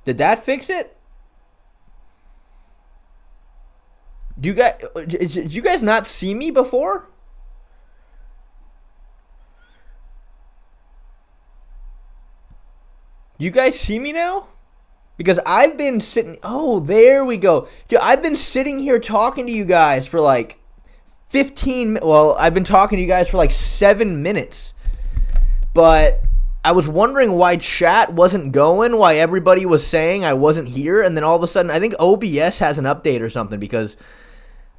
Did that fix it? Did you guys not see me before? You guys see me now? Because I've been sitting... Oh, there we go. Dude, I've been sitting here talking to you guys for like 15... Well, I've been talking to you guys for like 7 minutes. But I was wondering why chat wasn't going, why everybody was saying I wasn't here, and then all of a sudden, I think OBS has an update or something, because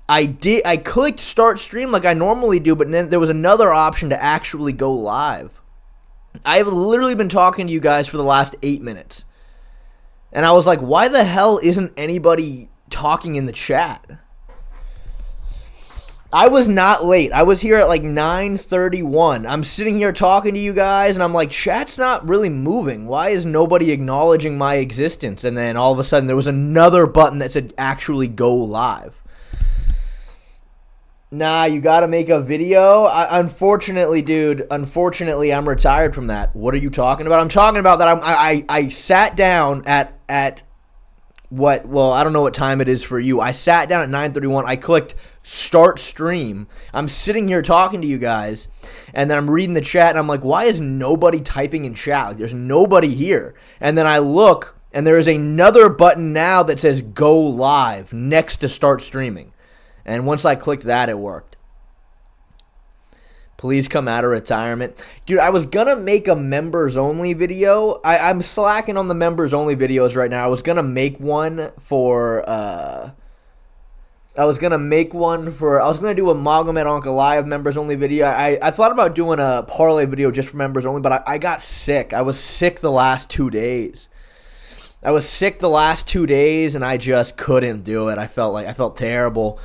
I clicked start stream like I normally do, but then there was another option to actually go live. I've literally been talking to you guys for the last 8 minutes. And I was like, why the hell isn't anybody talking in the chat? I was not late. I was here at like 9:31. I'm sitting here talking to you guys, and I'm like, chat's not really moving. Why is nobody acknowledging my existence? And then all of a sudden, there was another button that said actually go live. Nah, you gotta make a video? Unfortunately, dude, I'm retired from that. What are you talking about? I'm talking about that I sat down at what, well, I don't know what time it is for you. I sat down at 9:31. I clicked start stream. I'm sitting here talking to you guys, and then I'm reading the chat, and I'm like, why is nobody typing in chat? Like, there's nobody here. And then I look, and there is another button now that says go live next to start streaming. And once I clicked that, it worked. Please come out of retirement. Dude, I was going to make a members-only video. I'm slacking on the members-only videos right now. I was going to make one for... I was going to do a Magomed Ankalaev members-only video. I thought about doing a Parlay video just for members-only, but I got sick. I was sick the last 2 days. And I just couldn't do it. I felt terrible.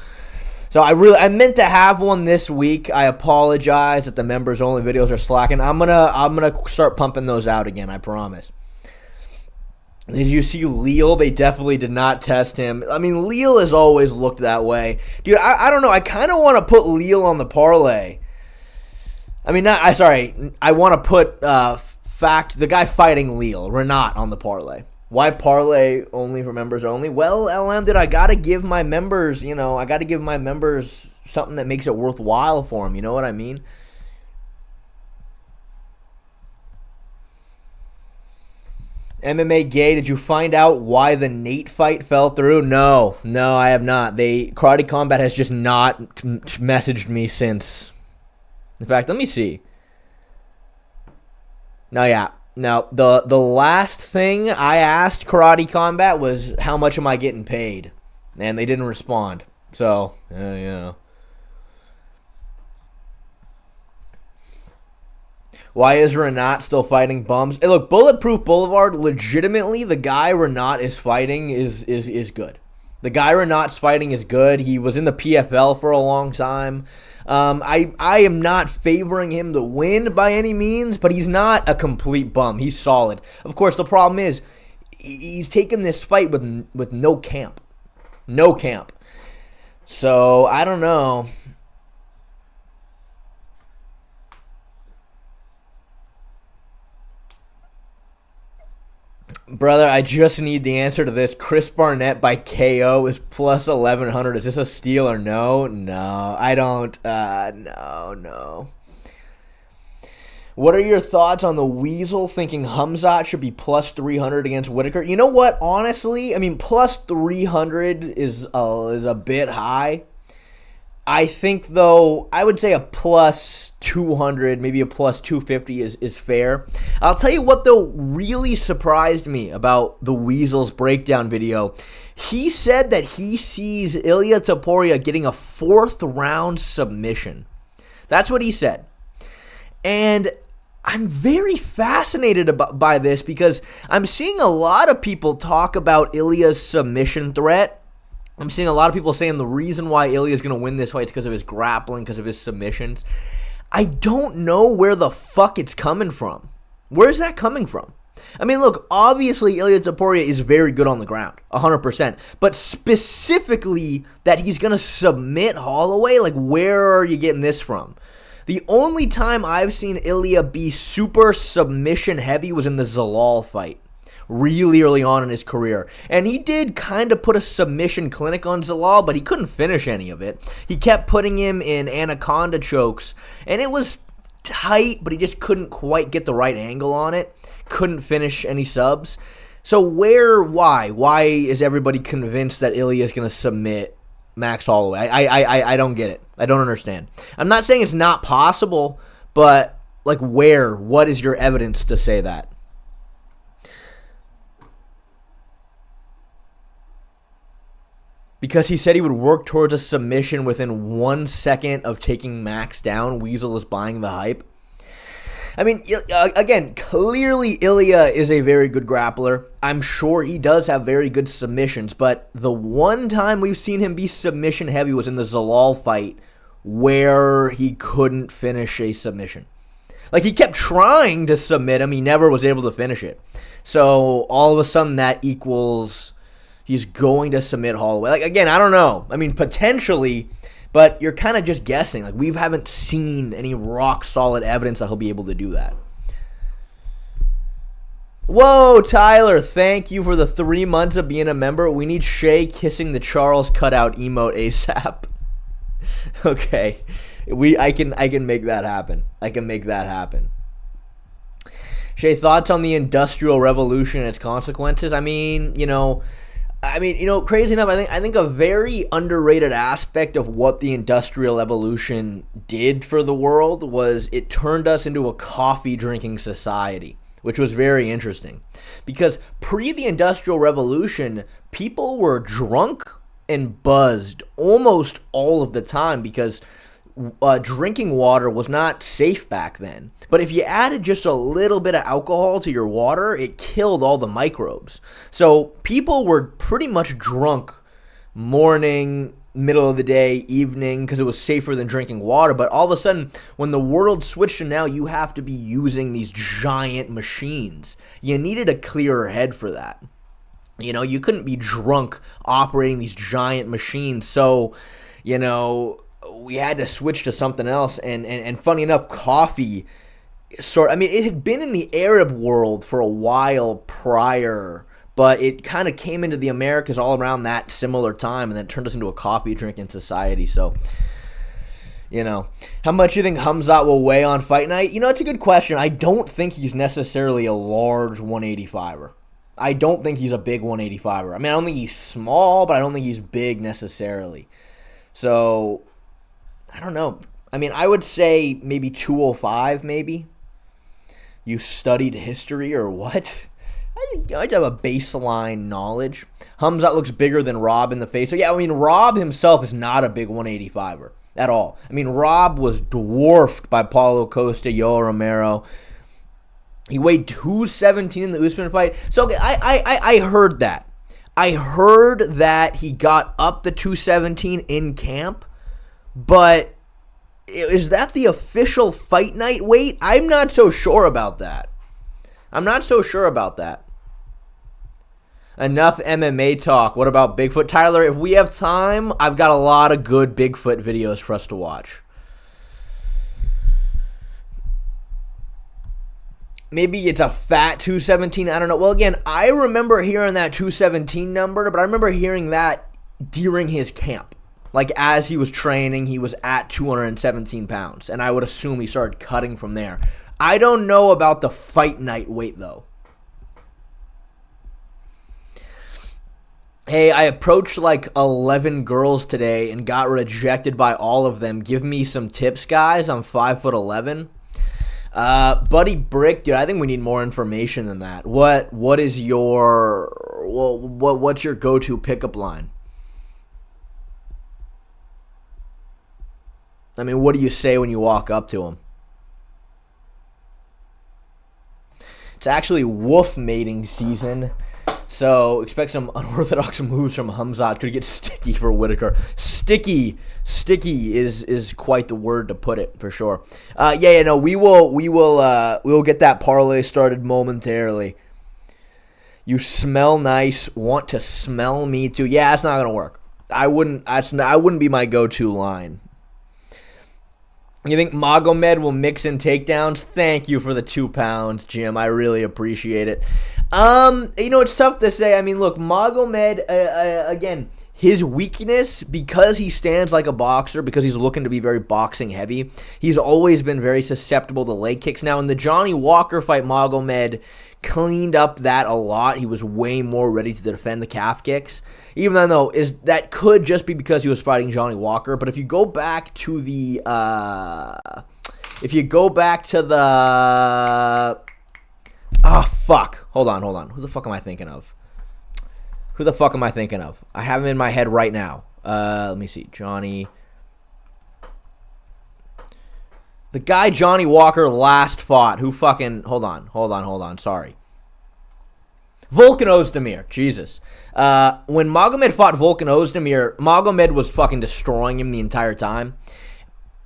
So I meant to have one this week. I apologize that the members only videos are slacking. I'm gonna start pumping those out again, I promise. Did you see Leal? They definitely did not test him. I mean, Leal has always looked that way. Dude, I don't know. I kind of want to put Leal on the parlay. I mean, I want to put the guy fighting Leal, Renat, on the parlay. Why parlay only for members only? Well, LM, dude, I got to give my members, something that makes it worthwhile for them. You know what I mean? MMA Gay, did you find out why the Nate fight fell through? No, I have not. Karate Combat has just not messaged me since. In fact, let me see. No, the last thing I asked Karate Combat was, how much am I getting paid? And they didn't respond. So, Why is Renat still fighting bums? Hey, look, Bulletproof Boulevard, legitimately, the guy Renat is fighting is good. The guy Renat's fighting is good. He was in the PFL for a long time. I am not favoring him to win by any means, but he's not a complete bum. He's solid. Of course, the problem is he's taken this fight with no camp. No camp. So, I don't know. Brother, I just need the answer to this. Chris Barnett by KO is plus 1,100. Is this a steal or no? No, I don't. No. What are your thoughts on the Weasel thinking Khamzat should be plus 300 against Whittaker? You know what? Honestly, I mean, plus 300 is a bit high. I think, though, I would say a plus 200, maybe a plus 250 is fair. I'll tell you what, though, really surprised me about the Weasel's breakdown video. He said that he sees Ilia Topuria getting a 4th-round submission. That's what he said. And I'm very fascinated by this because I'm seeing a lot of people talk about Ilia's submission threat. I'm seeing a lot of people saying the reason why Ilia is going to win this fight is because of his grappling, because of his submissions. I don't know where the fuck it's coming from. Where's that coming from? I mean, look, obviously Ilia Topuria is very good on the ground, 100%. But specifically that he's going to submit Holloway, like where are you getting this from? The only time I've seen Ilia be super submission heavy was in the Zalal fight, really early on in his career. And he did kind of put a submission clinic on Zalal, but he couldn't finish any of it. He kept putting him in anaconda chokes, and it was tight, but he just couldn't quite get the right angle on it. Couldn't finish any subs. So why is everybody convinced that Ilia is going to submit Max Holloway? I don't get it. I don't understand. I'm not saying it's not possible, but like what is your evidence to say that? Because he said he would work towards a submission within 1 second of taking Max down. Weasel is buying the hype. I mean, again, clearly Ilia is a very good grappler. I'm sure he does have very good submissions, but the one time we've seen him be submission heavy was in the Zalal fight where he couldn't finish a submission. Like, he kept trying to submit him. He never was able to finish it. So all of a sudden that equals he's going to submit Holloway. Like, again, I don't know. I mean, potentially, but you're kind of just guessing. Like, we haven't seen any rock-solid evidence that he'll be able to do that. Whoa, Tyler, thank you for the 3 months of being a member. We need Shay kissing the Charles cutout emote ASAP. Okay. I can make that happen. I can make that happen. Shay, thoughts on the Industrial Revolution and its consequences? I mean, crazy enough, I think a very underrated aspect of what the Industrial Evolution did for the world was it turned us into a coffee-drinking society, which was very interesting. Because pre the Industrial Revolution, people were drunk and buzzed almost all of the time because drinking water was not safe back then. But if you added just a little bit of alcohol to your water, it killed all the microbes. So people were pretty much drunk morning, middle of the day, evening, because it was safer than drinking water. But all of a sudden, when the world switched to now you have to be using these giant machines, you needed a clearer head for that. You couldn't be drunk operating these giant machines. So, we had to switch to something else. And funny enough, coffee, it had been in the Arab world for a while prior, but it kind of came into the Americas all around that similar time, and then turned us into a coffee drinking society. So, how much do you think Khamzat will weigh on fight night? It's a good question. I don't think he's necessarily a large 185er. I don't think he's a big 185er. I don't think he's small, but I don't think he's big necessarily. So, I don't know. I would say maybe 205, maybe. You studied history or what? I have a baseline knowledge. Khamzat looks bigger than Rob in the face. So, yeah, Rob himself is not a big 185er at all. Rob was dwarfed by Paulo Costa, Yoel Romero. He weighed 217 in the Usman fight. So, okay, I heard that. I heard that he got up to 217 in camp. But is that the official fight night weight? I'm not so sure about that. Enough MMA talk. What about Bigfoot? Tyler, if we have time, I've got a lot of good Bigfoot videos for us to watch. Maybe it's a fat 217. I don't know. Well, again, I remember hearing that 217 number, but I remember hearing that during his camp. Like, as he was training, he was at 217 pounds. And I would assume he started cutting from there. I don't know about the fight night weight, though. Hey, I approached like 11 girls today and got rejected by all of them. Give me some tips, guys. I'm 5'11". Buddy Brick, dude, I think we need more information than that. What is your what's your go-to pickup line? What do you say when you walk up to him? It's actually wolf mating season, so expect some unorthodox moves from Khamzat. Could get sticky for Whittaker. Sticky is quite the word to put it, for sure. We will get that parlay started momentarily. You smell nice. Want to smell me too? Yeah, that's not gonna work. I wouldn't be my go-to line. You think Magomed will mix in takedowns? Thank you for the £2, Jim. I really appreciate it. It's tough to say. I mean, look, Magomed, again, his weakness, because he stands like a boxer, because he's looking to be very boxing heavy, he's always been very susceptible to leg kicks. Now, in the Johnny Walker fight, Magomed cleaned up that a lot. He was way more ready to defend the calf kicks. Even though that could just be because he was fighting Johnny Walker. But if you go back to the fuck. Hold on. Who the fuck am I thinking of? I have him in my head right now. Let me see. Johnny. The guy Johnny Walker last fought. Who fucking... Hold on. Sorry. Volkan Ozdemir. Jesus. When Magomed fought Volkan Ozdemir, Magomed was fucking destroying him the entire time.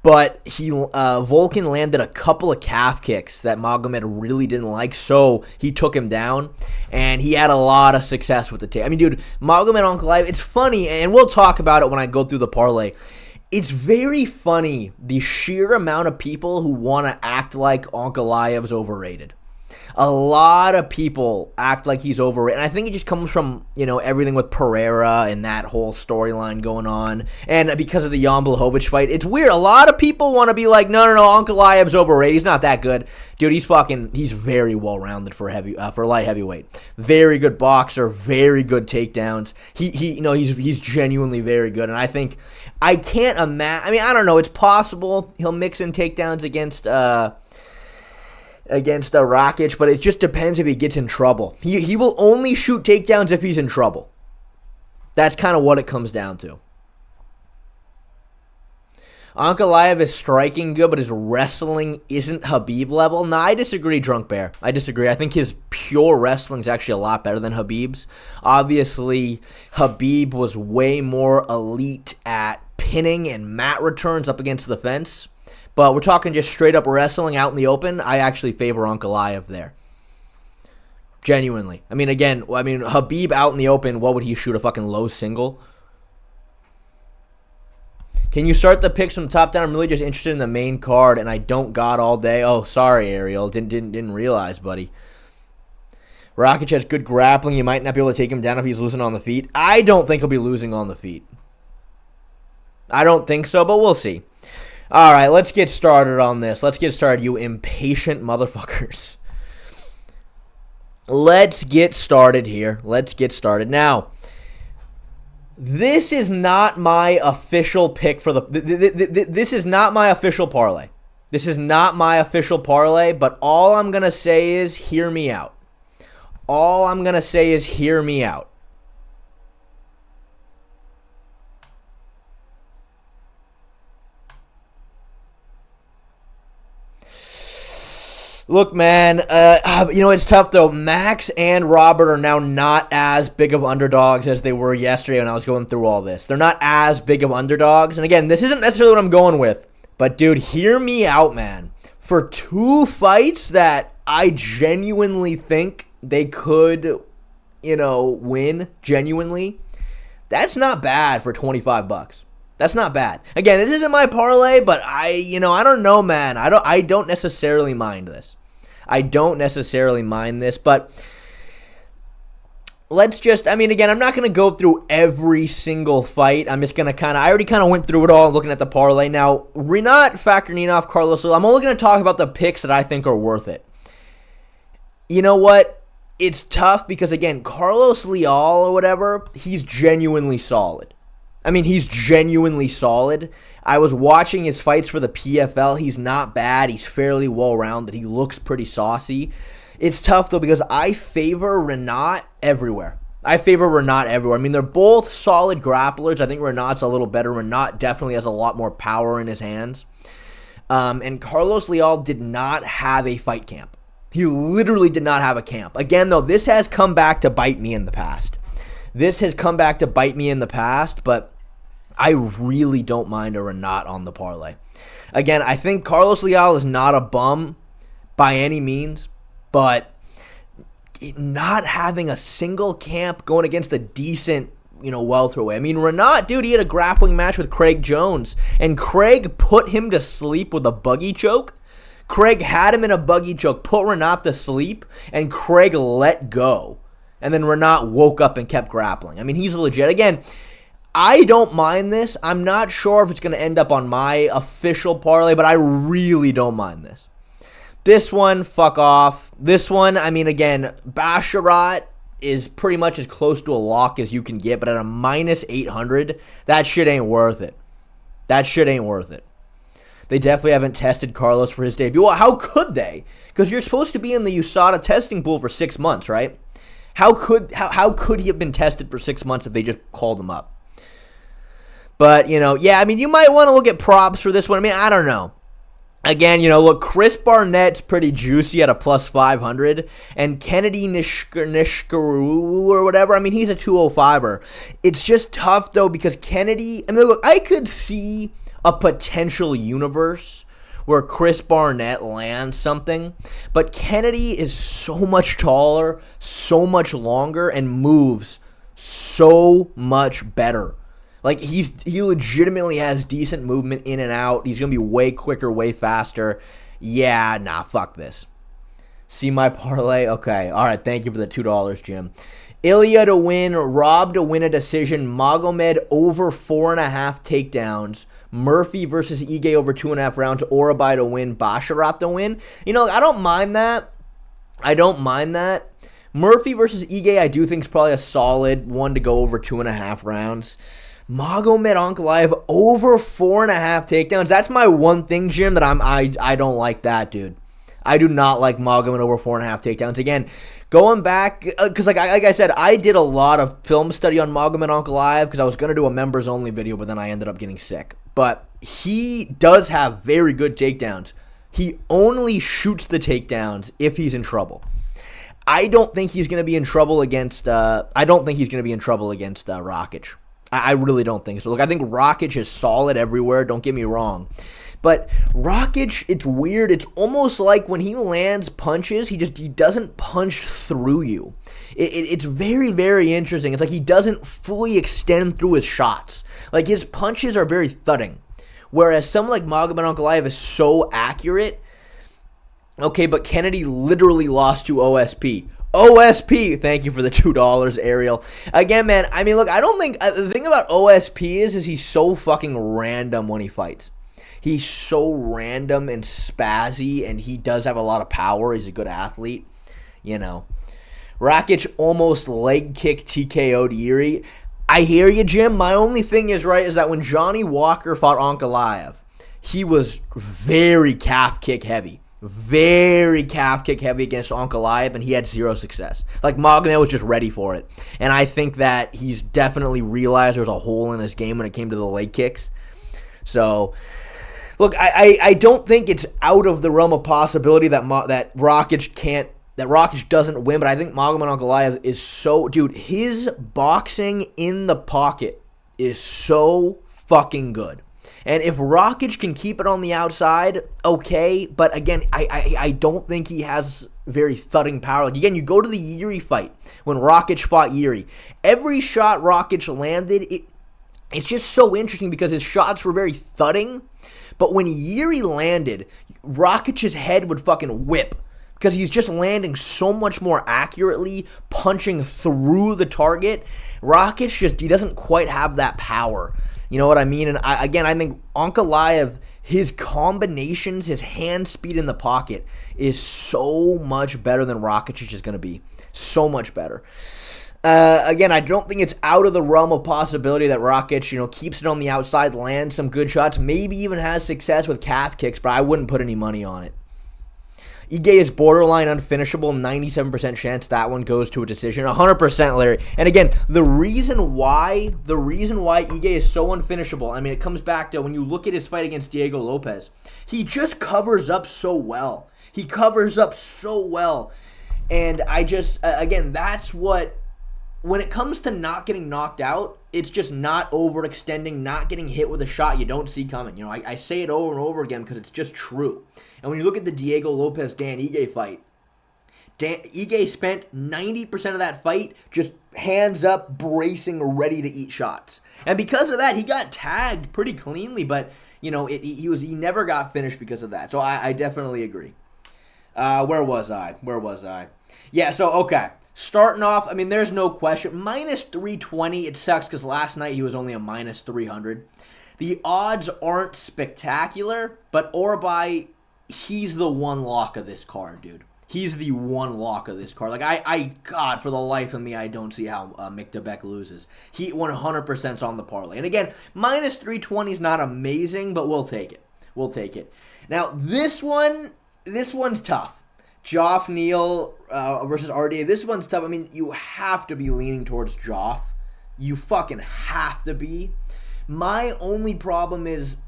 But Volkan landed a couple of calf kicks that Magomed really didn't like, so he took him down, and he had a lot of success with the tape. I mean, dude, Magomed Ankalaev, it's funny, and we'll talk about it when I go through the parlay. It's very funny, the sheer amount of people who want to act like Ankalaev's overrated. A lot of people act like he's overrated. And I think it just comes from, everything with Pereira and that whole storyline going on. And because of the Jan Blachowicz fight, it's weird. A lot of people want to be like, no, Ankalaev's overrated. He's not that good. Dude, he's very well-rounded for light heavyweight. Very good boxer, very good takedowns. He's genuinely very good. And I can't imagine. I mean, I don't know. It's possible he'll mix in takedowns against Rakic, but it just depends if he gets in trouble. He will only shoot takedowns if he's in trouble. That's kind of what it comes down to. Ankalaev is striking good, but his wrestling isn't Khabib level. Nah, I disagree, Drunk Bear. I disagree. I think his pure wrestling is actually a lot better than Khabib's. Obviously, Khabib was way more elite at pinning and mat returns up against the fence. But we're talking just straight up wrestling out in the open. I actually favor Ankalaev there. Genuinely. Khabib out in the open, what would he shoot? A fucking low single? Can you start the picks from top down? I'm really just interested in the main card, and I don't got all day. Oh, sorry, Ariel. Didn't realize, buddy. Rakic has good grappling. You might not be able to take him down if he's losing on the feet. I don't think he'll be losing on the feet. I don't think so, but we'll see. All right, let's get started on this. Let's get started, you impatient motherfuckers. Let's get started here. Now, this is not my official pick for the... This is not my official parlay. But all I'm going to say is hear me out. Look, man, it's tough, though. Max and Robert are now not as big of underdogs as they were yesterday when I was going through all this. They're not as big of underdogs. And again, this isn't necessarily what I'm going with. But, dude, hear me out, man. For two fights that I genuinely think they could, win, genuinely, that's not bad for $25. That's not bad. Again, this isn't my parlay, but I don't know, man. I don't necessarily mind this. But let's just, again, I'm not going to go through every single fight. I'm just going to I already went through it all looking at the parlay. Now, Rinat Fakhrinov, Carlos Leal, I'm only going to talk about the picks that I think are worth it. You know what? It's tough because, again, Carlos Leal or whatever, he's genuinely solid. I was watching his fights for the PFL. He's not bad. He's fairly well-rounded. He looks pretty saucy. It's tough, though, because I favor Rinat everywhere. They're both solid grapplers. I think Renat's a little better. Rinat definitely has a lot more power in his hands. And Carlos Leal did not have a fight camp. He literally did not have a camp. Again, though, this has come back to bite me in the past. But I really don't mind a Rinat on the parlay. Again, I think Carlos Leal is not a bum by any means, but not having a single camp going against a decent, welterweight. Rinat, dude, he had a grappling match with Craig Jones, and Craig put him to sleep with a buggy choke. Craig had him in a buggy choke, put Renat to sleep, and Craig let go. And then Renat woke up and kept grappling. I mean, he's legit. Again, I don't mind this. I'm not sure if it's going to end up on my official parlay, but I really don't mind this. This one, fuck off. This one, I mean, again, Basharat is pretty much as close to a lock as you can get, but at a minus 800, that shit ain't worth it. That shit ain't worth it. They definitely haven't tested Carlos for his debut. Well, how could they? Because you're supposed to be in the USADA testing pool for 6 months, right? How could he have been tested for 6 months if they just called him up? But, yeah, I mean, you might want to look at props for this one. I mean, I don't know. Again, look, Chris Barnett's pretty juicy at a plus 500, and Kennedy Nishikaru or whatever, I mean, he's a 205er. It's just tough, though, because Kennedy, I mean, look, I could see a potential universe where Chris Barnett lands something, but Kennedy is so much taller, so much longer, and moves so much better. Like, he legitimately has decent movement in and out. He's going to be way quicker, way faster. Yeah, nah, fuck this. See my parlay? Okay, all right, thank you for the $2, Jim. Ilia to win, Rob to win a decision, Magomed over 4.5 takedowns, Murphy versus Ige over 2.5 rounds, Orabai to win, Basharat to win. I don't mind that. Murphy versus Ige, I do think is probably a solid one to go over 2.5 rounds. Magomed Ankalaev over 4.5 takedowns. That's my one thing, Jim, that I don't like that, dude. I do not like Magomed over 4.5 takedowns. Again, going back, because like I said, I did a lot of film study on Magomed Ankalaev because I was going to do a members only video, but then I ended up getting sick. But he does have very good takedowns. He only shoots the takedowns if he's in trouble. I don't think he's going to be in trouble against Rakic. I really don't think so. Look, I think Rakic is solid everywhere. Don't get me wrong. But Rakic, it's weird. It's almost like when he lands punches, he doesn't punch through you. It's very, very interesting. It's like he doesn't fully extend through his shots. Like his punches are very thudding. Whereas someone like Magomed Ankalaev is so accurate. Okay, but Kennedy literally lost to OSP. OSP, thank you for the $2, Ariel. Again, man, I mean, look, I don't think, the thing about OSP is he's so fucking random when he fights. He's so random and spazzy, and he does have a lot of power. He's a good athlete, Rakic almost leg kick TKO'd Yuri. I hear you, Jim. My only thing is that when Johnny Walker fought Ankalaev, he was very calf kick heavy. Very calf kick heavy against Ankalaev, and he had zero success. Like, Magomed was just ready for it. And I think that he's definitely realized there was a hole in his game when it came to the leg kicks. So, look, I don't think it's out of the realm of possibility that Rakic doesn't win, but I think Magomed Ankalaev is so... Dude, his boxing in the pocket is so fucking good. And if Rakic can keep it on the outside, okay. But again, I don't think he has very thudding power. Like, again, you go to the Yuri fight when Rakic fought Yuri. Every shot Rakic landed, it's just so interesting because his shots were very thudding. But when Yuri landed, Rakic's head would fucking whip. Because he's just landing so much more accurately, punching through the target. Rakic he doesn't quite have that power. You know what I mean? And I think Ankalaev, his combinations, his hand speed in the pocket is so much better than Rakic is going to be. So much better. Again, I don't think it's out of the realm of possibility that Rakic, keeps it on the outside, lands some good shots, maybe even has success with calf kicks, but I wouldn't put any money on it. Ige is borderline unfinishable, 97% chance that one goes to a decision, 100%, Larry. And again, the reason why Ige is so unfinishable, I mean, it comes back to when you look at his fight against Diego Lopez, he just covers up so well. And I just, again, that's what, when it comes to not getting knocked out, it's just not overextending, not getting hit with a shot you don't see coming. I say it over and over again because it's just true. And when you look at the Diego Lopez-Dan Ige fight, Ige spent 90% of that fight just hands up, bracing, ready to eat shots. And because of that, he got tagged pretty cleanly, but, he never got finished because of that. So I definitely agree. Where was I? Yeah, so, okay. Starting off, there's no question. Minus 320, it sucks because last night he was only a minus 300. The odds aren't spectacular, but Orbai, he's the one lock of this card, dude. He's the one lock of this card. Like, God, for the life of me, I don't see how Mikdabek loses. He 100%'s on the parlay. And again, minus 320 is not amazing, but we'll take it. Now, this one's tough. Joff Neal versus RDA. This one's tough. You have to be leaning towards Joff. You fucking have to be. My only problem is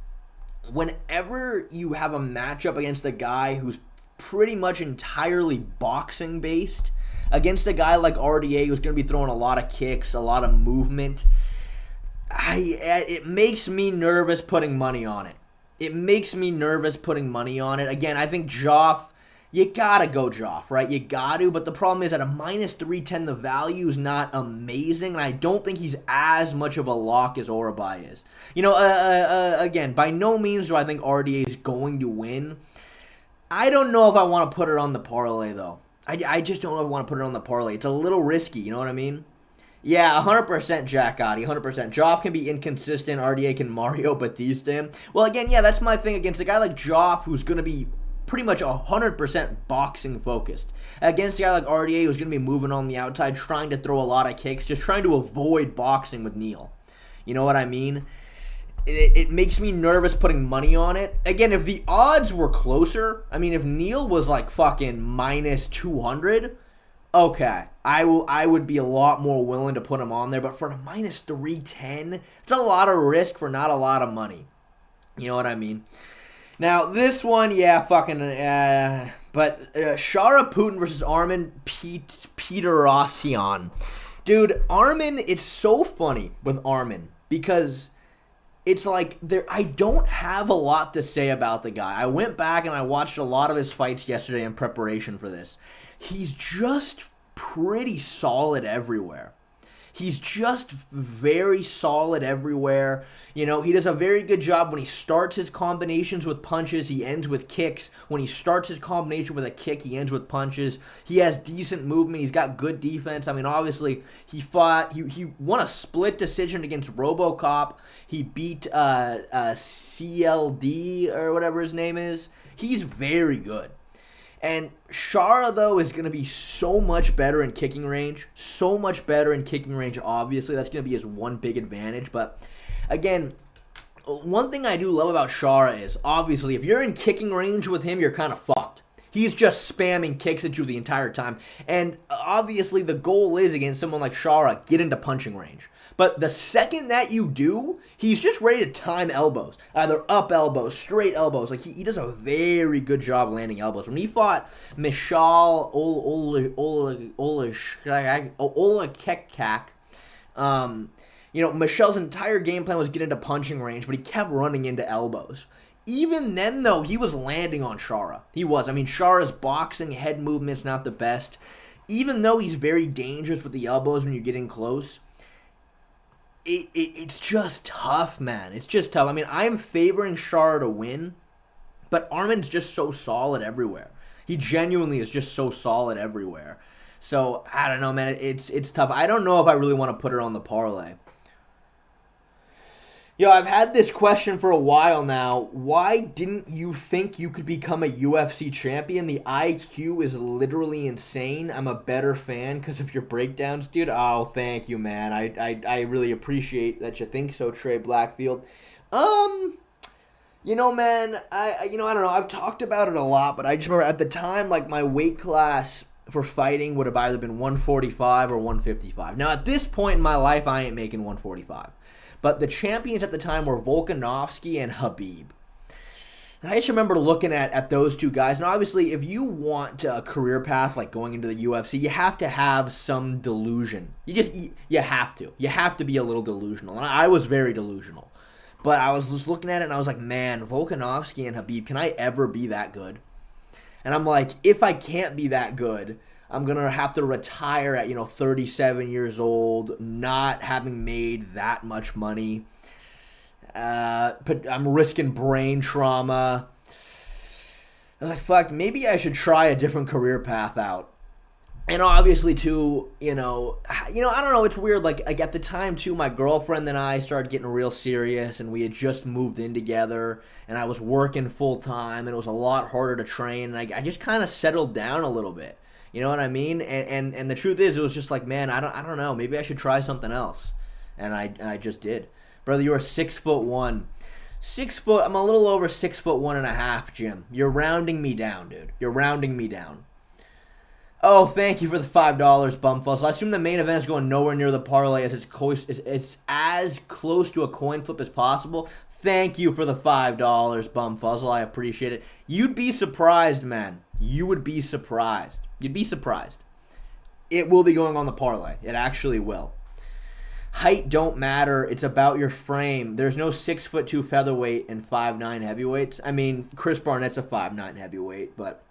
whenever you have a matchup against a guy who's pretty much entirely boxing based against a guy like RDA who's going to be throwing a lot of kicks, a lot of movement, it makes me nervous putting money on it. Again, I think Joff, you gotta go Joff, right? You got to, but the problem is at a minus 310, the value is not amazing, and I don't think he's as much of a lock as Orbai is. Again, by no means do I think RDA is going to win. I don't know if I want to put it on the parlay, though. I just don't know if I want to put it on the parlay. It's a little risky, you know what I mean? Yeah, 100% Jack Gotti, 100%. Joff can be inconsistent. RDA can Mario Batista him. Well, again, yeah, that's my thing against a guy like Joff who's going to be pretty much 100% boxing focused. Against a guy like RDA who's going to be moving on the outside, trying to throw a lot of kicks, just trying to avoid boxing with Neal. You know what I mean? It makes me nervous putting money on it. Again, if the odds were closer, if Neal was like fucking minus 200, okay, I would be a lot more willing to put him on there. But for a minus 310, it's a lot of risk for not a lot of money. You know what I mean? Now, this one, yeah, fucking, but Shara Putin versus Armin Peterosyan. Dude, Armin, it's so funny with Armin because it's like I don't have a lot to say about the guy. I went back and I watched a lot of his fights yesterday in preparation for this. He's just pretty solid everywhere. He's just very solid everywhere. He does a very good job when he starts his combinations with punches, he ends with kicks. When he starts his combination with a kick, he ends with punches. He has decent movement. He's got good defense. Obviously, he won a split decision against RoboCop. He beat CLD or whatever his name is. He's very good. And Shara, though, is going to be so much better in kicking range. Obviously. That's going to be his one big advantage. But, again, one thing I do love about Shara is, obviously, if you're in kicking range with him, you're kind of fucked. He's just spamming kicks at you the entire time. And, obviously, the goal is, against someone like Shara, get into punching range. But the second that you do, he's just ready to time elbows. Either up elbows, straight elbows. Like, he does a very good job landing elbows. When he fought Michal Olakekak, Michelle's entire game plan was get into punching range, but he kept running into elbows. Even then, though, he was landing on Shara. He was. Shara's boxing head movement's not the best. Even though he's very dangerous with the elbows when you get in close, it's just tough, man. It's just tough. I'm favoring Shara to win, but Armin's just so solid everywhere. He genuinely is just so solid everywhere. So, I don't know, man. It's tough. I don't know if I really want to put it on the parlay. I've had this question for a while now. Why didn't you think you could become a UFC champion? The IQ is literally insane. I'm a better fan because of your breakdowns, dude. Oh, thank you, man. I really appreciate that you think so, Trey Blackfield. Man, I don't know. I've talked about it a lot, but I just remember at the time, like, my weight class for fighting would have either been 145 or 155. Now, at this point in my life, I ain't making 145. But the champions at the time were Volkanovski and Khabib. And I just remember looking at those two guys. And obviously, if you want a career path like going into the UFC, you have to have some delusion. You have to. You have to be a little delusional. And I was very delusional. But I was just looking at it and I was like, man, Volkanovski and Khabib, can I ever be that good? And I'm like, if I can't be that good, I'm going to have to retire at, 37 years old, not having made that much money. But I'm risking brain trauma. I was like, fuck, maybe I should try a different career path out. And obviously, too, I don't know, it's weird. Like at the time, too, my girlfriend and I started getting real serious, and we had just moved in together, and I was working full time, and it was a lot harder to train. And I just kind of settled down a little bit. You know what I mean? And the truth is, it was just like, man, I don't know. Maybe I should try something else. And I just did. Brother, you are 6'1". 6 foot. I'm a little over 6'1.5", Jim. You're rounding me down, dude. You're rounding me down. Oh, thank you for the $5, Bumfuzzle. I assume the main event is going nowhere near the parlay as it's as close to a coin flip as possible. Thank you for the $5, Bumfuzzle. I appreciate it. You'd be surprised, man. You would be surprised. You'd be surprised. It will be going on the parlay. It actually will. Height don't matter. It's about your frame. There's no 6'2" featherweight and 5'9" heavyweights. I mean, Chris Barnett's a 5'9" heavyweight, but,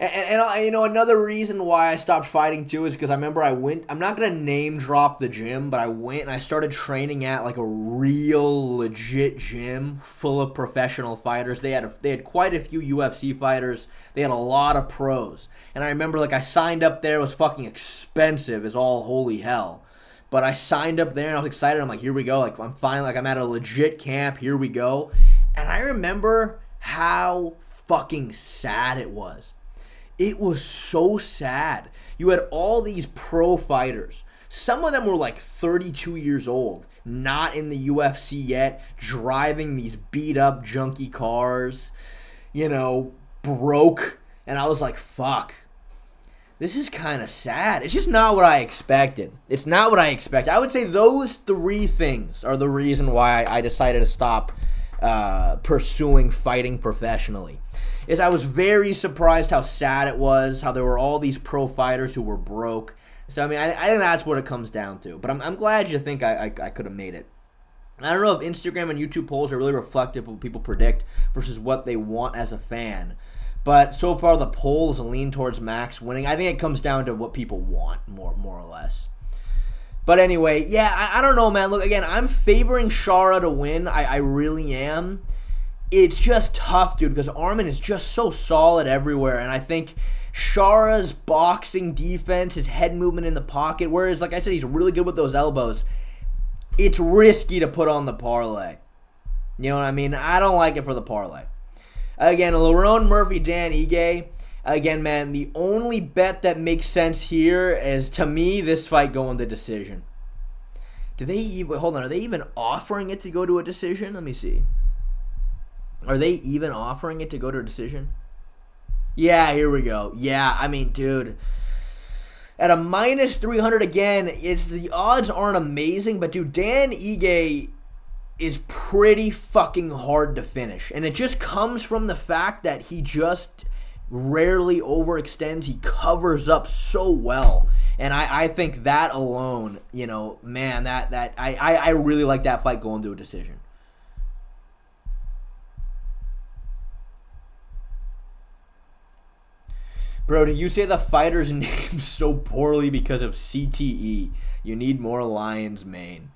And another reason why I stopped fighting too is because I remember I'm not going to name drop the gym, but I went and I started training at like a real legit gym full of professional fighters. They had quite a few UFC fighters. They had a lot of pros. And I remember like I signed up there. It was fucking expensive as all holy hell. But I signed up there and I was excited. I'm like, here we go. Like I'm finally like I'm at a legit camp. Here we go. And I remember how fucking sad it was. It was so sad. You had all these pro fighters. Some of them were like 32 years old, not in the UFC yet, driving these beat up junky cars, broke. And I was like, fuck. This is kind of sad. It's just not what I expected. It's not what I expected. I would say those three things are the reason why I decided to stop pursuing fighting professionally. Is I was very surprised how sad it was, how there were all these pro fighters who were broke. So, I mean, I think that's what it comes down to. But I'm glad you think I could have made it. I don't know if Instagram and YouTube polls are really reflective of what people predict versus what they want as a fan. But so far, the polls lean towards Max winning. I think it comes down to what people want, more or less. But anyway, yeah, I don't know, man. Look, again, I'm favoring Shara to win. I really am. It's just tough, dude, because Arman is just so solid everywhere. And I think Shara's boxing defense, his head movement in the pocket, whereas, like I said, he's really good with those elbows. It's risky to put on the parlay. You know what I mean? I don't like it for the parlay. Again, Lerone Murphy, Dan Ige. Again, man, the only bet that makes sense here is, to me, this fight going to decision. Hold on, are they even offering it to go to a decision? Let me see. Are they even offering it to go to a decision? Yeah, here we go. Yeah, I mean, dude. At a minus 300 again, the odds aren't amazing, but dude, Dan Ige is pretty fucking hard to finish. And it just comes from the fact that he just rarely overextends. He covers up so well. And I think that alone, man, I really like that fight going to a decision. Bro, did you say the fighter's name so poorly because of CTE? You need more lion's mane.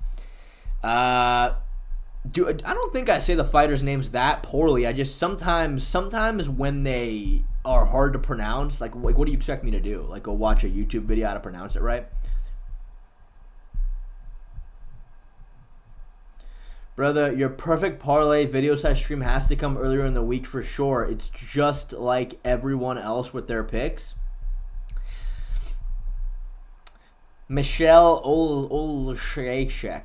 Dude, I don't think I say the fighters' names that poorly. I just sometimes when they are hard to pronounce, like what do you expect me to do? Like go watch a YouTube video how to pronounce it right? Brother, your perfect parlay video /stream has to come earlier in the week for sure. It's just like everyone else with their picks. Michelle Olszewski.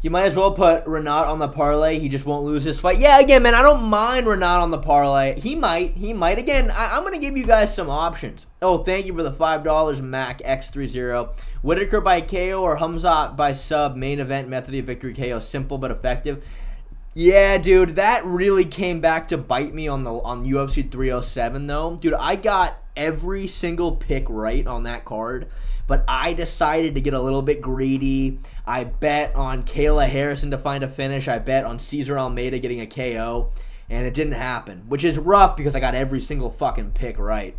You might as well put Renat on the parlay. He just won't lose this fight. Yeah, again, man, I don't mind Renat on the parlay. He might. Again, I'm going to give you guys some options. Oh, thank you for the $5, Mac X30. Whittaker by KO or Khamzat by sub. Main event method of victory KO. Simple but effective. Yeah, dude, that really came back to bite me on UFC 307, though. Dude, I got every single pick right on that card. But I decided to get a little bit greedy. I bet on Kayla Harrison to find a finish. I bet on Cesar Almeida getting a KO. And it didn't happen, which is rough because I got every single fucking pick right.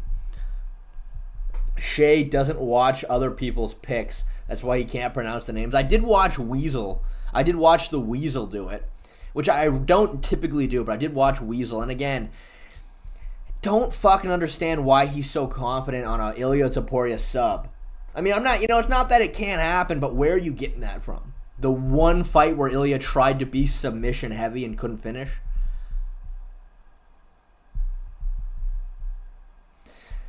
Shay doesn't watch other people's picks. That's why he can't pronounce the names. I did watch Weasel. I did watch the Weasel do it, which I don't typically do, but I did watch Weasel. And again, don't fucking understand why he's so confident on a Ilia Topuria sub. I mean, I'm not, it's not that it can't happen, but where are you getting that from? The one fight where Ilia tried to be submission heavy and couldn't finish?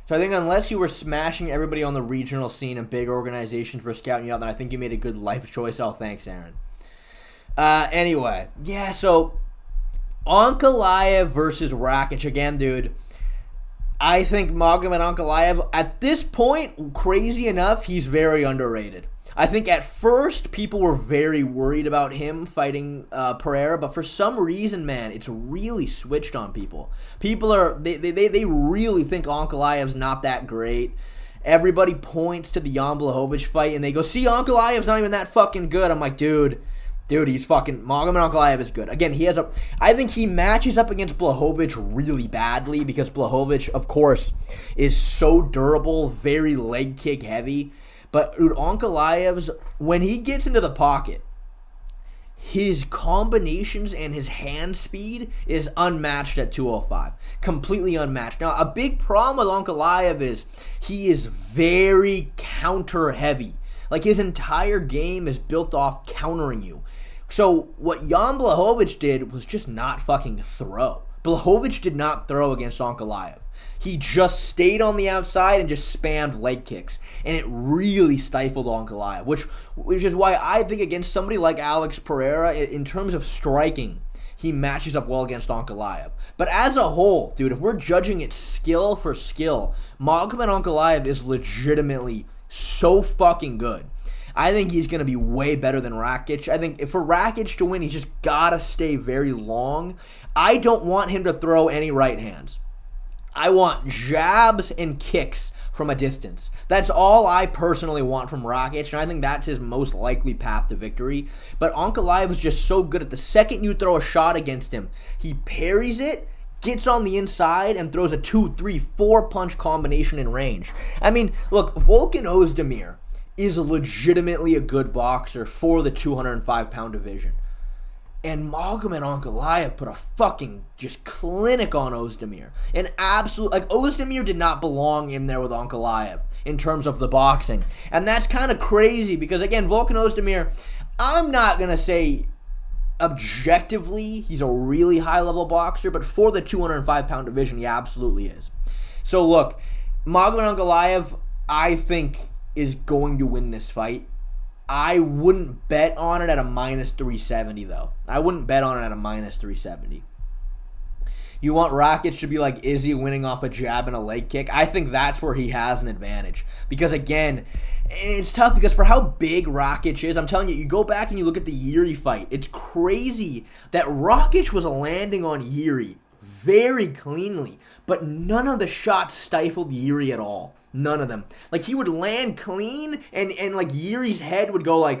So I think unless you were smashing everybody on the regional scene and big organizations were scouting you out, then I think you made a good life choice. Oh, thanks, Aaron. Anyway, yeah, so Ankalaev versus Rakic again, dude. I think Magomed Ankalaev, at this point, crazy enough, he's very underrated. I think at first people were very worried about him fighting Pereira, but for some reason, man, it's really switched on people. People they really think Ankalaev's not that great. Everybody points to the Jan Blachowicz fight and they go, "See, Ankalaev's not even that fucking good." I'm like, dude, he's fucking Magomed Ankalaev is good. Again, I think he matches up against Blachowicz really badly because Blachowicz, of course, is so durable, very leg kick heavy. But dude, Ankalaev's, when he gets into the pocket, his combinations and his hand speed is unmatched at 205. Completely unmatched. Now, a big problem with Ankalaev is he is very counter heavy. Like, his entire game is built off countering you. So, what Jan Blachowicz did was just not fucking throw. Blachowicz did not throw against Ankalaev. He just stayed on the outside and just spammed leg kicks. And it really stifled Ankalaev, which is why I think against somebody like Alex Pereira, in terms of striking, he matches up well against Ankalaev. But as a whole, dude, if we're judging it skill for skill, Magomed Ankalaev is legitimately so fucking good. I think he's going to be way better than Rakic. I think for Rakic to win, he's just got to stay very long. I don't want him to throw any right hands. I want jabs and kicks from a distance. That's all I personally want from Rakic, and I think that's his most likely path to victory. But Ankalaev is just so good at the second you throw a shot against him, he parries it, gets on the inside, and throws a 2, 3, 4 punch combination in range. I mean, look, Volkan Ozdemir is legitimately a good boxer for the 205-pound division. And Magomed Ankalaev put a fucking just clinic on Ozdemir. An absolute, like, Ozdemir did not belong in there with Ankalaev in terms of the boxing. And that's kind of crazy because, again, Volkan Ozdemir, I'm not going to say objectively he's a really high-level boxer, but for the 205-pound division, he absolutely is. So, look, Magomed Ankalaev, I think, is going to win this fight. I wouldn't bet on it at a minus 370, though. I wouldn't bet on it at a minus 370. You want Rakic to be like Izzy winning off a jab and a leg kick? I think that's where he has an advantage. Because, again, it's tough because for how big Rakic is, I'm telling you, you go back and you look at the Yuri fight. It's crazy that Rakic was landing on Yuri very cleanly, but none of the shots stifled Yuri at all. None of them. Like, he would land clean, and like, Yuri's head would go like,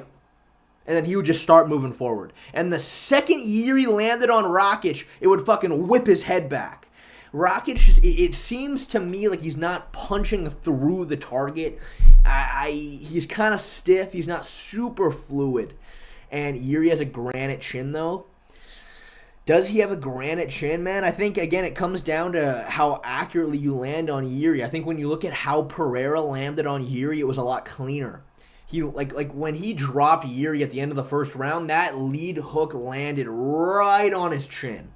and then he would just start moving forward. And the second Yuri landed on Rakic, it would fucking whip his head back. Rakic, it seems to me like he's not punching through the target. He's kind of stiff. He's not super fluid. And Yuri has a granite chin, though. Does he have a granite chin, man? I think, again, it comes down to how accurately you land on Yuri. I think when you look at how Pereira landed on Yuri, it was a lot cleaner. He like when he dropped Yuri at the end of the first round, that lead hook landed right on his chin.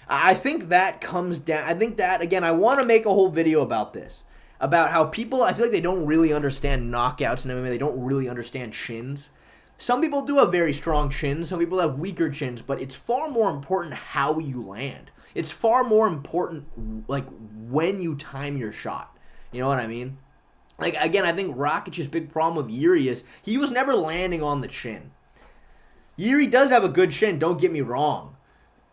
I think that comes down. I think that, again, I want to make a whole video about this. About how people, I feel like they don't really understand knockouts in MMA. They don't really understand chins. Some people do have very strong chins. Some people have weaker chins. But it's far more important how you land. It's far more important, like, when you time your shot. You know what I mean? Like, again, I think Rakic's big problem with Yuri is he was never landing on the chin. Yuri does have a good chin, don't get me wrong.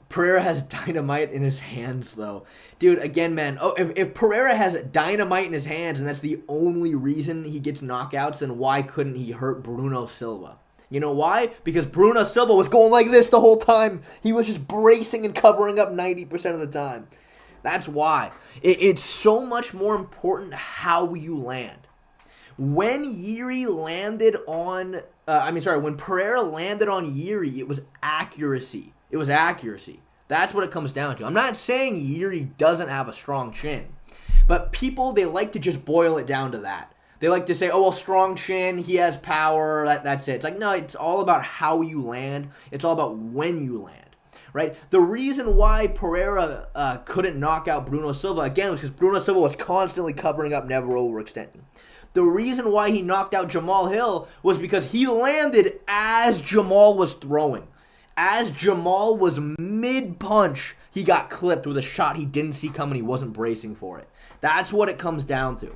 Pereira has dynamite in his hands, though. Dude, again, man, if Pereira has dynamite in his hands and that's the only reason he gets knockouts, then why couldn't he hurt Bruno Silva? You know why? Because Bruno Silva was going like this the whole time. He was just bracing and covering up 90% of the time. That's why. It's so much more important how you land. When Yuri landed on, when Pereira landed on Yuri, it was accuracy. It was accuracy. That's what it comes down to. I'm not saying Yuri doesn't have a strong chin, but people, they like to just boil it down to that. They like to say, oh, well, strong chin, he has power, that's it. It's like, no, it's all about how you land. It's all about when you land, right? The reason why Pereira couldn't knock out Bruno Silva, again, was because Bruno Silva was constantly covering up, never overextending. The reason why he knocked out Jamal Hill was because he landed as Jamal was throwing. As Jamal was mid-punch, he got clipped with a shot he didn't see coming. He wasn't bracing for it. That's what it comes down to.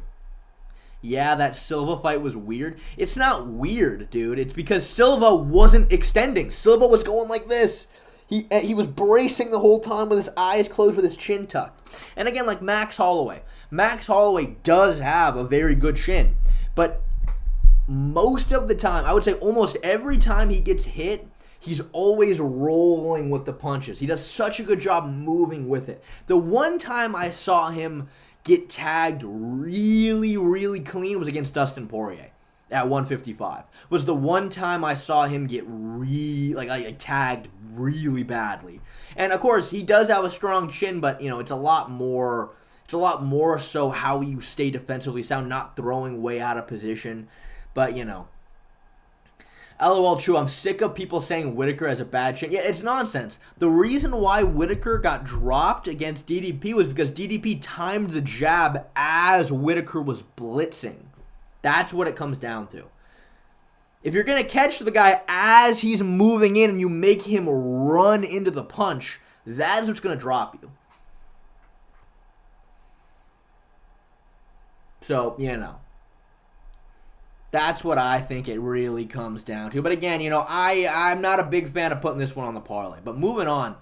Yeah, that Silva fight was weird. It's not weird, dude. It's because Silva wasn't extending. Silva was going like this. He was bracing the whole time with his eyes closed, with his chin tucked. And again, like Max Holloway. Max Holloway does have a very good chin. But most of the time, I would say almost every time he gets hit, he's always rolling with the punches. He does such a good job moving with it. The one time I saw him get tagged really, really clean was against Dustin Poirier at 155. Was the one time I saw him get tagged really badly. And of course, he does have a strong chin, but it's a lot more so how you stay defensively sound, not throwing way out of position. But LOL, true. I'm sick of people saying Whittaker has a bad chin. Yeah, it's nonsense. The reason why Whittaker got dropped against DDP was because DDP timed the jab as Whittaker was blitzing. That's what it comes down to. If you're going to catch the guy as he's moving in and you make him run into the punch, that's what's going to drop you. So, that's what I think it really comes down to. But again, I'm not a big fan of putting this one on the parlay. But moving on,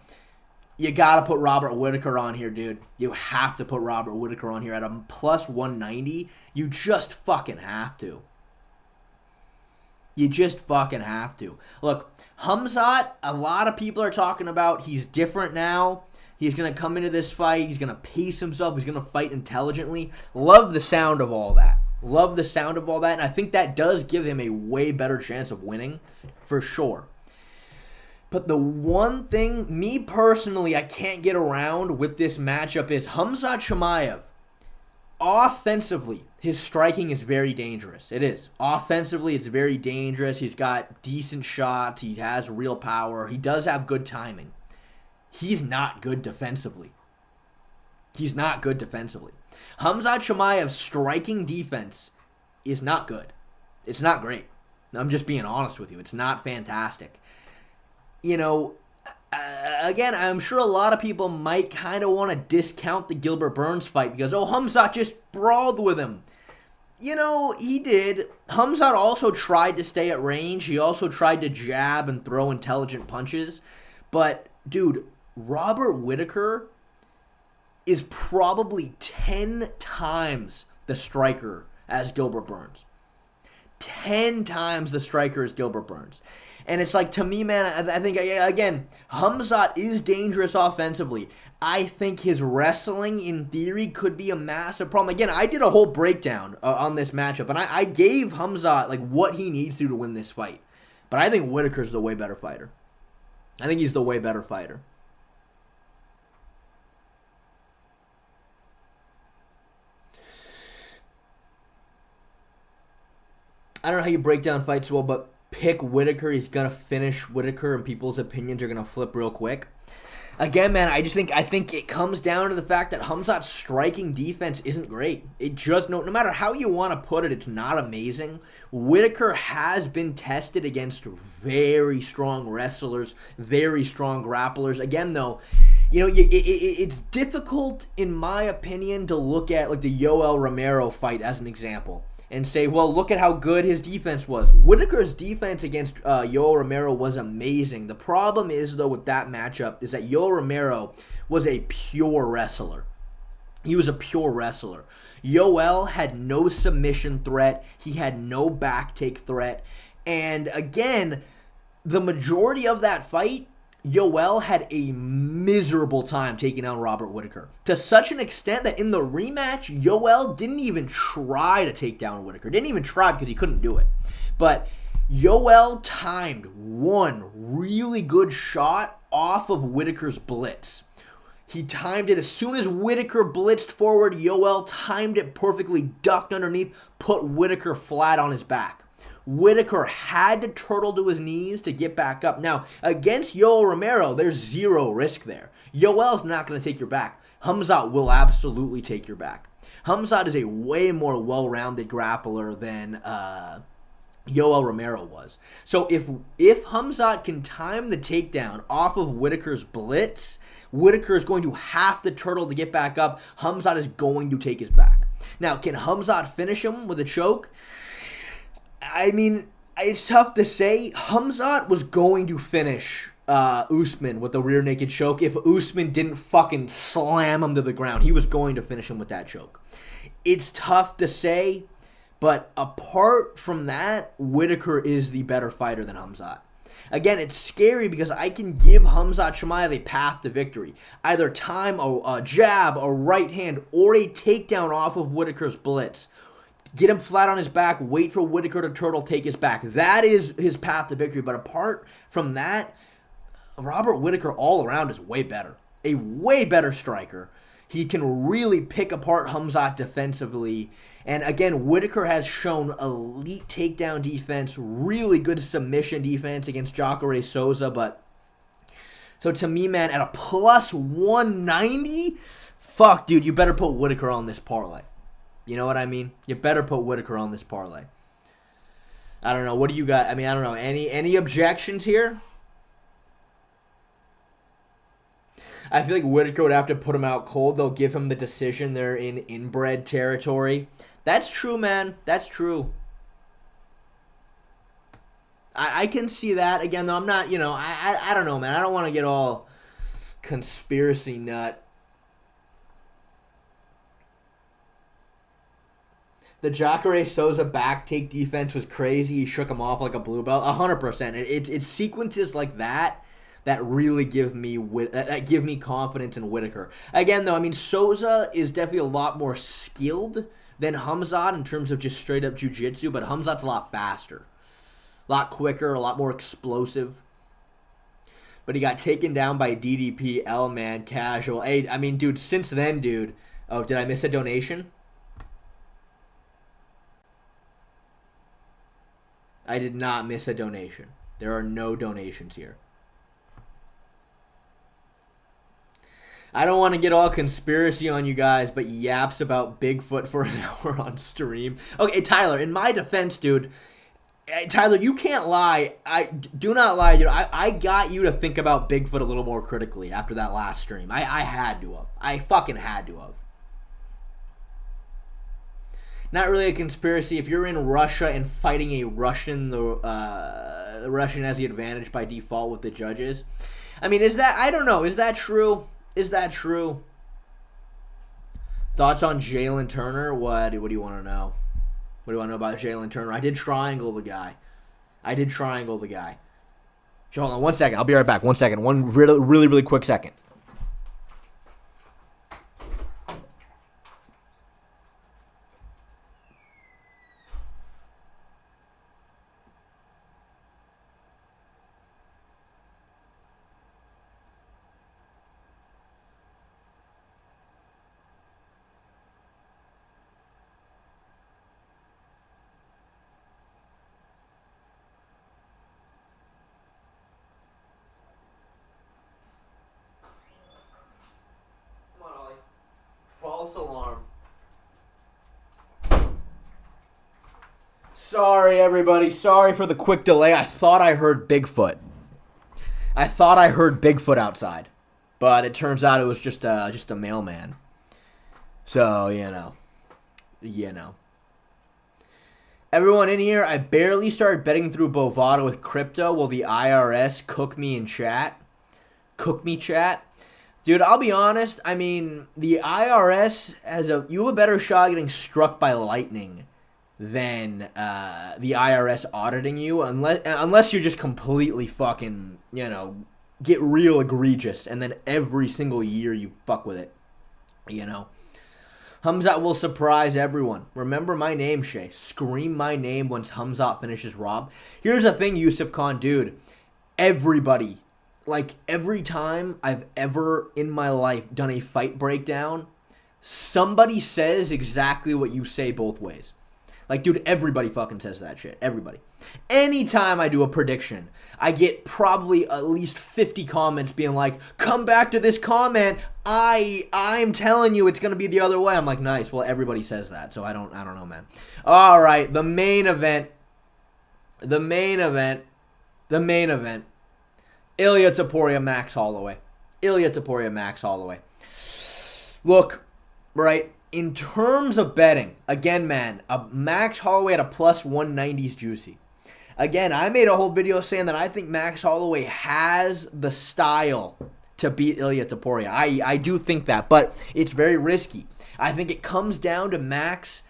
you got to put Robert Whittaker on here, dude. You have to put Robert Whittaker on here at a plus 190. You just fucking have to. You just fucking have to. Look, Khamzat, a lot of people are talking about he's different now. He's going to come into this fight. He's going to pace himself. He's going to fight intelligently. Love the sound of all that. Love the sound of all that, and I think that does give him a way better chance of winning, for sure. But the one thing, me personally, I can't get around with this matchup is Khamzat Chimaev. Offensively, his striking is very dangerous. It is. Offensively, it's very dangerous. He's got decent shots. He has real power. He does have good timing. He's not good defensively. He's not good defensively. Khamzat Chimaev's striking defense is not good. It's not great. I'm just being honest with you. It's not fantastic. Again, I'm sure a lot of people might kind of want to discount the Gilbert Burns fight because, Khamzat just brawled with him. He did. Khamzat also tried to stay at range. He also tried to jab and throw intelligent punches. But, dude, Robert Whittaker is probably 10 times the striker as Gilbert Burns. 10 times the striker as Gilbert Burns. And it's like, to me, man, I think, again, Khamzat is dangerous offensively. I think his wrestling, in theory, could be a massive problem. Again, I did a whole breakdown on this matchup, and I gave Khamzat, what he needs to win this fight. But I think Whittaker's the way better fighter. I think he's the way better fighter. I don't know how you break down fights well, but pick Whittaker. He's going to finish Whittaker, and people's opinions are going to flip real quick. Again, man, I think it comes down to the fact that Khamzat's striking defense isn't great. It just, no matter how you want to put it, it's not amazing. Whittaker has been tested against very strong wrestlers, very strong grapplers. Again, though, it's difficult, in my opinion, to look at the Yoel Romero fight as an example and say, well, look at how good his defense was. Whittaker's defense against Yoel Romero was amazing. The problem is, though, with that matchup is that Yoel Romero was a pure wrestler. He was a pure wrestler. Yoel had no submission threat. He had no back take threat. And again, the majority of that fight, Yoel had a miserable time taking down Robert Whittaker. To such an extent that in the rematch, Yoel didn't even try to take down Whittaker. Didn't even try because he couldn't do it. But Yoel timed one really good shot off of Whittaker's blitz. He timed it as soon as Whittaker blitzed forward. Yoel timed it perfectly, ducked underneath, put Whittaker flat on his back. Whittaker had to turtle to his knees to get back up. Now, against Yoel Romero, there's zero risk there. Yoel's not going to take your back. Khamzat will absolutely take your back. Khamzat is a way more well-rounded grappler than Yoel Romero was. So if Khamzat can time the takedown off of Whittaker's blitz, Whittaker is going to have to turtle to get back up. Khamzat is going to take his back. Now, can Khamzat finish him with a choke? I mean, it's tough to say. Khamzat was going to finish Usman with a rear naked choke if Usman didn't fucking slam him to the ground. He was going to finish him with that choke. It's tough to say, but apart from that, Whittaker is the better fighter than Khamzat. Again, it's scary because I can give Khamzat Chimaev a path to victory. Either time a jab, a right hand, or a takedown off of Whittaker's blitz. Get him flat on his back, wait for Whittaker to turtle, take his back. That is his path to victory. But apart from that, Robert Whittaker all around is way better. A way better striker. He can really pick apart Khamzat defensively. And again, Whittaker has shown elite takedown defense, really good submission defense against Jacare Souza. But so to me, man, at a plus 190, fuck, dude, you better put Whittaker on this parlay. You know what I mean? You better put Whittaker on this parlay. I don't know. What do you got? I mean, I don't know. Any objections here? I feel like Whittaker would have to put him out cold. They'll give him the decision. They're in inbred territory. That's true, man. That's true. I can see that. Again, though, I'm not, I don't know, man. I don't want to get all conspiracy nut. The Jacare Souza back take defense was crazy. He shook him off like a blue belt. 100%. It's sequences like that really give me confidence in Whittaker. Again, though, I mean, Souza is definitely a lot more skilled than Khamzat in terms of just straight up jiu-jitsu, but Khamzat's a lot faster, a lot quicker, a lot more explosive. But he got taken down by DDP, man, casual. Hey, I mean, dude, since then, dude. Oh, did I miss a donation? I did not miss a donation. There are no donations here. I don't want to get all conspiracy on you guys, but yaps about Bigfoot for an hour on stream. Okay, Tyler, in my defense, dude, Tyler, you can't lie. Do not lie, dude. I got you to think about Bigfoot a little more critically after that last stream. I had to have. I fucking had to have. Not really a conspiracy. If you're in Russia and fighting a Russian, the Russian has the advantage by default with the judges. I mean, I don't know. Is that true? Is that true? Thoughts on Jalen Turner? What do you want to know? What do you want to know about Jalen Turner? I did triangle the guy. Hold on 1 second. I'll be right back. 1 second. One really quick second. False alarm. Sorry, everybody. Sorry for the quick delay. I thought I heard Bigfoot. Outside. But it turns out it was just a mailman. So, you know. Everyone in here, I barely started betting through Bovada with crypto. Will the IRS cook me in chat? Chat? Dude, I'll be honest. I mean, the IRS you have a better shot getting struck by lightning than the IRS auditing you, unless you're just completely fucking, get real egregious, and then every single year you fuck with it, Khamzat will surprise everyone. Remember my name, Shay. Scream my name once Khamzat finishes Rob. Here's the thing, Yusuf Khan, dude. Everybody, like every time I've ever in my life done a fight breakdown, somebody says exactly what you say both ways. Like, dude, everybody fucking says that shit. Everybody. Anytime I do a prediction, I get probably at least 50 comments being like, come back to this comment. I'm telling you it's going to be the other way. I'm like, nice. Well, everybody says that, so I don't know, man. All right, the main event. Ilia Topuria, Max Holloway. Look, right? In terms of betting, again, man, a Max Holloway at a plus 190 is juicy. Again, I made a whole video saying that I think Max Holloway has the style to beat Ilia Topuria. I do think that, but it's very risky. I think it comes down to Max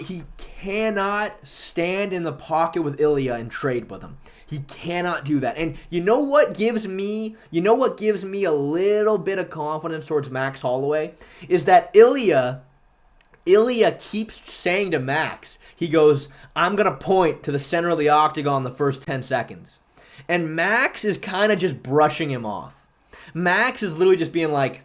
he cannot stand in the pocket with Ilia and trade with him. He cannot do that. And you know what gives me a little bit of confidence towards Max Holloway is that Ilia keeps saying to Max, he goes, I'm going to point to the center of the octagon the first 10 seconds. And Max is kind of just brushing him off. Max is literally just being like,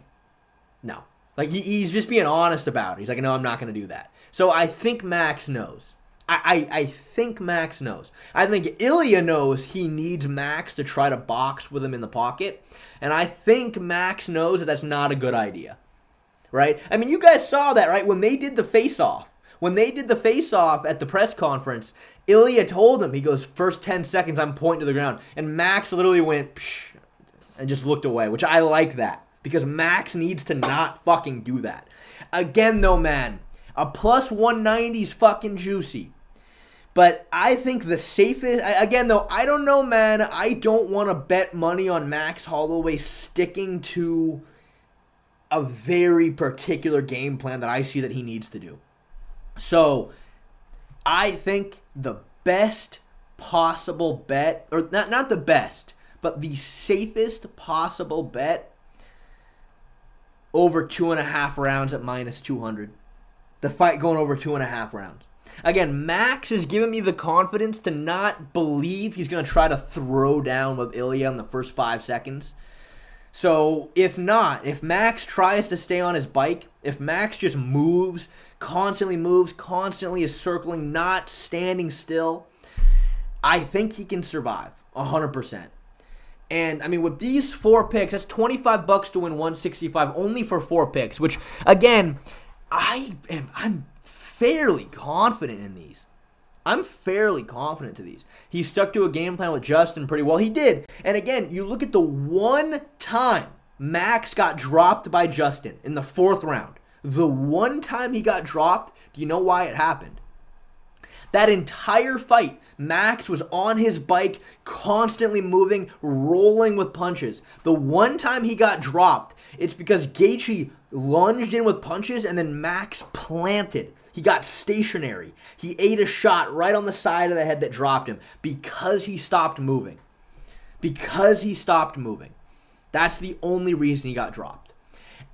no. Like, he's just being honest about it. He's like, no, I'm not going to do that. So I think Max knows. I think Max knows. I think Ilia knows he needs Max to try to box with him in the pocket. And I think Max knows that that's not a good idea. Right? I mean, you guys saw that, right? When they did the face-off. At the press conference, Ilia told him, he goes, first 10 seconds, I'm pointing to the ground. And Max literally went, psh, and just looked away, which I like that. Because Max needs to not fucking do that. Again, though, man, a plus 190 is fucking juicy. But I think the safest, again, though, I don't know, man. I don't want to bet money on Max Holloway sticking to a very particular game plan that I see that he needs to do. So, I think the best possible bet, or not the best, but the safest possible bet, over 2.5 rounds at minus 200. The fight going over 2.5 rounds. Again, Max is giving me the confidence to not believe he's going to try to throw down with Ilia in the first 5 seconds. So, if Max tries to stay on his bike, if Max just constantly is circling, not standing still, I think he can survive 100%. And, I mean, with these 4 picks, that's $25 to win 165 only for 4 picks, which, again, I'm fairly confident in these. He stuck to a game plan with Justin pretty well. He did. And again, you look at the one time Max got dropped by Justin in the 4th round. The one time he got dropped, do you know why it happened? That entire fight, Max was on his bike, constantly moving, rolling with punches. The one time he got dropped, it's because Gaethje lunged in with punches and then Max planted. He got stationary. He ate a shot right on the side of the head that dropped him because he stopped moving. That's the only reason he got dropped.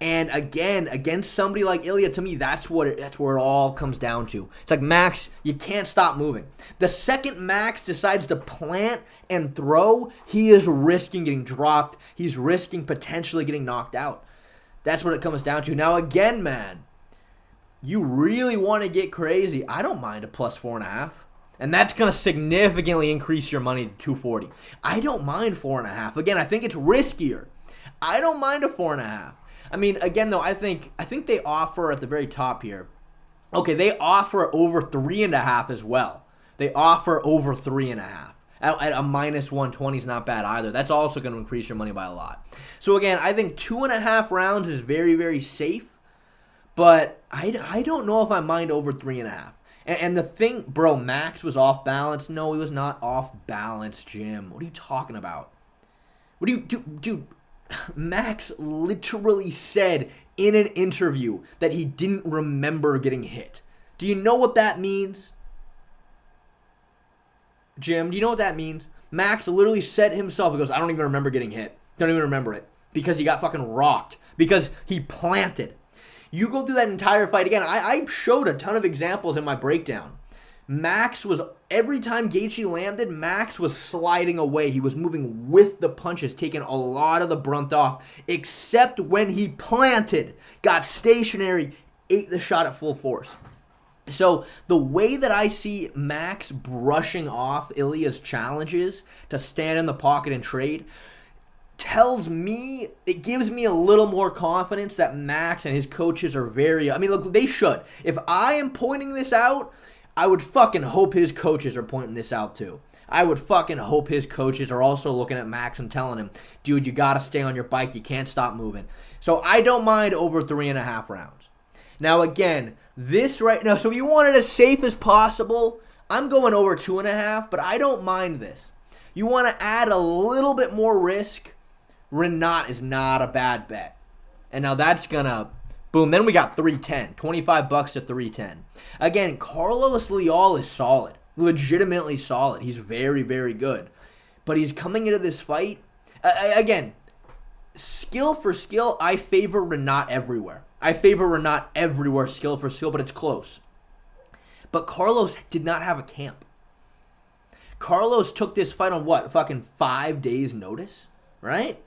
And again, against somebody like Ilia, to me, that's where it all comes down to. It's like, Max, you can't stop moving. The second Max decides to plant and throw, he is risking getting dropped. He's risking potentially getting knocked out. That's what it comes down to. Now, again, man, you really want to get crazy, I don't mind a plus 4.5. And that's going to significantly increase your money to 240. I don't mind 4.5. Again, I think it's riskier. I don't mind a 4.5. I mean, again, though, I think they offer at the very top here. Okay, they offer over 3.5 as well. They offer over 3.5. At a minus 120 is not bad either. That's also going to increase your money by a lot. So again, I think 2.5 rounds is very, very safe. But I don't know if I mind over 3.5. And the thing, bro, Max was off balance. No, he was not off balance, Jim. What are you talking about? What do you do, dude? Max literally said in an interview that he didn't remember getting hit. Do you know what that means? Jim, do you know what that means? Max literally said himself, he goes, I don't even remember getting hit. Don't even remember it. Because he got fucking rocked. Because he planted. You go through that entire fight again. I showed a ton of examples in my breakdown. Max was, every time Gaethje landed, Max was sliding away. He was moving with the punches, taking a lot of the brunt off, except when he planted, got stationary, ate the shot at full force. So the way that I see Max brushing off Ilia's challenges to stand in the pocket and trade tells me, it gives me a little more confidence that Max and his coaches are very, I mean, look, they should. If I am pointing this out, I would fucking hope his coaches are pointing this out too. I would fucking hope his coaches are also looking at Max and telling him, dude, you got to stay on your bike. You can't stop moving. So I don't mind over 3.5 rounds. Now, again, this right now, so if you want it as safe as possible, I'm going over 2.5, but I don't mind this. You want to add a little bit more risk, Renat is not a bad bet. And now that's going to, boom, then we got 310, $25 to 310. Again, Carlos Leal is solid, legitimately solid. He's very, very good. But he's coming into this fight, again, skill for skill, I favor Renat everywhere. I favor Renat everywhere, skill for skill, but it's close. But Carlos did not have a camp. Carlos took this fight on what? Fucking 5 days notice, right?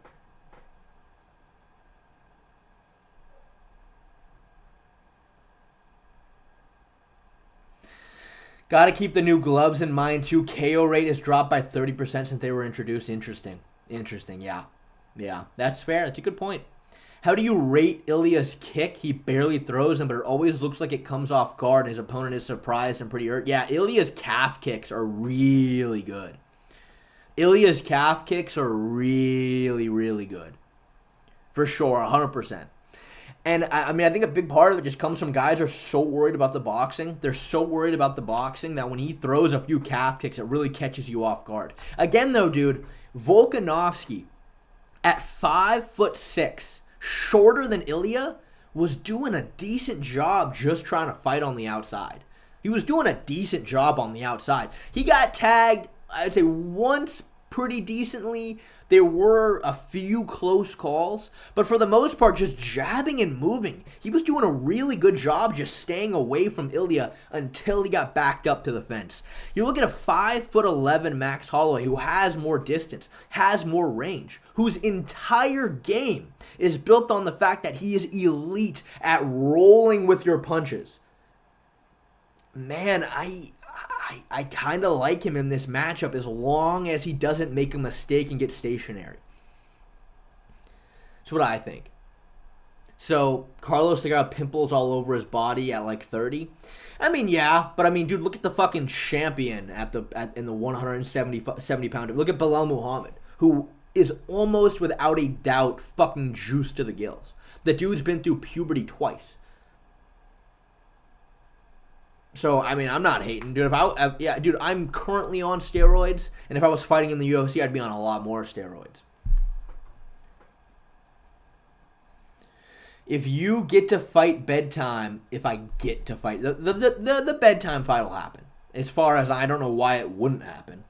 Got to keep the new gloves in mind, too. KO rate has dropped by 30% since they were introduced. Interesting, yeah. Yeah, that's fair. That's a good point. How do you rate Ilia's kick? He barely throws them, but it always looks like it comes off guard, and his opponent is surprised and pretty hurt. Yeah, Ilia's calf kicks are really good. Ilia's calf kicks are really, really good. For sure, 100%. And, I mean, I think a big part of it just comes from guys are so worried about the boxing. They're so worried about the boxing that when he throws a few calf kicks, it really catches you off guard. Again, though, dude, Volkanovski at 5'6", shorter than Ilia, was doing a decent job just trying to fight on the outside. He was doing a decent job on the outside. He got tagged, I'd say, once pretty decently. There were a few close calls, but for the most part, just jabbing and moving. He was doing a really good job just staying away from Ilia until he got backed up to the fence. You look at a 5'11" Max Holloway who has more distance, has more range, whose entire game is built on the fact that he is elite at rolling with your punches. Man, I kind of like him in this matchup as long as he doesn't make a mistake and get stationary. That's what I think. So, Carlos got pimples all over his body at like 30. I mean, yeah, but I mean, dude, look at the fucking champion in the 170 pounder. Look at Belal Muhammad, who is almost without a doubt fucking juiced to the gills. The dude's been through puberty twice. So, I mean, I'm not hating, dude. I'm currently on steroids, and if I was fighting in the UFC, I'd be on a lot more steroids. If you get to fight bedtime, if I get to fight, the bedtime fight will happen. As far as I don't know why it wouldn't happen.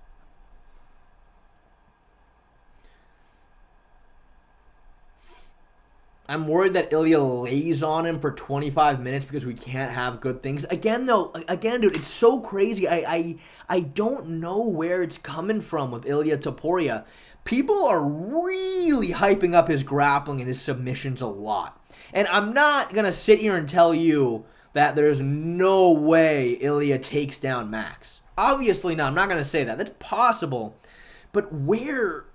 I'm worried that Ilia lays on him for 25 minutes because we can't have good things. Again, dude, it's so crazy. I don't know where it's coming from with Ilia Topuria. People are really hyping up his grappling and his submissions a lot. And I'm not going to sit here and tell you that there's no way Ilia takes down Max. Obviously not. I'm not going to say that. That's possible. But where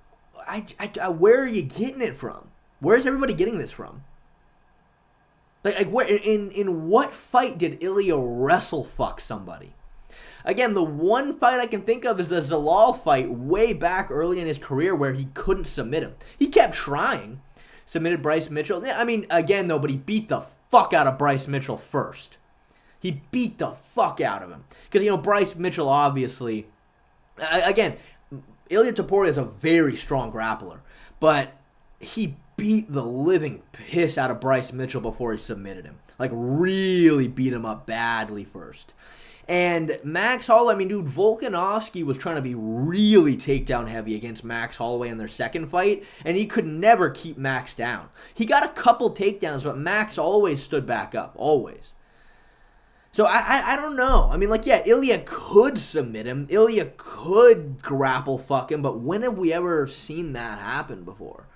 are you getting it from? Where's everybody getting this from? Like where in what fight did Ilia wrestle fuck somebody? Again, the one fight I can think of is the Zalal fight way back early in his career where he couldn't submit him. He kept trying. Submitted Bryce Mitchell. I mean, again, though, but he beat the fuck out of Bryce Mitchell first. He beat the fuck out of him. Because, Bryce Mitchell, obviously, again, Ilia Topuria is a very strong grappler. But he beat the living piss out of Bryce Mitchell before he submitted him. Like, really beat him up badly first. And Max Holloway, I mean, dude, Volkanovski was trying to be really takedown heavy against Max Holloway in their second fight, and he could never keep Max down. He got a couple takedowns, but Max always stood back up, always. So I don't know. I mean, like, yeah, Ilia could submit him. Ilia could grapple fuck him, but when have we ever seen that happen before?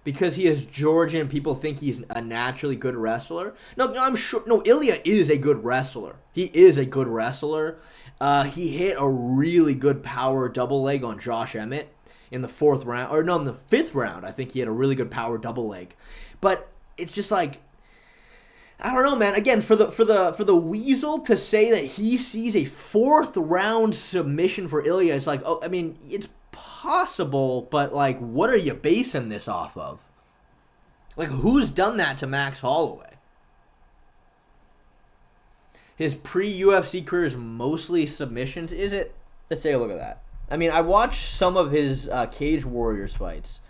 Because he is Georgian, people think he's a naturally good wrestler. No, I'm sure. No, Ilia is a good wrestler. He is a good wrestler. He hit a really good power double leg on Josh Emmett in the fourth round, or no, in the fifth round. I think he had a really good power double leg. But it's just like, I don't know, man. Again, for the Weasel to say that he sees a fourth round submission for Ilia, it's like, oh, I mean, it's possible, but like, what are you basing this off of? Like, who's done that to Max Holloway? His pre-UFC career is mostly submissions, is it? Let's take a look at that. I mean, I watched some of his Cage Warriors fights.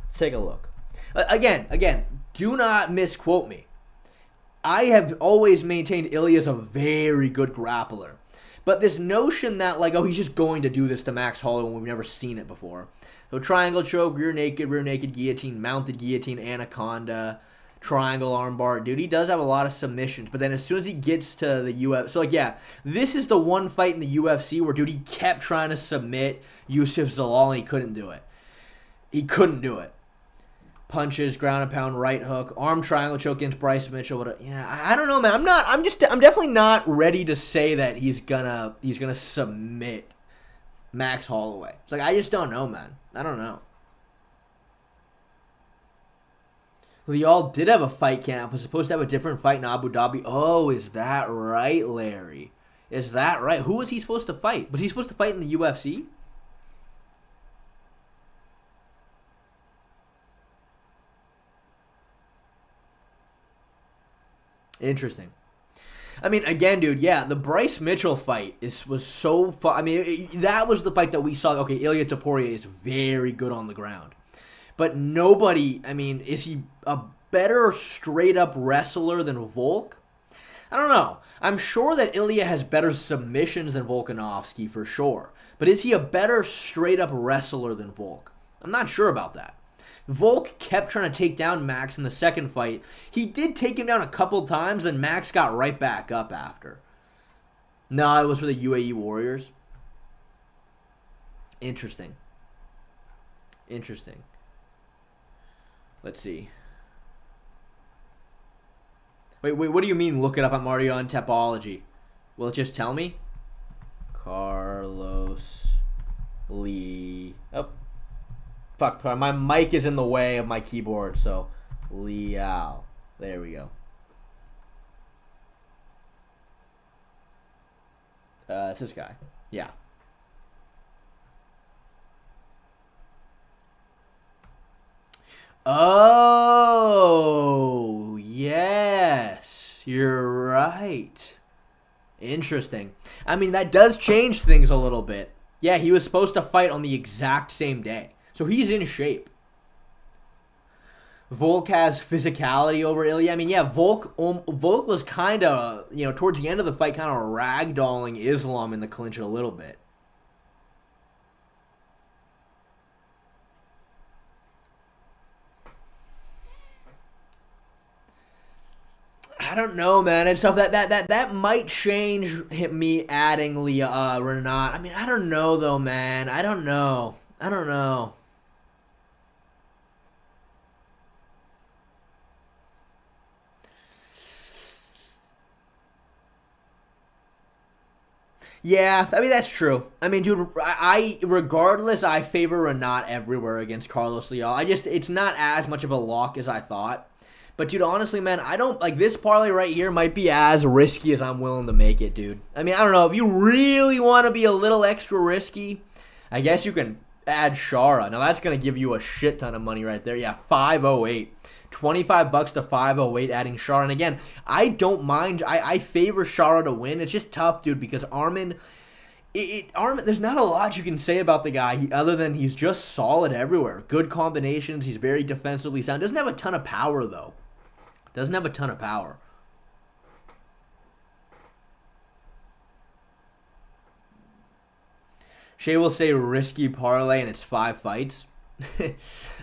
Let's take a look. Again, do not misquote me. I have always maintained Ilia is a very good grappler. But this notion that, like, oh, he's just going to do this to Max Holloway when we've never seen it before. So triangle choke, rear naked guillotine, mounted guillotine, anaconda, triangle armbar. Dude, he does have a lot of submissions. But then as soon as he gets to the UFC, so like, yeah, this is the one fight in the UFC where, dude, he kept trying to submit Yusuf Zalal and he couldn't do it. He couldn't do it. Punches, ground and pound, right hook, arm triangle choke against Bryce Mitchell. I don't know, man. I'm definitely not ready to say that he's gonna submit Max Holloway. It's like, I just don't know, man. I don't know. Well, y'all did have a fight camp. Was supposed to have a different fight in Abu Dhabi. Oh, is that right, Larry? Is that right? Who was he supposed to fight? Was he supposed to fight in the UFC? Interesting. I mean, again, dude, yeah, the Bryce Mitchell fight was so fun. I mean, that was the fight that we saw. Okay, Ilia Topuria is very good on the ground. But nobody, I mean, is he a better straight-up wrestler than Volk? I don't know. I'm sure that Ilia has better submissions than Volkanovski, for sure. But is he a better straight-up wrestler than Volk? I'm not sure about that. Volk kept trying to take down Max in the second fight. He did take him down a couple times, then Max got right back up after. No, it was for the UAE Warriors. Interesting. Let's see. Wait, what do you mean look it up on Mario on Topology? Will it just tell me? Carlos Lee. Oh. Fuck, my mic is in the way of my keyboard, so Liao. There we go. It's this guy. Yeah. Oh, yes. You're right. Interesting. I mean, that does change things a little bit. Yeah, he was supposed to fight on the exact same day. So he's in shape. Volk has physicality over Ilia. I mean, yeah, Volk was kind of, towards the end of the fight, kind of ragdolling Islam in the clinch a little bit. I don't know, man. And stuff that might change me adding Renat. I mean, I don't know though, man. I don't know. Yeah, I mean, that's true. I mean, dude, regardless, I favor Renat everywhere against Carlos Leal. It's not as much of a lock as I thought. But, dude, honestly, man, I don't, like, this parlay right here might be as risky as I'm willing to make it, dude. I mean, I don't know. If you really want to be a little extra risky, I guess you can add Shara. Now, that's going to give you a shit ton of money right there. Yeah, 508. $25 to 508 adding Shara. And again, I don't mind. I favor Shara to win. It's just tough, dude, because Armin, there's not a lot you can say about the guy other than he's just solid everywhere. Good combinations. He's very defensively sound. Doesn't have a ton of power, though. Shay will say risky parlay and it's 5 fights.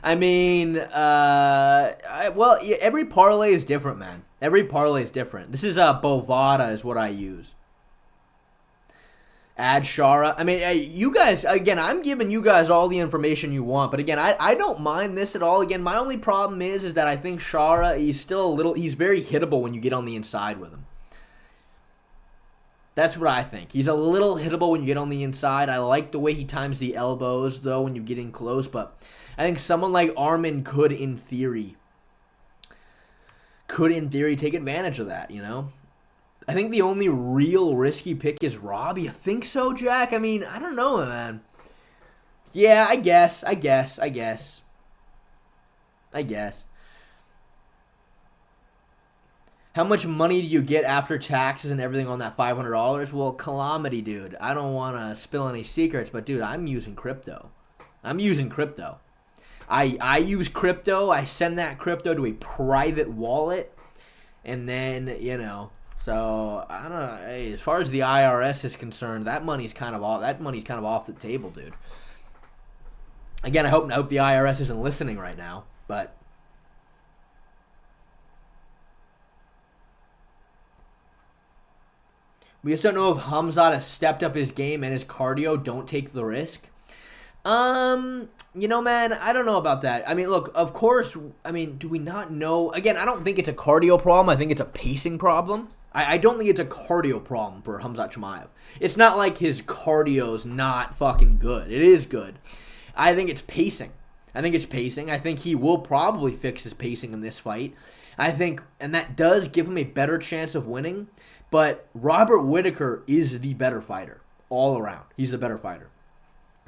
I mean, every parlay is different, man. Every parlay is different. This is Bovada is what I use. Add Shara. I mean, you guys, again, I'm giving you guys all the information you want. But again, I don't mind this at all. Again, my only problem is that I think Shara, he's very hittable when you get on the inside with him. That's what I think. He's a little hittable when you get on the inside. I like the way he times the elbows, though, when you get in close. But I think someone like Arman could, in theory, take advantage of that, you know? I think the only real risky pick is Rob. You think so, Jack? I mean, I don't know, man. Yeah, I guess. How much money do you get after taxes and everything on that $500? Well, calamity, dude. I don't want to spill any secrets, but, dude, I'm using crypto. I use crypto. I send that crypto to a private wallet, and then, you know... So, I don't know. Hey, as far as the IRS is concerned, that money's kind of off the table, dude. Again, I hope the IRS isn't listening right now, but we just don't know if Khamzat has stepped up his game and his cardio. Don't take the risk. You know, man, I don't know about that. I mean, look, of course, I mean, do we not know? Again, I don't think it's a cardio problem. I think it's a pacing problem. I don't think it's a cardio problem for Khamzat Chimaev. It's not like his cardio's not fucking good. It is good. I think it's pacing. I think he will probably fix his pacing in this fight. I think, and that does give him a better chance of winning, but Robert Whittaker is the better fighter all around. He's the better fighter.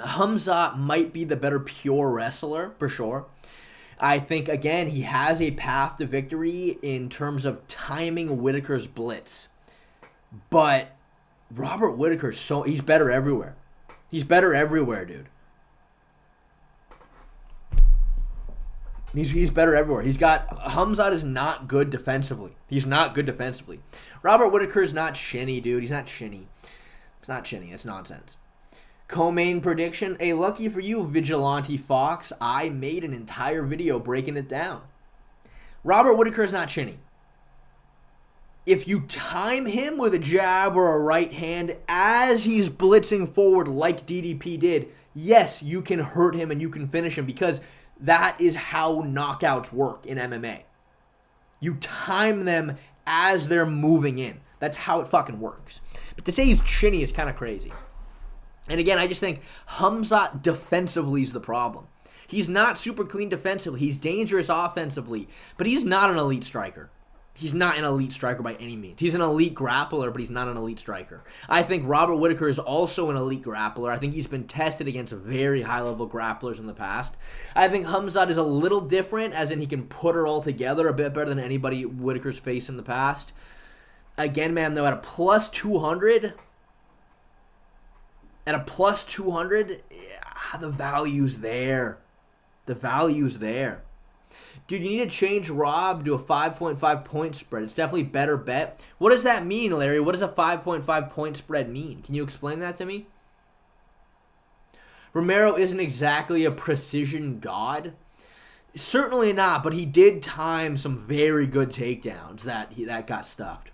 Khamzat might be the better pure wrestler, for sure. I think, again, he has a path to victory in terms of timing Whittaker's blitz. But Robert Whittaker, he's better everywhere. He's better everywhere, dude. He's better everywhere. Khamzat is not good defensively. Robert Whittaker is not shinny, dude. He's not shinny. It's not shinny. It's nonsense. Co-main prediction, lucky for you, Vigilante Fox, I made an entire video breaking it down. Robert Whittaker is not shinny. If you time him with a jab or a right hand as he's blitzing forward like DDP did, yes, you can hurt him and you can finish him because that is how knockouts work in MMA. You time them as they're moving in. That's how it fucking works. But to say he's chinny is kind of crazy. And again, I just think Khamzat defensively is the problem. He's not super clean defensively. He's dangerous offensively, but he's not an elite striker. He's not an elite striker by any means. He's an elite grappler, but he's not an elite striker. I think Robert Whittaker is also an elite grappler. I think he's been tested against very high-level grapplers in the past. I think Khamzat is a little different, as in he can put her all together a bit better than anybody Whittaker's faced in the past. Again, man, though, at a plus 200... At a plus 200, the value's there. Dude, you need to change Rob to a 5.5 point spread. It's definitely better bet. What does that mean, Larry? What does a 5.5 point spread mean? Can you explain that to me? Romero isn't exactly a precision god. Certainly not, but he did time some very good takedowns that got stuffed.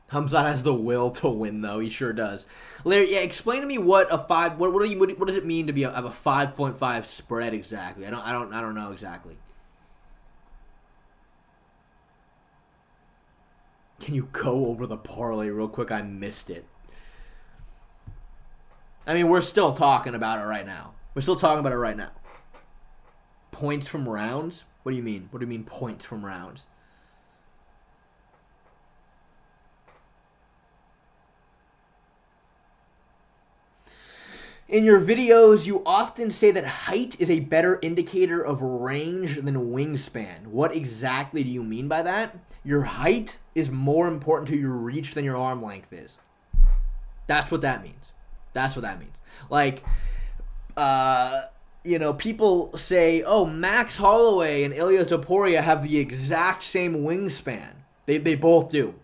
Khamzat has the will to win, though. He sure does. Larry, explain to me what does it mean to have a 5.5 spread exactly? I don't know exactly. Can you go over the parlay real quick? I missed it. I mean, we're still talking about it right now. Points from rounds? What do you mean? What do you mean points from rounds? In your videos, you often say that height is a better indicator of range than wingspan. What exactly do you mean by that? Your height is more important to your reach than your arm length is. That's what that means. Like, people say, oh, Max Holloway and Ilia Topuria have the exact same wingspan. They both do.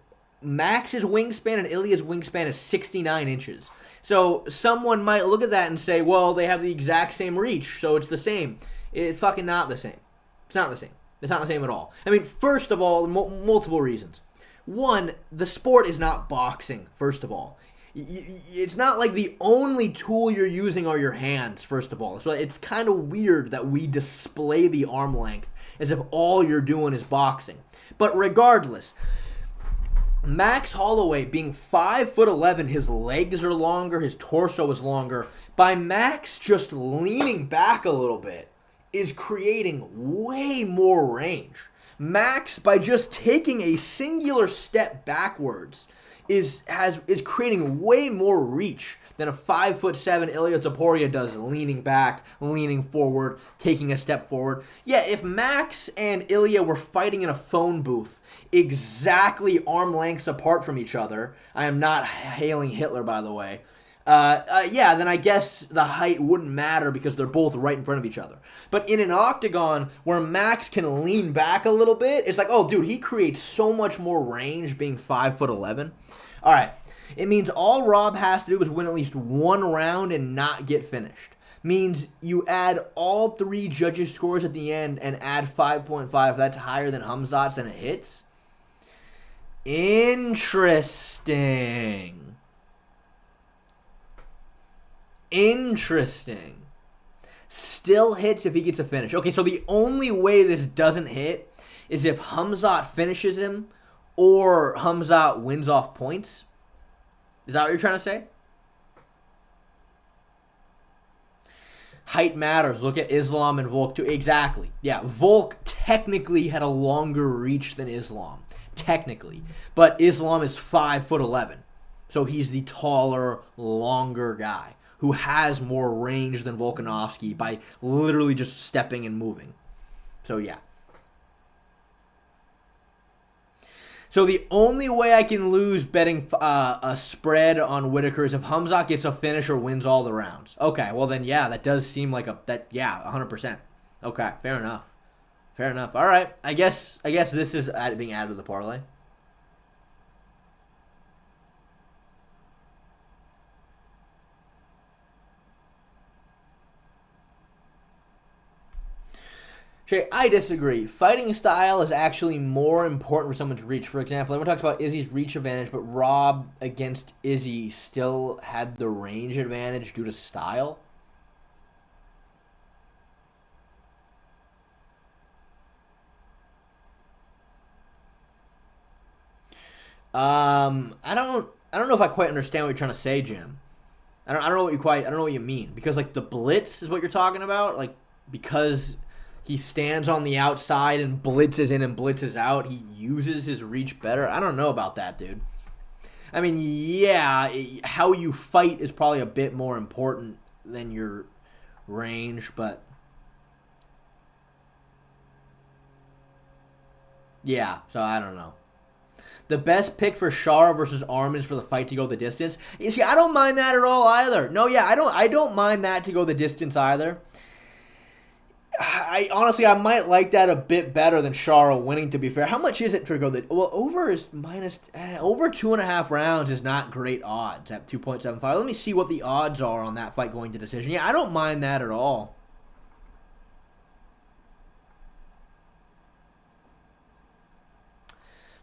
Max's wingspan and Ilia's wingspan is 69 inches. So someone might look at that and say, well, they have the exact same reach, so it's the same. It's fucking not the same. It's not the same. It's not the same at all. I mean, first of all, multiple reasons. One, the sport is not boxing, first of all. It's not like the only tool you're using are your hands, first of all. So it's kind of weird that we display the arm length as if all you're doing is boxing. But regardless, Max Holloway being 5'11", his legs are longer, his torso is longer. By Max just leaning back a little bit is creating way more range. Max, by just taking a singular step backwards, is creating way more reach than a 5'7" Ilia Topuria does, leaning back, leaning forward, taking a step forward. Yeah, if Max and Ilia were fighting in a phone booth exactly arm lengths apart from each other, I am not hailing Hitler, by the way, yeah, then I guess the height wouldn't matter because they're both right in front of each other. But in an octagon where Max can lean back a little bit, it's like, oh, dude, he creates so much more range being 5'11". All right, it means all Rob has to do is win at least one round and not get finished. Means you add all three judges' scores at the end and add 5.5. That's higher than Khamzat's and it hits. Interesting. Still hits if he gets a finish. Okay, so the only way this doesn't hit is if Khamzat finishes him or Khamzat wins off points. Is that what you're trying to say? Height matters. Look at Islam and Volk too. Exactly. Yeah, Volk technically had a longer reach than Islam. Technically. But Islam is 5'11". So he's the taller, longer guy who has more range than Volkanovski by literally just stepping and moving. So, yeah. So the only way I can lose betting a spread on Whittaker is if Khamzat gets a finish or wins all the rounds. Okay, well then, yeah, that does seem like yeah, 100%. Okay, fair enough. All right, I guess this is being added to the parlay. Shay, I disagree. Fighting style is actually more important for someone's reach. For example, everyone talks about Izzy's reach advantage, but Rob against Izzy still had the range advantage due to style. I don't know if I quite understand what you're trying to say, Jim. I don't know what you mean, because like the blitz is what you're talking about, like because he stands on the outside and blitzes in and blitzes out, he uses his reach better. I don't know about that, dude. I mean, yeah, how you fight is probably a bit more important than your range, but yeah, so I don't know. The best pick for Shara versus Arman is for the fight to go the distance. You see, I don't mind that at all either. No, yeah, I don't mind that to go the distance either. I honestly might like that a bit better than Shara winning, to be fair. How much is it to go the... Well, over is minus... over 2.5 rounds is not great odds at 2.75. Let me see what the odds are on that fight going to decision. Yeah, I don't mind that at all.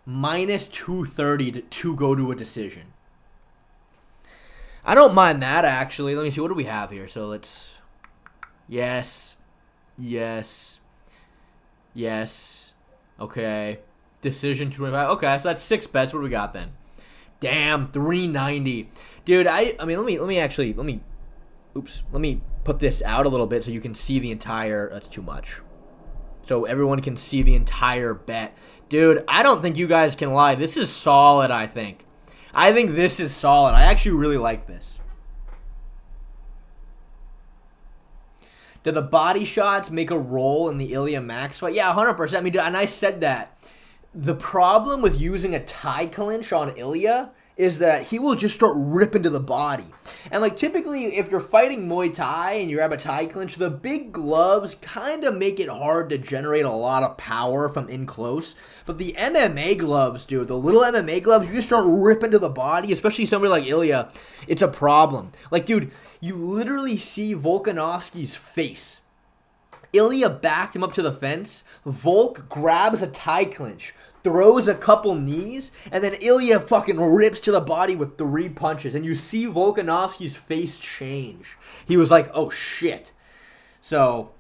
Minus 230 to go to a decision. I don't mind that, actually. Let me see. What do we have here? So let's... Yes. Okay. Decision 225. Okay, so that's 6 bets. What do we got then? Damn, 390. Dude, I mean, let me put this out a little bit so you can see the entire... That's too much. So everyone can see the entire bet. Dude, I don't think you guys can lie. This is solid, I think. I think this is solid. I actually really like this. Do the body shots make a role in the Ilia Max fight? Yeah, 100%. I mean, and I said that. The problem with using a tie clinch on Ilia is that he will just start ripping to the body. And like typically if you're fighting Muay Thai and you grab a Thai clinch, the big gloves kind of make it hard to generate a lot of power from in close. But the MMA gloves, dude, the little MMA gloves, you just start ripping to the body, especially somebody like Ilia, it's a problem. Like, dude, you literally see Volkanovski's face. Ilia backed him up to the fence. Volk grabs a Thai clinch, throws a couple knees, and then Ilia fucking rips to the body with 3 punches. And you see Volkanovski's face change. He was like, oh shit. So,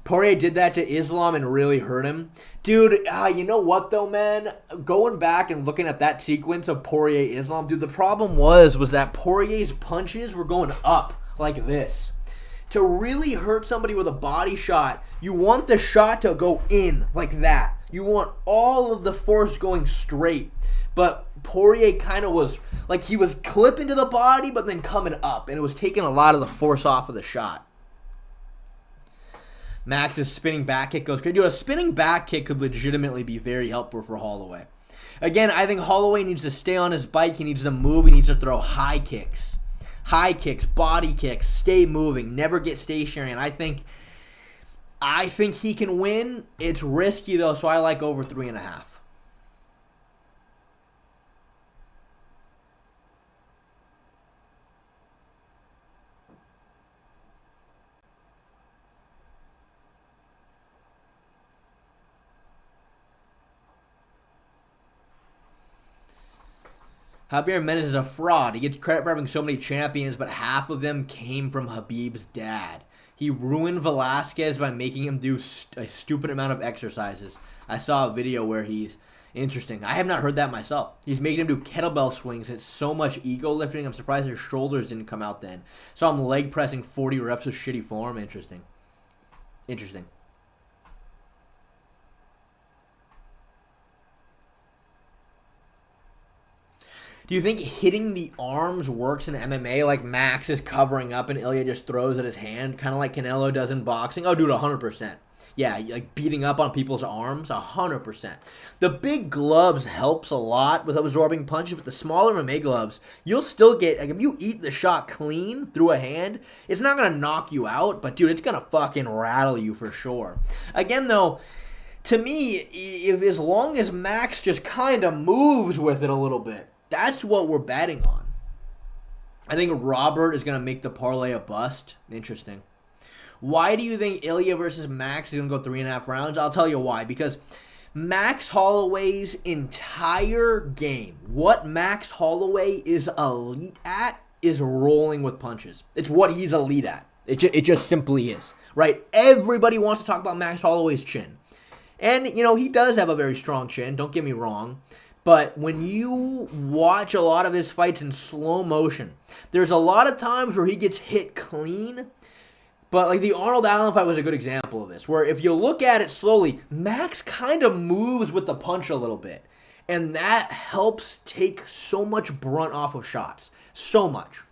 Poirier did that to Islam and really hurt him. Dude, you know what though, man? Going back and looking at that sequence of Poirier-Islam, dude, the problem was that Poirier's punches were going up like this. To really hurt somebody with a body shot, you want the shot to go in like that. You want all of the force going straight. But Poirier kind of was, like he was clipping to the body, but then coming up. And it was taking a lot of the force off of the shot. Max's spinning back kick goes crazy. Dude, a spinning back kick could legitimately be very helpful for Holloway. Again, I think Holloway needs to stay on his bike. He needs to move. He needs to throw high kicks. High kicks, body kicks, stay moving, never get stationary. And I think he can win. It's risky though, so I like over 3.5. Javier Mendez is a fraud. He gets credit for having so many champions, but half of them came from Khabib's dad. He ruined Velasquez by making him do a stupid amount of exercises. I saw a video where he's interesting. I have not heard that myself. He's making him do kettlebell swings. It's so much ego lifting. I'm surprised his shoulders didn't come out then. So I'm leg pressing 40 reps of shitty form. Interesting. Interesting. Do you think hitting the arms works in MMA? Like Max is covering up and Ilia just throws at his hand, kind of like Canelo does in boxing? Oh, dude, 100%. Yeah, like beating up on people's arms, 100%. The big gloves helps a lot with absorbing punches. With the smaller MMA gloves, you'll still get, like if you eat the shot clean through a hand, it's not going to knock you out, but dude, it's going to fucking rattle you for sure. Again, though, to me, if as long as Max just kind of moves with it a little bit, that's what we're betting on. I think Robert is going to make the parlay a bust. Interesting. Why do you think Ilia versus Max is going to go 3.5 rounds? I'll tell you why. Because Max Holloway's entire game, what Max Holloway is elite at, is rolling with punches. It's what he's elite at. It just simply is. Right? Everybody wants to talk about Max Holloway's chin. And, you know, he does have a very strong chin. Don't get me wrong. But when you watch a lot of his fights in slow motion, there's a lot of times where he gets hit clean. But like the Arnold Allen fight was a good example of this, where if you look at it slowly, Max kind of moves with the punch a little bit. And that helps take so much brunt off of shots. So much.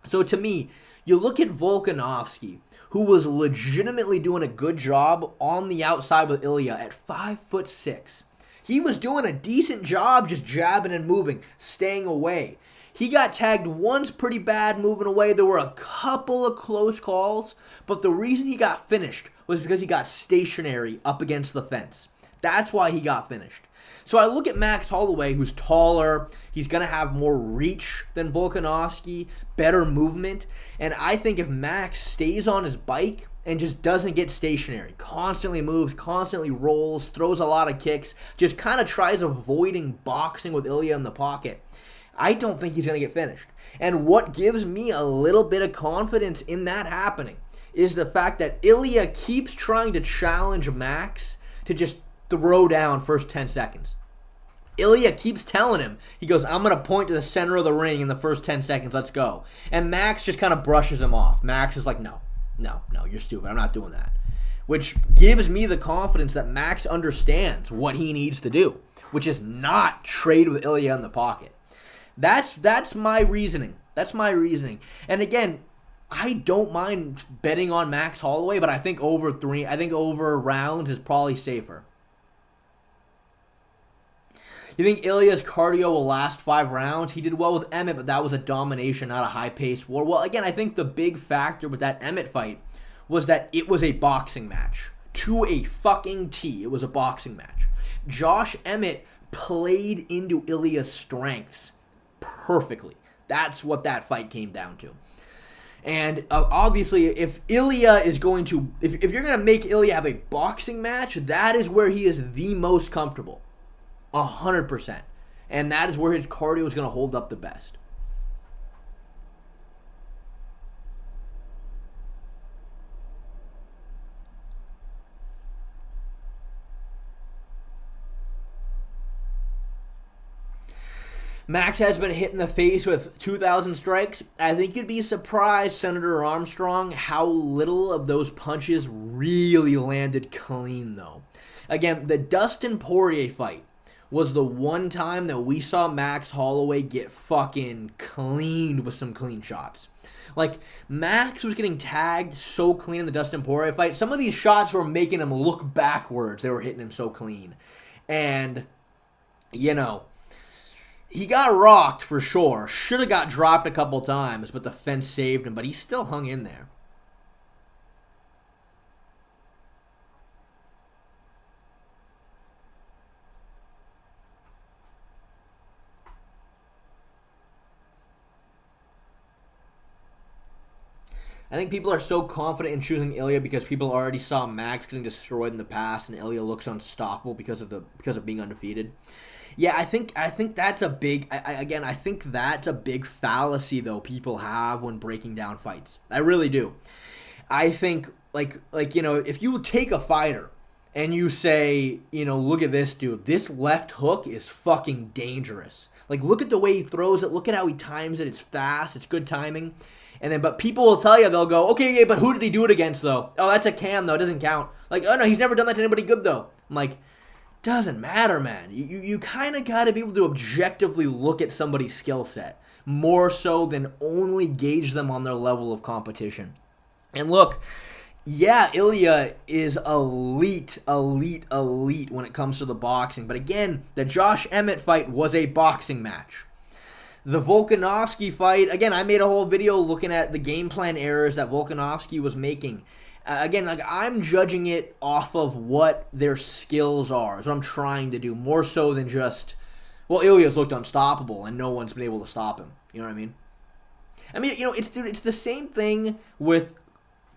So to me, you look at Volkanovski, who was legitimately doing a good job on the outside with Ilia at 5'6". He was doing a decent job just jabbing and moving, staying away. He got tagged once pretty bad moving away. There were a couple of close calls, but the reason he got finished was because he got stationary up against the fence. That's why he got finished. So I look at Max Holloway, who's taller. He's going to have more reach than Volkanovski, better movement. And I think if Max stays on his bike and just doesn't get stationary, constantly moves, constantly rolls, throws a lot of kicks, just kind of tries avoiding boxing with Ilia in the pocket, I don't think he's going to get finished. And what gives me a little bit of confidence in that happening is the fact that Ilia keeps trying to challenge Max to just throw down first 10 seconds. Ilia keeps telling him, he goes, I'm going to point to the center of the ring in the first 10 seconds, let's go. And Max just kind of brushes him off. Max is like, no, you're stupid, I'm not doing that. Which gives me the confidence that Max understands what he needs to do, which is not trade with Ilia in the pocket. That's my reasoning. That's my reasoning. And again, I don't mind betting on Max Holloway, but I think over rounds is probably safer. You think Ilia's cardio will last 5 rounds? He did well with Emmett, but that was a domination, not a high-paced war. Well, again, I think the big factor with that Emmett fight was that it was a boxing match. To a fucking T, it was a boxing match. Josh Emmett played into Ilia's strengths perfectly. That's what that fight came down to. And obviously, if Ilia is going to, if you're going to make Ilia have a boxing match, that is where he is the most comfortable. 100%. And that is where his cardio is going to hold up the best. Max has been hit in the face with 2,000 strikes. I think you'd be surprised, Senator Armstrong, how little of those punches really landed clean, though. Again, the Dustin Poirier fight was the one time that we saw Max Holloway get fucking cleaned with some clean shots. Like, Max was getting tagged so clean in the Dustin Poirier fight. Some of these shots were making him look backwards. They were hitting him so clean. And, you know, he got rocked for sure. Should have got dropped a couple times, but the fence saved him. But he still hung in there. I think people are so confident in choosing Ilia because people already saw Max getting destroyed in the past, and Ilia looks unstoppable because of being undefeated. Yeah, I think that's a big. I think that's a big fallacy though people have when breaking down fights. I really do. I think like if you take a fighter and you say, look at this dude, this left hook is fucking dangerous. Like, look at the way he throws it. Look at how he times it. It's fast. It's good timing. But people will tell you, they'll go, okay, yeah, but who did he do it against, though? Oh, that's a cam, though. It doesn't count. Like, oh, no, he's never done that to anybody good, though. I'm like, doesn't matter, man. You kind of got to be able to objectively look at somebody's skill set, more so than only gauge them on their level of competition. And look, yeah, Ilia is elite when it comes to the boxing. But again, the Josh Emmett fight was a boxing match. The Volkanovski fight, again, I made a whole video looking at the game plan errors that Volkanovski was making. I'm judging it off of what their skills are. Is what I'm trying to do, more so than just, well, Ilia's looked unstoppable and no one's been able to stop him. You know what I mean? It's the same thing with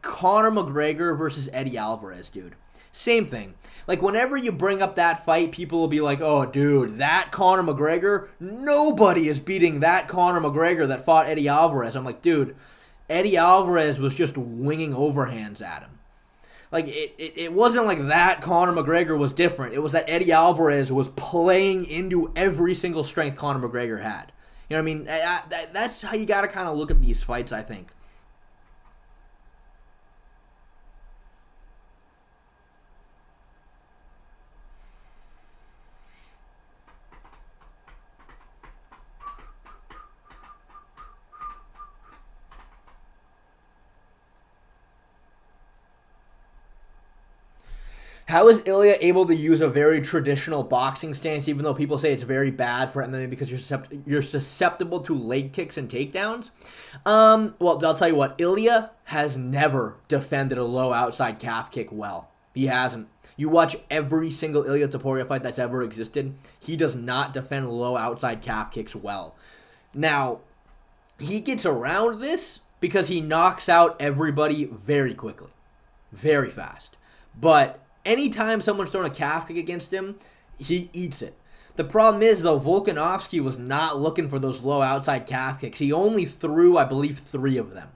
Conor McGregor versus Eddie Alvarez, dude. Same thing. Like, whenever you bring up that fight, people will be like, oh, dude, that Conor McGregor, nobody is beating that Conor McGregor that fought Eddie Alvarez. I'm like, dude, Eddie Alvarez was just winging overhands at him. Like, it wasn't like that Conor McGregor was different. It was that Eddie Alvarez was playing into every single strength Conor McGregor had. You know what I mean? That's how you got to kind of look at these fights, I think. How is Ilia able to use a very traditional boxing stance, even though people say it's very bad for MMA because you're susceptible to leg kicks and takedowns? Well, I'll tell you what. Ilia has never defended a low outside calf kick well. He hasn't. You watch every single Ilia Topuria fight that's ever existed. He does not defend low outside calf kicks well. Now, he gets around this because he knocks out everybody very quickly. Very fast. But anytime someone's thrown a calf kick against him, he eats it. The problem is, though, Volkanovski was not looking for those low outside calf kicks. He only threw, I believe, 3 of them.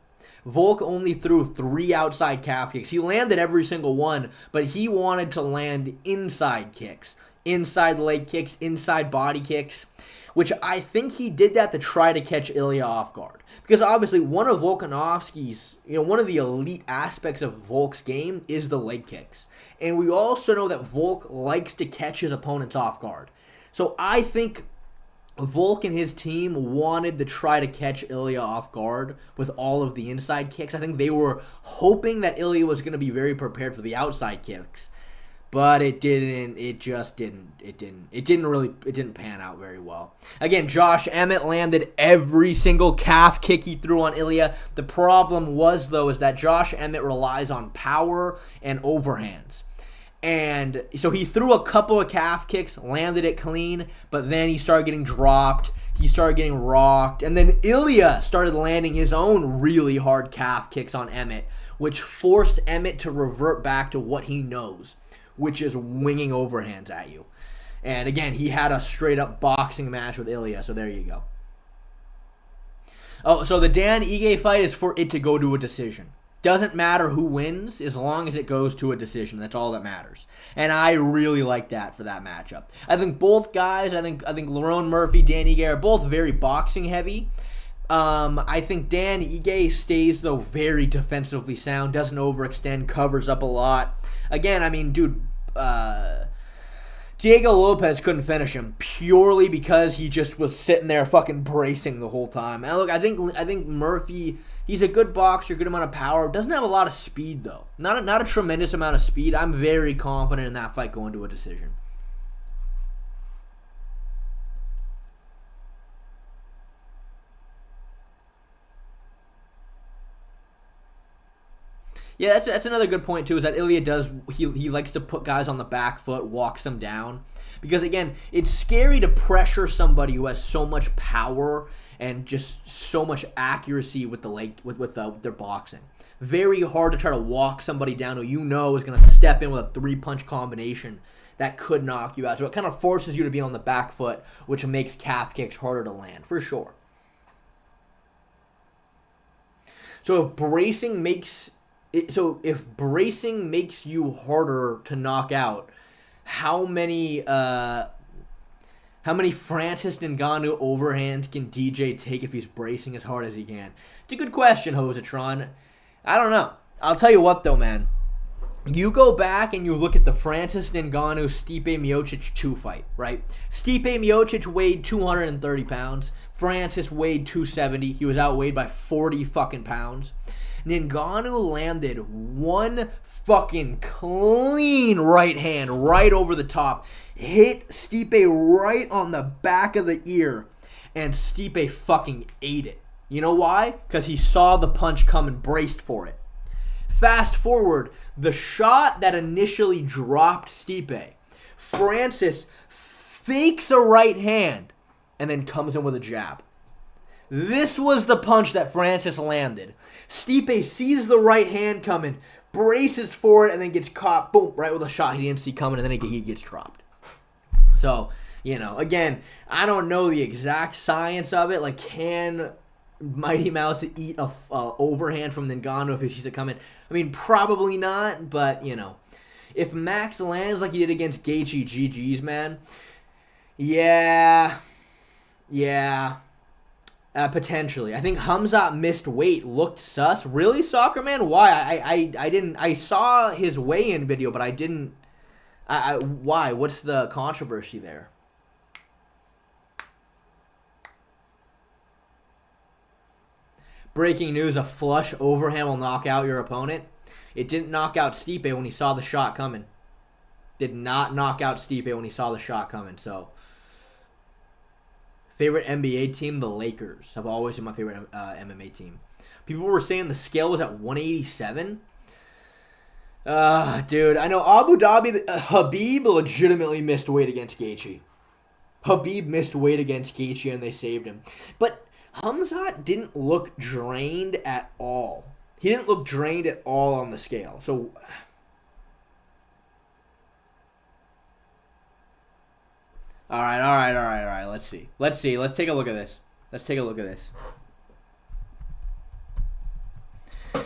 Volk only threw 3 outside calf kicks. He landed every single one, but he wanted to land inside kicks. Inside leg kicks, inside body kicks, which I think he did that to try to catch Ilia off guard. Because obviously one of Volkanovski's, one of the elite aspects of Volk's game is the leg kicks. And we also know that Volk likes to catch his opponents off guard. So I think Volk and his team wanted to try to catch Ilia off guard with all of the inside kicks. I think they were hoping that Ilia was going to be very prepared for the outside kicks. but it didn't. It just didn't. It didn't pan out very well. Again, Josh Emmett landed every single calf kick he threw on Ilia. The problem was, though, is that Josh Emmett relies on power and overhands. And so he threw a couple of calf kicks, landed it clean, but then he started getting dropped. He started getting rocked. And then Ilia started landing his own really hard calf kicks on Emmett, which forced Emmett to revert back to what he knows, which is winging overhands at you. And again, he had a straight-up boxing match with Ilia, so there you go. Oh, so the Dan Ige fight is for it to go to a decision. Doesn't matter who wins as long as it goes to a decision. That's all that matters. And I really like that for that matchup. I think both guys, I think Lerone Murphy, Dan Ige are both very boxing heavy. I think Dan Ige stays, though, very defensively sound, doesn't overextend, covers up a lot. Again, I mean, dude, Diego Lopez couldn't finish him purely because he just was sitting there fucking bracing the whole time. And look, I think Murphy, he's a good boxer, good amount of power. Doesn't have a lot of speed, though. Not a tremendous amount of speed. I'm very confident in that fight going to a decision. Yeah, that's another good point, too, is that Ilia he likes to put guys on the back foot, walks them down. Because, again, it's scary to pressure somebody who has so much power and just so much accuracy with their boxing. Very hard to try to walk somebody down who you know is going to step in with a 3-punch combination that could knock you out. So it kind of forces you to be on the back foot, which makes calf kicks harder to land, for sure. So if bracing makes you harder to knock out, how many Francis Ngannou overhands can DJ take if he's bracing as hard as he can? It's a good question, Hosatron. I don't know. I'll tell you what, though, man. You go back and you look at the Francis Ngannou Stipe Miocic 2 fight, right? Stipe Miocic weighed 230 pounds. Francis weighed 270. He was outweighed by 40 fucking pounds. Ngannou landed one fucking clean right hand right over the top. Hit Stipe right on the back of the ear. And Stipe fucking ate it. You know why? Because he saw the punch come and braced for it. Fast forward, the shot that initially dropped Stipe, Francis fakes a right hand and then comes in with a jab. This was the punch that Francis landed. Stipe sees the right hand coming, braces for it, and then gets caught, boom, right with a shot he didn't see coming, and then he gets dropped. So, you know, again, I don't know the exact science of it. Like, can Mighty Mouse eat a overhand from Ngannou if he sees it coming? I mean, probably not, but, you know, if Max lands like he did against Gaethje, GG's, man, yeah, potentially. I think Khamzat missed weight, looked sus. Really, Soccer Man? Why? I didn't. I saw his weigh-in video, but I didn't. Why? What's the controversy there? Breaking news: a flush overhand will knock out your opponent. It didn't knock out Stipe when he saw the shot coming. Did not knock out Stipe when he saw the shot coming. So. Favorite NBA team, the Lakers, have always been my favorite MMA team. People were saying the scale was at 187. Dude, I know Abu Dhabi, Habib legitimately missed weight against Gaethje. Habib missed weight against Gaethje and they saved him. But Khamzat didn't look drained at all. He didn't look drained at all on the scale. So... All right. Let's see. Let's take a look at this.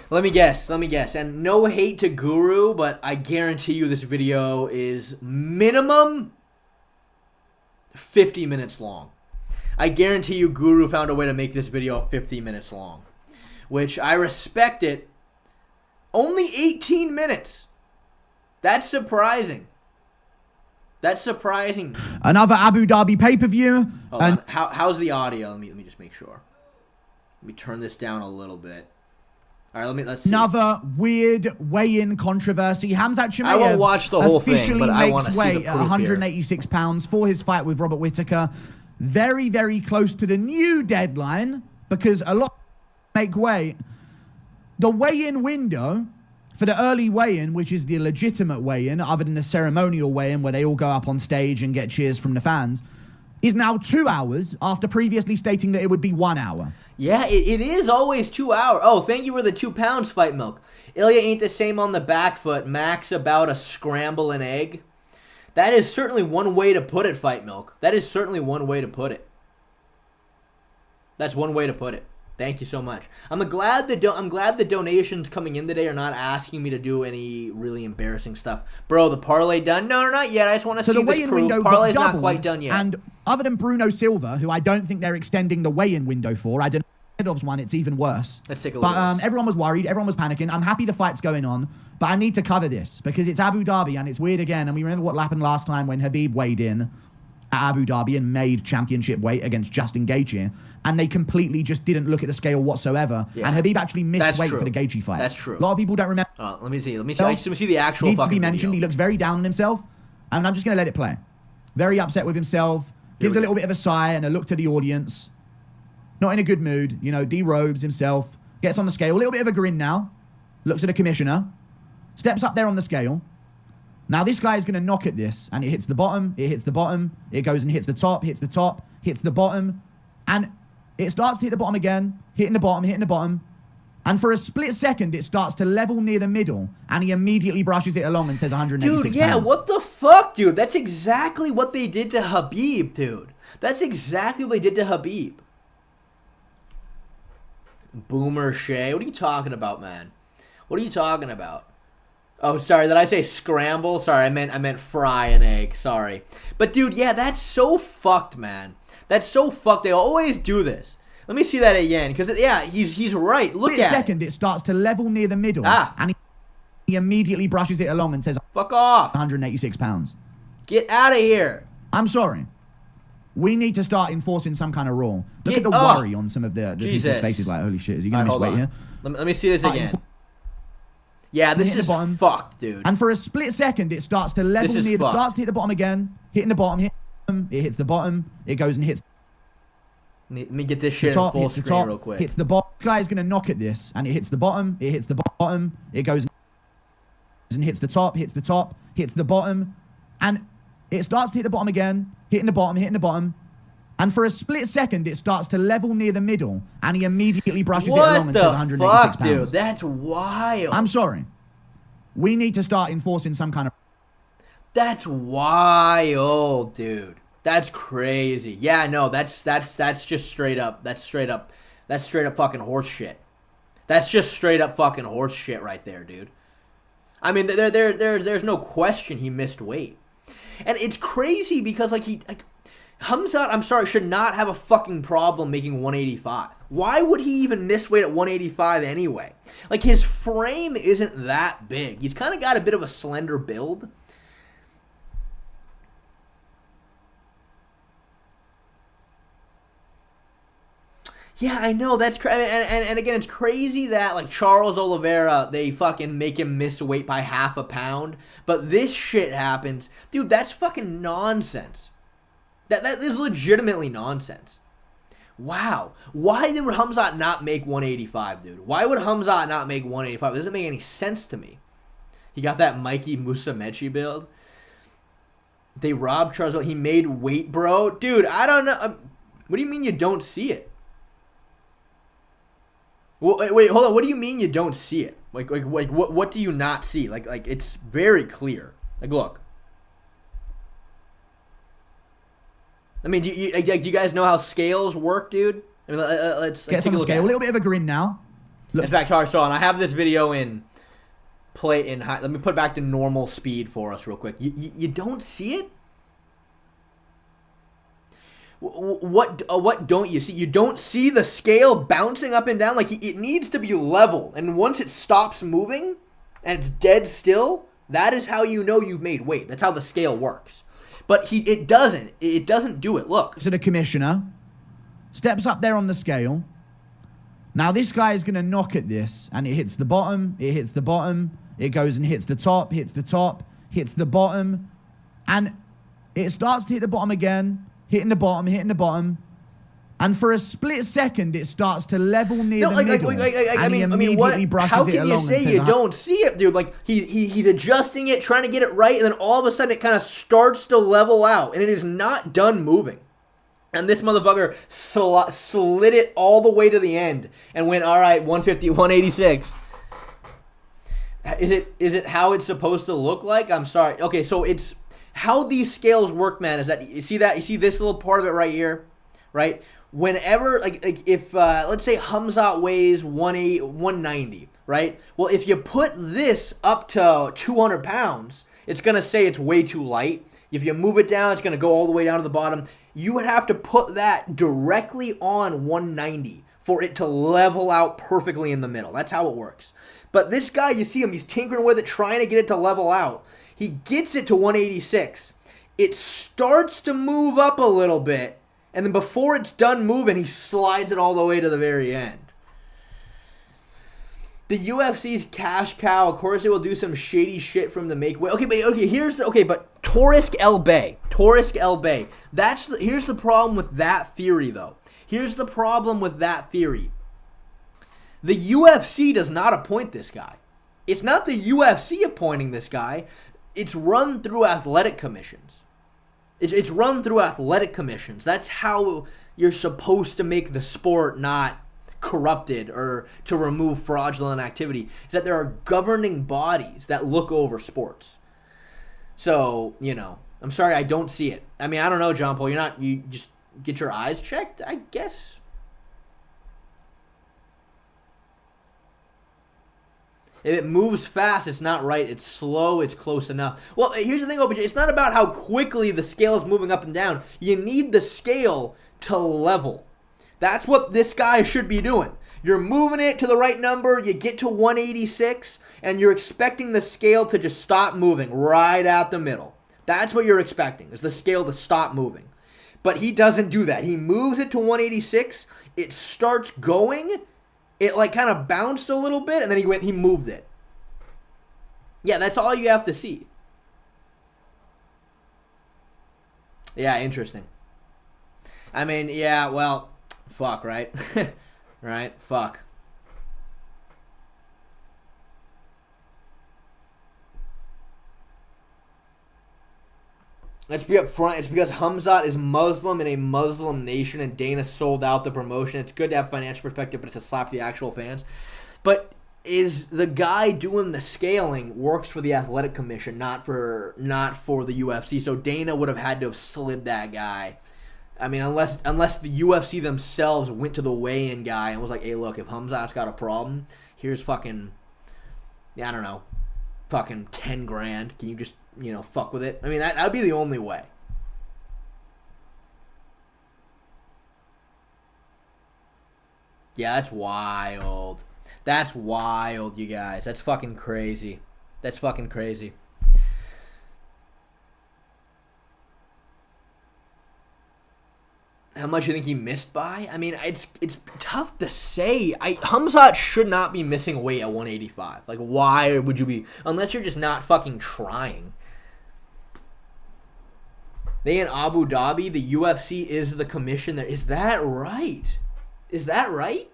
Let me guess. And no hate to Guru, but I guarantee you this video is minimum 50 minutes long. I guarantee you Guru found a way to make this video 50 minutes long, which I respect it. Only 18 minutes. That's surprising. Another Abu Dhabi pay-per-view. Hold on. How's the audio? Let me just make sure. Let me turn this down a little bit. All right, let's see. Another weird weigh-in controversy. Khamzat Chimaev I won't watch the whole thing, officially but I want makes to see the weight at proof 186 pounds for his fight with Robert Whittaker. Very, very close to the new deadline because a lot make weight. The weigh-in window for the early weigh-in, which is the legitimate weigh-in, other than the ceremonial weigh-in where they all go up on stage and get cheers from the fans, is now 2 hours after previously stating that it would be 1 hour. Yeah, it is always 2 hours. Oh, thank you for the 2 pounds, Fight Milk. Ilia ain't the same on the back foot. Max about a scramble an egg. That is certainly one way to put it, Fight Milk. That is certainly one way to put it. That's one way to put it. Thank you so much. I'm glad the donations coming in today are not asking me to do any really embarrassing stuff. Bro, the parlay done? No, not yet. I just want to see the this weigh-in proof. window Parlay's got not doubled, quite done yet. And other than Bruno Silva, who I don't think they're extending the weigh-in window for, I don't know Magomedov's one, it's even worse. Let's take a look. But everyone was worried, everyone was panicking. I'm happy the fight's going on, but I need to cover this because it's Abu Dhabi and it's weird again. And we remember what happened last time when Khabib weighed in at Abu Dhabi and made championship weight against Justin Gaethje, and they completely just didn't look at the scale whatsoever. Yeah. And Khabib actually missed weight for the Gaethje fight. That's true. A lot of people don't remember. Let me see. I just want to see the actual needs fucking to be mentioned. video. He looks very down on himself, and I'm just going to let it play. Very upset with himself. Gives a little bit of a sigh and a look to the audience. Not in a good mood. You know, derobes himself. Gets on the scale. A little bit of a grin now. Looks at the commissioner. Steps up there on the scale. Now this guy is going to knock at this, and it hits the bottom, it hits the bottom, it goes and hits the top, hits the top, hits the bottom, and it starts to hit the bottom again, hitting the bottom, and for a split second, it starts to level near the middle, and he immediately brushes it along and says 186 Dude, yeah, pounds. what the fuck, dude? That's exactly what they did to Khabib, dude. That's exactly what they did to Khabib. Boomer Shea, what are you talking about, man? What are you talking about? Oh, sorry, did I say scramble? Sorry, I meant fry an egg, sorry. But dude, yeah, that's so fucked, man. That's so fucked. They always do this. Let me see that again, because, yeah, he's right. Look at it. Second, it starts to level near the middle, and he immediately brushes it along and says, fuck off. 186 pounds. Get out of here. I'm sorry. We need to start enforcing some kind of rule. Look at the worry on some of the people's faces, like, holy shit, is he going to miss weight here? Let me see this again. Yeah, this is fucked, dude. And for a split second, it starts to level near the starts to hit the bottom again, hitting the bottom, it hits the bottom, it goes and hits. Let me get this shit in full screen real quick. Hits the bottom. Guy's gonna knock at this, and it hits the bottom, it goes and hits the top, hits the bottom, and it starts to hit the bottom again, hitting the bottom, and for a split second, it starts to level near the middle, and he immediately brushes it along and says 186 pounds. Dude, that's wild. I'm sorry. We need to start enforcing some kind of... That's wild, dude. That's crazy. Yeah, no, that's just straight up. That's straight up fucking horse shit. That's just straight up fucking horse shit right there, dude. I mean, there's no question he missed weight. And it's crazy because, like, Khamzat, I'm sorry, should not have a fucking problem making 185. Why would he even miss weight at 185 anyway? Like, his frame isn't that big. He's kind of got a bit of a slender build. Yeah, I know, that's crazy. And again, it's crazy that, like, Charles Oliveira, they fucking make him miss weight by half a pound. But this shit happens. Dude, that's fucking nonsense. That is legitimately nonsense. Wow. Why did Khamzat not make 185, dude? Why would Khamzat not make 185? It doesn't make any sense to me. He got that Mikey Musumeci build. They robbed Charles. He made weight, bro. Dude, I don't know. What do you mean you don't see it? Wait, hold on. What do you mean you don't see it? Like what do you not see? Like it's very clear. Like, look. I mean, do you guys know how scales work, dude? I mean, let's get on the scale. A little bit of a grin now. Look. In fact, sorry, I have this video in play in high. Let me put back to normal speed for us real quick. You don't see it? What don't you see? You don't see the scale bouncing up and down? Like, it needs to be level. And once it stops moving and it's dead still, that is how you know you've made weight. That's how the scale works. But it doesn't do it. Look. So the commissioner steps up there on the scale. Now, this guy is going to knock at this, and it hits the bottom, it hits the bottom, it goes and hits the top, hits the top, hits the bottom, and it starts to hit the bottom again, hitting the bottom, and for a split second, it starts to level near the middle, and he immediately brushes it along. How can you say you don't see it, dude? Like, he's adjusting it, trying to get it right, and then all of a sudden, it kind of starts to level out, and it is not done moving. And this motherfucker slid it all the way to the end and went, all right, 150, 186. Is it how it's supposed to look like? I'm sorry. Okay, so it's how these scales work, man, is that you see this little part of it right here, right? Whenever, like if, let's say Khamzat weighs 190, right? Well, if you put this up to 200 pounds, it's going to say it's way too light. If you move it down, it's going to go all the way down to the bottom. You would have to put that directly on 190 for it to level out perfectly in the middle. That's how it works. But this guy, you see him, he's tinkering with it, trying to get it to level out. He gets it to 186. It starts to move up a little bit, and then before it's done moving, he slides it all the way to the very end. The UFC's cash cow, of course, they will do some shady shit from the make way. But Torisk El Bay. Here's the problem with that theory, though. Here's the problem with that theory. The UFC does not appoint this guy. It's not the UFC appointing this guy. It's run through athletic commissions. It's run through athletic commissions. That's how you're supposed to make the sport not corrupted or to remove fraudulent activity, is that there are governing bodies that look over sports. So, I'm sorry, I don't see it. I mean, I don't know, John Paul, you just get your eyes checked, I guess. If it moves fast, it's not right. It's slow, it's close enough. Well, here's the thing, OBJ. It's not about how quickly the scale is moving up and down. You need the scale to level. That's what this guy should be doing. You're moving it to the right number, you get to 186, and you're expecting the scale to just stop moving right out the middle. That's what you're expecting, is the scale to stop moving. But he doesn't do that. He moves it to 186, it starts going, it kind of bounced a little bit, and then he moved it. Yeah, that's all you have to see. Yeah, interesting. I mean, yeah, well, fuck, right? Right? Fuck. Let's be up front. It's because Khamzat is Muslim in a Muslim nation and Dana sold out the promotion. It's good to have financial perspective, but it's a slap to the actual fans. But is the guy doing the scaling works for the athletic commission, not for the UFC. So Dana would have had to have slid that guy. I mean, unless the UFC themselves went to the weigh-in guy and was like, hey, look, if Khamzat's got a problem, here's fucking, I don't know, fucking 10 grand. Can you just, fuck with it? I mean, that would be the only way. Yeah, that's wild. That's wild, you guys. That's fucking crazy. That's fucking crazy. How much do you think he missed by? I mean, it's tough to say. Khamzat should not be missing weight at 185. Like, why would you be? Unless you're just not fucking trying. They in Abu Dhabi, the UFC is the commission there. Is that right? Is that right?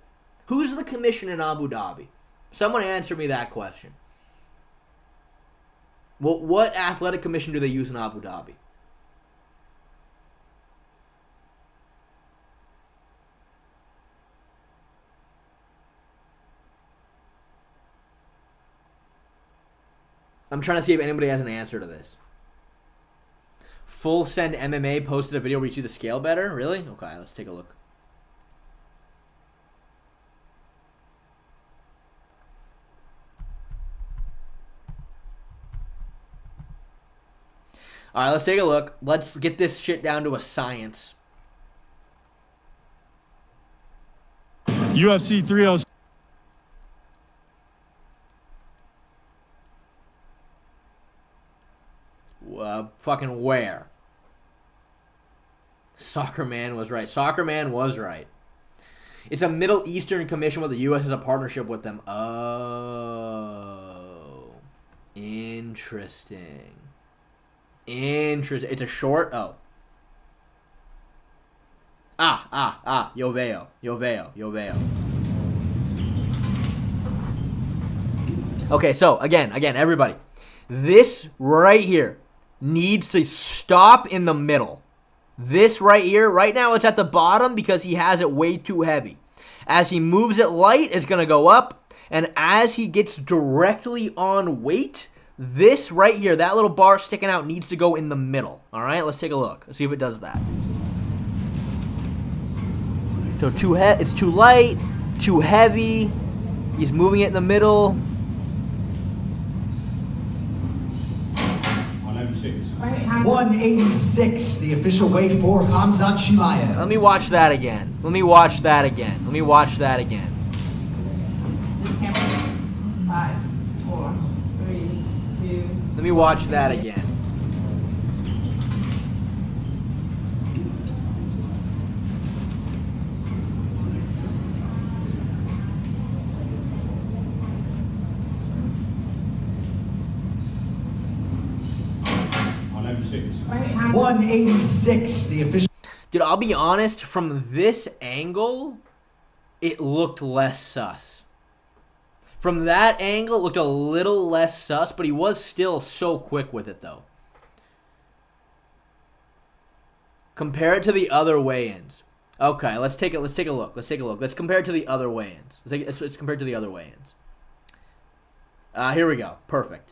Who's the commission in Abu Dhabi? Someone answer me that question. Well, what athletic commission do they use in Abu Dhabi? I'm trying to see if anybody has an answer to this. Full Send MMA posted a video where you see the scale better. Really? Okay, let's take a look. All right, let's take a look. Let's get this shit down to a science. UFC 306. Fucking where? Soccer Man was right. Soccer Man was right. It's a Middle Eastern commission where the U.S. has a partnership with them. Oh. Interesting. Interesting. It's a short? Oh. Yo veo. Okay, so again, everybody. This right here needs to stop in the middle. This right here, right now it's at the bottom because he has it way too heavy. As he moves it light, it's going to go up. And as he gets directly on weight, this right here, that little bar sticking out needs to go in the middle. All right, let's take a look. Let's see if it does that. So it's too light, too heavy. He's moving it in the middle. 186, the official weight for Khamzat Chimaev. Let me watch that again. Let me watch that again. 5, 4, 3, 2. Let me watch that again. Right. 186, the official. Dude, I'll be honest, from this angle, it looked less sus. From that angle, it looked a little less sus, but he was still so quick with it, though. Compare it to the other weigh-ins. Okay, let's take a look. Let's compare it to the other weigh-ins. Let's compare it to the other weigh-ins. Here we go. Perfect.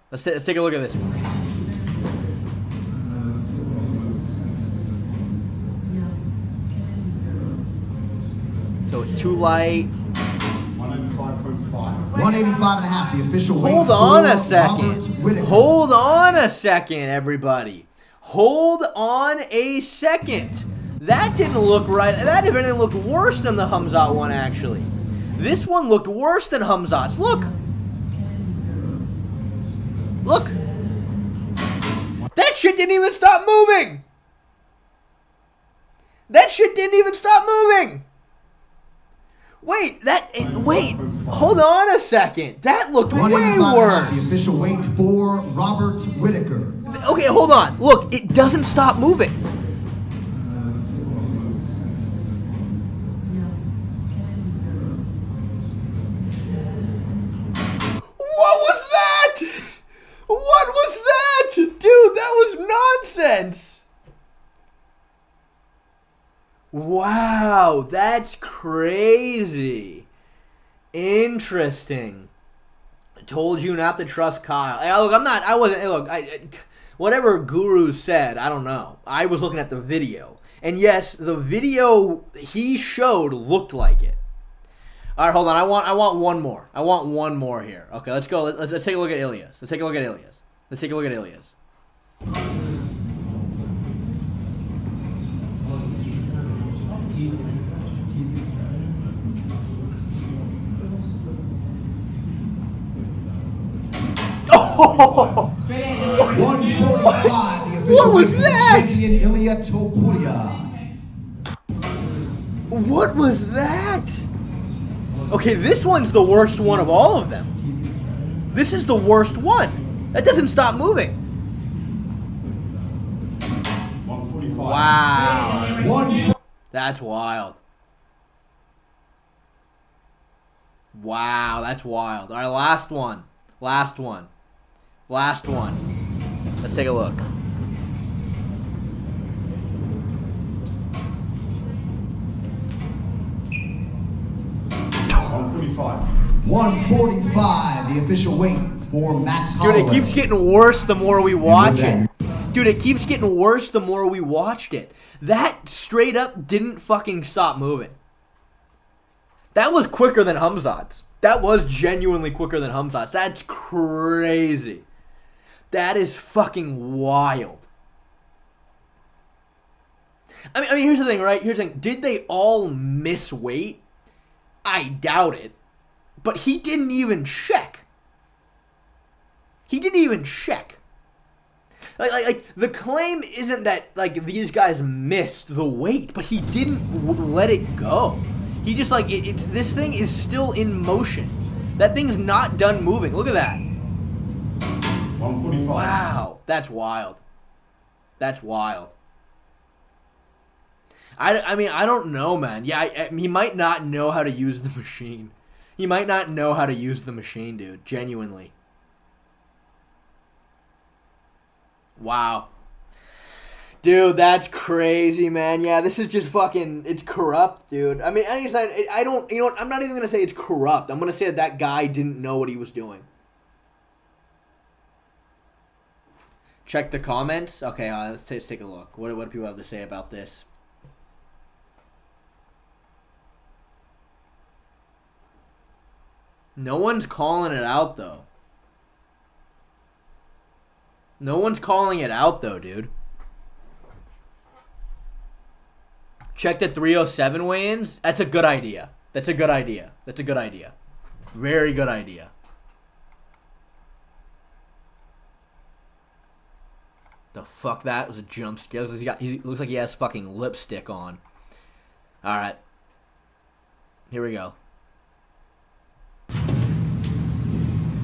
Let's take a look at this one. So it's too light. 185.5, the official weight. Hold on a second. Hold on a second, everybody. Hold on a second. That didn't look right. That if anything looked worse than the Khamzat one, actually. This one looked worse than Khamzat's. Look. Look. That shit didn't even stop moving. That shit didn't even stop moving. Wait, hold on a second. That looked way worse. The official weight for Robert Whittaker. Okay, hold on. Look, it doesn't stop moving. What was that? What was that? Dude, that was nonsense. Wow, that's crazy. Interesting. I told you not to trust Kyle. Hey, look, whatever Guru said, I don't know. I was looking at the video. And yes, the video he showed looked like it. All right, hold on. I want one more. I want one more here. Okay, let's go. Let's take a look at Ilia's. Let's take a look at Ilia's. Oh! 145, the official What was weight that? champion Ilia Topuria. What was that? Okay, this one's the worst one of all of them. This is the worst one. That doesn't stop moving. Wow. That's wild. Wow, that's wild. All right, last one. Let's take a look. 145, the official weight for Max Holloway. Dude, it keeps getting worse the more we watch it. Dude, it keeps getting worse the more we watched it. That straight up didn't fucking stop moving. That was quicker than Khamzat's. That was genuinely quicker than Khamzat's. That's crazy. That is fucking wild. I mean, here's the thing, right? Here's the thing. Did they all miss weight? I doubt it. But he didn't even check. Like the claim isn't that like these guys missed the weight, but he didn't let it go. He just like this thing is still in motion. That thing's not done moving. Look at that. 145. Wow, that's wild. That's wild. I mean, I don't know, man. Yeah, he might not know how to use the machine. He might not know how to use the machine, dude. Genuinely. Wow. Dude, that's crazy, man. Yeah, this is just fucking, it's corrupt, dude. I mean, anytime, I don't, you know what, I'm not even going to say it's corrupt. I'm going to say that guy didn't know what he was doing. Check the comments. Okay, let's take a look. What do people have to say about this? No one's calling it out, though. No one's calling it out, though, dude. Check the 307 weigh-ins. That's a good idea. That's a good idea. That's a good idea. Very good idea. The fuck, that was a jump scare. He looks like he has fucking lipstick on. All right. Here we go.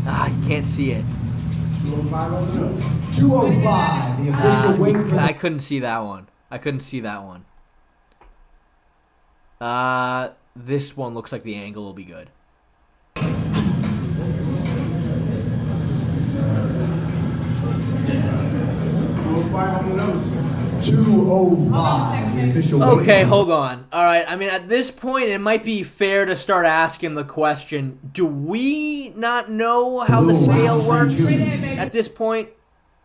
Ah, you can't see it. 205, the official weight for I couldn't see that one. I couldn't see that one. This one looks like the angle will be good. 205, the official weight. Okay, hold on. All right. I mean, at this point, it might be fair to start asking the question: do we not know how the scale works at this point?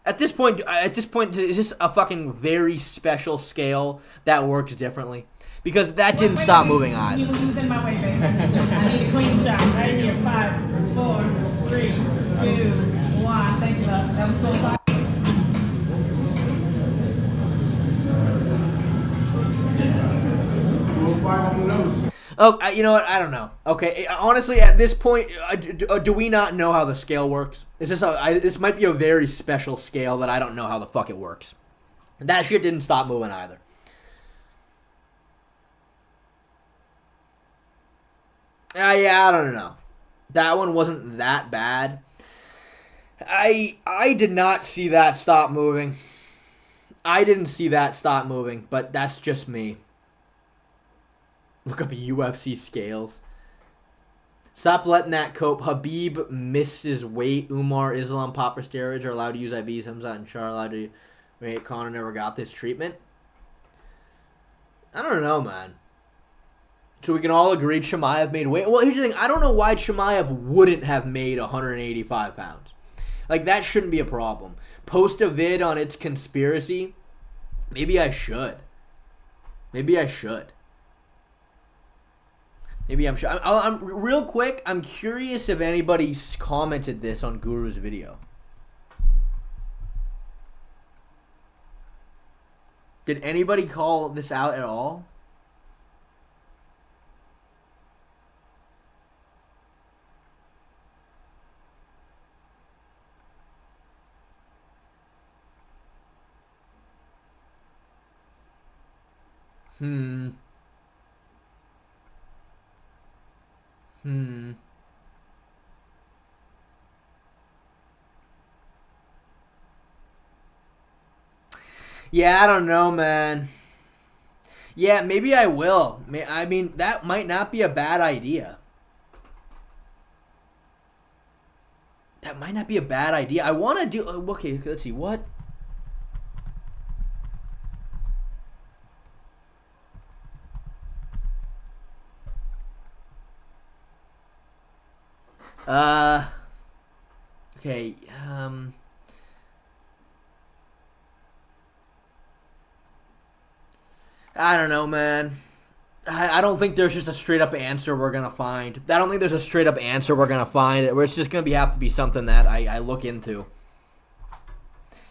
At this point, is this a fucking very special scale that works differently? Because that didn't stop moving You either. was in my way, baby. I need a clean shot right here. 5, 4, 3, 2, 1. Thank you, love. That was so far. Oh, you know what? I don't know. Okay, honestly, at this point, do we not know how the scale works? Is this this might be a very special scale that I don't know how the fuck it works. That shit didn't stop moving either. Yeah, I don't know. That one wasn't that bad. I did not see that stop moving. I didn't see that stop moving, but that's just me. Look up UFC scales. Stop letting that cope. Habib misses weight. Umar, Islam, Popper steroids are allowed to use IVs. Khamzat and Shara allowed to. Wait, Connor never got this treatment. I don't know, man. So we can all agree Chimaev made weight. Well, here's the thing. I don't know why Chimaev wouldn't have made 185 pounds. Like, that shouldn't be a problem. Post a vid on its conspiracy. Maybe I should. Maybe I should. Maybe I'm sure. I'm real quick. I'm curious if anybody commented this on Guru's video. Did anybody call this out at all? Hmm. Yeah, I don't know, man. Yeah, maybe I will. I mean, that might not be a bad idea. That might not be a bad idea. I want to do... Okay, let's see. What? Okay, I don't know, man. I don't think there's just a straight up answer we're gonna find. I don't think there's a straight up answer we're gonna find. It's just gonna have to be something that I look into.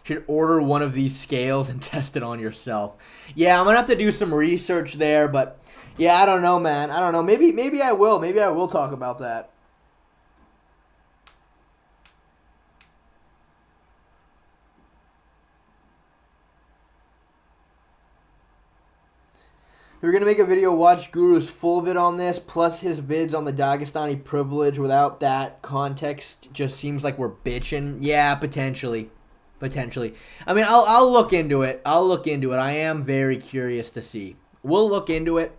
Should order one of these scales and test it on yourself. Yeah, I'm gonna have to do some research there, but yeah, I don't know, man. I don't know. Maybe I will. Maybe I will talk about that. We're going to make a video, watch Guru's full vid on this, plus his vids on the Dagestani privilege. Without that context, just seems like we're bitching. Yeah, potentially. Potentially. I mean, I'll look into it. I am very curious to see. We'll look into it.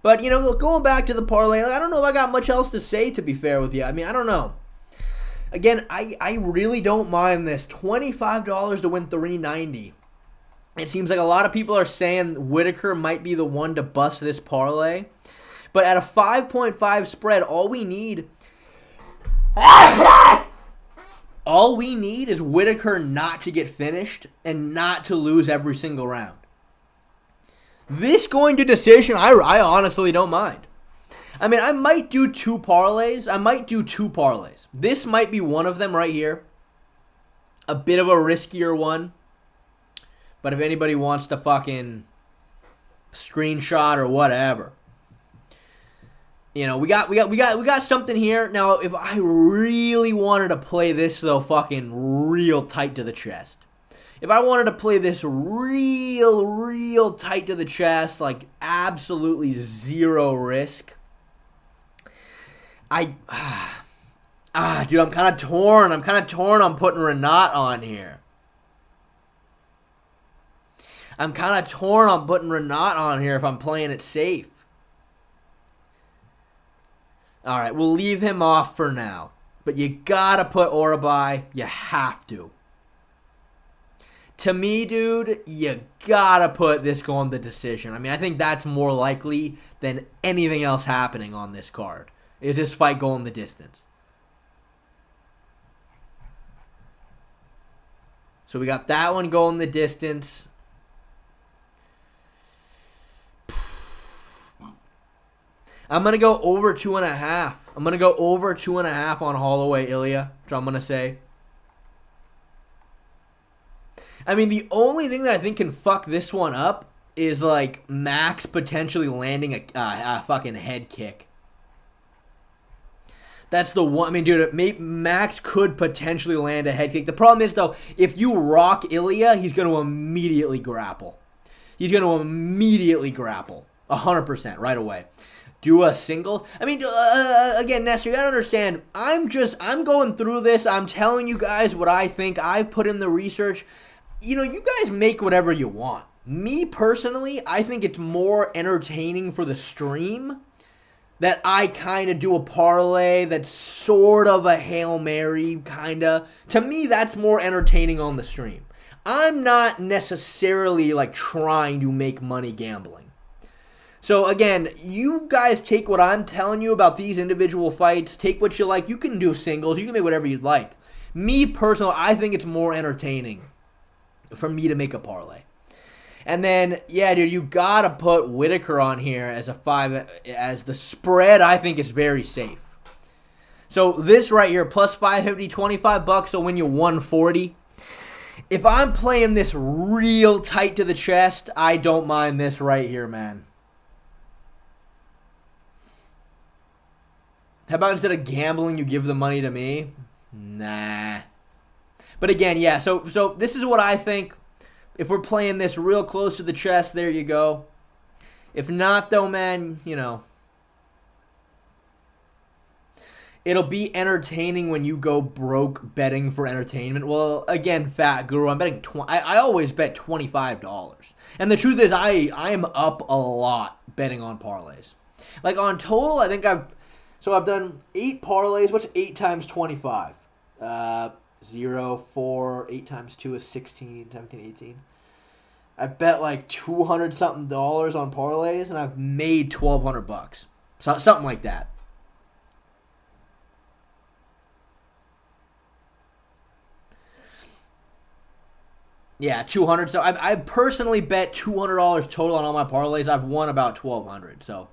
But, you know, going back to the parlay, I don't know if I got much else to say, to be fair with you. I mean, I don't know. Again, I really don't mind this. $25 to win $390. It seems like a lot of people are saying Whittaker might be the one to bust this parlay. But at a 5.5 spread, all we need is Whittaker not to get finished and not to lose every single round. This going to decision, I honestly don't mind. I mean, I might do two parlays. This might be one of them right here. A bit of a riskier one. But if anybody wants to fucking screenshot or whatever, you know, we got something here. Now, if I really wanted to play this though, fucking real tight to the chest. If I wanted to play this real tight to the chest, like absolutely zero risk, dude, I'm kind of torn. I'm putting Renat on here. I'm kind of torn on putting Renat on here if I'm playing it safe. All right, we'll leave him off for now. But you got to put Orabai. You have to. To me, dude, you got to put this going the decision. I mean, I think that's more likely than anything else happening on this card. Is this fight going the distance? So we got that one going the distance. I'm going to go over 2.5. I'm going to go over 2.5 on Holloway, Ilia, which I'm going to say. I mean, the only thing that I think can fuck this one up is, like, Max potentially landing a fucking head kick. That's the one. I mean, dude, Max could potentially land a head kick. The problem is, though, if you rock Ilia, he's going to immediately grapple. 100% right away. Do a single. I mean, again, Nestor, you gotta understand, I'm going through this. I'm telling you guys what I think. I put in the research. You know, you guys make whatever you want. Me, personally, I think it's more entertaining for the stream that I kind of do a parlay that's sort of a Hail Mary, kind of. To me, that's more entertaining on the stream. I'm not necessarily, like, trying to make money gambling. So, again, you guys take what I'm telling you about these individual fights. Take what you like. You can do singles. You can make whatever you'd like. Me, personally, I think it's more entertaining for me to make a parlay. And then, yeah, dude, you got to put Whittaker on here as a 5. As the spread, I think, is very safe. So, this right here, plus 550, $25, so win you 140. If I'm playing this real tight to the chest, I don't mind this right here, man. How about instead of gambling, you give the money to me? Nah. But again, yeah, so this is what I think. If we're playing this real close to the chest, there you go. If not, though, man, you know. It'll be entertaining when you go broke betting for entertainment. Well, again, Fat Guru, I'm betting I always bet $25. And the truth is, I am up a lot betting on parlays. Like, on total, I think I've done 8 parlays. What's 8 times 25? 0, 4, 8 times 2 is 16, 17, 18. I bet like $200-something on parlays, and I've made $1,200. So, something like that. Yeah, 200. So I personally bet $200 total on all my parlays. I've won about $1,200.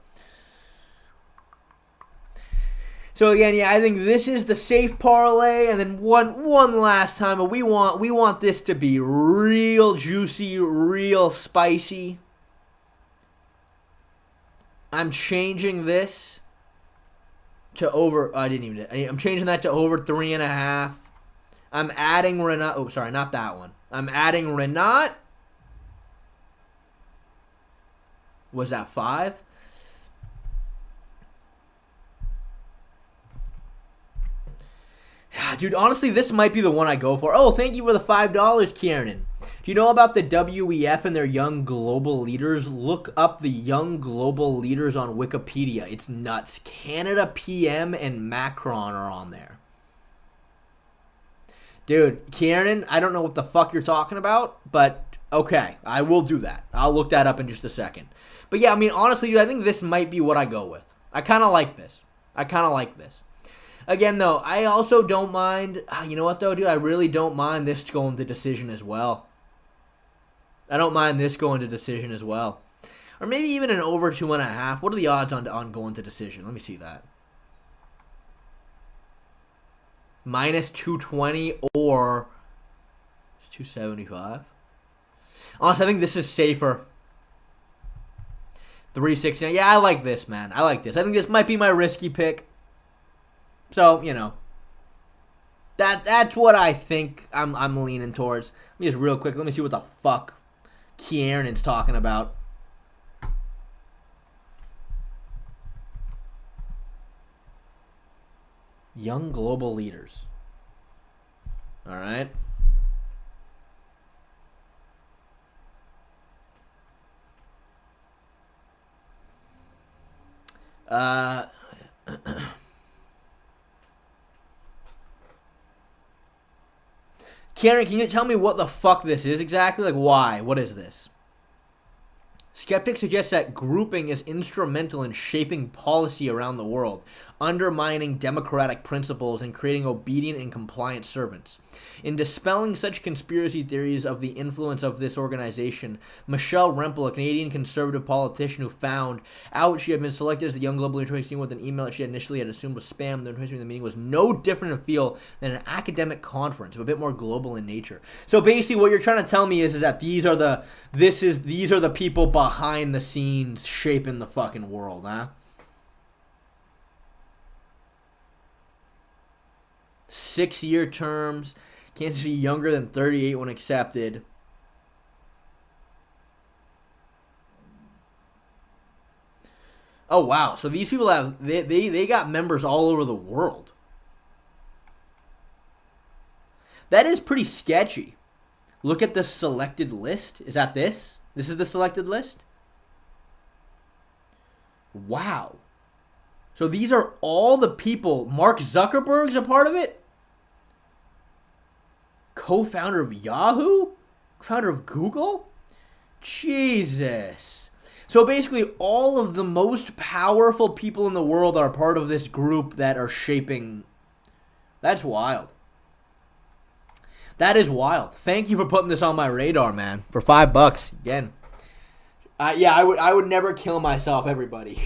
So again, yeah, I think this is the safe parlay, and then one last time, but we want this to be real juicy, real spicy. I'm changing this to over. I'm changing that to over 3.5. I'm adding Renat. Oh, sorry, not that one. I'm adding Renat. Was that 5? Dude, honestly, this might be the one I go for. Oh, thank you for the $5, Kieran. Do you know about the WEF and their young global leaders? Look up the young global leaders on Wikipedia. It's nuts. Canada PM and Macron are on there. Dude, Kieran, I don't know what the fuck you're talking about, but okay, I will do that. I'll look that up in just a second. But yeah, I mean, honestly, dude, I think this might be what I go with. I kind of like this. Again, though, I also don't mind. You know what, though, dude? I really don't mind this going to decision as well. I don't mind this going to decision as well. Or maybe even an over 2.5. What are the odds on going to decision? Let me see that. Minus 220 or it's 275. Honestly, I think this is safer. 369. Yeah, I like this, man. I like this. I think this might be my risky pick. So, you know. That's what I think I'm leaning towards. Let me just real quick. Let me see what the fuck Kieran's talking about. Young global leaders. All right. Karen, can you tell me what the fuck this is exactly? Like, why? What is this? Skeptics suggest that grouping is instrumental in shaping policy around the world, undermining democratic principles and creating obedient and compliant servants. In dispelling such conspiracy theories of the influence of this organization, Michelle Rempel, a Canadian conservative politician who found out she had been selected as the Young Global Leader 2016 with an email that she initially had assumed was spam, the meeting was no different in feel than an academic conference, but a bit more global in nature. So basically what you're trying to tell me is that these are the people behind the scenes shaping the fucking world, huh? 6-year terms. Can't be younger than 38 when accepted. Oh, wow. So these people have, they got members all over the world. That is pretty sketchy. Look at the selected list. Is that this? This is the selected list? Wow. So these are all the people. Mark Zuckerberg's a part of it? Co-founder of Yahoo? Founder of Google? Jesus. So basically all of the most powerful people in the world are part of this group that are shaping. That's wild. That is wild. Thank you for putting this on my radar, man. For $5 again. Yeah, I would never kill myself, everybody.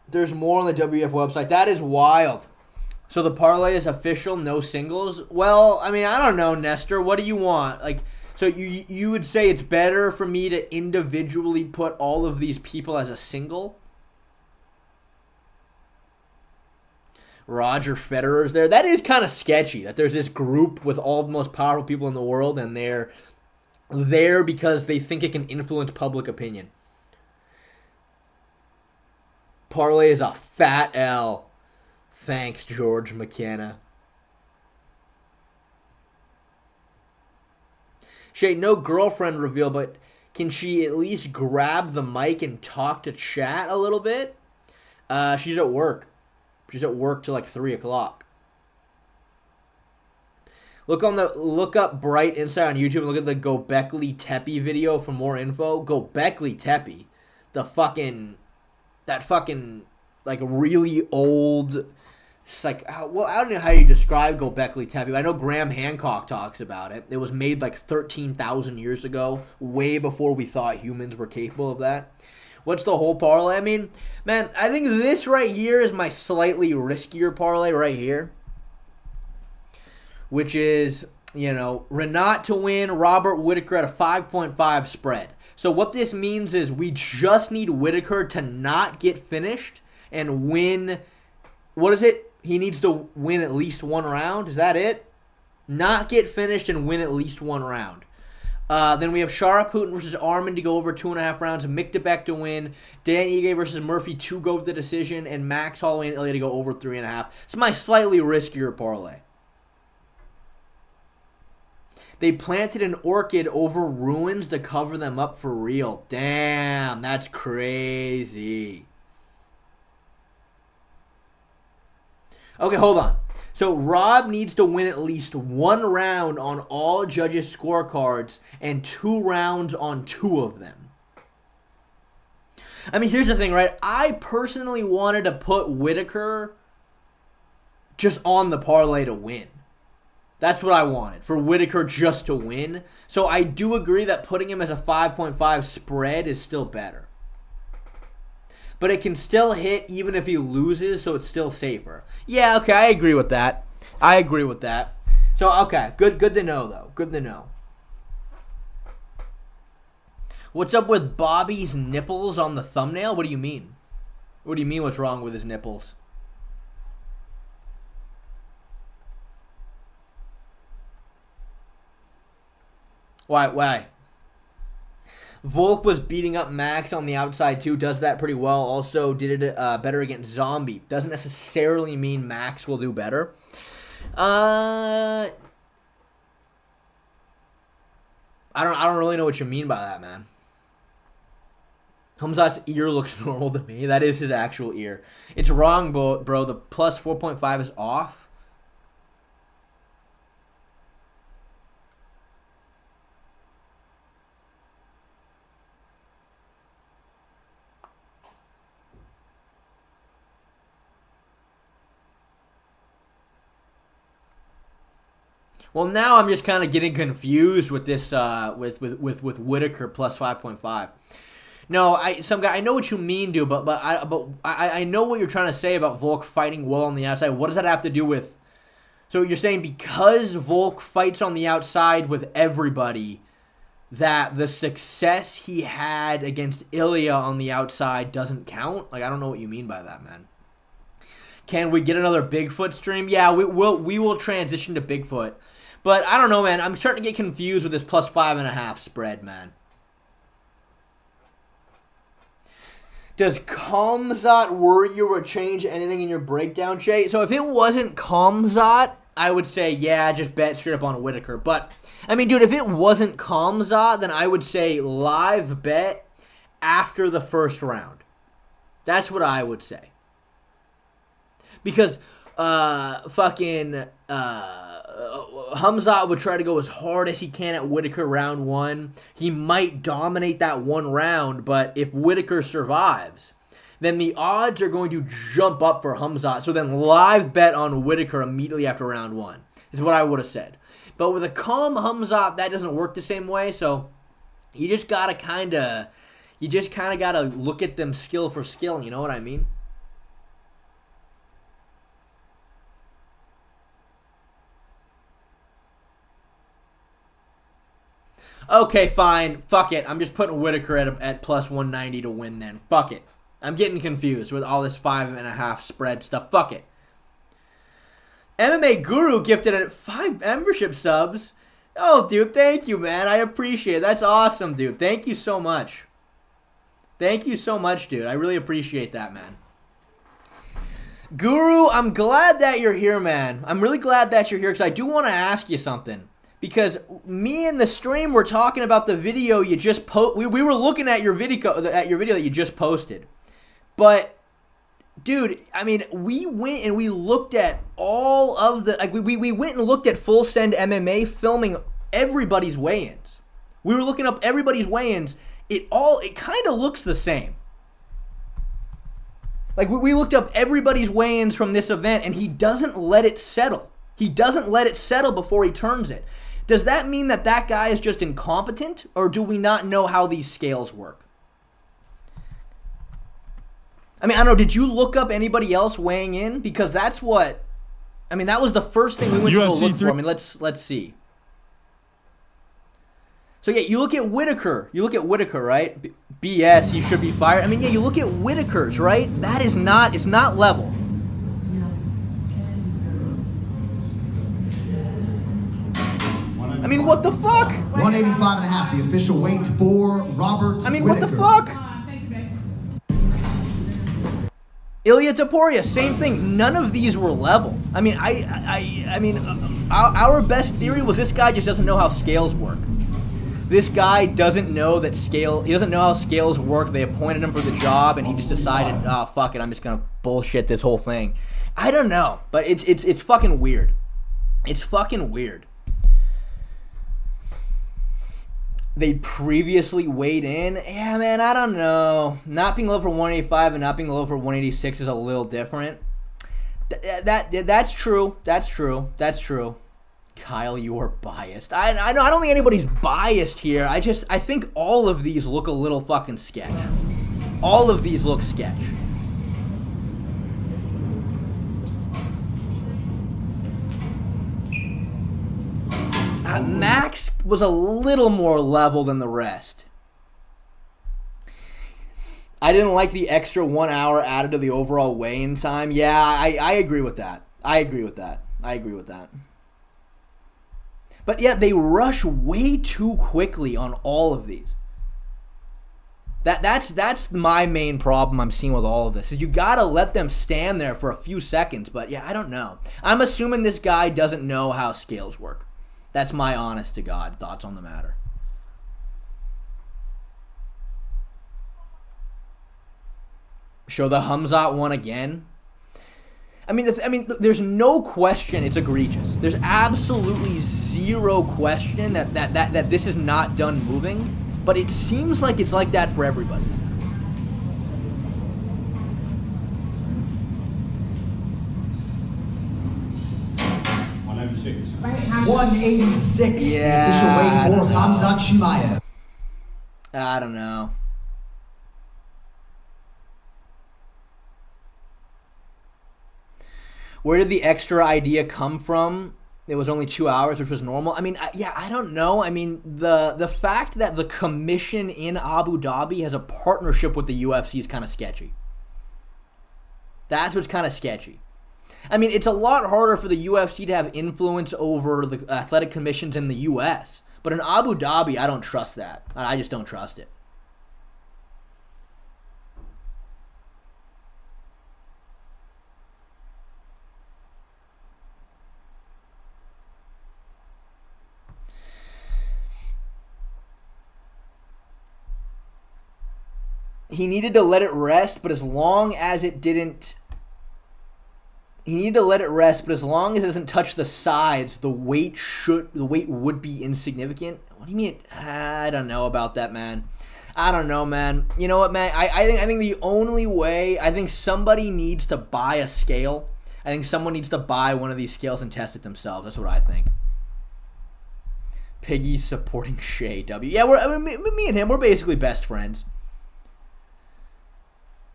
There's more on the WF website. That is wild. So the parlay is official, no singles? Well, I mean, I don't know, Nestor. What do you want? Like, so you would say it's better for me to individually put all of these people as a single? Roger Federer's there. That is kind of sketchy that there's this group with all the most powerful people in the world and they're there because they think it can influence public opinion. Parlay is a fat L. Thanks, George McKenna. Shay, no girlfriend reveal, but can she at least grab the mic and talk to chat a little bit? She's at work. She's at work till like 3 o'clock. Look up Bright Insight on YouTube and look at the Gobekli Tepe video for more info. Gobekli Tepe, that fucking like really old. It's like, well, I don't know how you describe Gobekli Tepe. I know Graham Hancock talks about it. It was made like 13,000 years ago, way before we thought humans were capable of that. What's the whole parlay? I mean, man, I think this right here is my slightly riskier parlay right here. Which is, Renat to win, Robert Whittaker at a 5.5 spread. So what this means is we just need Whittaker to not get finished and win. What is it? He needs to win at least one round. Is that it? Not get finished and win at least one round. Then we have Shara Putin versus Arman to go over 2.5 rounds. Mikdebek to win. Dan Ige versus Murphy to go to the decision. And Max Holloway and Ilia to go over 3.5. It's my slightly riskier parlay. They planted an orchid over ruins to cover them up for real. Damn, that's crazy. Okay, hold on. So Rob needs to win at least 1 round on all judges' scorecards and 2 rounds on 2 of them. I mean, here's the thing, right? I personally wanted to put Whittaker just on the parlay to win. That's what I wanted, for Whittaker just to win. So I do agree that putting him as a 5.5 spread is still better. But it can still hit even if he loses, so it's still safer. Yeah, okay, I agree with that. So, okay, good to know, though. Good to know. What's up with Bobby's nipples on the thumbnail? What do you mean? What do you mean what's wrong with his nipples? Why? Volk was beating up Max on the outside too. Does that pretty well. Also did it better against Zombie. Doesn't necessarily mean Max will do better. I don't really know what you mean by that, man. Khamzat's ear looks normal to me. That is his actual ear. It's wrong, bro. The plus 4.5 is off. Well, now I'm just kind of getting confused with this with Whittaker plus 5.5. No, I know what you mean, dude, but I know what you're trying to say about Volk fighting well on the outside. What does that have to do with? So you're saying because Volk fights on the outside with everybody, that the success he had against Ilia on the outside doesn't count? Like, I don't know what you mean by that, man. Can we get another Bigfoot stream? Yeah, we will transition to Bigfoot. But I don't know, man. I'm starting to get confused with this plus 5.5 spread, man. Does Khamzat worry you or change anything in your breakdown, Shay? So if it wasn't Khamzat, I would say, yeah, just bet straight up on Whittaker. But, I mean, dude, if it wasn't Khamzat, then I would say live bet after the first round. That's what I would say. Because Khamzat would try to go as hard as he can at Whittaker round 1. He might dominate that 1 round, but if Whittaker survives, then the odds are going to jump up for Khamzat. So then live bet on Whittaker immediately after round 1 is what I would have said. But with a calm Khamzat, that doesn't work the same way. So you just gotta gotta look at them skill for skill. You know what I mean? Okay, fine. Fuck it. I'm just putting Whittaker at plus 190 to win then. Fuck it. I'm getting confused with all this 5.5 spread stuff. Fuck it. MMA Guru gifted at 5 membership subs. Oh, dude, thank you, man. I appreciate it. That's awesome, dude. Thank you so much. Thank you so much, dude. I really appreciate that, man. Guru, I'm glad that you're here, man. I'm really glad that you're here because I do want to ask you something. Because me and the stream were talking about the video you just we were looking at your video that you just posted. But dude, I mean, we went and we looked at all of the we went and looked at Full Send MMA filming everybody's weigh-ins. We were looking up everybody's weigh-ins. It kind of looks the same. Like we looked up everybody's weigh-ins from this event and he doesn't let it settle. He doesn't let it settle before he turns it. Does that mean that guy is just incompetent, or do we not know how these scales work? I mean, I don't know. Did you look up anybody else weighing in? Because that's what... I mean, that was the first thing we went to go look for. I mean, let's see. So, yeah, you look at Whittaker. You look at Whittaker, right? BS, he should be fired. I mean, yeah, you look at Whittaker's, right? That is not... It's not level. I mean, what the fuck? 185 and a half, the official weight for Robert I mean, what the Whittaker. fuck? Ilia Topuria, same thing. None of these were level. I mean, our best theory was this guy just doesn't know how scales work. This guy doesn't know that he doesn't know how scales work. They appointed him for the job, and he just decided, oh, fuck it, I'm just gonna bullshit this whole thing. I don't know, but it's fucking weird. It's fucking weird. They previously weighed in. Yeah, man, I don't know. Not being low for 185 and not being low for 186 is a little different. That's true. That's true. That's true. Kyle, you are biased. I don't think anybody's biased here. I think all of these look a little fucking sketch. All of these look sketch. Max was a little more level than the rest. I didn't like the extra 1 hour added to the overall weigh-in time. Yeah, I agree with that. I agree with that. But yeah, they rush way too quickly on all of these. That's my main problem I'm seeing with all of this. Is you gotta let them stand there for a few seconds. But yeah, I don't know. I'm assuming this guy doesn't know how scales work. That's my honest to God thoughts on the matter. Show the Khamzat one again. I mean, there's no question it's egregious. There's absolutely zero question that this is not done moving. But it seems like it's like that for everybody's. $186, the official weight for Khamzat Chimaev. I don't know. Where did the extra idea come from? It was only 2 hours, which was normal. I mean, yeah, I don't know. I mean, the fact that the commission in Abu Dhabi has a partnership with the UFC is kind of sketchy. That's what's kind of sketchy. I mean, it's a lot harder for the UFC to have influence over the athletic commissions in the US. But in Abu Dhabi, I don't trust that. I just don't trust it. He needed to let it rest, but as long as it didn't... He needed to let it rest, but as long as it doesn't touch the sides, the weight would be insignificant. What do you mean? I don't know about that, man. I don't know, man. You know what, man? I think the only way... I think somebody needs to buy a scale. I think someone needs to buy one of these scales and test it themselves. That's what I think. Piggy supporting Shay W. Yeah, me and him, we're basically best friends.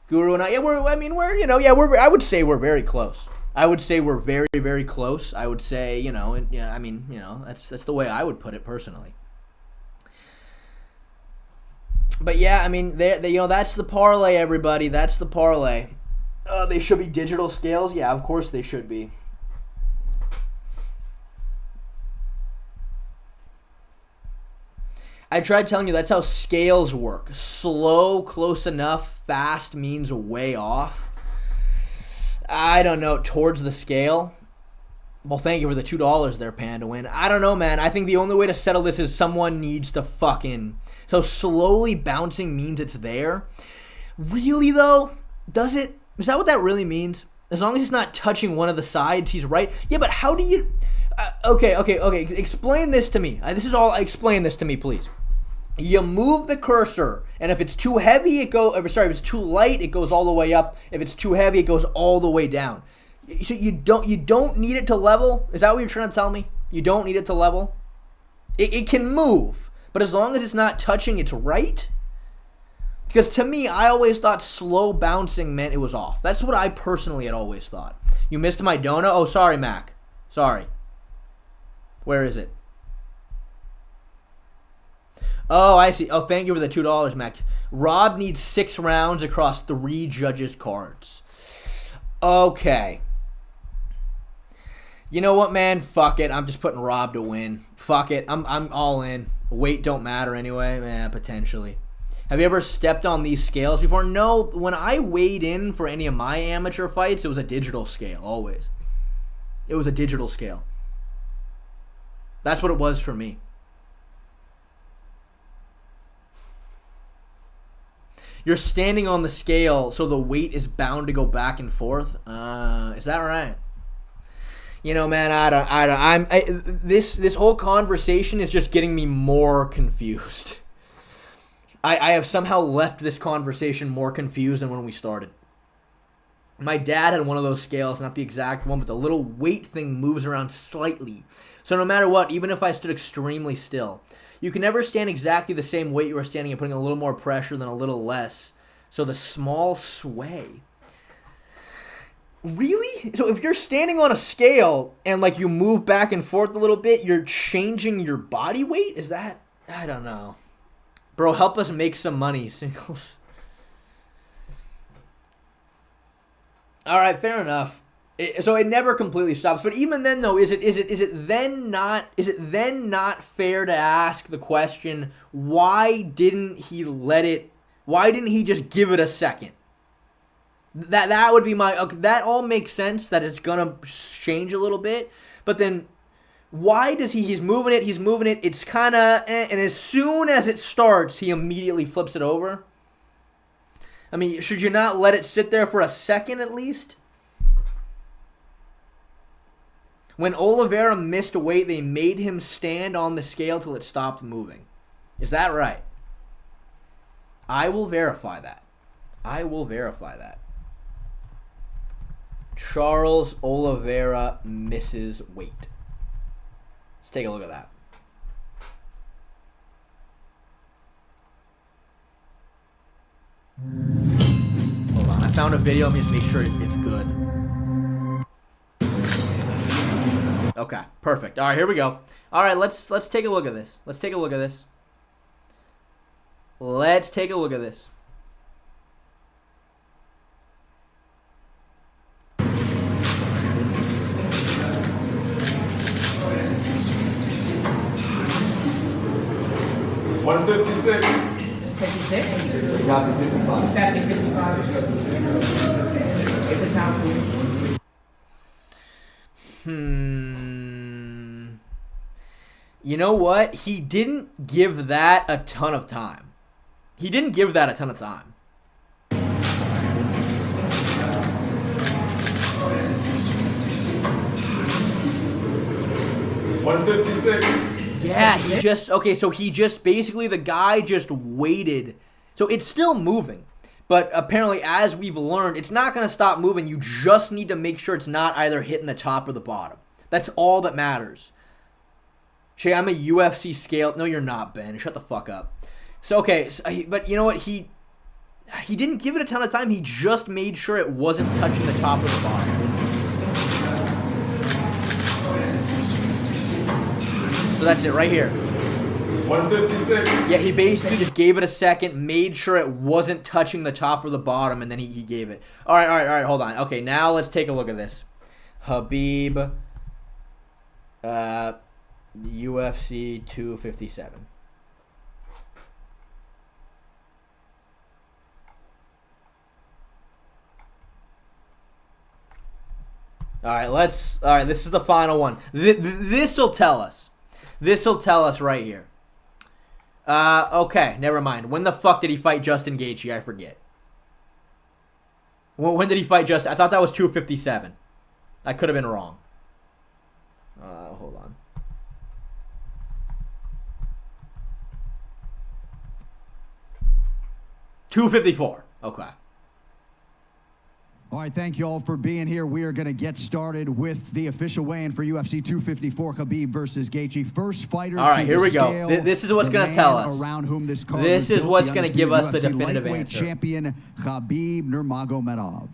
Guru and I, I would say we're very close. I would say we're very, very close. I would say, that's the way I would put it personally. But yeah, I mean, that's the parlay, everybody. That's the parlay. They should be digital scales. Yeah, of course they should be. I tried telling you that's how scales work. Slow, close enough. Fast means way off. I don't know. Towards the scale. Well, thank you for the $2 there, Panda Win. I don't know, man. I think the only way to settle this is someone needs to fucking... So slowly bouncing means it's there. Really, though? Does it? Is that what that really means? As long as it's not touching one of the sides, he's right. Yeah, but how do you... Okay. Explain this to me. Explain this to me, please. You move the cursor, and if it's too heavy, if it's too light, it goes all the way up. If it's too heavy, it goes all the way down. So you don't need it to level? Is that what you're trying to tell me? You don't need it to level? It can move, but as long as it's not touching, it's right? Because to me, I always thought slow bouncing meant it was off. That's what I personally had always thought. You missed my donut? Oh, sorry, Mac. Sorry. Where is it? Oh, I see. Oh, thank you for the $2, Mac. Rob needs 6 rounds across 3 judges' cards. Okay. You know what, man? Fuck it. I'm just putting Rob to win. Fuck it. I'm all in. Weight don't matter anyway. Potentially. Have you ever stepped on these scales before? No. When I weighed in for any of my amateur fights, it was a digital scale, always. It was a digital scale. That's what it was for me. You're standing on the scale, so the weight is bound to go back and forth. Is that right? You know, man, this whole conversation is just getting me more confused. I have somehow left this conversation more confused than when we started. My dad had one of those scales, not the exact one, but the little weight thing moves around slightly. So no matter what, even if I stood extremely still, you can never stand exactly the same weight you were standing and putting a little more pressure than a little less. So the small sway. Really? So if you're standing on a scale and like you move back and forth a little bit, you're changing your body weight? Is that? I don't know. Bro, help us make some money, Singles. All right, fair enough. So it never completely stops. But even then, though, is it then not fair to ask the question, why didn't he just give it a second? That would be my. Okay, that all makes sense. That it's gonna change a little bit, but then. Why does he's moving it, it's kind of, and as soon as it starts, he immediately flips it over? I mean, should you not let it sit there for a second at least? When Oliveira missed weight, they made him stand on the scale till it stopped moving. Is that right? I will verify that. Charles Oliveira misses weight. Let's take a look at that. Hold on, I found a video. Let me just make sure it's good. Okay, perfect. All right, here we go. All right, let's take a look at this. Let's take a look at this. 156. 56? You got the 55. It's gotta be 55. It's a time for you. You know what? He didn't give that a ton of time. 156. Yeah, he just basically, the guy just waited. So it's still moving. But apparently, as we've learned, it's not going to stop moving. You just need to make sure it's not either hitting the top or the bottom. That's all that matters. Shay, I'm a UFC scale. No, you're not, Ben. Shut the fuck up. So, okay, but you know what? He didn't give it a ton of time. He just made sure it wasn't touching the top or the bottom. So that's it right here. 156. Yeah, he basically just gave it a second, made sure it wasn't touching the top or the bottom, and then he gave it. All right, hold on. Okay, now let's take a look at this. Habib, UFC 257. All right, this is the final one. This'll tell us. This'll tell us right here. Okay, never mind. When the fuck did he fight Justin Gaethje? I forget. When did he fight Justin? I thought that was 257. I could have been wrong. Hold on. $254. Okay. All right, thank you all for being here. We are going to get started with the official weigh-in for UFC 254, Khabib versus Gaethje. First fighter. All right, here we go. This is what's going to tell us. Around whom this card this is what's going to give us the UFC definitive lightweight answer. Champion Khabib Nurmagomedov.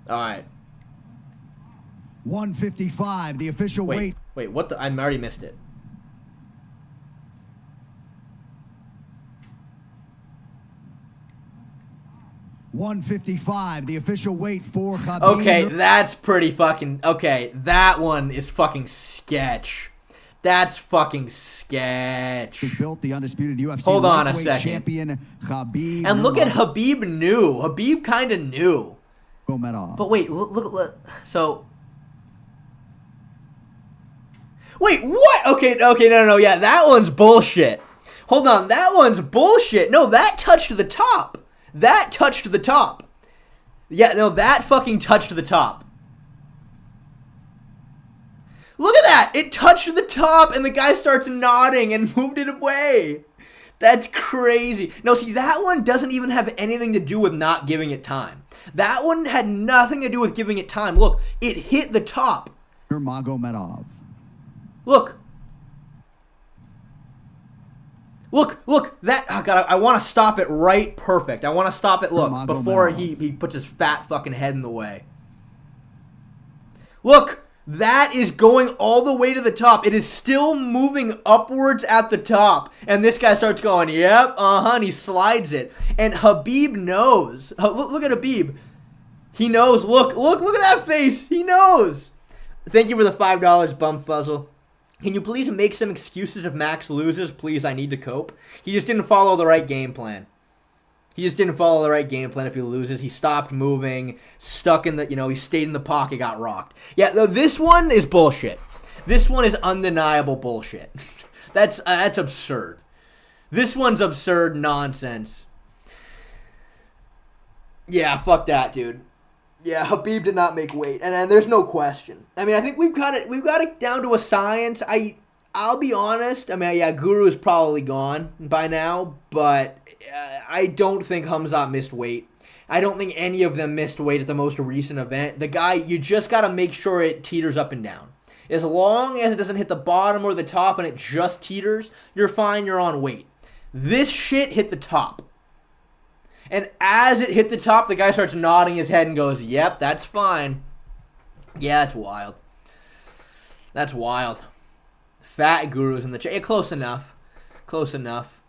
All right. 155, the official weight. Wait, what the? I already missed it. 155, the official weight for Khabib. Okay, that's pretty fucking... Okay, that one is fucking sketch. That's fucking sketch. Has built the undisputed UFC Hold on a lightweight second. champion Khabib. And look at Khabib knew. Khabib kind of knew. Magomedov. But wait, look. So... Wait, what? Okay, no, yeah, that one's bullshit. Hold on, that one's bullshit. No, that touched the top. That touched the top. Yeah, no, that fucking touched the top. Look at that! It touched the top and the guy starts nodding and moved it away. That's crazy. No, see, that one doesn't even have anything to do with not giving it time. That one had nothing to do with giving it time. Look, it hit the top. Magomedov. Look, that, oh God, I want to stop it right perfect. I want to stop it, look, before he puts his fat fucking head in the way. Look, that is going all the way to the top. It is still moving upwards at the top. And this guy starts going, yep, and he slides it. And Khabib knows. Look at Khabib. He knows, look at that face. He knows. Thank you for the $5, Bum Fuzzle. Can you please make some excuses if Max loses? Please, I need to cope. He just didn't follow the right game plan. If he loses. He stopped moving, stuck in the, he stayed in the pocket, got rocked. Yeah, though this one is bullshit. This one is undeniable bullshit. That's absurd. This one's absurd nonsense. Yeah, fuck that, dude. Yeah, Khabib did not make weight, and there's no question. I mean, I think we've got it down to a science. I'll be honest. I mean, yeah, Guru is probably gone by now, but I don't think Khamzat missed weight. I don't think any of them missed weight at the most recent event. The guy, you just got to make sure it teeters up and down. As long as it doesn't hit the bottom or the top and it just teeters, you're fine, you're on weight. This shit hit the top. And as it hit the top, the guy starts nodding his head and goes, yep, that's fine. Yeah, it's wild. That's wild. Fat Guru's in the chat. Yeah, close enough. Close enough.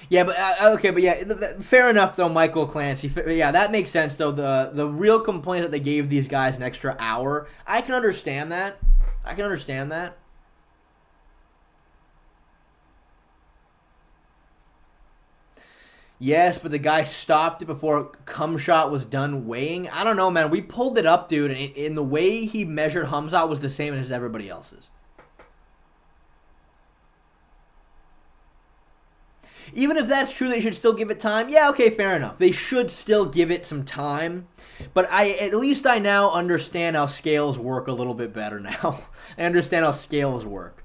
Yeah, but okay, but yeah, fair enough though, Michael Clancy. Yeah, that makes sense though. The real complaint that they gave these guys an extra hour, I can understand that. Yes, but the guy stopped it before Khamzat was done weighing. I don't know, man. We pulled it up, dude, and in the way he measured Khamzat was the same as everybody else's. Even if that's true, they should still give it time. Yeah, okay, fair enough. They should still give it some time. But at least I now understand how scales work a little bit better now. I understand how scales work.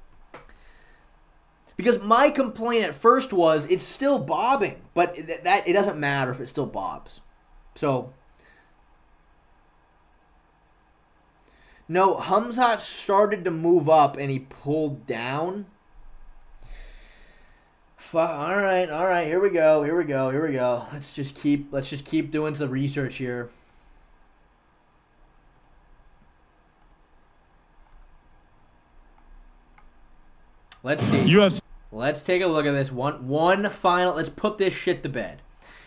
Because my complaint at first was it's still bobbing, but that it doesn't matter if it still bobs. So no, Khamzat started to move up and he pulled down. All right. Here we go. Let's just keep doing the research here. Let's see. UFC. Let's take a look at this one final. Let's put this shit to bed.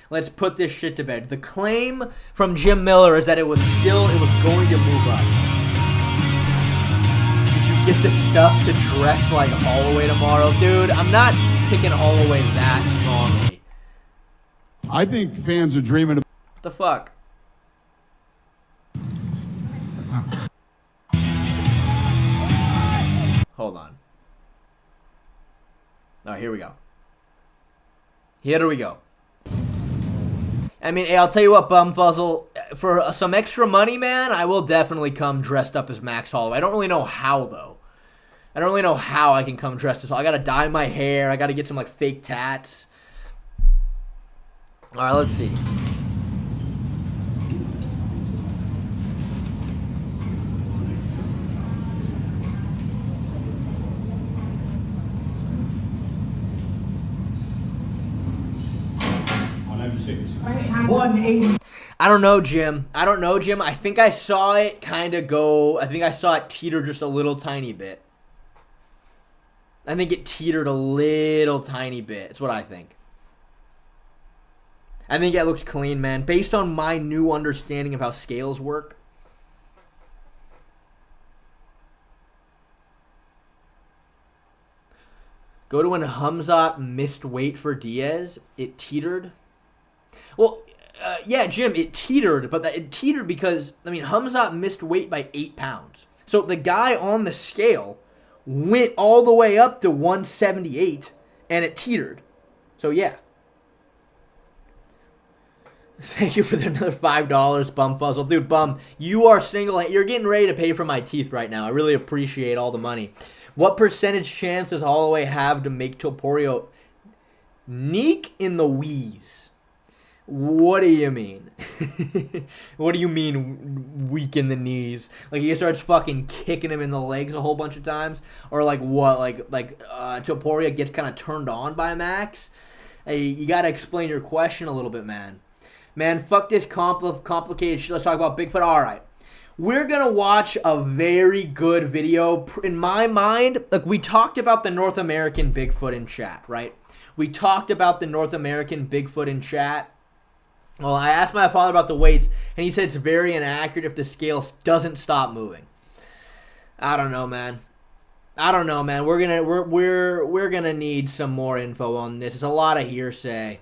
The claim from Jim Miller is that it was going to move up. Did you get the stuff to dress like Holloway tomorrow, dude? I'm not picking Holloway that strongly. I think fans are dreaming of. What the fuck? Hold on. All right, here we go. I mean, hey, I'll tell you what, Bumfuzzle, for some extra money, man, I will definitely come dressed up as Max Holloway. I don't really know how, though. I don't really know how I can come dressed as Holloway. I got to dye my hair. I got to get some, like, fake tats. All right, let's see. I don't know, Jim. I think I saw it kind of go. I think I saw it teeter just a little tiny bit. I think it teetered a little tiny bit. It's what I think. I think it looked clean, man. Based on my new understanding of how scales work. Go to when Khamzat missed weight for Diaz. It teetered. Well, yeah, Jim, it teetered, but it teetered because, I mean, Khamzat missed weight by 8 pounds. So the guy on the scale went all the way up to 178, and it teetered. So, yeah. Thank you for another $5, Bum Fuzzle. Dude, Bum, you are you're getting ready to pay for my teeth right now. I really appreciate all the money. What percentage chance does Holloway have to make Topuria neek in the wheeze? What do you mean? What do you mean weak in the knees? Like he starts fucking kicking him in the legs a whole bunch of times? Or like what? Like Topuria gets kind of turned on by Max? Hey, you got to explain your question a little bit, man. Man, fuck this complicated shit. Let's talk about Bigfoot. All right. We're going to watch a very good video. In my mind, like we talked about the North American Bigfoot in chat, right? We talked about the North American Bigfoot in chat. Well, I asked my father about the weights, and he said it's very inaccurate if the scale doesn't stop moving. I don't know, man. We're gonna need some more info on this. It's a lot of hearsay.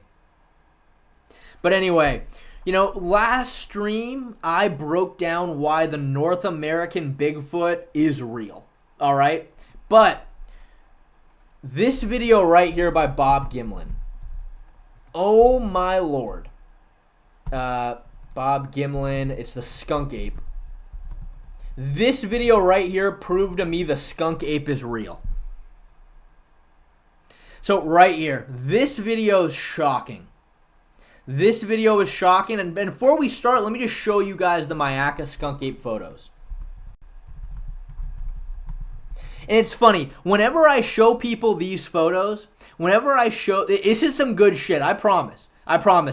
But anyway, you know, last stream, I broke down why the North American Bigfoot is real. All right? But this video right here by Bob Gimlin. Oh, my Lord. Bob Gimlin, it's the skunk ape. This video right here proved to me the skunk ape is real. So right here, this video is shocking. This video is shocking, and before we start, let me just show you guys the Mayaka skunk ape photos. And it's funny, whenever I show people these photos, this is some good shit, I promise.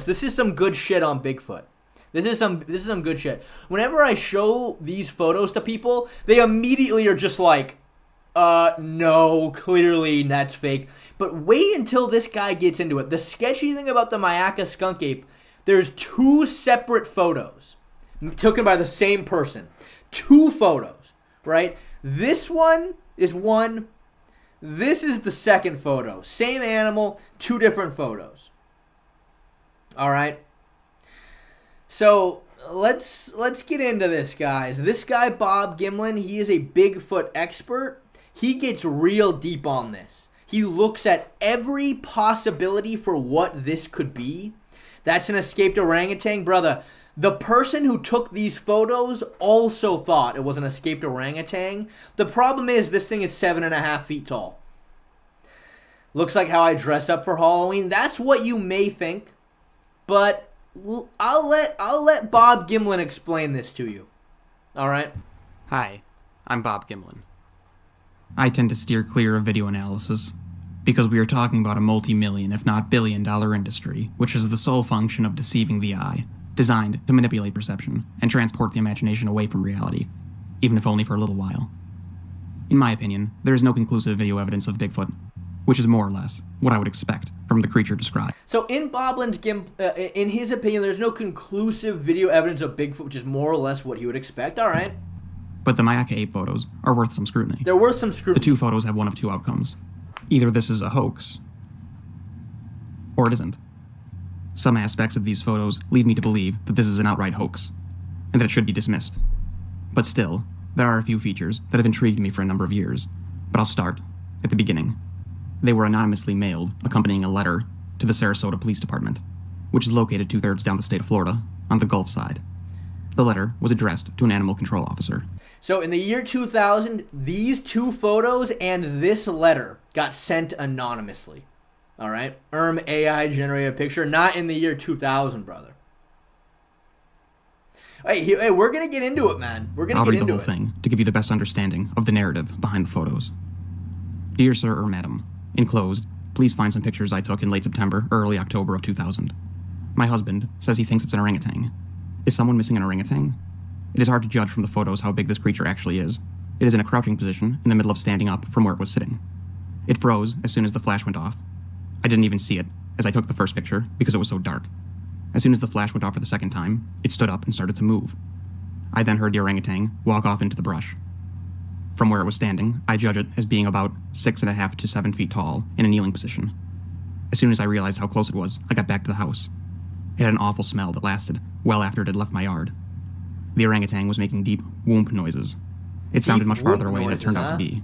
This is some good shit on Bigfoot. This is some good shit. Whenever I show these photos to people, they immediately are just like, no, clearly that's fake. But wait until this guy gets into it. The sketchy thing about the Mayaka skunk ape, there's 2 separate photos taken by the same person. 2 photos, right? This one is one. This is the second photo. Same animal, 2 different photos. All right. So let's get into this, guys. This guy, Bob Gimlin, he is a Bigfoot expert. He gets real deep on this. He looks at every possibility for what this could be. That's an escaped orangutan. Brother, the person who took these photos also thought it was an escaped orangutan. The problem is this thing is 7.5 feet tall. Looks like how I dress up for Halloween. That's what you may think. But I'll let Bob Gimlin explain this to you. All right? Hi, I'm Bob Gimlin. I tend to steer clear of video analysis because we are talking about a multi-million, if not billion-dollar industry, which is the sole function of deceiving the eye, designed to manipulate perception and transport the imagination away from reality, even if only for a little while. In my opinion, there is no conclusive video evidence of Bigfoot, which is more or less what I would expect from the creature described. So in in his opinion, there's no conclusive video evidence of Bigfoot, which is more or less what he would expect. All right. But the Mayaka ape photos are worth some scrutiny. They're worth some scrutiny. The 2 photos have one of 2 outcomes. Either this is a hoax, or it isn't. Some aspects of these photos lead me to believe that this is an outright hoax, and that it should be dismissed. But still, there are a few features that have intrigued me for a number of years, but I'll start at the beginning. They were anonymously mailed, accompanying a letter to the Sarasota Police Department, which is located 2/3 down the state of Florida, on the Gulf side. The letter was addressed to an animal control officer. So in the year 2000, these 2 photos and this letter got sent anonymously. All right? AI generated picture, not in the year 2000, brother. Hey, we're going to get into it, man. We're going to I'll get read into the whole thing to give you the best understanding of the narrative behind the photos. Dear Sir or Madam, enclosed, please find some pictures I took in late September or early October of 2000. My husband says he thinks it's an orangutan. Is someone missing an orangutan? It is hard to judge from the photos how big this creature actually is. It is in a crouching position in the middle of standing up from where it was sitting. It froze as soon as the flash went off. I didn't even see it, as I took the first picture because it was so dark. As soon as the flash went off for the second time, it stood up and started to move. I then heard the orangutan walk off into the brush. From where it was standing, I judge it as being about 6.5 to 7 feet tall in a kneeling position. As soon as I realized how close it was, I got back to the house. It had an awful smell that lasted well after it had left my yard. The orangutan was making deep whoomp noises. It sounded much farther away than it turned out to be.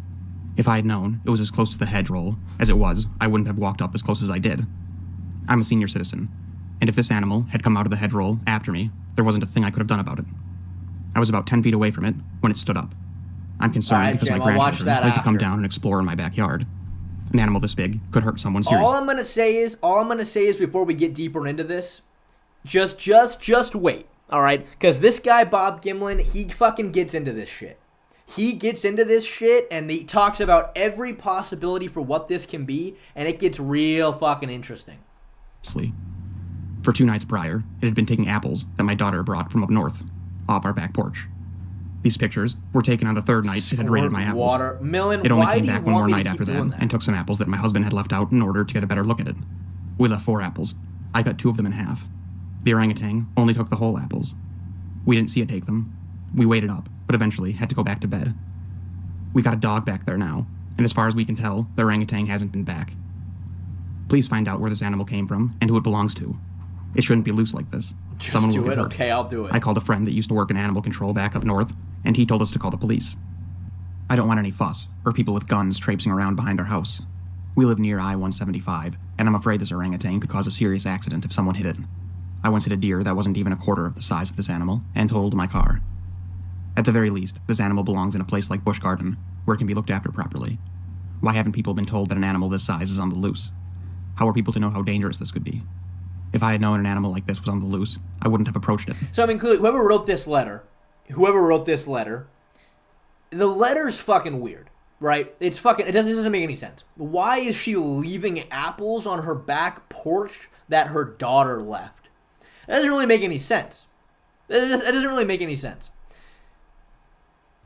If I had known it was as close to the hedgerow as it was, I wouldn't have walked up as close as I did. I'm a senior citizen, and if this animal had come out of the hedgerow after me, there wasn't a thing I could have done about it. I was about 10 feet away from it when it stood up. I'm concerned because Jim, my I'll watch grandchildren that like to come after. down and explore in my backyard. An animal this big could hurt someone seriously. All I'm gonna say is before we get deeper into this, just wait, all right? Because this guy Bob Gimlin, he fucking gets into this shit. He gets into this shit and he talks about every possibility for what this can be, and it gets real fucking interesting. For 2 nights prior, it had been taking apples that my daughter brought from up north, off our back porch. These pictures were taken on the 3rd night it had raided my apples. Watermelon. It only Why came do you back one want more me to night keep after that doing that? and took some apples that my husband had left out in order to get a better look at it. We left 4 apples. I cut 2 of them in half. The orangutan only took the whole apples. We didn't see it take them. We waited up, but eventually had to go back to bed. We got a dog back there now, and as far as we can tell, the orangutan hasn't been back. Please find out where this animal came from and who it belongs to. It shouldn't be loose like this. Someone will get hurt. Okay, I'll do it. I called a friend that used to work in animal control back up north, and he told us to call the police. I don't want any fuss, or people with guns traipsing around behind our house. We live near I-175, and I'm afraid this orangutan could cause a serious accident if someone hit it. I once hit a deer that wasn't even a quarter of the size of this animal, and totaled my car. At the very least, this animal belongs in a place like Busch Garden, where it can be looked after properly. Why haven't people been told that an animal this size is on the loose? How are people to know how dangerous this could be? If I had known an animal like this was on the loose, I wouldn't have approached it. So I mean, whoever wrote this letter, the letter's fucking weird, right? It doesn't make any sense. Why is she leaving apples on her back porch that her daughter left? That doesn't really make any sense. It doesn't really make any sense.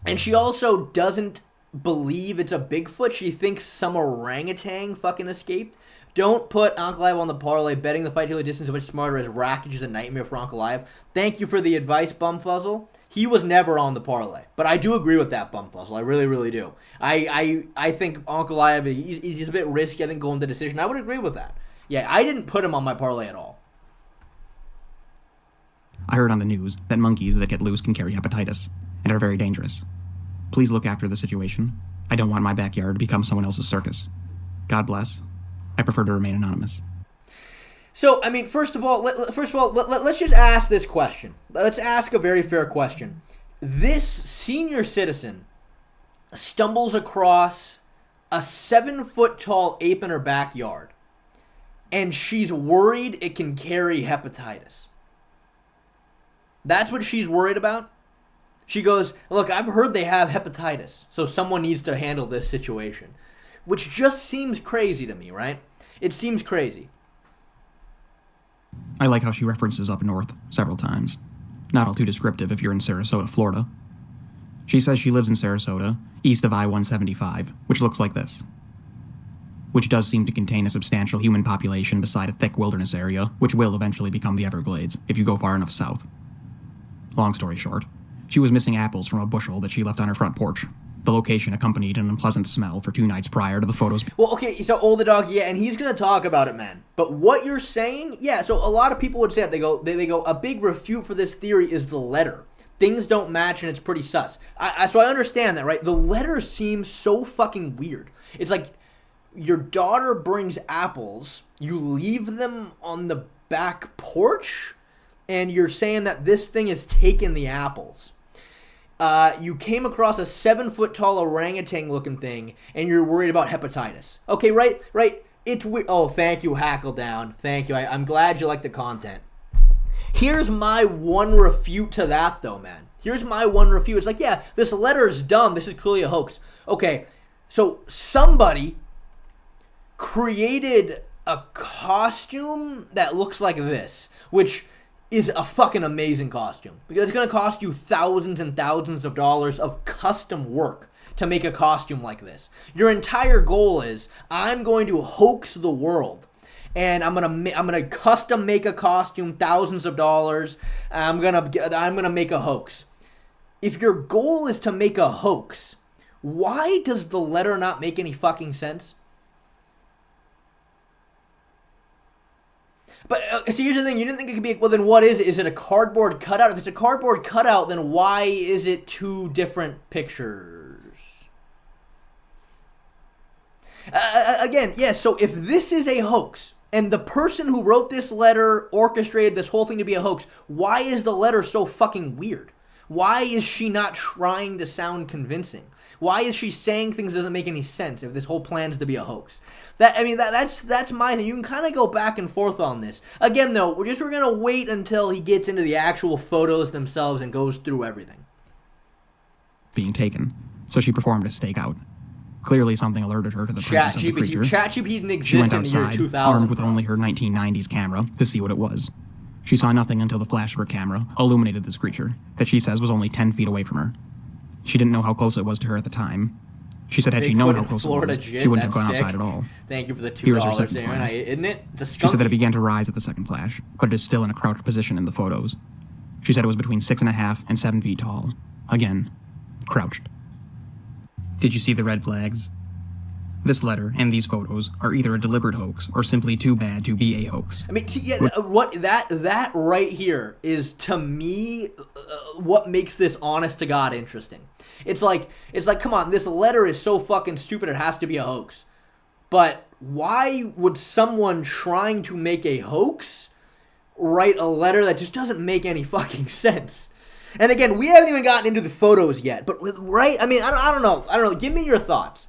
And she also doesn't believe it's a Bigfoot. She thinks some orangutan fucking escaped. Don't put Ankalaev on the parlay. Betting the fight to a distance is much smarter as rackage is a nightmare for Ankalaev. Thank you for the advice, Bumfuzzle. He was never on the parlay. But I do agree with that, Bumfuzzle. I really, really do. I think Ankalaev, he's a bit risky, I think, going the decision. I would agree with that. Yeah, I didn't put him on my parlay at all. I heard on the news that monkeys that get loose can carry hepatitis and are very dangerous. Please look after the situation. I don't want my backyard to become someone else's circus. God bless. I prefer to remain anonymous. So, I mean, first of all, let's just ask this question. Let's ask a very fair question. This senior citizen stumbles across a 7-foot-tall ape in her backyard, and she's worried it can carry hepatitis. That's what she's worried about? She goes, look, I've heard they have hepatitis, so someone needs to handle this situation. Which just seems crazy to me, right? It seems crazy. I like how she references up north several times. Not all too descriptive if you're in Sarasota, Florida. She says she lives in Sarasota, east of I-175, which looks like this. Which does seem to contain a substantial human population beside a thick wilderness area, which will eventually become the Everglades if you go far enough south. Long story short, she was missing apples from a bushel that she left on her front porch. The location accompanied an unpleasant smell for 2 nights prior to the photos. Well, okay, so the dog, yeah, and he's going to talk about it, man. But what you're saying, yeah, so a lot of people would say that. They go, a big refute for this theory is the letter. Things don't match and it's pretty sus. So I understand that, right? The letter seems so fucking weird. It's like your daughter brings apples, you leave them on the back porch, and you're saying that this thing has taken the apples. You came across a 7-foot-tall orangutan-looking thing, and you're worried about hepatitis. Okay, right. It's weird. Oh, thank you, Hackledown. Thank you. I'm glad you like the content. Here's my one refute to that, though, man. Here's my one refute. It's like, yeah, this letter's dumb. This is clearly a hoax. Okay, so somebody created a costume that looks like this, which is a fucking amazing costume, because it's going to cost you thousands and thousands of dollars of custom work to make a costume like this. Your entire goal is, I'm going to hoax the world. And I'm gonna custom make a costume, thousands of dollars. I'm gonna make a hoax. If your goal is to make a hoax, why does the letter not make any fucking sense? But so here's the thing: you didn't think it could be. Well, then what is it? Is it a cardboard cutout? If it's a cardboard cutout, then why is it two different pictures? Again, yes. Yeah, so if this is a hoax, and the person who wrote this letter orchestrated this whole thing to be a hoax, why is the letter so fucking weird? Why is she not trying to sound convincing? Why is she saying things that doesn't make any sense if this whole plan's to be a hoax? That's my thing. You can kind of go back and forth on this. Again, though, we're gonna wait until he gets into the actual photos themselves and goes through everything. Being taken, so she performed a stakeout. Clearly, something alerted her to the presence of the creature. ChatGPT didn't exist She went in the year outside, 2000. armed with only her 1990s camera, to see what it was. She saw nothing until the flash of her camera illuminated this creature that she says was only 10 feet away from her. She didn't know how close it was to her at the time. She said had she known how close it was, she wouldn't have gone outside at all. Thank you for the Here's her $2, second Aaron. flash. Isn't it? It's a She said that it skunky. began to rise at the second flash, but it is still in a crouched position in the photos. She said it was between 6.5 and 7 feet tall. Again, crouched. Did you see the red flags? This letter and these photos are either a deliberate hoax or simply too bad to be a hoax. I mean, see, yeah, that right here is, to me, what makes this honest to God interesting. It's like, come on, this letter is so fucking stupid it has to be a hoax. But why would someone trying to make a hoax write a letter that just doesn't make any fucking sense? And again, we haven't even gotten into the photos yet, but I don't know. Give me your thoughts.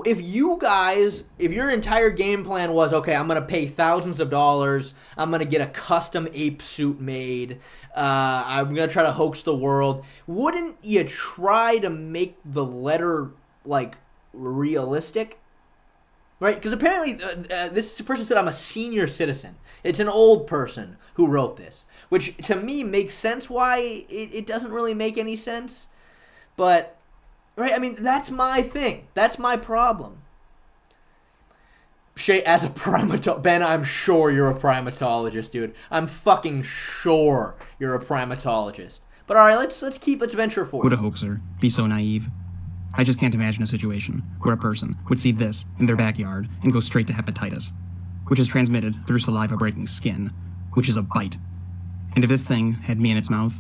If your entire game plan was, okay, I'm going to pay thousands of dollars, I'm going to get a custom ape suit made, I'm going to try to hoax the world, wouldn't you try to make the letter, like, realistic? Right? Because apparently this person said, I'm a senior citizen. It's an old person who wrote this, which to me makes sense why it doesn't really make any sense. But... right, I mean, that's my thing. That's my problem. Shay, as a primatologist, Ben, I'm sure you're a primatologist, dude. I'm fucking sure you're a primatologist. But all right, let's venture forward. Would a hoaxer be so naive? I just can't imagine a situation where a person would see this in their backyard and go straight to hepatitis, which is transmitted through saliva-breaking skin, which is a bite. And if this thing had me in its mouth,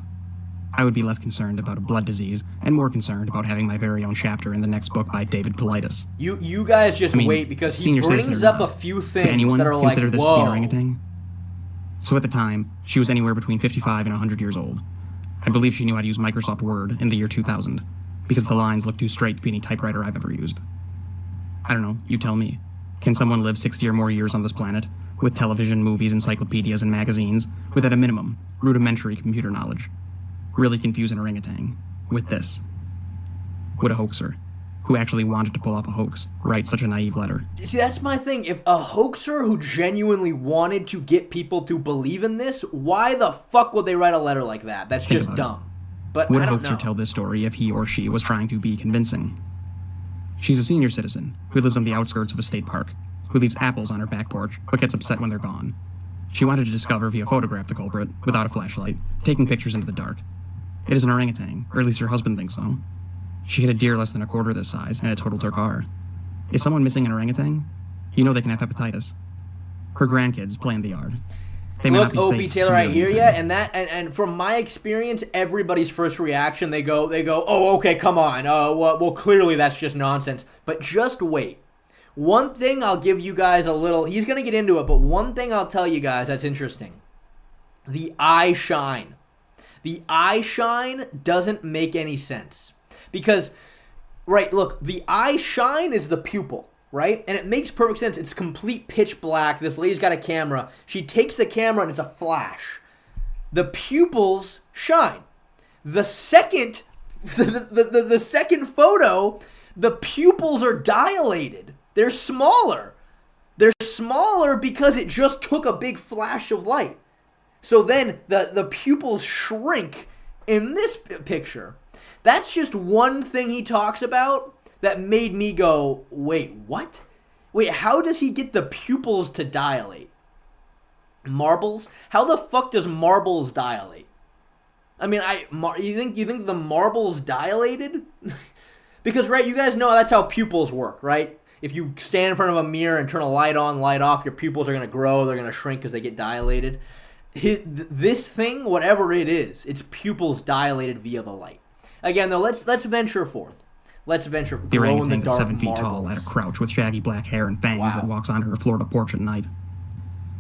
I would be less concerned about a blood disease and more concerned about having my very own chapter in the next book by David Paulides. You guys just wait, because he brings up a few things that are like, consider this whoa. to be an orangutan? So at the time, she was anywhere between 55 and 100 years old. I believe she knew how to use Microsoft Word in the year 2000, because the lines looked too straight to be any typewriter I've ever used. I don't know, you tell me. Can someone live 60 or more years on this planet, with television, movies, encyclopedias, and magazines, with at a minimum, rudimentary computer knowledge, really confuse an orangutan with this? Would a hoaxer, who actually wanted to pull off a hoax, write such a naive letter? See, that's my thing. If a hoaxer who genuinely wanted to get people to believe in this, why the fuck would they write a letter like that? That's Think just about dumb. it. But Would I a don't hoaxer know. tell this story if he or she was trying to be convincing? She's a senior citizen who lives on the outskirts of a state park, who leaves apples on her back porch but gets upset when they're gone. She wanted to discover via photograph the culprit, without a flashlight, taking pictures into the dark. It is an orangutan, or at least her husband thinks so. She hit a deer less than a quarter this size, and it totaled her car. Is someone missing an orangutan? You know they can have hepatitis. Her grandkids play in the yard. They may Look, not be OP safe Taylor, from I the hear ya, orangutan. and from my experience, everybody's first reaction, they go, oh, okay, come on, well, clearly that's just nonsense. But just wait. One thing I'll give you guys a little, he's gonna get into it, but one thing I'll tell you guys that's interesting. The eye shine. The eye shine doesn't make any sense. Because, right, look, the eye shine is the pupil, right? And it makes perfect sense. It's complete pitch black. This lady's got a camera. She takes the camera and it's a flash. The pupils shine. The second, the second photo, the pupils are dilated. They're smaller. They're smaller because it just took a big flash of light. So then the pupils shrink in this picture, that's just one thing he talks about that made me go, wait, what? Wait, how does he get the pupils to dilate? Marbles? How the fuck does marbles dilate? I mean, you think the marbles dilated? Because, right, you guys know that's how pupils work, right? If you stand in front of a mirror and turn a light on, light off, your pupils are going to grow, they're going to shrink as they get dilated. This thing, whatever it is, its pupils dilated via the light. Again, though, let's venture forth. Let's venture The glow in the orangutan dark that's 7 feet tall marbles. at a crouch with shaggy black hair and fangs that walks onto her Florida porch at night.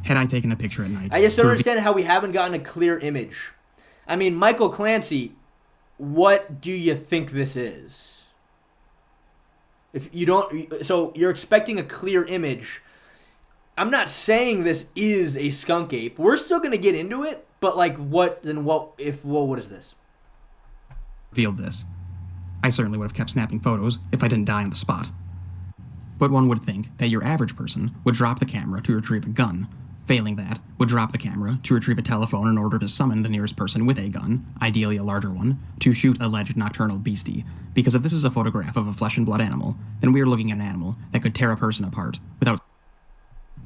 Had I taken a picture at night... I just don't understand how we haven't gotten a clear image. I mean, Michael Clancy, what do you think this is? If you don't... So, you're expecting a clear image. I'm not saying this is a skunk ape. We're still going to get into it, but, like, what is this? Revealed this. I certainly would have kept snapping photos if I didn't die on the spot. But one would think that your average person would drop the camera to retrieve a gun. Failing that, would drop the camera to retrieve a telephone in order to summon the nearest person with a gun, ideally a larger one, to shoot alleged nocturnal beastie. Because if this is a photograph of a flesh and blood animal, then we are looking at an animal that could tear a person apart without...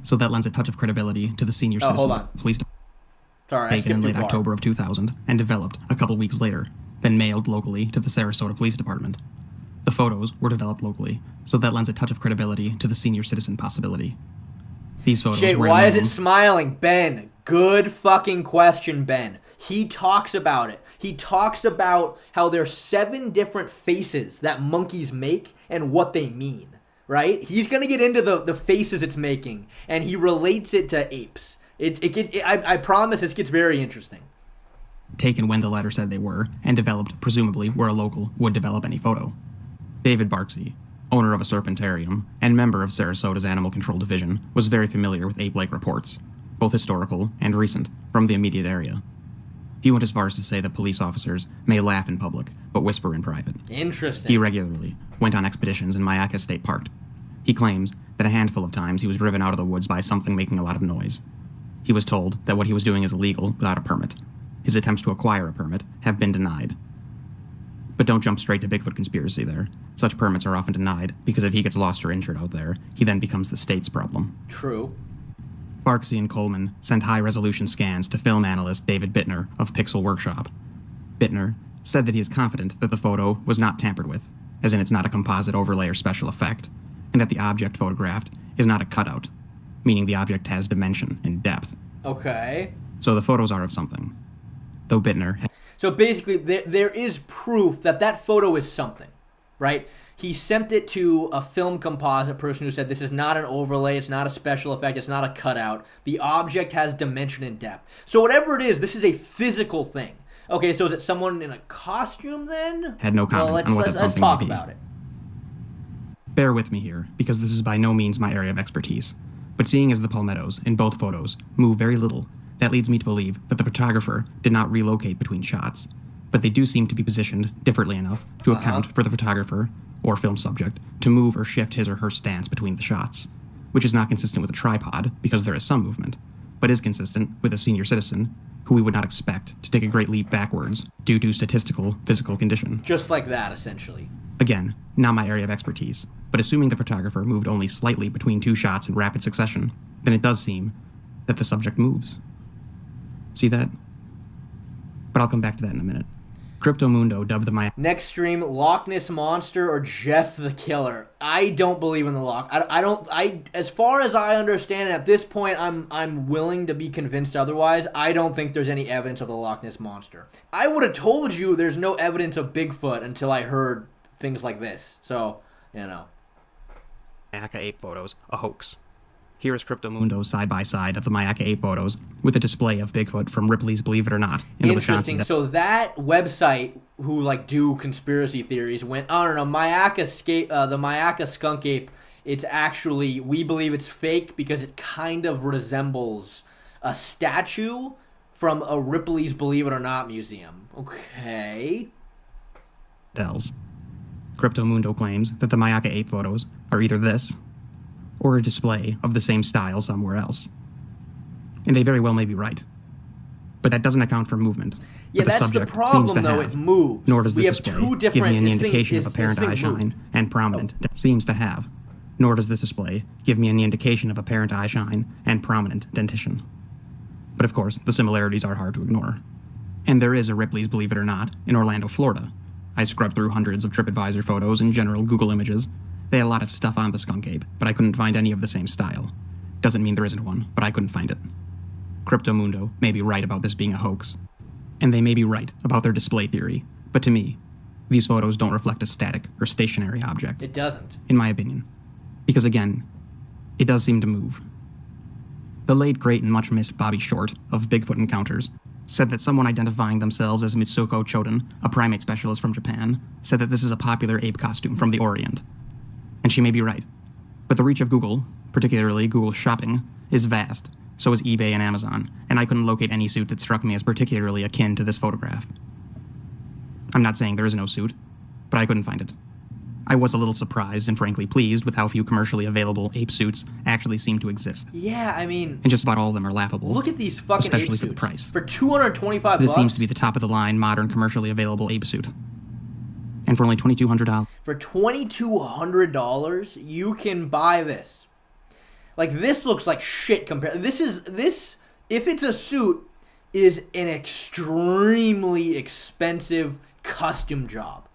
So that lends a touch of credibility to the senior citizen police department. Sorry, Taken in late October of 2000 and developed a couple weeks later, then mailed locally to the Sarasota Police Department. The photos were developed locally, so that lends a touch of credibility to the senior citizen possibility. These photos Shit, were why is it smiling? Ben, good fucking question, Ben. He talks about it. He talks about how there's 7 different faces that monkeys make and what they mean, right? He's going to get into the faces it's making, and he relates it to apes. I promise this gets very interesting. Taken when the letter said they were, and developed, presumably, where a local would develop any photo. David Barksey, owner of a serpentarium and member of Sarasota's Animal Control Division, was very familiar with ape-like reports, both historical and recent, from the immediate area. He went as far as to say that police officers may laugh in public, but whisper in private. Interesting. He regularly went on expeditions in Mayaca State Park. He claims that a handful of times he was driven out of the woods by something making a lot of noise. He was told that what he was doing is illegal without a permit. His attempts to acquire a permit have been denied. But don't jump straight to Bigfoot conspiracy there. Such permits are often denied because if he gets lost or injured out there, he then becomes the state's problem. True. Barksey and Coleman sent high-resolution scans to film analyst David Bittner of Pixel Workshop. Bittner said that he is confident that the photo was not tampered with, as in it's not a composite overlay or special effect, and that the object photographed is not a cutout, meaning the object has dimension and depth. Okay. So the photos are of something. Though Bittner... So basically, there is proof that photo is something, right? He sent it to a film composite person who said this is not an overlay, it's not a special effect, it's not a cutout. The object has dimension and depth. So whatever it is, this is a physical thing. Okay, so is it someone in a costume then? Had no comment on what that something talk may be. about it. Bear with me here, because this is by no means my area of expertise. But seeing as the palmettos, in both photos, move very little, that leads me to believe that the photographer did not relocate between shots. But they do seem to be positioned differently enough to account for the photographer, or film subject, to move or shift his or her stance between the shots, which is not consistent with a tripod, because there is some movement, but is consistent with a senior citizen, who we would not expect to take a great leap backwards due to statistical physical condition. Just like that, essentially. Again, not my area of expertise, but assuming the photographer moved only slightly between 2 shots in rapid succession, then it does seem that the subject moves. See that? But I'll come back to that in a minute. Cryptomundo dubbed the Next stream, Loch Ness Monster or Jeff the Killer. I don't believe in the Loch. As far as I understand it, at this point, I'm willing to be convinced otherwise. I don't think there's any evidence of the Loch Ness Monster. I would have told you there's no evidence of Bigfoot until I heard things like this. So, you know. Mayaca ape photos, a hoax. Here is Cryptomundo's side-by-side of the Mayaca ape photos with a display of Bigfoot from Ripley's Believe It or Not in the Wisconsin... Interesting. So that website who do conspiracy theories went, oh, no, the Mayaca skunk ape, it's actually, we believe it's fake because it kind of resembles a statue from a Ripley's Believe It or Not museum. Okay. Cryptomundo claims that the Mayaca ape photos are either this or a display of the same style somewhere else. And they very well may be right. But that doesn't account for movement. Yeah, that the that's the subject problem, seems to though, have. it moves. Nor does We this have display two give different- me any this thing- indication this- of apparent this thing eye shine moves. and prominent seems to have. Nor does this display give me any indication of apparent eye shine and prominent dentition. But of course, the similarities are hard to ignore. And there is a Ripley's Believe It or Not in Orlando, Florida. I scrubbed through hundreds of TripAdvisor photos and general Google images. They had a lot of stuff on the skunk ape, but I couldn't find any of the same style. Doesn't mean there isn't one, but I couldn't find it. Cryptomundo may be right about this being a hoax. And they may be right about their display theory, but to me, these photos don't reflect a static or stationary object. It doesn't. In my opinion. Because again, it does seem to move. The late great and much missed Bobby Short of Bigfoot Encounters said that someone identifying themselves as Mitsuko Choden, a primate specialist from Japan, said that this is a popular ape costume from the Orient. And she may be right. But the reach of Google, particularly Google Shopping, is vast. So is eBay and Amazon, and I couldn't locate any suit that struck me as particularly akin to this photograph. I'm not saying there is no suit, but I couldn't find it. I was a little surprised and frankly pleased with how few commercially available ape suits actually seem to exist. Yeah, I mean, And just about all of them are laughable. look at these fucking especially ape for the suits. price. For $225 This seems to be the top of the line modern commercially available ape suit. And for only $2,200. For $2,200, you can buy this. Like, this looks like shit compared. This, if it's a suit, is an extremely expensive custom job.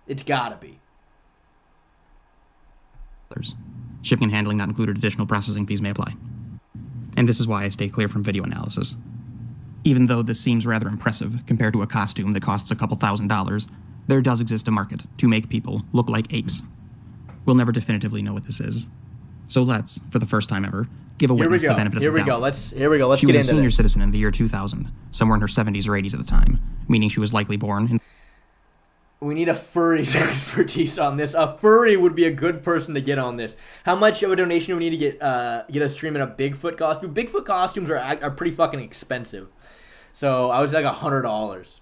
It's gotta be. Shipping and handling not included, additional processing fees may apply. And this is why I stay clear from video analysis. Even though this seems rather impressive compared to a costume that costs a couple $1,000s, there does exist a market to make people look like apes. We'll never definitively know what this is. So let's, for the first time ever, give a witness the benefit of the doubt. Here we go. Let's She get was a into senior this. citizen in the year 2000, somewhere in her 70s or 80s at the time, meaning she was likely born in... We need a furry's expertise on this. A furry would be a good person to get on this. How much of a donation do we need to get a stream in a Bigfoot costume? Bigfoot costumes are pretty fucking expensive. So I was like $100.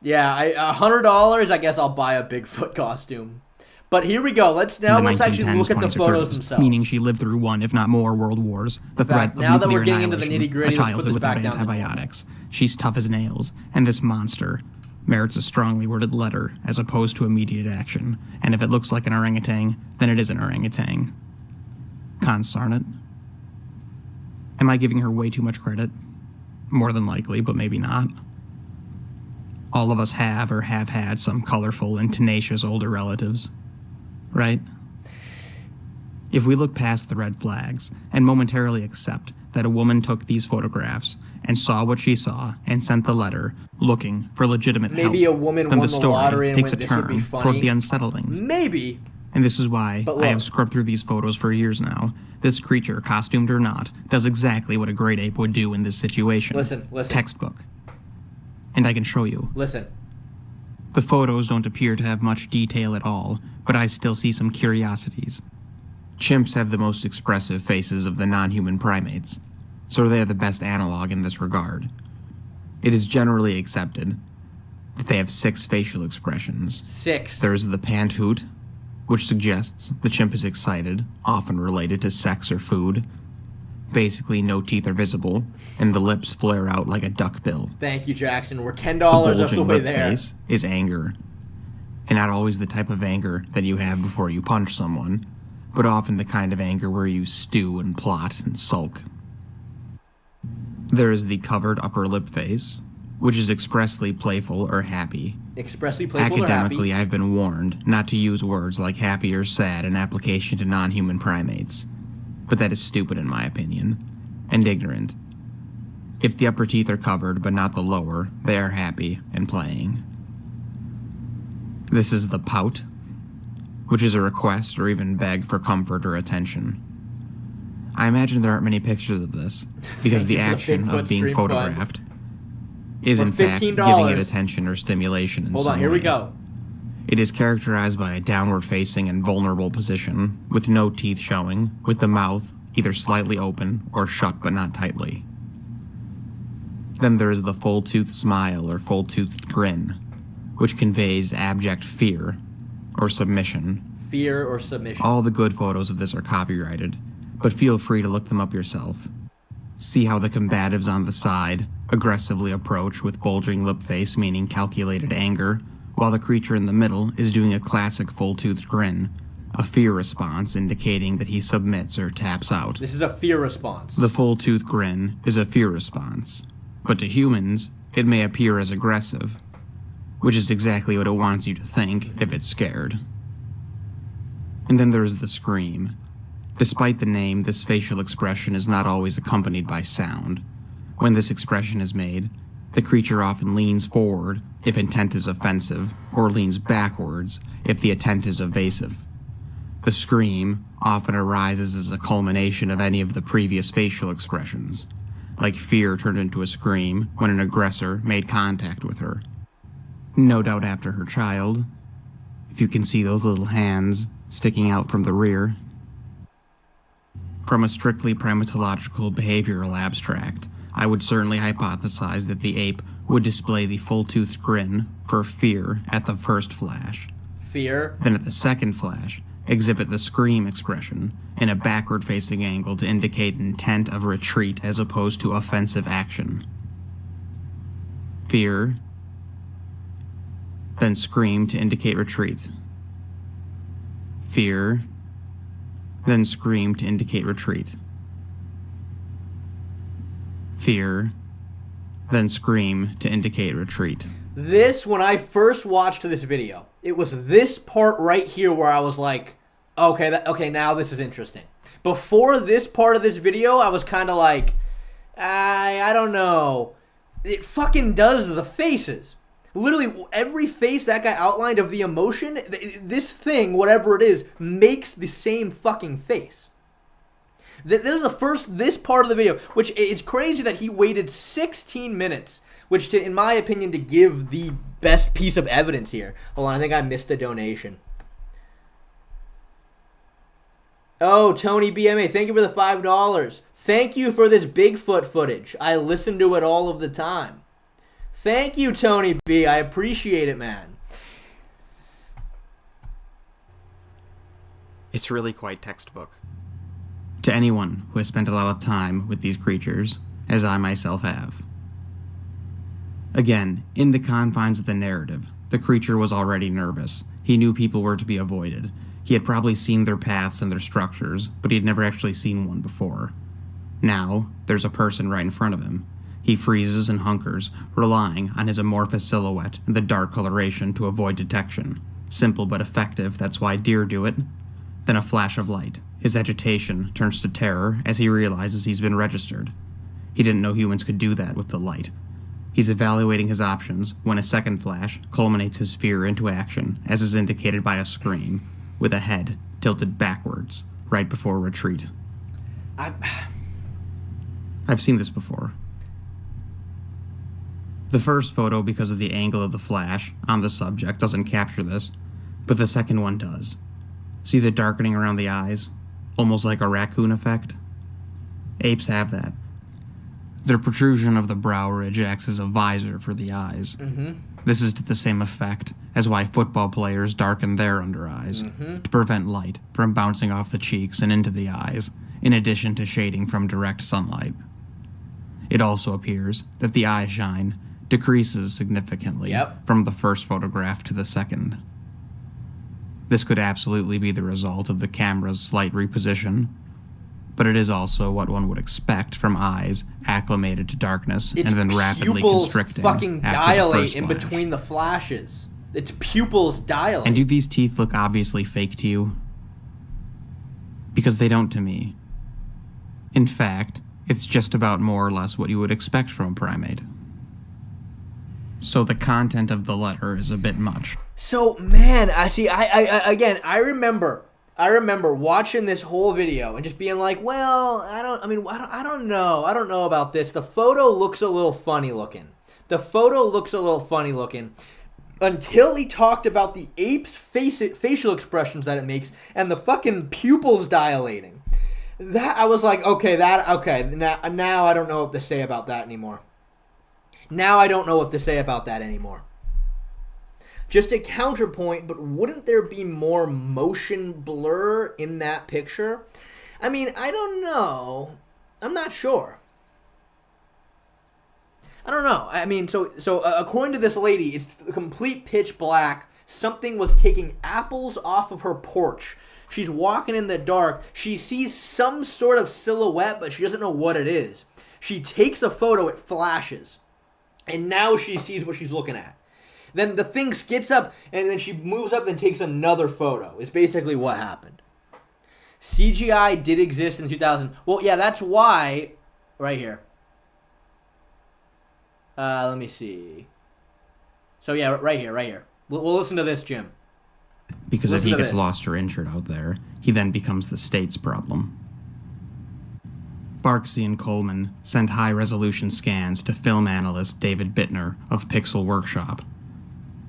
Yeah, $100. I guess I'll buy a Bigfoot costume. But here we go. Let's actually look at the photos themselves. Meaning she lived through one, if not more, world wars. The threat of now that we're nuclear getting into the annihilation, nitty-gritty, a let's put childhood this without back down to normal. antibiotics. She's tough as nails, and this monster merits a strongly worded letter as opposed to immediate action. And if it looks like an orangutan, then it is an orangutan. Consarn it. Am I giving her way too much credit? More than likely, but maybe not. All of us have or have had some colorful and tenacious older relatives. Right? If we look past the red flags and momentarily accept that a woman took these photographs and saw what she saw and sent the letter looking for legitimate help, Maybe a woman then won the the story lottery and takes went, a "This would be turn funny." toward the unsettling. Maybe. And this is why But I have look. scrubbed through these photos for years now. This creature, costumed or not, does exactly what a great ape would do in this situation. Listen. Textbook. And I can show you. Listen. The photos don't appear to have much detail at all, but I still see some curiosities. Chimps have the most expressive faces of the non-human primates, so they are the best analog in this regard. It is generally accepted that they have 6 facial expressions. 6. There is the pant hoot, which suggests the chimp is excited, often related to sex or food. Basically, no teeth are visible, and the lips flare out like a duckbill. Thank you, Jackson. We're The $10 off the bulging way lip there. face is anger. And not always the type of anger that you have before you punch someone, but often the kind of anger where you stew and plot and sulk. There is the covered upper lip face, which is expressly playful or happy. Expressly playful or Academically, happy. I've been warned not to use words like happy or sad in application to non-human primates, but that is stupid in my opinion, and ignorant. If the upper teeth are covered but not the lower, they are happy and playing. This is the pout, which is a request or even beg for comfort or attention. I imagine there aren't many pictures of this, because the action Bigfoot of being stream fund. photographed is For in fact $15. giving it attention or stimulation in Hold some on, here we way. go. It is characterized by a downward-facing and vulnerable position, with no teeth showing, with the mouth either slightly open or shut but not tightly. Then there is the full-toothed smile or full-toothed grin, which conveys abject fear or submission. Fear or submission. All the good photos of this are copyrighted, but feel free to look them up yourself. See how the combatives on the side aggressively approach with bulging lip face meaning calculated anger, while the creature in the middle is doing a classic full-toothed grin, a fear response indicating that he submits or taps out. This is a fear response. The full-toothed grin is a fear response, but to humans, it may appear as aggressive, which is exactly what it wants you to think if it's scared. And then there's the scream. Despite the name, this facial expression is not always accompanied by sound. When this expression is made, the creature often leans forward if intent is offensive, or leans backwards if the intent is evasive. The scream often arises as a culmination of any of the previous facial expressions, like fear turned into a scream when an aggressor made contact with her. No doubt after her child, if you can see those little hands sticking out from the rear. From a strictly primatological behavioral abstract, I would certainly hypothesize that the ape would display the full-toothed grin for fear at the first flash. Fear. Then at the second flash, exhibit the scream expression in a backward-facing angle to indicate intent of retreat as opposed to offensive action. Fear. Then scream to indicate retreat. Fear. Then scream to indicate retreat. Fear, then scream to indicate retreat. This, when I first watched this video, it was this part right here where I was like, okay, now this is interesting. Before this part of this video, I was kind of like, I don't know. It fucking does the faces. Literally, every face that guy outlined of the emotion, this thing, whatever it is, makes the same fucking face. This is this part of the video, which it's crazy that he waited 16 minutes, which, in my opinion, to give the best piece of evidence here. Hold on, I think I missed the donation. Oh, Tony BMA, thank you for the $5. Thank you for this Bigfoot footage. I listen to it all of the time. Thank you, Tony B. I appreciate it, man. It's really quite textbook. To anyone who has spent a lot of time with these creatures, as I myself have. Again, in the confines of the narrative, the creature was already nervous. He knew people were to be avoided. He had probably seen their paths and their structures, but he had never actually seen one before. Now, there's a person right in front of him. He freezes and hunkers, relying on his amorphous silhouette and the dark coloration to avoid detection. Simple but effective, that's why deer do it. Then a flash of light. His agitation turns to terror as he realizes he's been registered. He didn't know humans could do that with the light. He's evaluating his options when a second flash culminates his fear into action, as is indicated by a scream, with a head tilted backwards, right before retreat. I've seen this before. The first photo, because of the angle of the flash on the subject, doesn't capture this, but the second one does. See the darkening around the eyes? Almost like a raccoon effect? Apes have that. Their protrusion of the brow ridge acts as a visor for the eyes. This is to the same effect as why football players darken their under eyes, to prevent light from bouncing off the cheeks and into the eyes, in addition to shading from direct sunlight. It also appears that the eye shine decreases significantly from the first photograph to the second. This could absolutely be the result of the camera's slight reposition, but it is also what one would expect from eyes acclimated to darkness and then rapidly constricting fucking after the dilate first in flash. between the flashes. Its pupils dilate. And do these teeth look obviously fake to you? Because they don't to me. In fact, it's just about more or less what you would expect from a primate. So the content of the letter is a bit much. So, man, I remember watching this whole video and just being like, well, I don't know about this. The photo looks a little funny looking. Until he talked about the ape's facial expressions that it makes and the fucking pupils dilating. That, I was like, now I don't know what to say about that anymore. Just a counterpoint, but wouldn't there be more motion blur in that picture? I mean, I don't know. I'm not sure. I don't know. I mean, so according to this lady, it's complete pitch black. Something was taking apples off of her porch. She's walking in the dark. She sees some sort of silhouette, but she doesn't know what it is. She takes a photo. It flashes. And now she sees what she's looking at. Then the thing skids up, and then she moves up and takes another photo. It's basically what happened. CGI did exist in 2000. Well, yeah, that's why. Right here. Let me see. So, yeah, right here. We'll listen to this, Jim. Because if he gets lost or injured out there, he then becomes the state's problem. Barksy and Coleman sent high-resolution scans to film analyst David Bittner of Pixel Workshop.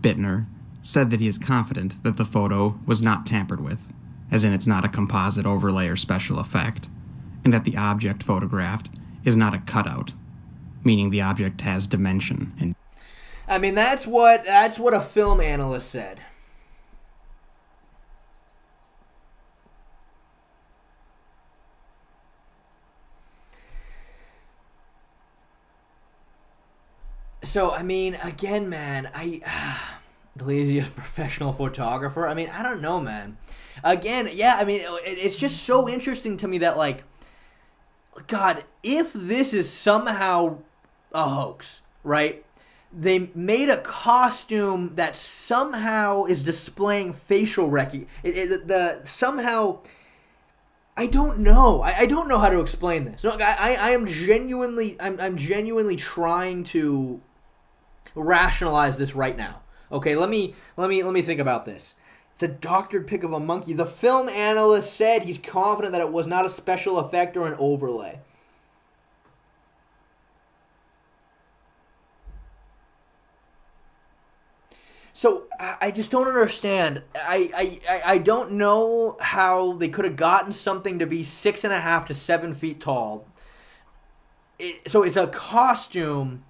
Bittner said that he is confident that the photo was not tampered with, as in it's not a composite overlay or special effect, and that the object photographed is not a cutout, meaning the object has dimension. And I mean, that's what a film analyst said. So, I mean, again, man, the laziest professional photographer. I mean, I don't know, man. Again, yeah, I mean, it's just so interesting to me that, like, God, if this is somehow a hoax, right? They made a costume that somehow is displaying facial recognition. Somehow, I don't know. I don't know how to explain this. Look, I am genuinely, I'm genuinely trying to rationalize this right now. Okay, let me think about this. It's a doctored pic of a monkey. The film analyst said he's confident that it was not a special effect or an overlay. So I just don't understand. I don't know how they could have gotten something to be 6.5 to 7 feet tall. So it's a costume,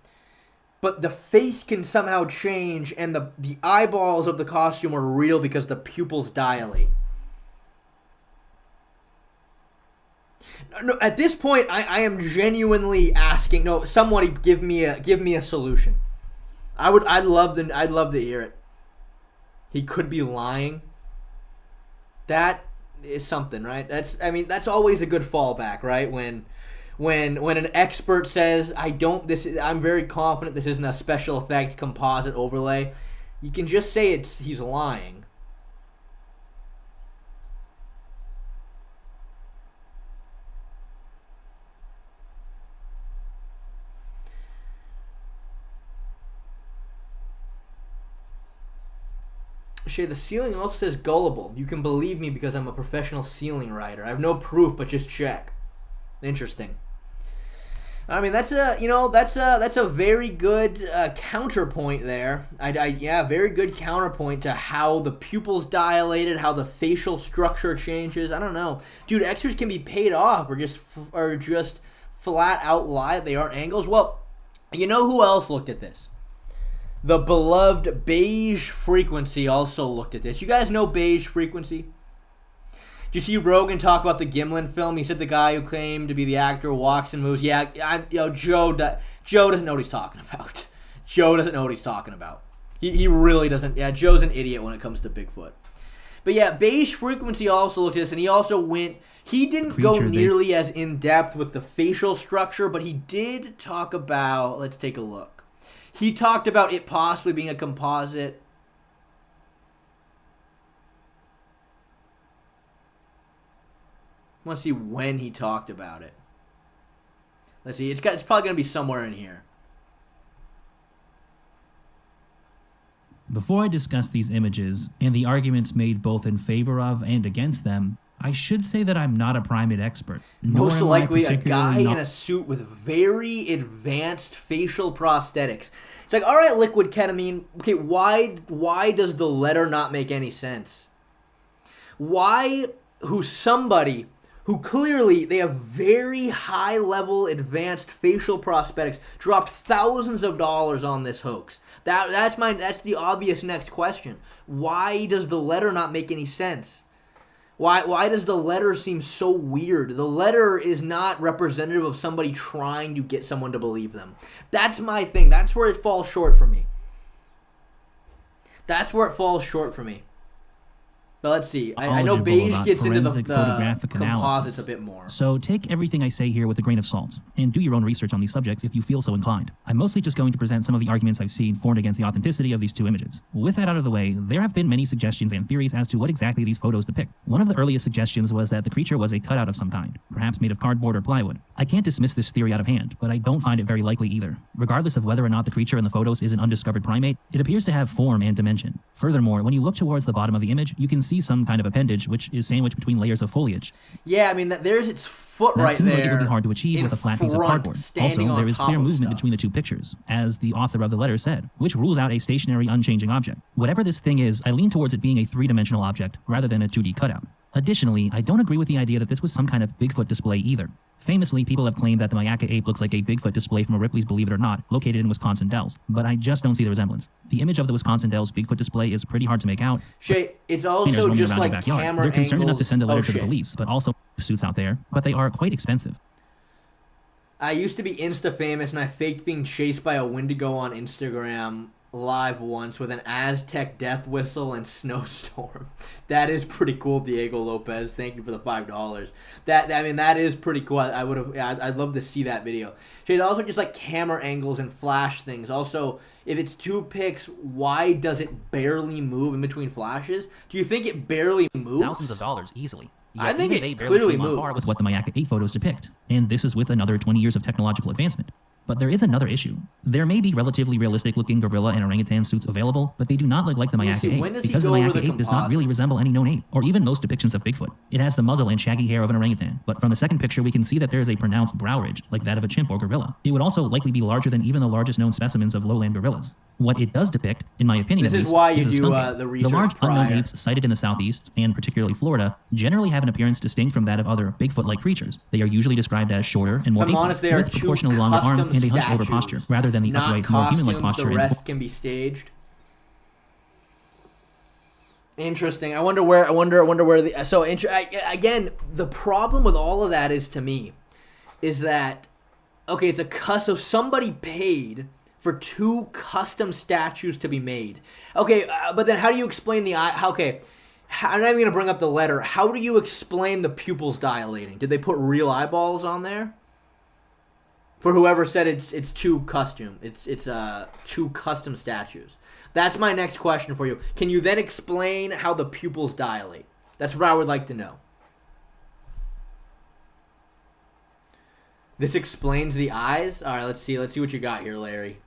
but the face can somehow change, and the eyeballs of the costume are real because the pupils dilate. No, at this point, I am genuinely asking. No, somebody give me a solution. I'd love to hear it. He could be lying. That is something, right? That's always a good fallback, right? When an expert says, I'm very confident this isn't a special effect composite overlay, you can just say he's lying. Shay, the ceiling also says gullible. You can believe me because I'm a professional ceiling writer. I have no proof, but just check. Interesting. I mean, that's a very good counterpoint there. Very good counterpoint to how the pupils dilated, how the facial structure changes. I don't know, dude. Extras can be paid off or just flat out lie. They aren't angles. Well, you know who else looked at this? The beloved Beige Frequency also looked at this. You guys know Beige Frequency? Did you see Rogan talk about the Gimlin film? He said the guy who claimed to be the actor walks and moves. Yeah, Joe doesn't know what he's talking about. Joe doesn't know what he's talking about. He really doesn't. Yeah, Joe's an idiot when it comes to Bigfoot. But yeah, Beige Frequency also looked at this, and he also went. He didn't go nearly as in depth with the facial structure, but he did talk about. Let's take a look. He talked about it possibly being a composite. I want to see when he talked about it. Let's see. It's probably going to be somewhere in here. Before I discuss these images and the arguments made both in favor of and against them, I should say that I'm not a primate expert. Most likely a guy in a suit with very advanced facial prosthetics. It's like, all right, liquid ketamine. Okay, why does the letter not make any sense? Why, somebody who clearly they have very high level advanced facial prosthetics dropped thousands of dollars on this hoax? That's the obvious next question. Why does the letter not make any sense? Why does the letter seem so weird? The letter is not representative of somebody trying to get someone to believe them. That's my thing. That's where it falls short for me. That's where it falls short for me. But let's see. I know Beige gets into the composites a bit more. So take everything I say here with a grain of salt, and do your own research on these subjects if you feel so inclined. I'm mostly just going to present some of the arguments I've seen formed against the authenticity of these two images. With that out of the way, there have been many suggestions and theories as to what exactly these photos depict. One of the earliest suggestions was that the creature was a cutout of some kind, perhaps made of cardboard or plywood. I can't dismiss this theory out of hand, but I don't find it very likely either. Regardless of whether or not the creature in the photos is an undiscovered primate, it appears to have form and dimension. Furthermore, when you look towards the bottom of the image, you can see some kind of appendage which is sandwiched between layers of foliage. Yeah, I mean, there's its foot that right seems there. like it would be hard to achieve with a flat piece of cardboard. Also, there is clear movement between the two pictures, as the author of the letter said, which rules out a stationary, unchanging object. Whatever this thing is, I lean towards it being a three-dimensional object, rather than a 2D cutout. Additionally, I don't agree with the idea that this was some kind of Bigfoot display either. Famously, people have claimed that the Magomed ape looks like a Bigfoot display from a Ripley's Believe It or Not, located in Wisconsin Dells, but I just don't see the resemblance. The image of the Wisconsin Dells Bigfoot display is pretty hard to make out. Shay, it's also just like camera They're concerned enough angles. to send a letter to the police, but also suits out there, but they are quite expensive. I used to be Insta famous, and I faked being chased by a Wendigo on Instagram live once with an Aztec death whistle and snowstorm. That is pretty cool, Diego Lopez. Thank you for the $5. That is pretty cool. I'd love to see that video. It's also just like camera angles and flash things. Also, if it's two pics, why does it barely move in between flashes? Do you think it barely moves? Thousands of dollars easily. I think they it barely clearly seem on moves. par with what the Magomed ape photos depict, and this is with another 20 years of technological advancement. But there is another issue. There may be relatively realistic-looking gorilla and orangutan suits available, but they do not look like the Magomed ape, because the Magomed ape does not really resemble any known ape, or even most depictions of Bigfoot. It has the muzzle and shaggy hair of an orangutan, but from the second picture we can see that there is a pronounced brow ridge, like that of a chimp or gorilla. It would also likely be larger than even the largest known specimens of lowland gorillas. What it does depict, in my opinion This at is least, why you is a do skunk ape. the research The large unknown prior. apes cited in the southeast, and particularly Florida, generally have an appearance distinct from that of other Bigfoot-like creatures. They are usually described as shorter and more If I'm honest, they ape-like, are with two proportionally longer arms custom and a hunched-over statues, posture, rather than the not upright, more human-like costumes. posture. The rest can be staged. Interesting. I wonder where the again, the problem with all of that is, to me, is that okay, it's a custom. Somebody paid for two custom statues to be made. Okay, but then how do you explain the eye? I'm not even gonna bring up the letter. How do you explain the pupils dilating? Did they put real eyeballs on there? For whoever said it's two custom, it's two custom statues. That's my next question for you. Can you then explain how the pupils dilate? That's what I would like to know. This explains the eyes? All right, let's see what you got here, Larry.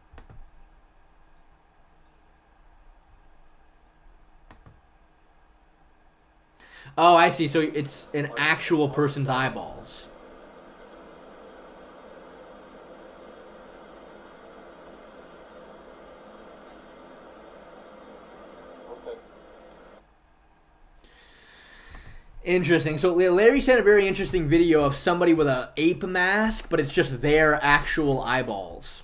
Oh, I see. So it's an actual person's eyeballs. Interesting. So Larry sent a very interesting video of somebody with a ape mask, but it's just their actual eyeballs.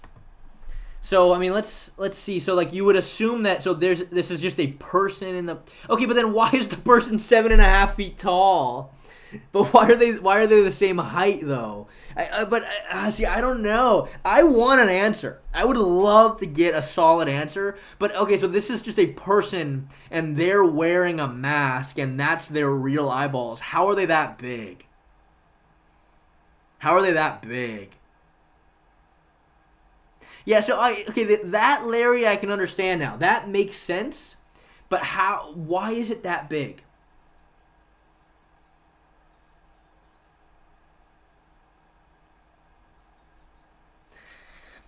So I mean, let's see. So like you would assume that. So this is just a person in the. Okay, but then why is the person 7.5 feet tall? But why are they the same height though? See, I don't know. I want an answer. I would love to get a solid answer. But okay, so this is just a person and they're wearing a mask and that's their real eyeballs. How are they that big? How are they that big? Yeah, so that Larry I can understand now. That makes sense. But why is it that big?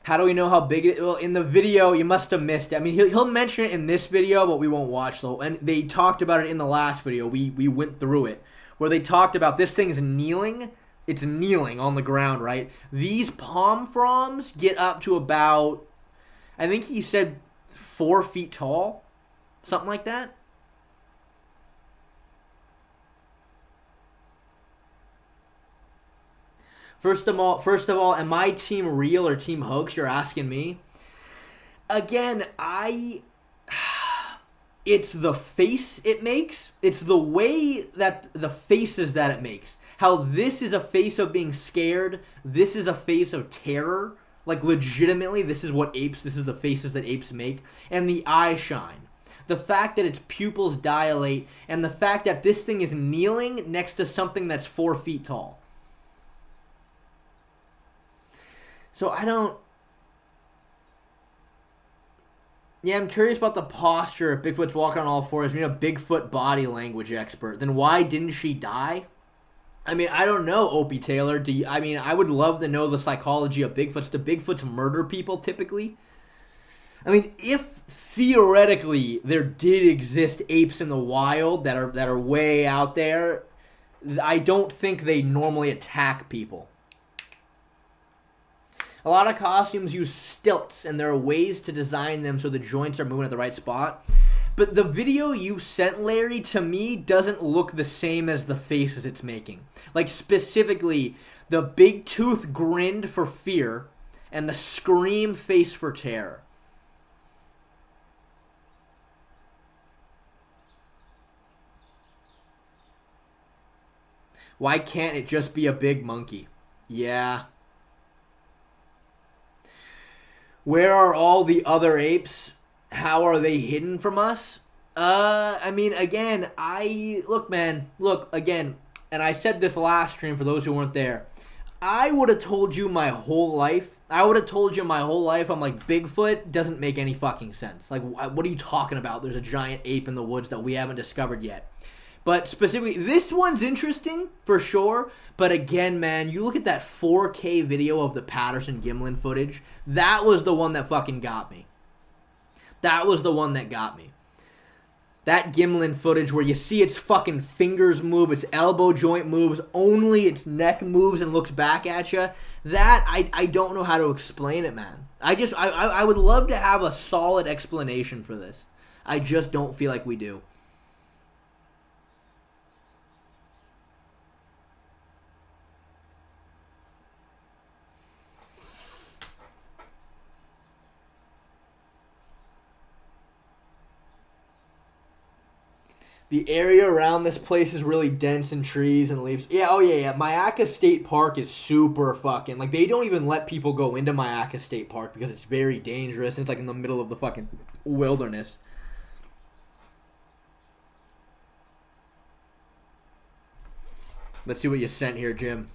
How do we know how big it is? Well, in the video, you must have missed it. I mean, he'll mention it in this video, but we won't watch though. And they talked about it in the last video. We went through it, where they talked about this thing's kneeling. It's kneeling on the ground, right? These palm fronds get up to about, I think he said 4 feet tall. Something like that. First of all, am I team real or team hoax? You're asking me. Again, It's the face it makes. It's the way that the faces that it makes. How this is a face of being scared. This is a face of terror. Like, legitimately, this is the faces that apes make. And the eye shine. The fact that its pupils dilate. And the fact that this thing is kneeling next to something that's 4 feet tall. So Yeah, I'm curious about the posture if Bigfoot's walking on all fours. You know, Bigfoot body language expert. Then why didn't she die? I mean, I don't know, Opie Taylor. I would love to know the psychology of Bigfoots. Do Bigfoots murder people typically? I mean, if theoretically there did exist apes in the wild that are way out there, I don't think they normally attack people. A lot of costumes use stilts, and there are ways to design them so the joints are moving at the right spot. But the video you sent, Larry, to me doesn't look the same as the faces it's making. Like, specifically, the big tooth grinned for fear and the scream face for terror. Why can't it just be a big monkey? Yeah. Where are all the other apes? How are they hidden from us? I mean, again, again, and I said this last stream for those who weren't there. I would have told you my whole life. I'm like, Bigfoot doesn't make any fucking sense. Like, what are you talking about? There's a giant ape in the woods that we haven't discovered yet. But specifically, this one's interesting for sure. But again, man, you look at that 4K video of the Patterson-Gimlin footage. That was the one that fucking got me. That was the one that got me. That Gimlin footage where you see its fucking fingers move, its elbow joint moves, only its neck moves and looks back at you. That, I don't know how to explain it, man. I would love to have a solid explanation for this. I just don't feel like we do. The area around this place is really dense in trees and leaves. Yeah, oh yeah. Myakka State Park is super fucking... Like, they don't even let people go into Myakka State Park because it's very dangerous. And it's like in the middle of the fucking wilderness. Let's see what you sent here, Jim.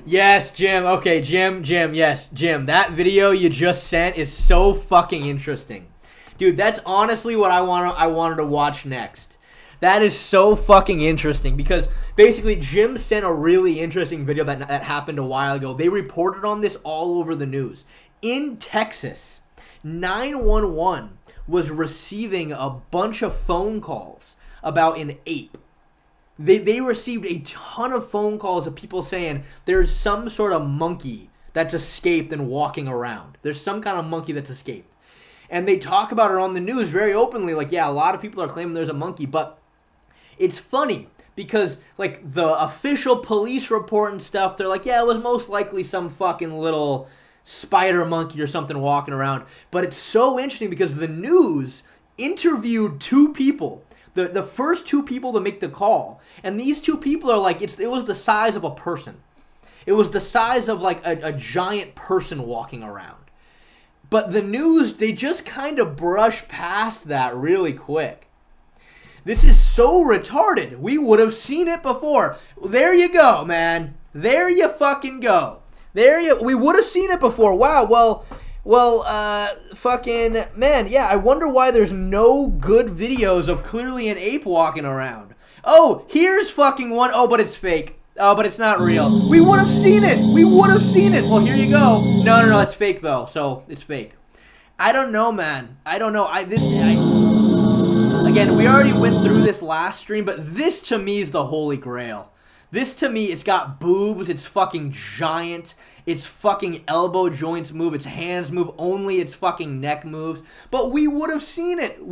Yes, Jim. Okay, Jim. Yes, Jim. That video you just sent is so fucking interesting. Dude, that's honestly what I wanted to watch next. That is so fucking interesting because basically Jim sent a really interesting video that happened a while ago. They reported on this all over the news. In Texas, 911 was receiving a bunch of phone calls about an ape. They received a ton of phone calls of people saying there's some sort of monkey that's escaped and walking around. There's some kind of monkey that's escaped. And they talk about it on the news very openly. Like, yeah, a lot of people are claiming there's a monkey. But it's funny because, like, the official police report and stuff, they're like, yeah, it was most likely some fucking little spider monkey or something walking around. But it's so interesting because the news interviewed 2 people. The first 2 people to make the call. And these 2 people are like, it was the size of a person. It was the size of like a giant person walking around. But the news, they just kind of brush past that really quick. This is so retarded. We would have seen it before. There you go, man. There you fucking go. We would have seen it before. Wow, fucking, man, yeah, I wonder why there's no good videos of clearly an ape walking around. Oh, here's fucking one. Oh, but it's fake. Oh, but it's not real. We would have seen it. Well, here you go. No, it's fake, though, so it's fake. I don't know, man. I don't know. Again, we already went through this last stream, but this, to me, is the holy grail. This, to me, it's got boobs, it's fucking giant, its fucking elbow joints move, its hands move, only its fucking neck moves. But we would have seen it.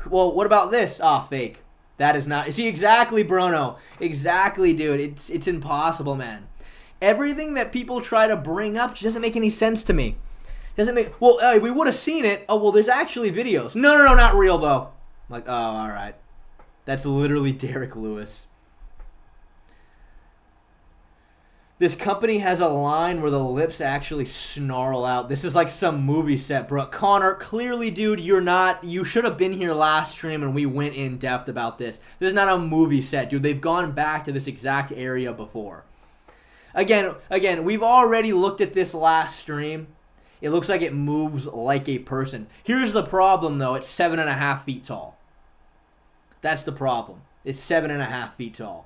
Well, what about this? Ah, fake. That is not... See, exactly, Bruno. Exactly, dude. It's impossible, man. Everything that people try to bring up just doesn't make any sense to me. Doesn't make... Well, we would have seen it. Oh, well, there's actually videos. No, not real, though. I'm like, oh, all right. That's literally Derek Lewis. This company has a line where the lips actually snarl out. This is like some movie set, bro. Connor, clearly, dude, you should have been here last stream and we went in depth about this. This is not a movie set, dude. They've gone back to this exact area before. Again, we've already looked at this last stream. It looks like it moves like a person. Here's the problem, though. It's 7.5 feet tall. That's the problem. It's 7.5 feet tall.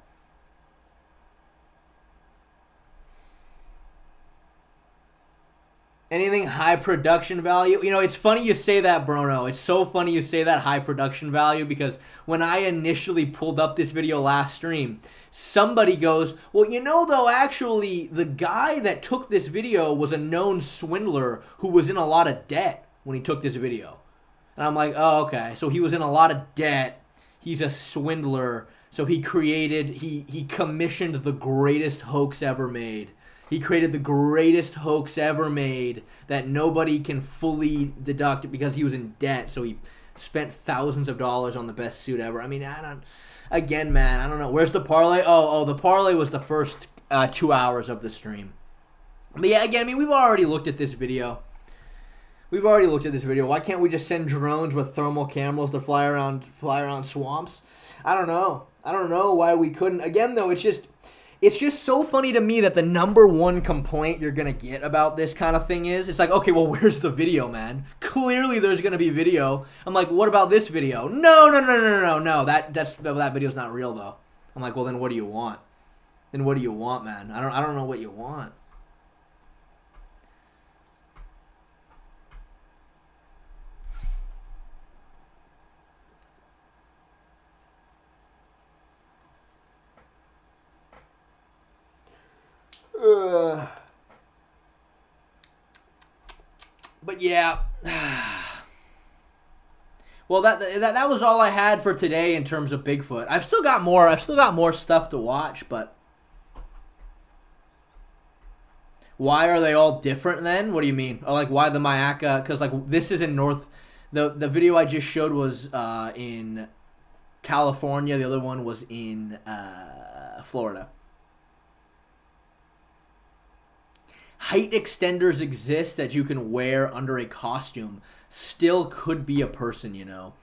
Anything high production value? You know, it's funny you say that, Bruno. It's so funny you say that high production value because when I initially pulled up this video last stream, somebody goes, well, you know, though, actually, the guy that took this video was a known swindler who was in a lot of debt when he took this video. And I'm like, oh, okay. So he was in a lot of debt. He's a swindler. So he commissioned the greatest hoax ever made. He created the greatest hoax ever made that nobody can fully deduct because he was in debt. So he spent thousands of dollars on the best suit ever. I mean, again, man, I don't know. Where's the parlay? Oh, the parlay was the first 2 hours of the stream. But yeah, again, I mean, we've already looked at this video. Why can't we just send drones with thermal cameras to fly around swamps? I don't know why we couldn't. Again, though, it's just so funny to me that the number one complaint you're going to get about this kind of thing is, it's like, okay, well, where's the video, man? Clearly there's going to be video. I'm like, what about this video? No. That video's not real, though. I'm like, well, then what do you want? Man? I don't know what you want. But yeah, well, that was all I had for today in terms of Bigfoot. I've still got more stuff to watch, but why are they all different then? What do you mean? Oh, like why the Mayaka? Because like this is in North. The video I just showed was in California. The other one was in Florida. Height extenders exist that you can wear under a costume. Still could be a person, you know.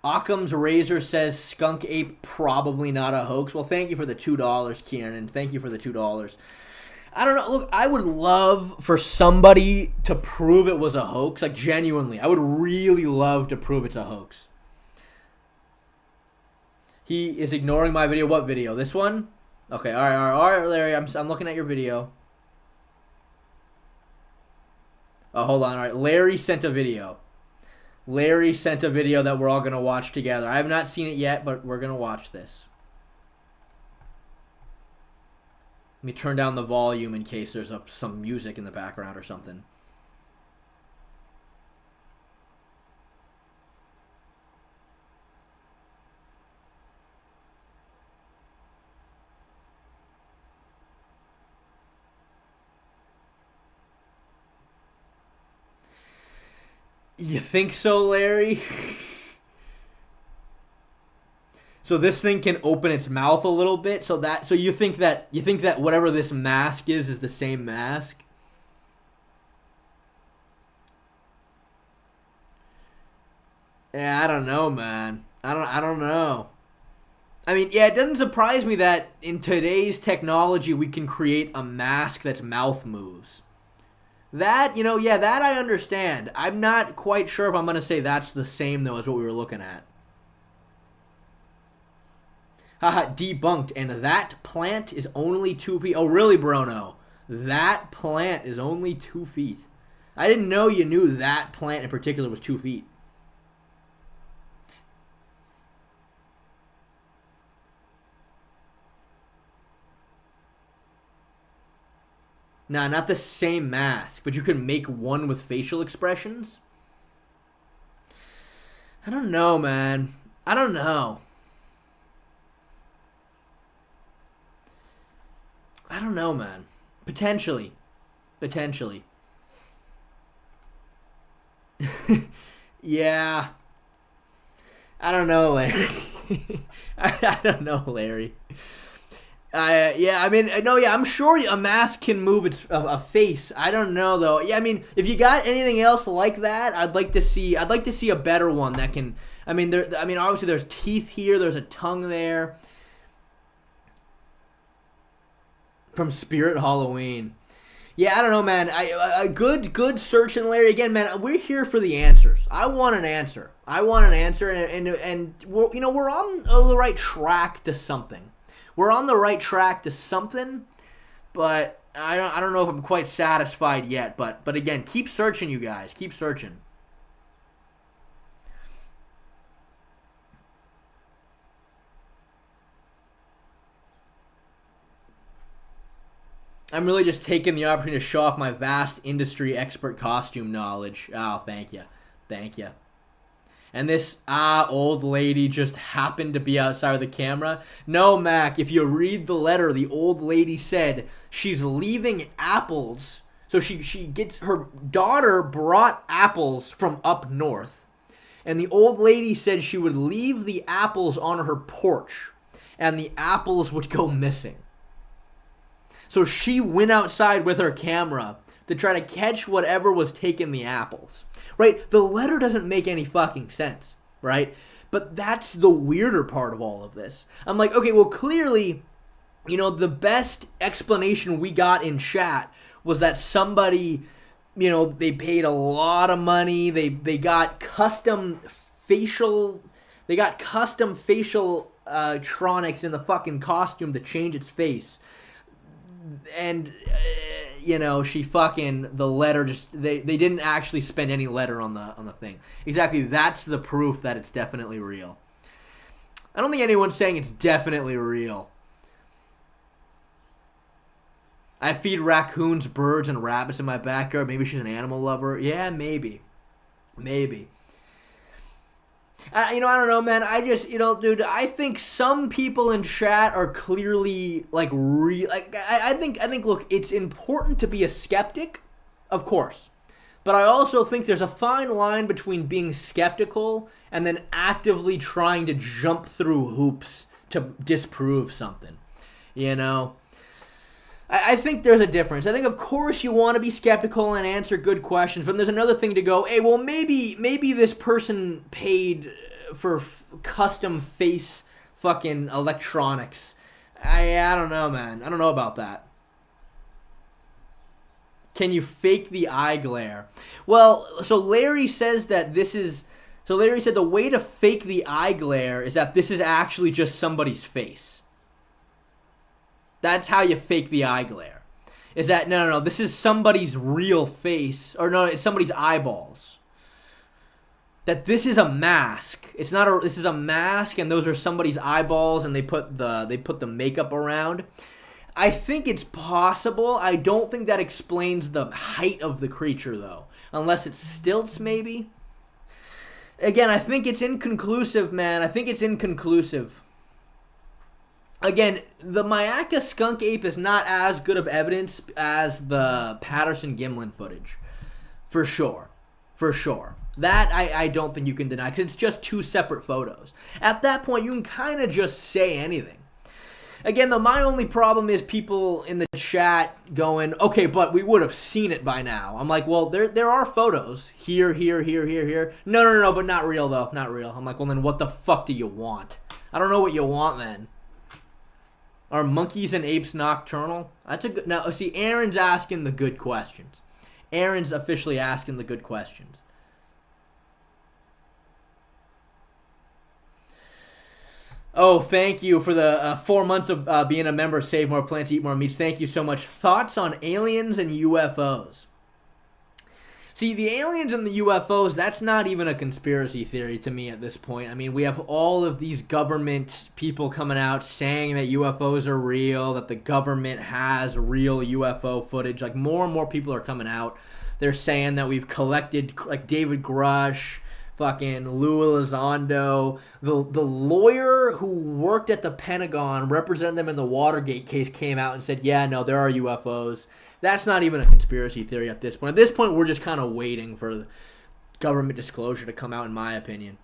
Occam's Razor says Skunk Ape probably not a hoax. Well, thank you for the $2, Kieran. Thank you for the $2. I don't know. Look, I would love for somebody to prove it was a hoax. Like, genuinely. I would really love to prove it's a hoax. He is ignoring my video. What video? This one? Okay, all right, Larry. I'm looking at your video. Oh, hold on. All right. Larry sent a video. That we're all going to watch together. I have not seen it yet, but we're going to watch this. Let me turn down the volume in case there's some music in the background or something. You think so, Larry? So this thing can open its mouth a little bit, so you think that whatever this mask is the same mask? Yeah, I don't know, man. I don't know. I mean, yeah, it doesn't surprise me that in today's technology we can create a mask that's mouth moves. That, you know, yeah, that I understand. I'm not quite sure if I'm going to say that's the same, though, as what we were looking at. Haha, debunked. And that plant is only 2 feet. Oh, really, Bruno? That plant is only 2 feet. I didn't know you knew that plant in particular was 2 feet. Nah, not the same mask, but you can make one with facial expressions? I don't know, man. I don't know. I don't know, man. Potentially. Yeah. I don't know, Larry. I don't know, Larry. Yeah, I mean, no, yeah, I'm sure a mask can move a face. I don't know though. Yeah, I mean, if you got anything else like that, I'd like to see a better one that can. I mean, obviously there's teeth here. There's a tongue there. From Spirit Halloween. Yeah, I don't know, man. A good searching, Larry. Again, man, we're here for the answers. I want an answer. And we're on the right track to something. We're on the right track to something, but I don't know if I'm quite satisfied yet. But again, keep searching, you guys. Keep searching. I'm really just taking the opportunity to show off my vast industry expert costume knowledge. Oh, thank you. Thank you. And this old lady just happened to be outside of the camera. No, Mac, if you read the letter, the old lady said she's leaving apples. So she gets, her daughter brought apples from up north. And the old lady said she would leave the apples on her porch. And the apples would go missing. So she went outside with her camera to try to catch whatever was taking the apples. Right? The letter doesn't make any fucking sense, right? But that's the weirder part of all of this. I'm like, okay, well, clearly, the best explanation we got in chat was that somebody, they paid a lot of money. They got custom facial tronics in the fucking costume to change its face. And she fucking, the letter just, they didn't actually spend any letter on the thing. Exactly, that's the proof that it's definitely real. I don't think anyone's saying it's definitely real. I feed raccoons, birds, and rabbits in my backyard. Maybe she's an animal lover. Yeah, maybe. I don't know, man. I just, dude, I think some people in chat are clearly, I think, look, it's important to be a skeptic, of course. But I also think there's a fine line between being skeptical and then actively trying to jump through hoops to disprove something, I think there's a difference. I think, of course, you want to be skeptical and answer good questions, but there's another thing to go, hey, well, maybe this person paid for custom face fucking electronics. I don't know, man. I don't know about that. Can you fake the eye glare? Well, so Larry says that this is... So Larry said the way to fake the eye glare is that this is actually just somebody's face. That's how you fake the eye glare. Is that, no, this is somebody's real face. Or no, it's somebody's eyeballs. That this is a mask. This is a mask and those are somebody's eyeballs and they put the makeup around. I think it's possible. I don't think that explains the height of the creature though. Unless it's stilts maybe. Again, I think it's inconclusive, man. I think it's inconclusive. Again, the Mayaka skunk ape is not as good of evidence as the Patterson Gimlin footage. For sure. That I don't think you can deny, because it's just two separate photos. At that point, you can kind of just say anything. Again, though, my only problem is people in the chat going, okay, but we would have seen it by now. I'm like, well, there are photos. Here. No, but not real, though. Not real. I'm like, well, then what the fuck do you want? I don't know what you want, then. Are monkeys and apes nocturnal? That's a good... Now, see, Aaron's asking the good questions. Aaron's officially asking the good questions. Oh, thank you for the 4 months of being a member. Save more plants, eat more meats. Thank you so much. Thoughts on aliens and UFOs? See, the aliens and the UFOs, that's not even a conspiracy theory to me at this point. I mean, we have all of these government people coming out saying that UFOs are real, that the government has real UFO footage. Like, more and more people are coming out. They're saying that we've collected, like, David Grush, fucking Lou Elizondo, the lawyer who worked at the Pentagon, represented them in the Watergate case, came out and said, yeah, no, there are UFOs. That's not even a conspiracy theory at this point. At this point, we're just kind of waiting for government disclosure to come out, in my opinion.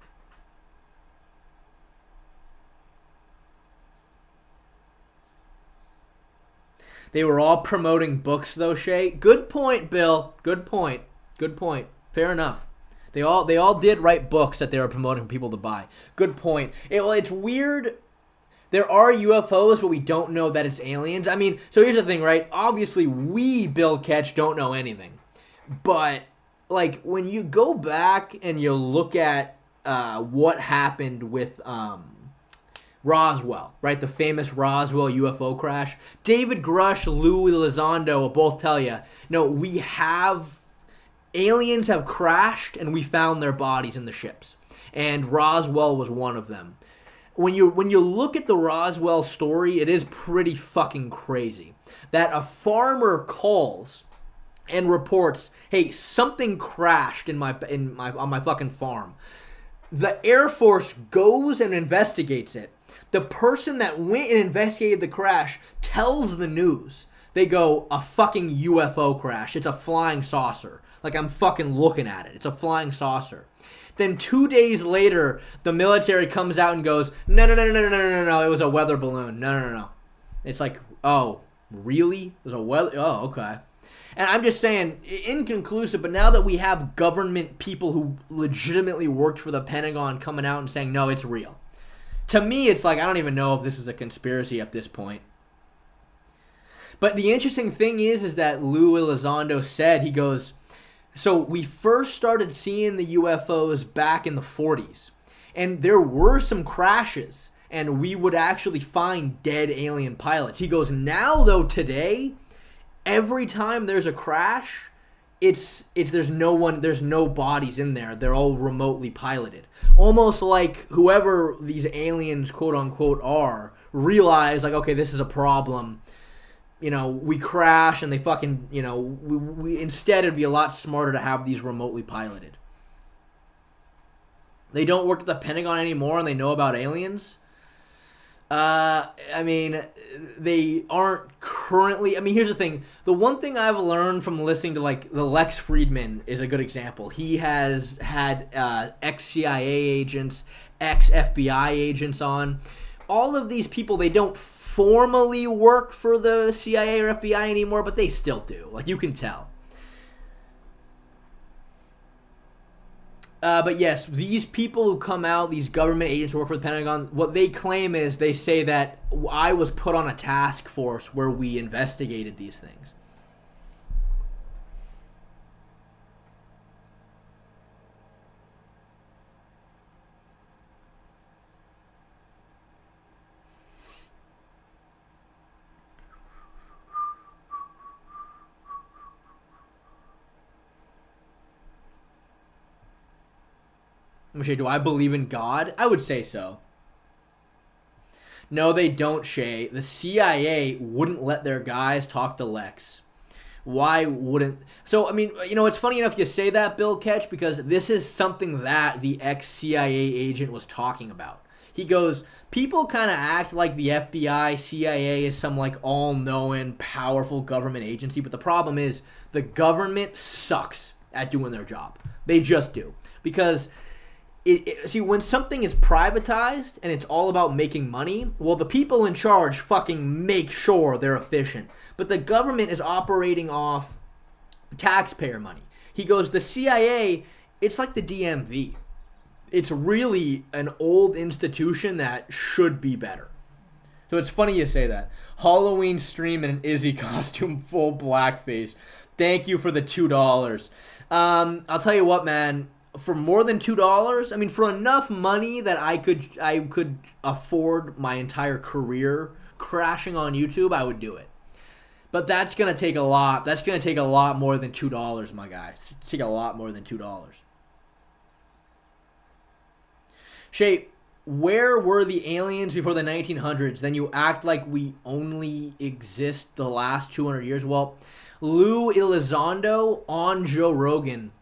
They were all promoting books, though, Shay. Good point, Bill. Good point. Good point. Fair enough. They all did write books that they were promoting for people to buy. Good point. It's weird. There are UFOs, but we don't know that it's aliens. I mean, so here's the thing, right? Obviously, we, Bill Ketch, don't know anything. But, like, when you go back and you look at what happened with Roswell, right? The famous Roswell UFO crash. David Grush, Lou Elizondo will both tell you, no, aliens have crashed and we found their bodies in the ships. And Roswell was one of them. When you look at the Roswell story, it is pretty fucking crazy that a farmer calls and reports, "Hey, something crashed on my fucking farm." The Air Force goes and investigates it. The person that went and investigated the crash tells the news. They go, "A fucking UFO crash. It's a flying saucer. Like, I'm fucking looking at it. It's a flying saucer." Then 2 days later, the military comes out and goes, no, it was a weather balloon. No. It's like, oh, really? It was a weather? Oh, okay. And I'm just saying, inconclusive, but now that we have government people who legitimately worked for the Pentagon coming out and saying, no, it's real. To me, it's like, I don't even know if this is a conspiracy at this point. But the interesting thing is that Lou Elizondo said, he goes, so we first started seeing the UFOs back in the 40s, and there were some crashes, and we would actually find dead alien pilots. He goes, now though, today, every time there's a crash, there's no bodies in there. They're all remotely piloted. Almost like whoever these aliens, quote unquote, are, realize, like, okay, this is a problem. You know, we crash and they fucking, you know, we instead it'd be a lot smarter to have these remotely piloted. They don't work at the Pentagon anymore and they know about aliens. I mean, they aren't currently, I mean, here's the thing. The one thing I've learned from listening to, like, the Lex Friedman is a good example. He has had ex-CIA agents, ex-FBI agents on. All of these people, they don't formally work for the CIA or FBI anymore, but they still do. Like, you can tell. But yes, these people who come out, these government agents who work for the Pentagon, what they claim is they say that I was put on a task force where we investigated these things. Shay, do I believe in God? I would say so. No, they don't, Shay. The CIA wouldn't let their guys talk to Lex. Why wouldn't... So, I mean, you know, it's funny enough you say that, Bill Ketch, because this is something that the ex-CIA agent was talking about. He goes, people kind of act like the FBI, CIA is some, like, all-knowing, powerful government agency, but the problem is the government sucks at doing their job. They just do. Because... see, when something is privatized and it's all about making money, well, the people in charge fucking make sure they're efficient. But the government is operating off taxpayer money. He goes, the CIA, it's like the DMV. It's really an old institution that should be better. So it's funny you say that. Halloween stream in an Izzy costume, full blackface. Thank you for the $2. I'll tell you what, man. For more than $2, I mean, for enough money that I could afford my entire career crashing on YouTube, I would do it. But that's gonna take a lot. That's gonna take a lot more than $2, my guy. It's take a lot more than $2. Shay, where were the aliens before the 1900s? Then you act like we only exist the last 200 years. Well, Lou Elizondo on Joe Rogan.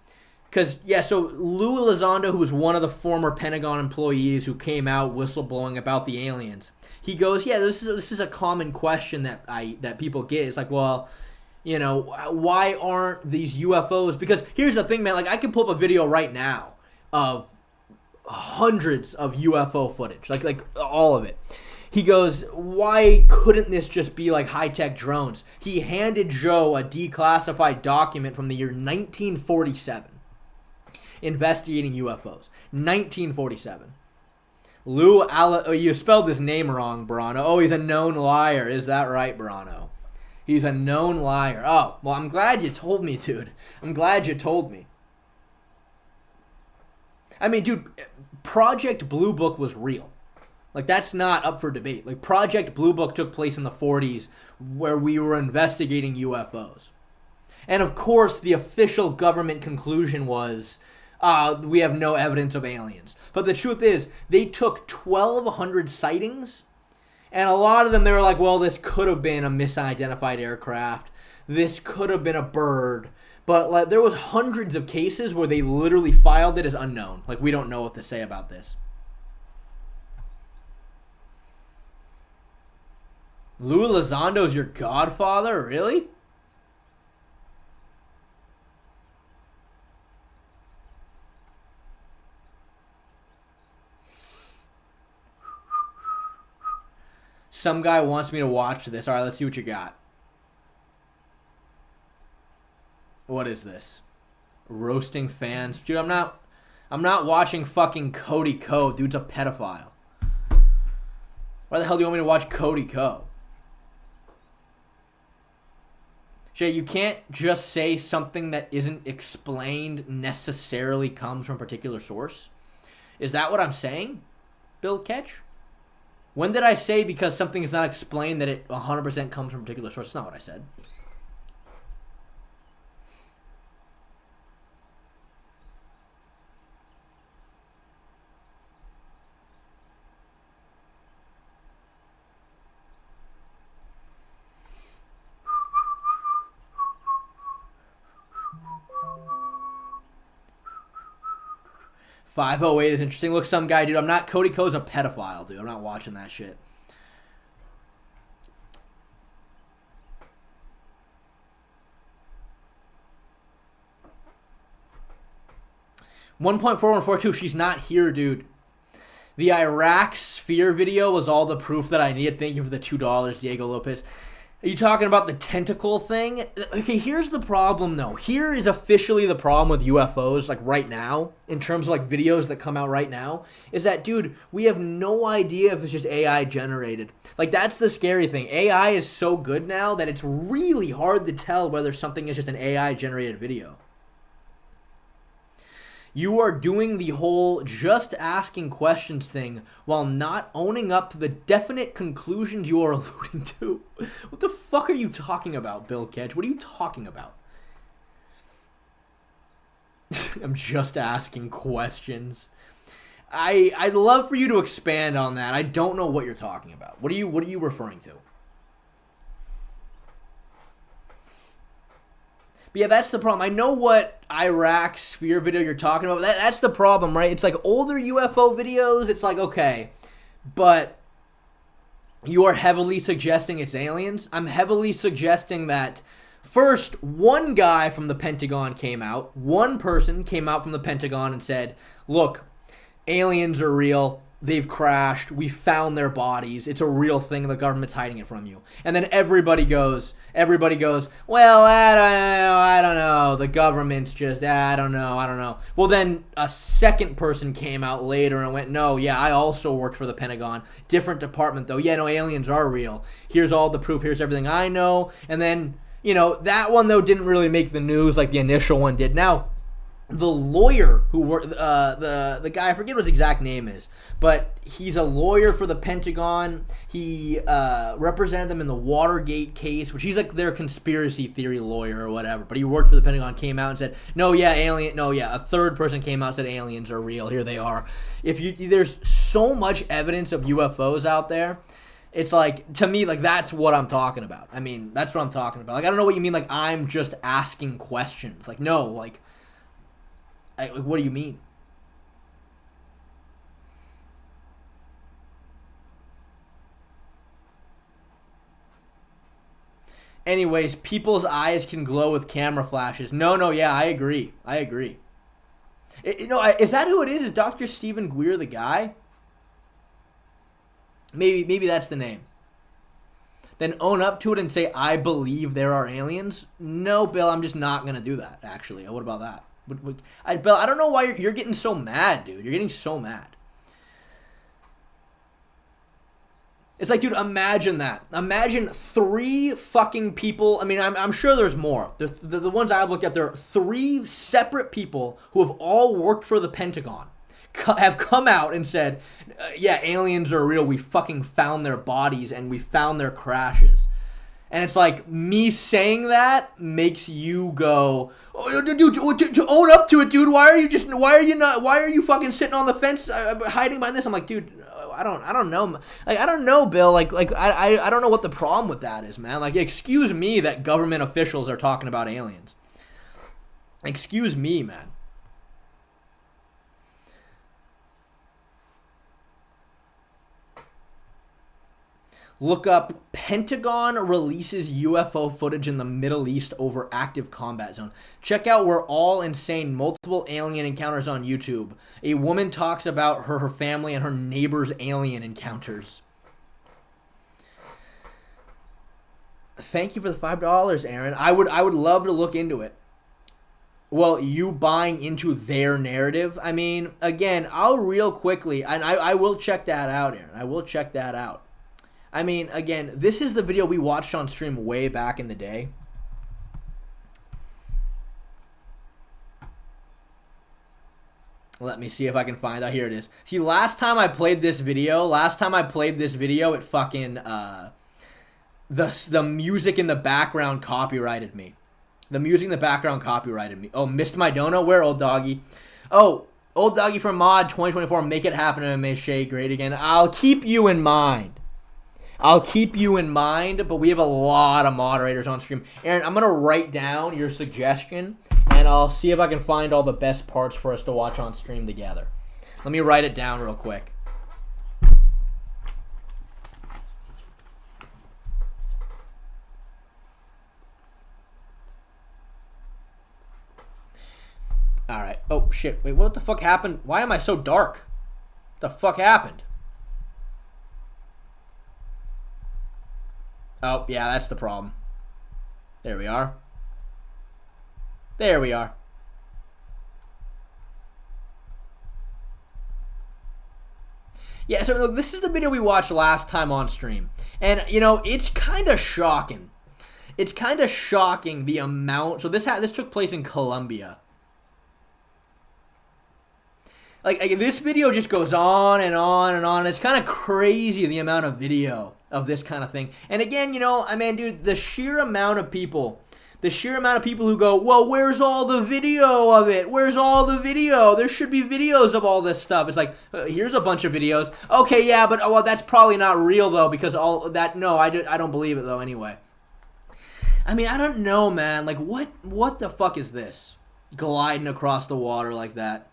Because, yeah, so Lou Elizondo, who was one of the former Pentagon employees who came out whistleblowing about the aliens, he goes, yeah, this is a common question that people get. It's like, well, You know, why aren't these UFOs? Because here's the thing, man. Like, I can pull up a video right now of hundreds of UFO footage, like all of it. He goes, why couldn't this just be like high-tech drones? He handed Joe a declassified document from the year 1947 investigating UFOs. 1947. You spelled his name wrong, Brano. Oh, he's a known liar. Is that right, Brano? He's a known liar. Oh, well, I'm glad you told me, dude. I'm glad you told me. I mean, dude, Project Blue Book was real. Like, that's not up for debate. Like, Project Blue Book took place in the 40s where we were investigating UFOs. And, of course, the official government conclusion was, we have no evidence of aliens. But the truth is, they took 1,200 sightings, and a lot of them, they were like, well, this could have been a misidentified aircraft. This could have been a bird. But like, there was hundreds of cases where they literally filed it as unknown. Like, we don't know what to say about this. Lou Elizondo's your godfather? Really? Some guy wants me to watch this. All right, let's see what you got. What is this? Roasting fans. Dude, I'm not watching fucking Cody Ko. Dude's a pedophile. Why the hell do you want me to watch Cody Ko? Jay, you can't just say something that isn't explained necessarily comes from a particular source. Is that what I'm saying, Bill Ketch? When did I say because something is not explained that it 100% comes from a particular source? That's not what I said. .508 is interesting. Look, some guy, dude. I'm not. Cody Ko's a pedophile, dude. I'm not watching that shit. .4142. She's not here, dude. The Iraq sphere video was all the proof that I needed. Thank you for the $2, Diego Lopez. Are you talking about the tentacle thing? Okay, here's the problem, though. Here is officially the problem with UFOs, like, right now, in terms of, like, videos that come out right now, is that, dude, we have no idea if it's just AI generated. Like, that's the scary thing. AI is so good now that it's really hard to tell whether something is just an AI generated video. You are doing the whole just asking questions thing while not owning up to the definite conclusions you are alluding to. What the fuck are you talking about, Bill Ketch? What are you talking about? I'm just asking questions. I'd love for you to expand on that. I don't know what you're talking about. What are you referring to? But yeah, that's the problem. I know what Iraq sphere video you're talking about. That's the problem, right? It's like older UFO videos. It's like, okay, but you are heavily suggesting it's aliens. I'm heavily suggesting that first, one guy from the Pentagon came out. One person came out from the Pentagon and said, look, aliens are real. They've crashed. We found their bodies. It's a real thing. The government's hiding it from you. And then everybody goes, well, I don't know. The government's just, I don't know. Well, then a second person came out later and went, no, yeah, I also worked for the Pentagon. Different department, though. Yeah, no, aliens are real. Here's all the proof. Here's everything I know. And then, you know, that one, though, didn't really make the news like the initial one did. Now, the lawyer who worked, the guy, I forget what his exact name is, but he's a lawyer for the Pentagon. He represented them in the Watergate case, which he's like their conspiracy theory lawyer or whatever. But he worked for the Pentagon, came out and said, a third person came out and said aliens are real. Here they are. There's so much evidence of UFOs out there. It's like, to me, like, that's what I'm talking about. I mean, that's what I'm talking about. Like, I don't know what you mean, like, I'm just asking questions. Like, no, like, what do you mean? Anyways, people's eyes can glow with camera flashes. No, yeah, I agree. Is that who it is? Is Dr. Stephen Greer the guy? Maybe that's the name. Then own up to it and say, I believe there are aliens? No, Bill, I'm just not going to do that, actually. What about that? Bill, I don't know why you're getting so mad, dude. You're getting so mad. It's like, dude, imagine that. Imagine 3 fucking people. I mean, I'm sure there's more. The ones I've looked at, there are 3 separate people who have all worked for the Pentagon, have come out and said, yeah, aliens are real. We fucking found their bodies and we found their crashes. And it's like, me saying that makes you go, oh, dude, to own up to it, dude. Why are you fucking sitting on the fence hiding behind this? I'm like, dude, I don't know. Like, I don't know, Bill. Like I don't know what the problem with that is, man. Like, excuse me that government officials are talking about aliens. Excuse me, man. Look up Pentagon releases UFO footage in the Middle East over active combat zone. Check out We're All Insane, multiple alien encounters on YouTube. A woman talks about her family and her neighbor's alien encounters. Thank you for the $5, Aaron. I would love to look into it. Well, you buying into their narrative? I mean, again, I'll real quickly, and I will check that out, Aaron. I will check that out. I mean, again, this is the video we watched on stream way back in the day. Let me see if I can find out. Here it is. See, last time I played this video, it fucking, the music in the background copyrighted me. The music in the background copyrighted me. Oh, missed my dono? Where, old doggy? Oh, old doggy from Mod 2024. Make it happen, MMA Shay. Great again. I'll keep you in mind. But we have a lot of moderators on stream. Aaron, I'm going to write down your suggestion, and I'll see if I can find all the best parts for us to watch on stream together. Let me write it down real quick. All right. Oh, shit. Wait, what the fuck happened? Why am I so dark? What the fuck happened? Oh, yeah, that's the problem. There we are. There we are. Yeah, so look, this is the video we watched last time on stream. And, you know, it's kind of shocking. It's kind of shocking the amount. So this took place in Colombia. Like, this video just goes on and on and on. It's kind of crazy the amount of video of this kind of thing. And again, you know, I mean, dude, the sheer amount of people who go, well, where's all the video of it? Where's all the video? There should be videos of all this stuff. It's like, here's a bunch of videos. Okay, yeah, but, well, that's probably not real, though, because all that, no, I don't believe it, though, anyway. I mean, I don't know, man. Like, what the fuck is this? Gliding across the water like that.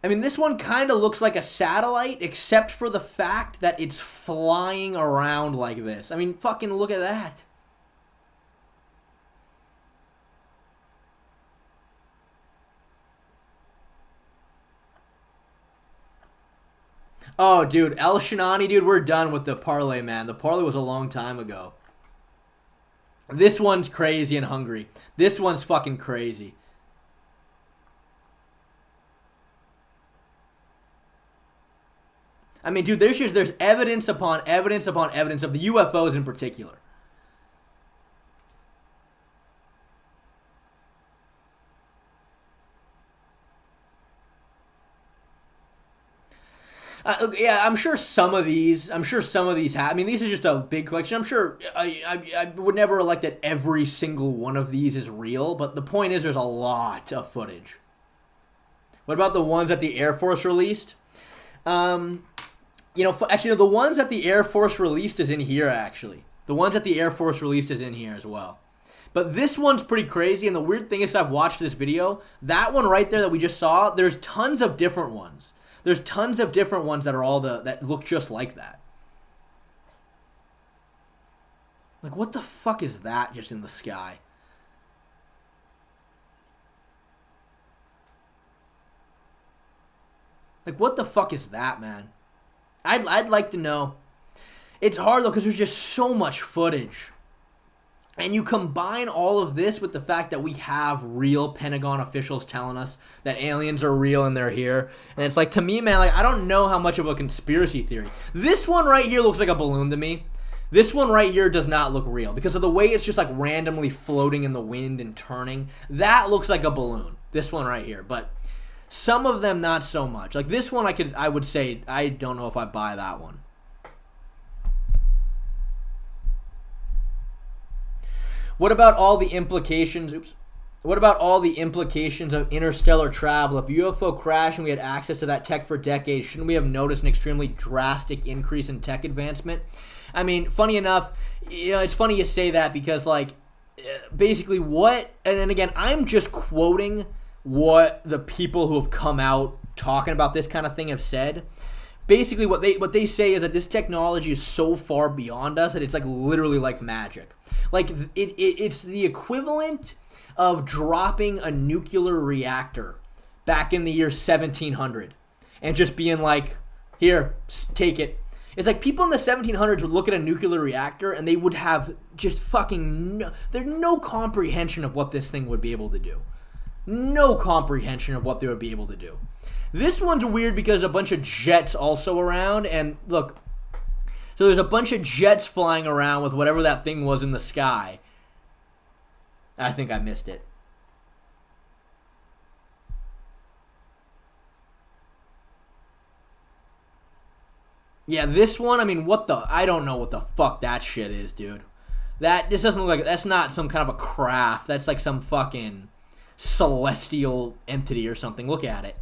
I mean, this one kind of looks like a satellite, except for the fact that it's flying around like this. I mean, fucking look at that. Oh, dude, El Shinani, dude, we're done with the parlay, man. The parlay was a long time ago. This one's crazy and hungry. This one's fucking crazy. I mean, dude, there's evidence upon evidence upon evidence of the UFOs in particular. Yeah, I'm sure some of these have. I mean, these are just a big collection. I'm sure I would never elect that every single one of these is real, but the point is there's a lot of footage. What about the ones that the Air Force released? You know, actually, no, the ones that the Air Force released is in here, actually. The ones that the Air Force released is in here as well. But this one's pretty crazy, and the weird thing is I've watched this video. That one right there that we just saw, there's tons of different ones. There's tons of different ones that are all that look just like that. Like, what the fuck is that just in the sky? Like, what the fuck is that, man? I'd like to know. It's hard, though, because there's just so much footage. And you combine all of this with the fact that we have real Pentagon officials telling us that aliens are real and they're here. And it's like, to me, man, like, I don't know how much of a conspiracy theory. This one right here looks like a balloon to me. This one right here does not look real because of the way it's just like randomly floating in the wind and turning. That looks like a balloon. This one right here. But some of them not so much. Like this one I would say, I don't know if I buy that one. What about all the implications? What about all the implications of interstellar travel? If UFO crashed and we had access to that tech for decades, shouldn't we have noticed an extremely drastic increase in tech advancement? I mean, funny enough, you know, it's funny you say that because, like, basically what, and then again, I'm just quoting what the people who have come out talking about this kind of thing have said. Basically, what they say is that this technology is so far beyond us that it's like literally like magic. Like it's the equivalent of dropping a nuclear reactor back in the year 1700 and just being like, here, take it. It's like people in the 1700s would look at a nuclear reactor and they would have just fucking there's no comprehension of what this thing would be able to do. No comprehension of what they would be able to do. This one's weird because a bunch of jets also around, and look, so there's a bunch of jets flying around with whatever that thing was in the sky. I think I missed it. Yeah, this one, I mean, I don't know what the fuck that shit is, dude. This doesn't look like, that's not some kind of a craft. That's like some fucking celestial entity or something. Look at it.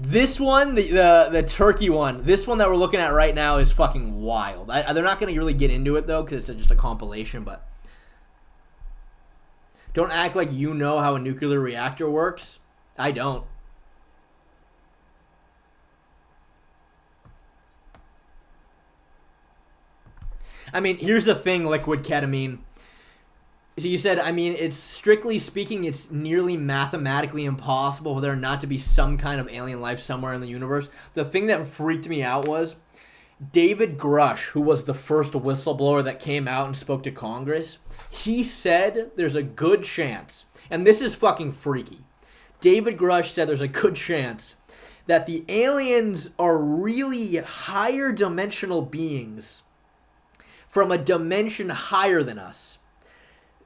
This one, the turkey one, this one that we're looking at right now is fucking wild. They're not going to really get into it, though, because it's just a compilation, but don't act like you know how a nuclear reactor works. I don't. I mean, here's the thing, liquid ketamine. So you said, I mean, it's strictly speaking, it's nearly mathematically impossible for there not to be some kind of alien life somewhere in the universe. The thing that freaked me out was David Grush, who was the first whistleblower that came out and spoke to Congress. He said there's a good chance, and this is fucking freaky. David Grush said there's a good chance that the aliens are really higher dimensional beings from a dimension higher than us.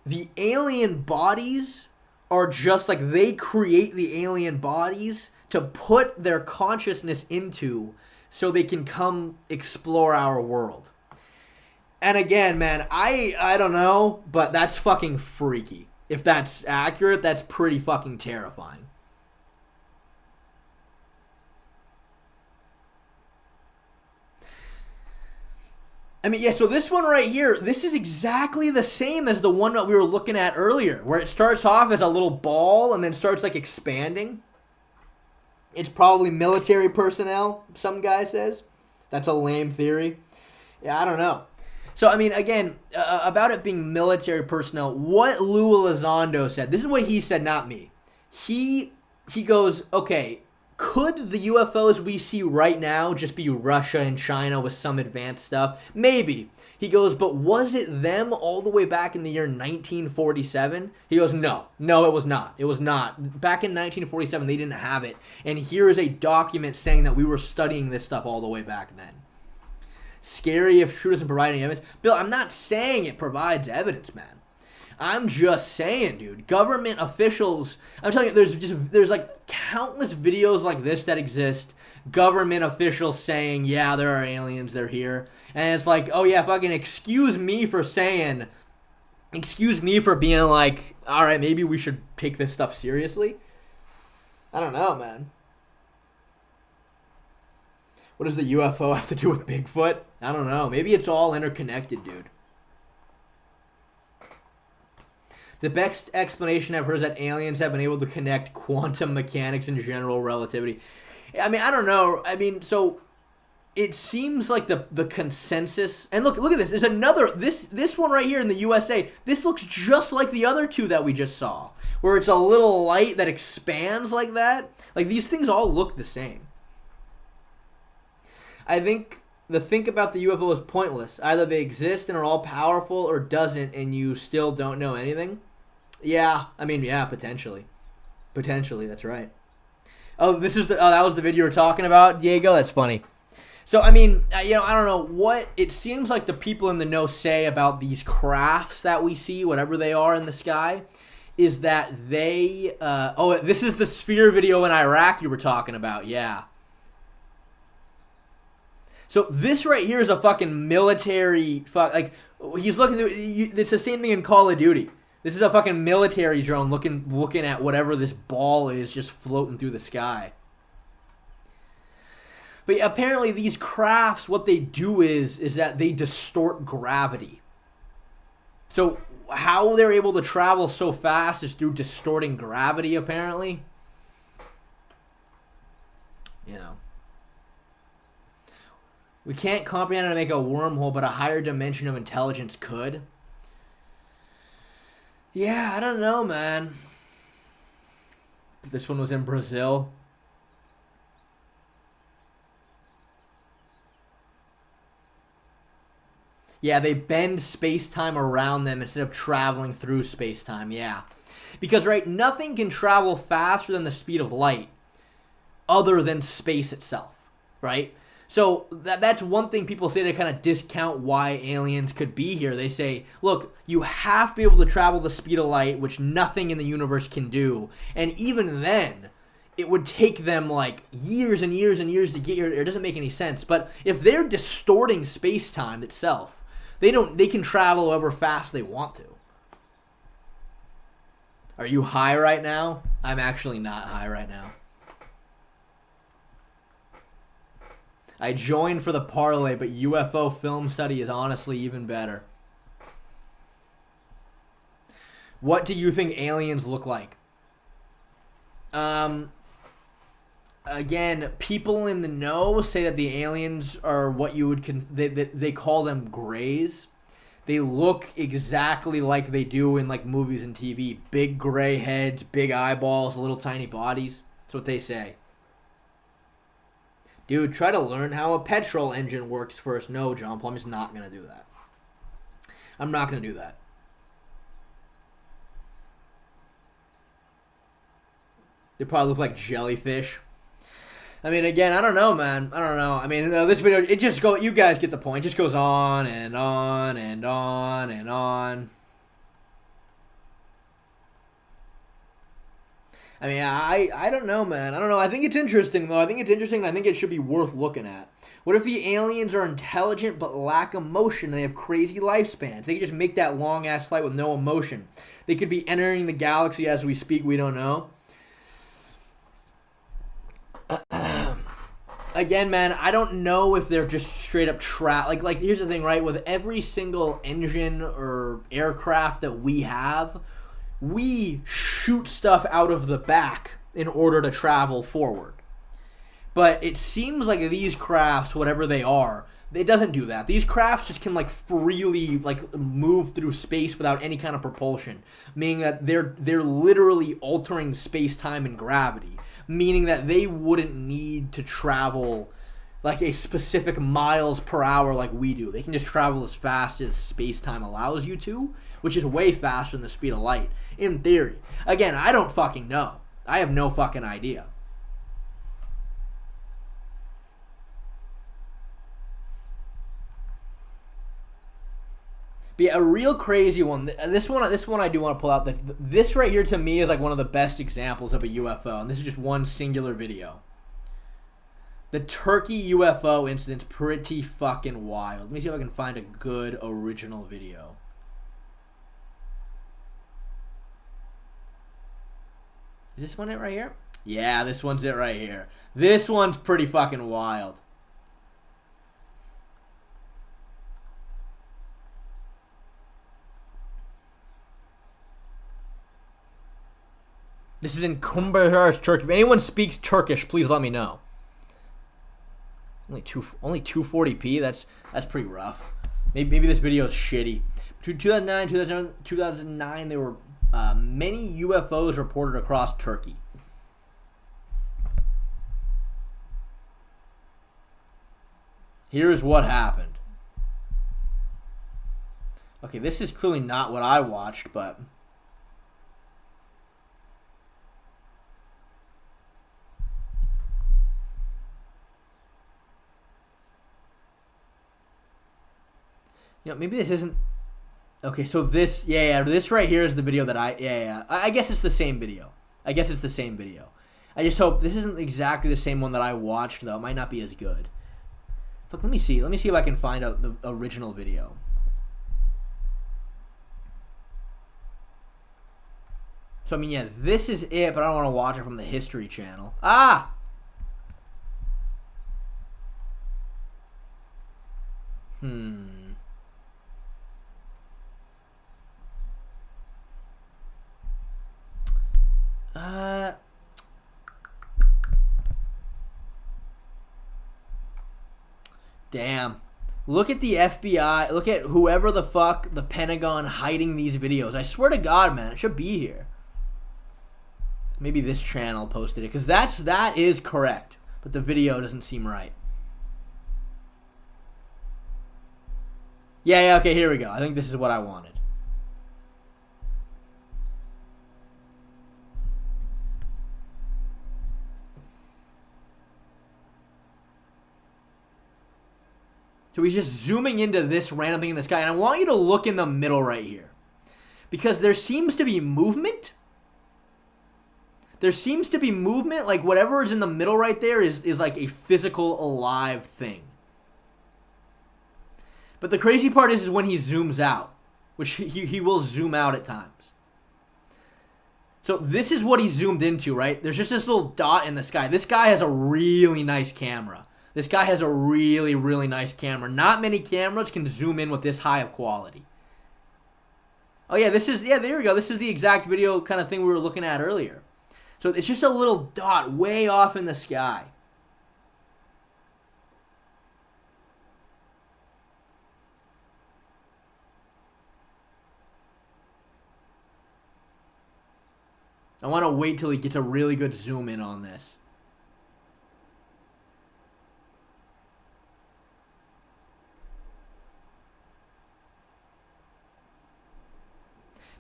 The alien bodies are just like they create the alien bodies to put their consciousness into so they can come explore our world. And again, man, I don't know, but that's fucking freaky. If that's accurate, that's pretty fucking terrifying. I mean, yeah, so this one right here, this is exactly the same as the one that we were looking at earlier, where it starts off as a little ball and then starts, like, expanding. It's probably military personnel, some guy says. That's a lame theory. Yeah, I don't know. So, I mean, again, about it being military personnel, what Lou Elizondo said, this is what he said, not me. He goes, okay, could the UFOs we see right now just be Russia and China with some advanced stuff? Maybe. He goes, but was it them all the way back in the year 1947? He goes, no, it was not. It was not. Back in 1947, they didn't have it. And here is a document saying that we were studying this stuff all the way back then. Scary if true doesn't provide any evidence. Bill, I'm not saying it provides evidence, man. I'm just saying, dude, government officials, I'm telling you, there's like countless videos like this that exist. Government officials saying, yeah, there are aliens, they're here. And it's like, oh yeah, fucking excuse me for being like, all right, maybe we should take this stuff seriously. I don't know, man. What does the UFO have to do with Bigfoot? I don't know. Maybe it's all interconnected, dude. The best explanation I've heard is that aliens have been able to connect quantum mechanics and general relativity. I mean, I don't know. I mean, so it seems like the consensus. And look at this. There's another. This one right here in the USA. This looks just like the other two that we just saw, where it's a little light that expands like that. Like, these things all look the same. I think the think about the UFO is pointless. Either they exist and are all powerful, or doesn't, and you still don't know anything. Yeah, I mean, yeah, potentially. Potentially, that's right. Oh, that was the video you were talking about, Diego? That's funny. So, I mean, I don't know what it seems like the people in the know say about these crafts that we see, whatever they are in the sky, is that they, this is the sphere video in Iraq you were talking about, yeah. So this right here is a fucking military, he's looking through, it's the same thing in Call of Duty. This is a fucking military drone looking at whatever this ball is just floating through the sky. But apparently these crafts, what they do is that they distort gravity. So how they're able to travel so fast is through distorting gravity, apparently. You know. We can't comprehend how to make a wormhole, but a higher dimension of intelligence could. Yeah, I don't know, man. This one was in Brazil. Yeah, they bend space-time around them instead of traveling through space-time, yeah. Because, right, nothing can travel faster than the speed of light other than space itself, right? So that's one thing people say to kind of discount why aliens could be here. They say, look, you have to be able to travel the speed of light, which nothing in the universe can do. And even then, it would take them like years and years and years to get here. It doesn't make any sense. But if they're distorting space-time itself, they can travel however fast they want to. Are you high right now? I'm actually not high right now. I joined for the parlay, but UFO film study is honestly even better. What do you think aliens look like? Again, people in the know say that the aliens are what you would they call them grays. They look exactly like they do in like movies and TV. Big gray heads, big eyeballs, little tiny bodies. That's what they say. Dude, try to learn how a petrol engine works first. No, John Paul, I'm just not going to do that. I'm not going to do that. They probably look like jellyfish. I mean, again, I don't know, man. I don't know. I mean, this video, it just you guys get the point. It just goes on and on and on and on. I mean, I don't know, man. I don't know. I think it's interesting, though. I think it's interesting. I think it should be worth looking at. What if the aliens are intelligent but lack emotion? They have crazy lifespans. They could just make that long-ass flight with no emotion. They could be entering the galaxy as we speak. We don't know. Again, man, I don't know if they're just straight up like here's the thing, right? With every single engine or aircraft that we have, we shoot stuff out of the back in order to travel forward. But it seems like these crafts, whatever they are, it doesn't do that. These crafts just can like freely like move through space without any kind of propulsion, meaning that they're literally altering space-time and gravity, meaning that they wouldn't need to travel like a specific miles per hour like we do. They can just travel as fast as space-time allows you to, which is way faster than the speed of light, in theory. Again, I don't fucking know. I have no fucking idea. But yeah, a real crazy one. This one I do want to pull out. This right here to me is like one of the best examples of a UFO, and this is just one singular video. The Turkey UFO incident's pretty fucking wild. Let me see if I can find a good original video. Is this one it right here? Yeah, this one's it right here. This one's pretty fucking wild. This is in Kumbajar, Turkey. If anyone speaks Turkish, please let me know. Only 240p. That's pretty rough. Maybe this video is shitty. 2009, there were many UFOs reported across Turkey. Here's what happened. Okay, this is clearly not what I watched, but maybe this isn't. Okay, so this, this right here is the video that I guess it's the same video. I just hope this isn't exactly the same one that I watched, though. It might not be as good. But let me see if I can find out the original video. So, I mean, yeah, this is it, but I don't want to watch it from the History Channel. Ah! Damn. Look at the FBI. Look at whoever the fuck, the Pentagon, hiding these videos. I swear to God, man, it should be here. Maybe this channel posted it, because that is correct, but the video doesn't seem right. Yeah, okay, here we go. I think this is what I wanted. So he's just zooming into this random thing in the sky. And I want you to look in the middle right here. Because there seems to be movement. Like whatever is in the middle right there is like a physical, alive thing. But the crazy part is when he zooms out. Which he will zoom out at times. So this is what he zoomed into, right? There's just this little dot in the sky. This guy has a really nice camera. Really nice camera. Not many cameras can zoom in with this high of quality. Oh yeah, there we go. This is the exact video kind of thing we were looking at earlier. So it's just a little dot way off in the sky. I want to wait till he gets a really good zoom in on this.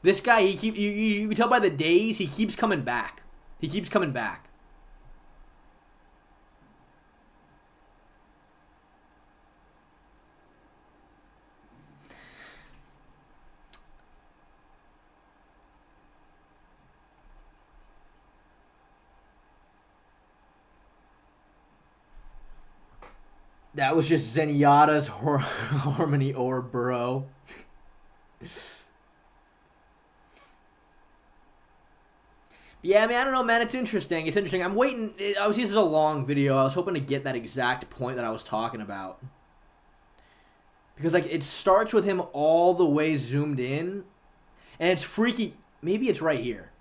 This guy, you can tell by the days, he keeps coming back. That was just Zenyatta's Harmony Orb, bro. Yeah, I mean, I don't know, man. It's interesting. I'm waiting. Obviously, this is a long video. I was hoping to get that exact point that I was talking about. Because, like, it starts with him all the way zoomed in. And it's freaky. Maybe it's right here.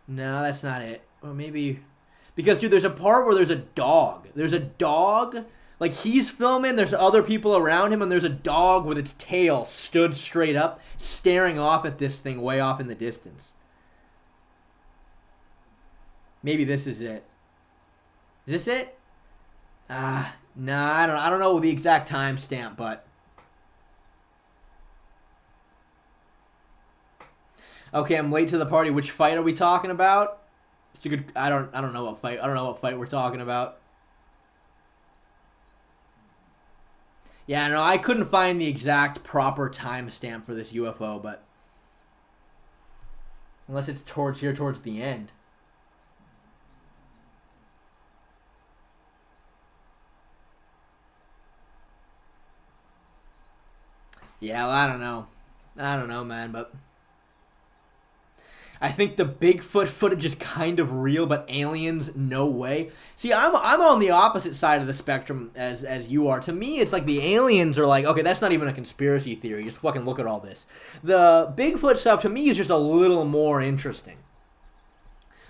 No, that's not it. Or maybe... Because, dude, there's a part where there's a dog. Like, he's filming. There's other people around him. And there's a dog with its tail stood straight up, staring off at this thing way off in the distance. Maybe this is it. Is this it? Nah, I don't know the exact timestamp, but okay, I'm late to the party. Which fight are we talking about? It's a good. I don't know what fight. I don't know what fight we're talking about. Yeah, no, I couldn't find the exact proper timestamp for this UFO, but unless it's towards the end. Yeah, well, I don't know, man, but I think the Bigfoot footage is kind of real, but aliens, no way. See, I'm on the opposite side of the spectrum as you are. To me, it's like the aliens are like, okay, that's not even a conspiracy theory. Just fucking look at all this. The Bigfoot stuff, to me, is just a little more interesting.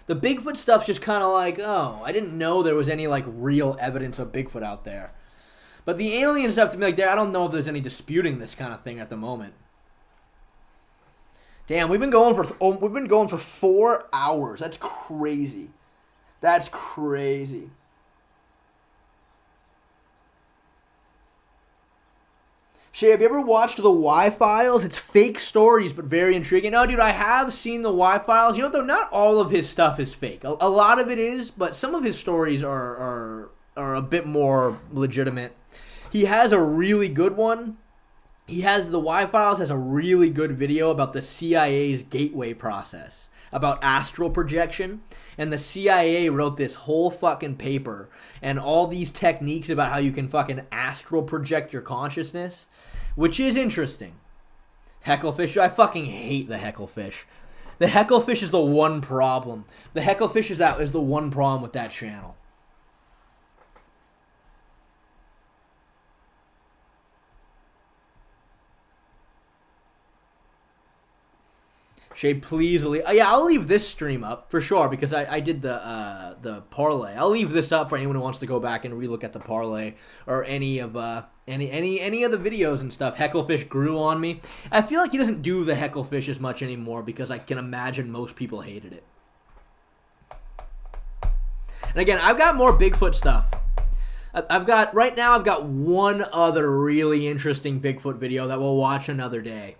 The Bigfoot stuff's just kind of like, oh, I didn't know there was any like real evidence of Bigfoot out there. But the alien stuff, to me, like, I don't know if there's any disputing this kind of thing at the moment. Damn, we've been going for 4 hours. That's crazy. That's crazy. Shay, have you ever watched the Y-Files? It's fake stories, but very intriguing. No, dude, I have seen the Y-Files. You know, though, not all of his stuff is fake. A lot of it is, but some of his stories are a bit more legitimate. He has a really good one. The Y-Files has a really good video about the CIA's gateway process, about astral projection. And the CIA wrote this whole fucking paper and all these techniques about how you can fucking astral project your consciousness, which is interesting. Hecklefish, I fucking hate the hecklefish. The hecklefish is the one problem. The hecklefish is the one problem with that channel. Shay, please leave. Yeah, I'll leave this stream up for sure because I did the parlay. I'll leave this up for anyone who wants to go back and relook at the parlay or any of any of the videos and stuff. Hecklefish grew on me. I feel like he doesn't do the hecklefish as much anymore because I can imagine most people hated it. And again, I've got more Bigfoot stuff. Right now I've got one other really interesting Bigfoot video that we'll watch another day.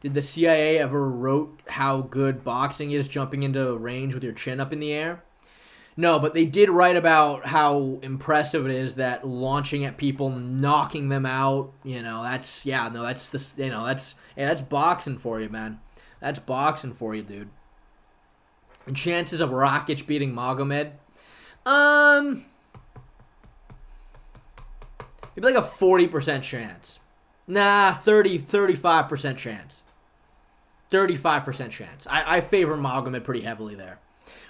Did the CIA ever wrote how good boxing is jumping into range with your chin up in the air? No, but they did write about how impressive it is that launching at people, knocking them out, that's boxing for you, man. That's boxing for you, dude. And chances of Rakic beating Magomed? It'd be like a 40% chance. Nah, 35% chance. 35% chance. I favor Magomed pretty heavily there.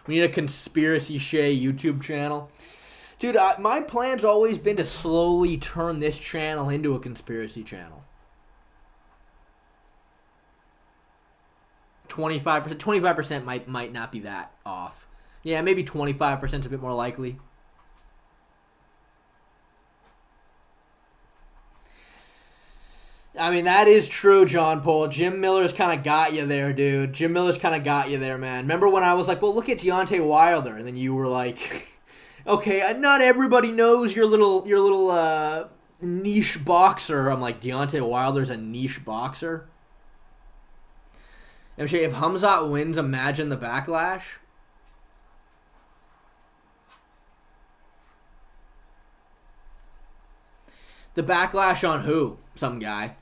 We need a Conspiracy Shay YouTube channel. Dude, my plan's always been to slowly turn this channel into a conspiracy channel. 25% might not be that off. Yeah, maybe 25% is a bit more likely. I mean, that is true, John Paul. Jim Miller's kind of got you there, dude. Jim Miller's kind of got you there, man. Remember when I was like, well, look at Deontay Wilder, and then you were like, okay, not everybody knows your little niche boxer. I'm like, Deontay Wilder's a niche boxer? MJ, if Khamzat wins, imagine the backlash. The backlash on who? Some guy.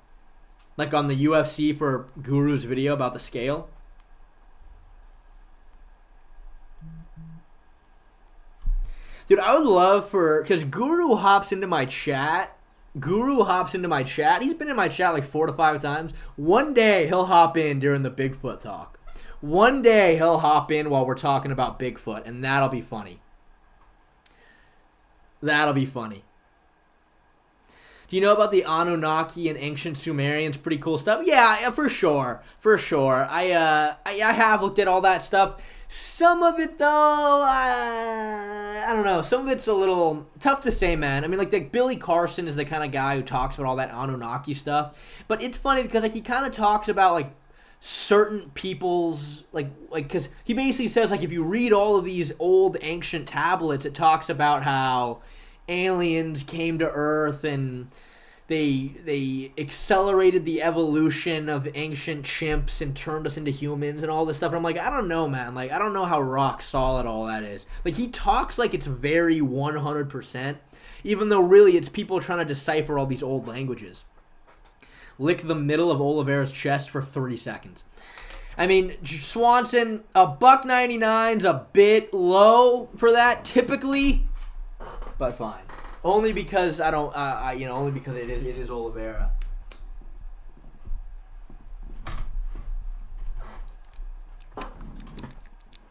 Like on the UFC for Guru's video about the scale. Dude, I would love because Guru hops into my chat. He's been in my chat like 4 to 5 times. One day he'll hop in during the Bigfoot talk. One day he'll hop in while we're talking about Bigfoot, and that'll be funny. That'll be funny. Do you know about the Anunnaki and ancient Sumerians? Pretty cool stuff. Yeah, for sure. I have looked at all that stuff. Some of it, though, I don't know. Some of it's a little tough to say, man. I mean, like Billy Carson is the kind of guy who talks about all that Anunnaki stuff. But it's funny because he kind of talks about like certain people's because he basically says like if you read all of these old ancient tablets, it talks about how aliens came to Earth and they accelerated the evolution of ancient chimps and turned us into humans and all this stuff. And I'm like, I don't know, man. Like, I don't know how rock solid all that is. Like, he talks like it's very 100%, even though really it's people trying to decipher all these old languages. Lick the middle of Oliveira's chest for 30 seconds. I mean, Swanson, $1.99's a bit low for that typically, but fine. Only because only because it is Oliveira.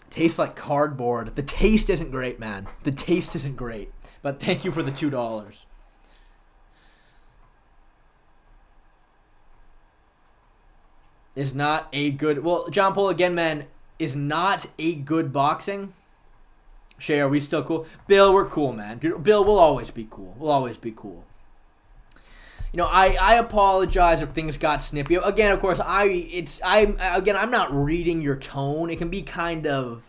Tastes like cardboard. The taste isn't great, man. The taste isn't great. But thank you for the $2. is not a good... Well, John Paul, again, man, is not a good boxing. Shay, are we still cool? Bill, we're cool, man. Bill, we'll always be cool. We'll always be cool. You know, I apologize if things got snippy. Again, of course, I'm not reading your tone. It can be kind of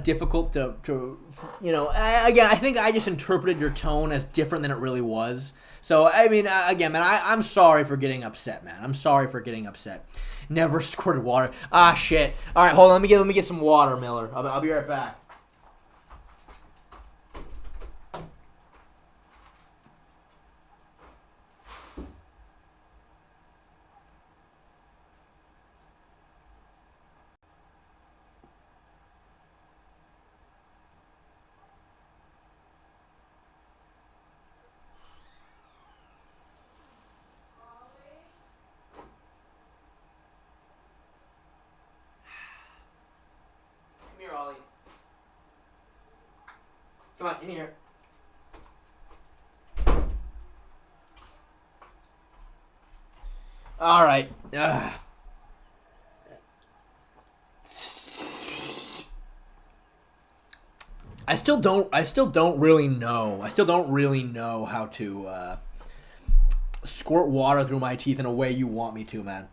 difficult to you know. I think I just interpreted your tone as different than it really was. So I mean, again, man, I'm sorry for getting upset, man. I'm sorry for getting upset. Never squirted water. Ah, shit. All right, hold on. Let me get some water, Miller. I'll be right back. Come on, in here. All right. I still don't really know how to squirt water through my teeth in a way you want me to, man.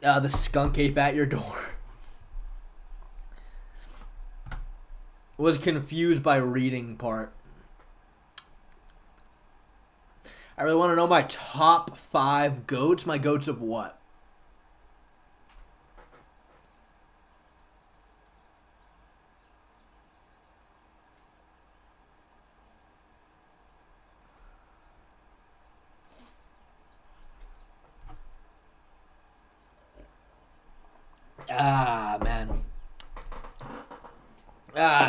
The skunk ape at your door. Was confused by reading part. I really want to know my top 5 goats. My goats of what? Ah, man.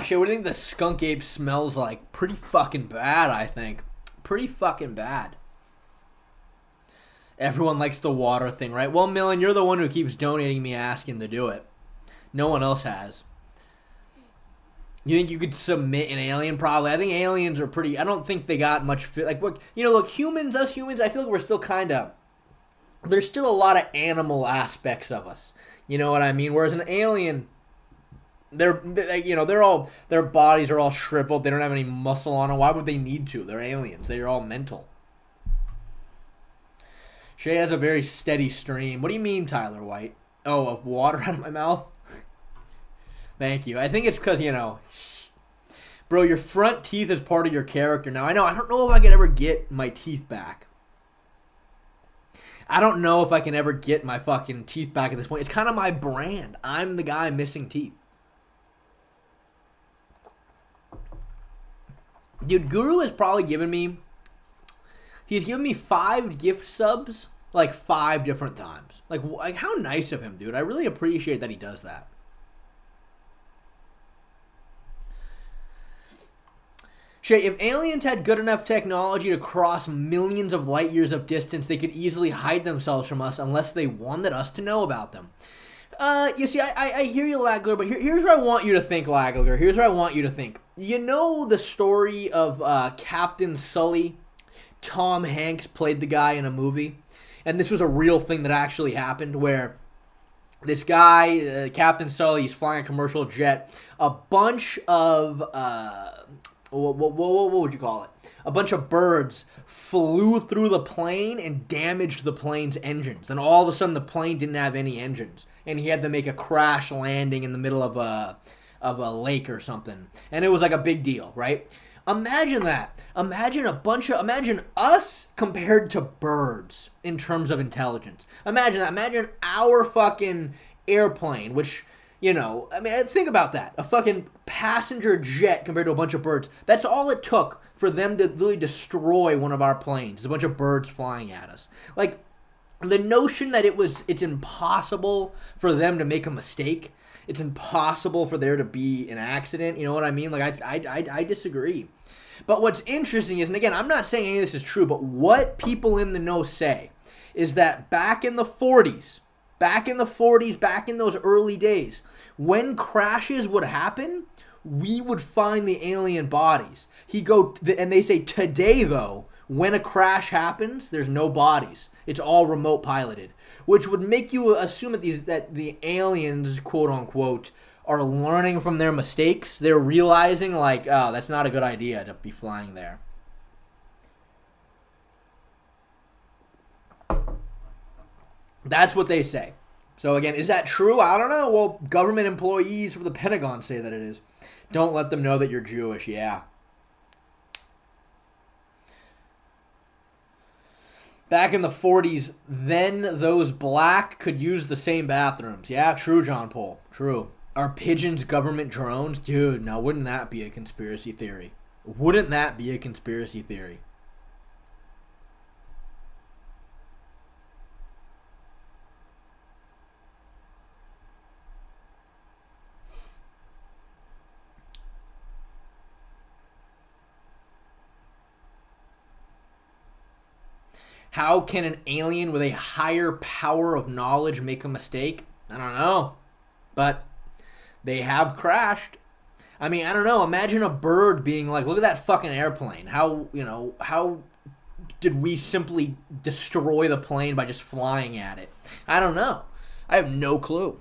Shit, what do you think the skunk ape smells like? Pretty fucking bad, I think. Pretty fucking bad. Everyone likes the water thing, right? Well, Millen, you're the one who keeps donating me asking to do it. No one else has. You think you could submit an alien? Probably. I think aliens are pretty... I don't think they got much... Like, look, us humans, I feel like we're still kind of... There's still a lot of animal aspects of us. You know what I mean? Whereas an alien... Their bodies are all shriveled. They don't have any muscle on them. Why would they need to? They're aliens. They're all mental. Shay has a very steady stream. What do you mean, Tyler White? Oh, of water out of my mouth? Thank you. I think it's because, bro, your front teeth is part of your character now. I don't know if I can ever get my teeth back. I don't know if I can ever get my fucking teeth back at this point. It's kind of my brand. I'm the guy missing teeth. Dude, Guru has probably given me... He's given me 5 gift subs, like 5 different times. Like how nice of him, dude. I really appreciate that he does that. Shay, if aliens had good enough technology to cross millions of light years of distance, they could easily hide themselves from us unless they wanted us to know about them. You see, I hear you, Lagler, but here's what I want you to think, Lagler. Here's what I want you to think. You know the story of Captain Sully? Tom Hanks played the guy in a movie. And this was a real thing that actually happened where this guy, Captain Sully, he's flying a commercial jet. A bunch of, what would you call it? A bunch of birds flew through the plane and damaged the plane's engines. And all of a sudden the plane didn't have any engines. And he had to make a crash landing in the middle of a lake or something. And it was like a big deal, right? Imagine that. Imagine us compared to birds in terms of intelligence. Imagine that. Imagine our fucking airplane, which, think about that. A fucking passenger jet compared to a bunch of birds. That's all it took for them to really destroy one of our planes. There's a bunch of birds flying at us. Like, the notion that it's impossible for them to make a mistake, it's impossible for there to be an accident, you know what I mean? Like, I disagree. But what's interesting is, and again, I'm not saying any of this is true, but what people in the know say is that back in the 40s, back in those early days, when crashes would happen, we would find the alien bodies. And they say today, though, when a crash happens, there's no bodies. It's all remote piloted, which would make you assume that the aliens, quote unquote, are learning from their mistakes. They're realizing, like, oh, that's not a good idea to be flying there. That's what they say. So again, is that true? I don't know. Well, government employees for the Pentagon say that it is. Don't let them know that you're Jewish. Yeah. Back in the 40s, then those black could use the same bathrooms. Yeah, true, John Paul. True. Are pigeons government drones? Dude, now wouldn't that be a conspiracy theory? Wouldn't that be a conspiracy theory? How can an alien with a higher power of knowledge make a mistake? I don't know. But they have crashed. I mean, I don't know. Imagine a bird being like, look at that fucking airplane. How did we simply destroy the plane by just flying at it? I don't know. I have no clue.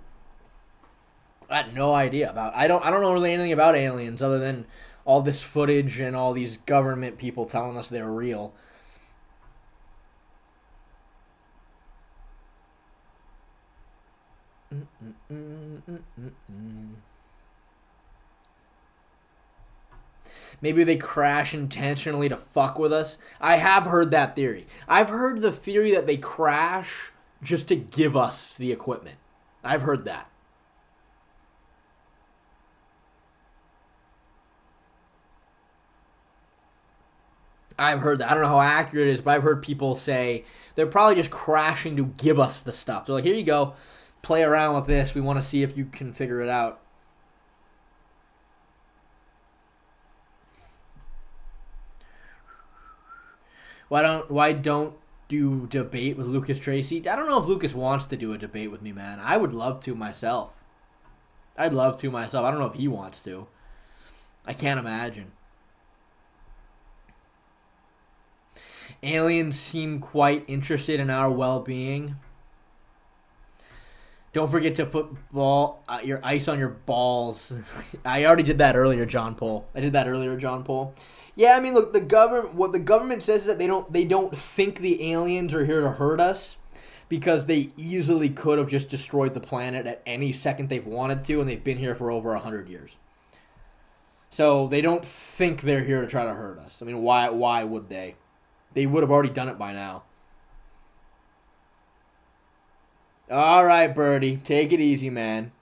I had no idea about. I don't know really anything about aliens other than all this footage and all these government people telling us they're real. Maybe they crash intentionally to fuck with us. I have heard that theory. I've heard the theory that they crash just to give us the equipment. I've heard that. I've heard that. I don't know how accurate it is, but I've heard people say they're probably just crashing to give us the stuff. They're like, here you go. Play around with this. We want to see if you can figure it out. Why don't you debate with Lucas Tracy? I don't know if Lucas wants to do a debate with me, man. I would love to myself. I don't know if he wants to. I can't imagine. Aliens seem quite interested in our well-being. Don't forget to put your ice on your balls. I already did that earlier, John Paul. Yeah, I mean, look, what the government says is that they don't think the aliens are here to hurt us because they easily could have just destroyed the planet at any second they've wanted to, and they've been here for over 100 years. So they don't think they're here to try to hurt us. I mean, why would they? They would have already done it by now. All right, Birdie. Take it easy, man.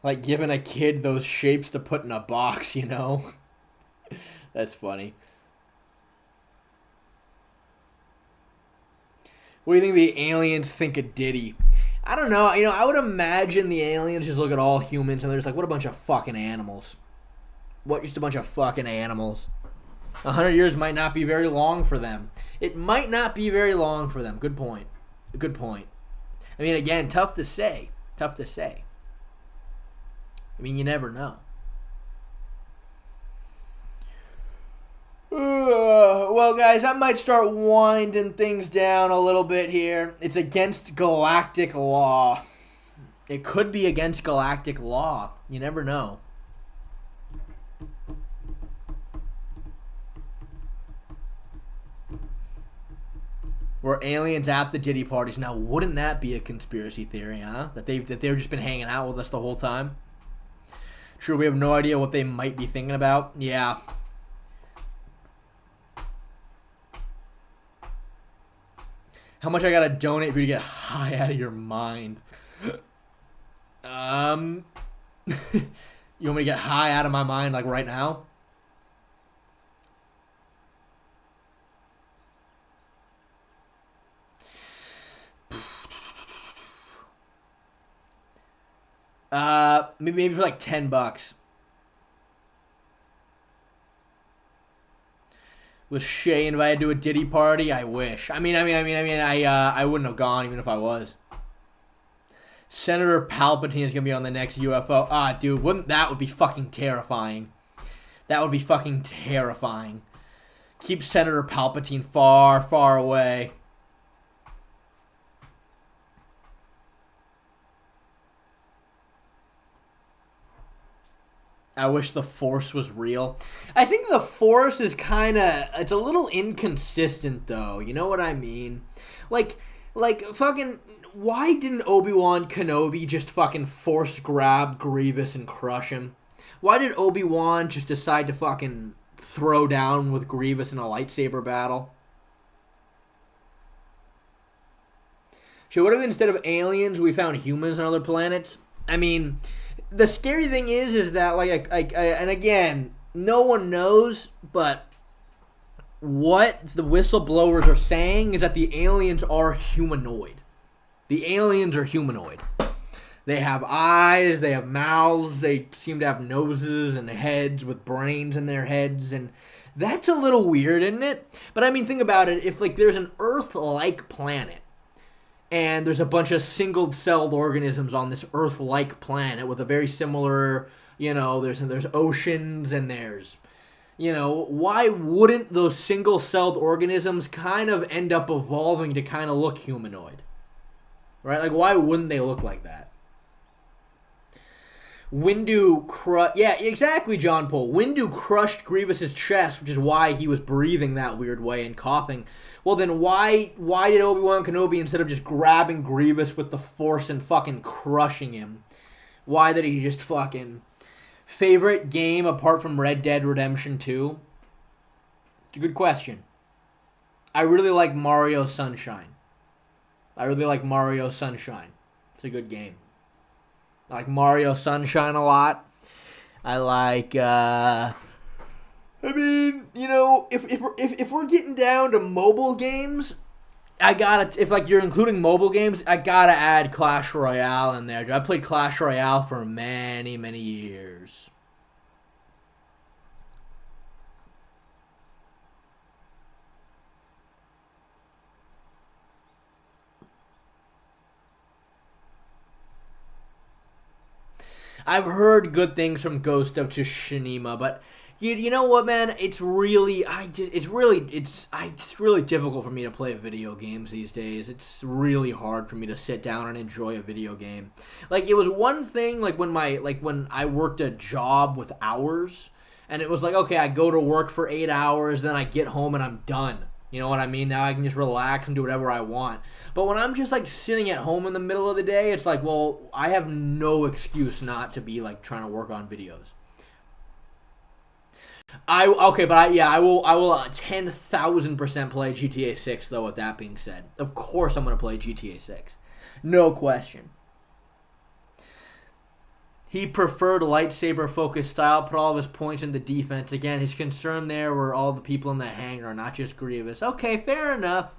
Like giving a kid those shapes to put in a box, you know? That's funny. What do you think the aliens think of Diddy? I don't know. You know, I would imagine the aliens just look at all humans and they're just like, what a bunch of fucking animals. Just a bunch of fucking animals. 100 years might not be very long for them. It might not be very long for them. Good point. I mean, again, tough to say. I mean, you never know. Well, guys, I might start winding things down a little bit here. It's against galactic law. It could be against galactic law. You never know. Were aliens at the Diddy parties? Now, wouldn't that be a conspiracy theory, huh? That they've just been hanging out with us the whole time? Sure, we have no idea what they might be thinking about. Yeah. How much I gotta donate for you to get high out of your mind? You want me to get high out of my mind like right now? Maybe for like $10. Was Shay invited to a Diddy party? I wish. I wouldn't have gone even if I was. Senator Palpatine is going to be on the next UFO. Ah, dude, that would be fucking terrifying. That would be fucking terrifying. Keep Senator Palpatine far, far away. I wish the Force was real. I think the Force is kind of... It's a little inconsistent, though. You know what I mean? Like fucking... Why didn't Obi-Wan Kenobi just fucking Force grab Grievous and crush him? Why did Obi-Wan just decide to fucking throw down with Grievous in a lightsaber battle? So what if instead of aliens, we found humans on other planets? I mean... The scary thing is that, and again, no one knows, but what the whistleblowers are saying is that the aliens are humanoid. The aliens are humanoid. They have eyes, they have mouths, they seem to have noses and heads with brains in their heads, and that's a little weird, isn't it? But I mean, think about it. If, there's an Earth-like planet, and there's a bunch of single-celled organisms on this Earth-like planet with a very similar, there's oceans and there's, why wouldn't those single-celled organisms kind of end up evolving to kind of look humanoid? Right? Why wouldn't they look like that? Yeah, exactly, John Paul. Windu crushed Grievous's chest, which is why he was breathing that weird way and coughing. Well, then why did Obi-Wan Kenobi, instead of just grabbing Grievous with the Force and fucking crushing him, why did he just fucking... Favorite game apart from Red Dead Redemption 2? It's a good question. I really like Mario Sunshine. It's a good game. I like Mario Sunshine a lot. I like... I mean, if we're getting down to mobile games, if you're including mobile games, I gotta add Clash Royale in there. I played Clash Royale for many, many years. I've heard good things from Ghost of Tsushima, but you know what, man? It's really difficult for me to play video games these days. It's really hard for me to sit down and enjoy a video game. It was one thing when I worked a job with hours, and it was okay, I go to work for 8 hours, then I get home and I'm done. You know what I mean? Now I can just relax and do whatever I want. But when I'm just sitting at home in the middle of the day, it's well, I have no excuse not to be trying to work on videos. I will 10,000% play GTA 6 though. With that being said, of course I'm gonna play GTA 6, no question. He preferred lightsaber-focused style, put all of his points in the defense. Again, his concern there were all the people in the hangar, not just Grievous. Okay, fair enough.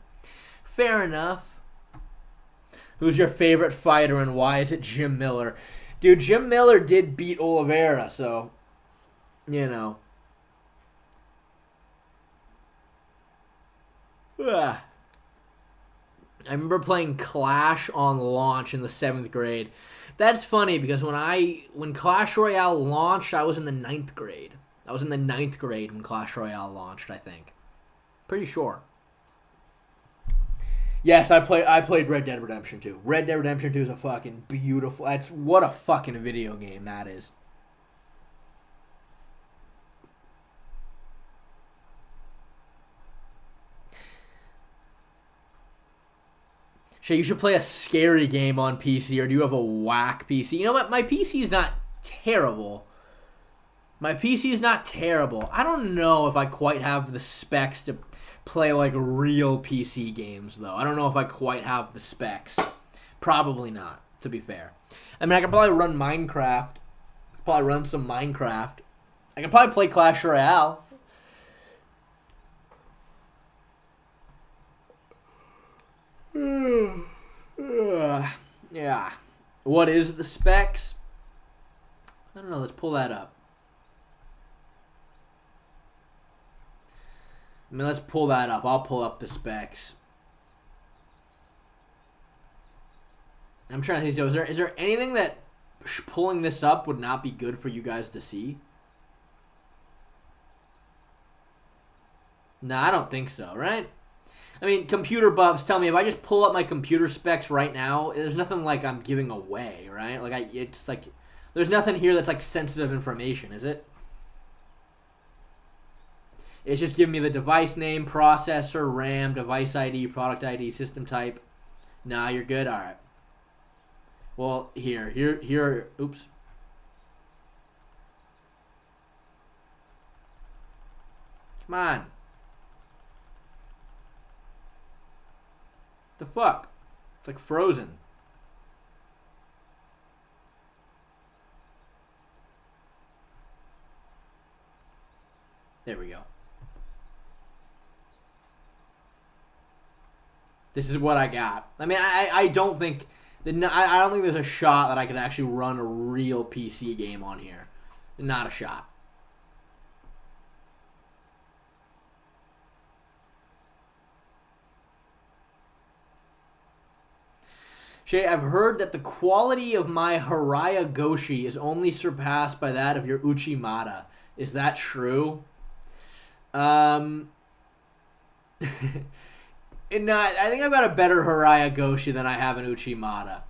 Who's your favorite fighter and why is it Jim Miller? Dude, Jim Miller did beat Oliveira, so, I remember playing Clash on launch in the 7th grade. That's funny because when Clash Royale launched, I was in the 9th grade. I was in the 9th grade when Clash Royale launched, I think. Pretty sure. Yes, I played Red Dead Redemption 2. Red Dead Redemption 2 is a fucking beautiful... What a fucking video game that is. Shay, you should play a scary game on PC, or do you have a whack PC? You know what? My PC is not terrible. I don't know if I quite have the specs to play real PC games, though. I don't know if I quite have the specs. Probably not, to be fair. I mean, I could probably run Minecraft. Some Minecraft. I could probably play Clash Royale. Yeah. What is the specs? I don't know. Let's pull that up. Let's pull that up. I'll pull up the specs. I'm trying to think, Joe, is there anything that pulling this up would not be good for you guys to see? No, I don't think so, right? I mean, computer buffs tell me if I just pull up my computer specs right now, there's nothing like I'm giving away, right? Like it's like there's nothing here that's like sensitive information, is it? It's just giving me the device name, processor, RAM, device ID, product ID, system type. Nah, you're good. All right. Well, here. Oops. Come on. The fuck? It's like frozen. There we go. This is what I got. I mean, I don't think I don't think there's a shot that I could actually run a real PC game on here. Not a shot. Shay, I've heard that the quality of my Haraya Goshi is only surpassed by that of your Uchimata. Is that true? No, I think I've got a better Haraya Goshi than I have an Uchimata.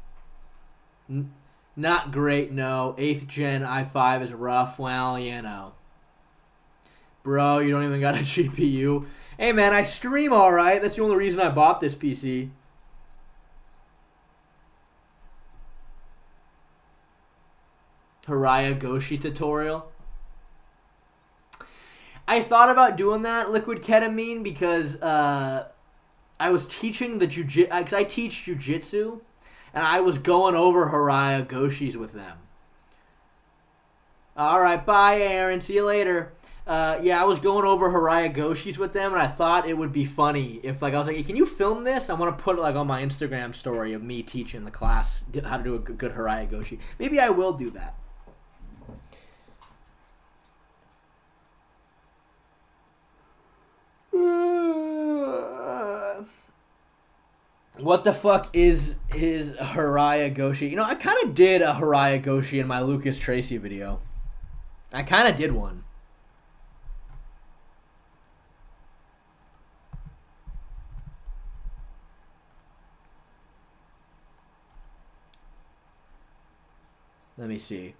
Not great, no. 8th gen i5 is rough. Well, you know. Bro, you don't even got a GPU. Hey, man, I stream all right. That's the only reason I bought this PC. Haraya Goshi tutorial. I thought about doing that, Liquid Ketamine, because I was teaching the jiu-jitsu, because I teach jiu-jitsu, and I was going over Haraya Goshis with them. All right, bye, Aaron. See you later. Yeah, I was going over Haraya Goshis with them, and I thought it would be funny if, like, I was like, hey, can you film this? I want to put it, like, on my Instagram story of me teaching the class how to do a good Haraya Goshi. Maybe I will do that. What the fuck is his Haraya Goshi? You know, I kind of did a Haraya Goshi in my Lucas Tracy video. I kind of did one. Let me see.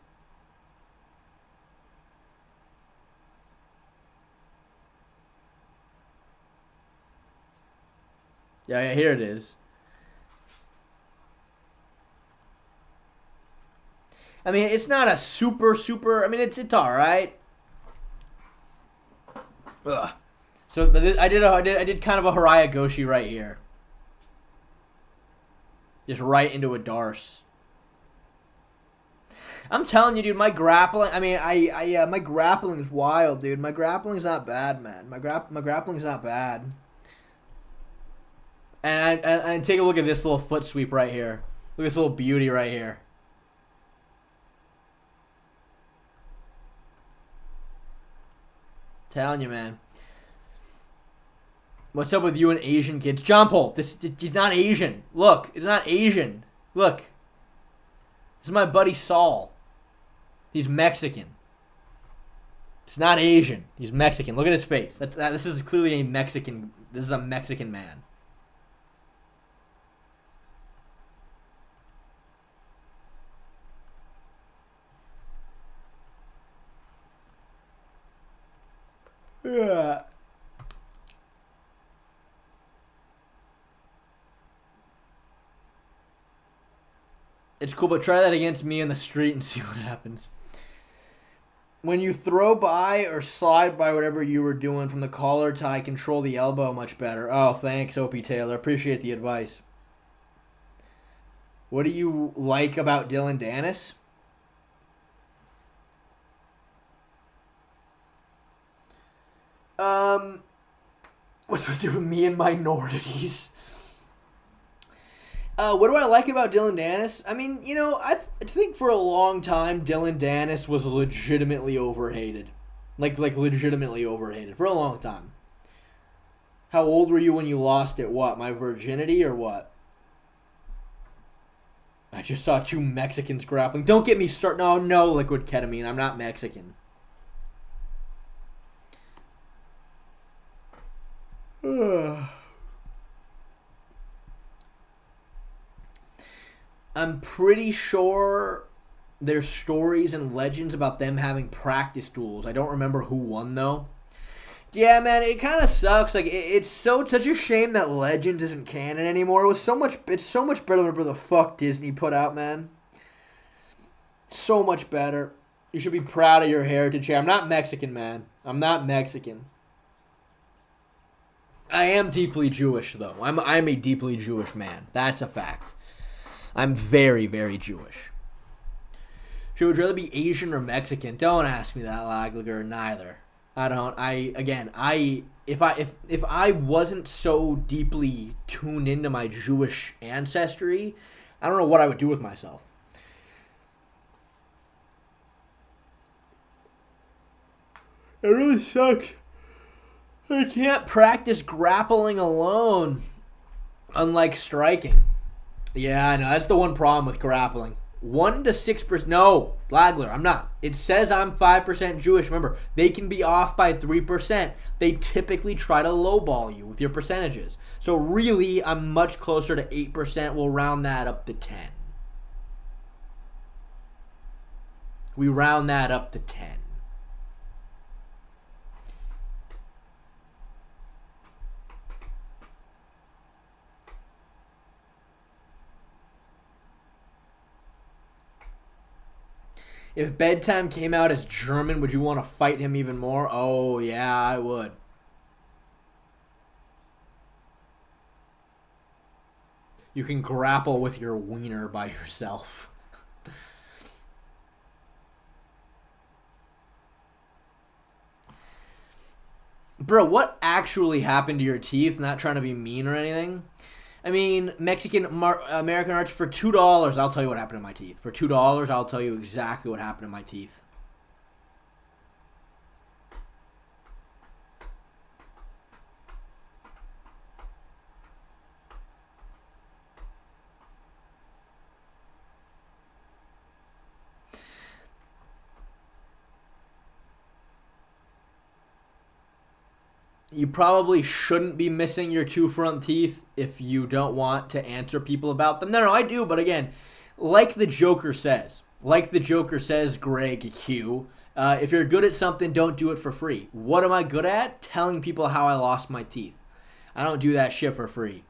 Yeah, here it is. I mean, it's not a super. I mean, it's all right. Ugh. So I did kind of a Haraya Goshi right here. Just right into a Darce. I'm telling you, dude, my grappling. I mean, my grappling is wild, dude. My grappling's not bad, man. My grappling's not bad. And take a look at this little foot sweep right here. Look at this little beauty right here. Telling you, man. What's up with you and Asian kids? John Paul, he's not Asian. Look, it's not Asian. Look. This is my buddy Saul. He's Mexican. It's not Asian. He's Mexican. Look at his face. This is clearly a Mexican. This is a Mexican man. Yeah. It's cool, but try that against me in the street and see what happens. When you throw by or slide by whatever you were doing from the collar tie, control the elbow much better. Oh, thanks, Opie Taylor. Appreciate the advice. What do you like about Dylan Dennis? What's to do with me and minorities? What do I like about Dylan Dennis? I mean, you know, I think for a long time Dylan Dennis was legitimately overhated. Like legitimately overhated for a long time. How old were you when you lost it? What, my virginity or what? I just saw 2 Mexicans grappling. Don't get me started. No liquid ketamine. I'm not Mexican. I'm pretty sure there's stories and legends about them having practice duels. I don't remember who won, though. Yeah, man, it kind of sucks. Like, it's such a shame that Legends isn't canon anymore. It's so much better than the fuck Disney put out, man. So much better. You should be proud of your heritage here. I'm not Mexican, man. I'm not Mexican. I am deeply Jewish, though. I'm a deeply Jewish man. That's a fact. I'm very, very Jewish. Should would rather be Asian or Mexican? Don't ask me that, Lagliger. Neither. I don't. If I wasn't so deeply tuned into my Jewish ancestry, I don't know what I would do with myself. It really sucks. I can't practice grappling alone, unlike striking. Yeah, I know. That's the one problem with grappling. 1 to 6%. No, Lagler, I'm not. It says I'm 5% Jewish. Remember, they can be off by 3%. They typically try to lowball you with your percentages. So really, I'm much closer to 8%. We'll round that up to 10. We round that up to 10. If Bedtime came out as German, would you want to fight him even more? Oh, yeah, I would. You can grapple with your wiener by yourself. Bro, what actually happened to your teeth? Not trying to be mean or anything. I mean, American Arts, for $2, I'll tell you what happened to my teeth. For $2, I'll tell you exactly what happened to my teeth. You probably shouldn't be missing your 2 front teeth if you don't want to answer people about them. No, I do, but again, like the Joker says, Greg Q, if you're good at something, don't do it for free. What am I good at? Telling people how I lost my teeth. I don't do that shit for free.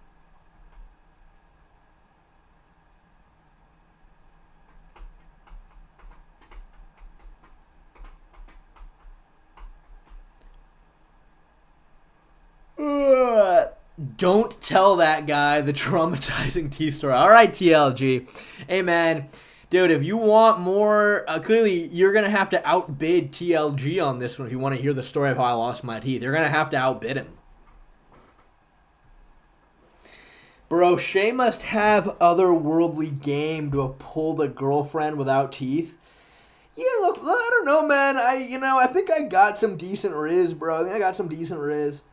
Don't tell that guy the traumatizing teeth story. All right, TLG. Hey, man. Dude, if you want more, clearly you're going to have to outbid TLG on this one if you want to hear the story of how I lost my teeth. You're going to have to outbid him. Bro, Shay must have otherworldly game to have pulled a girlfriend without teeth. Yeah, look, I don't know, man. I think I got some decent riz, bro. I got some decent riz.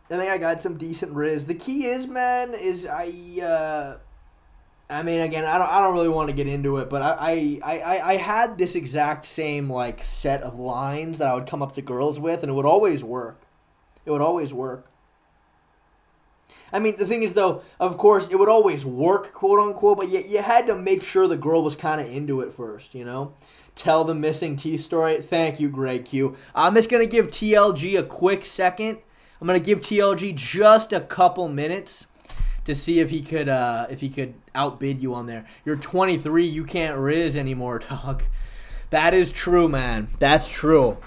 The key is, man, is again, I don't really want to get into it, but I had this exact same, like, set of lines that I would come up to girls with, and it would always work. I mean, the thing is, though, of course, it would always work, quote-unquote, but you had to make sure the girl was kind of into it first, you know? Tell the missing teeth story. Thank you, Greg Q. I'm just going to give TLG a quick second. I'm going to give TLG just a couple minutes to see if he could outbid you on there. You're 23. You can't riz anymore, dog. That is true, man. That's true.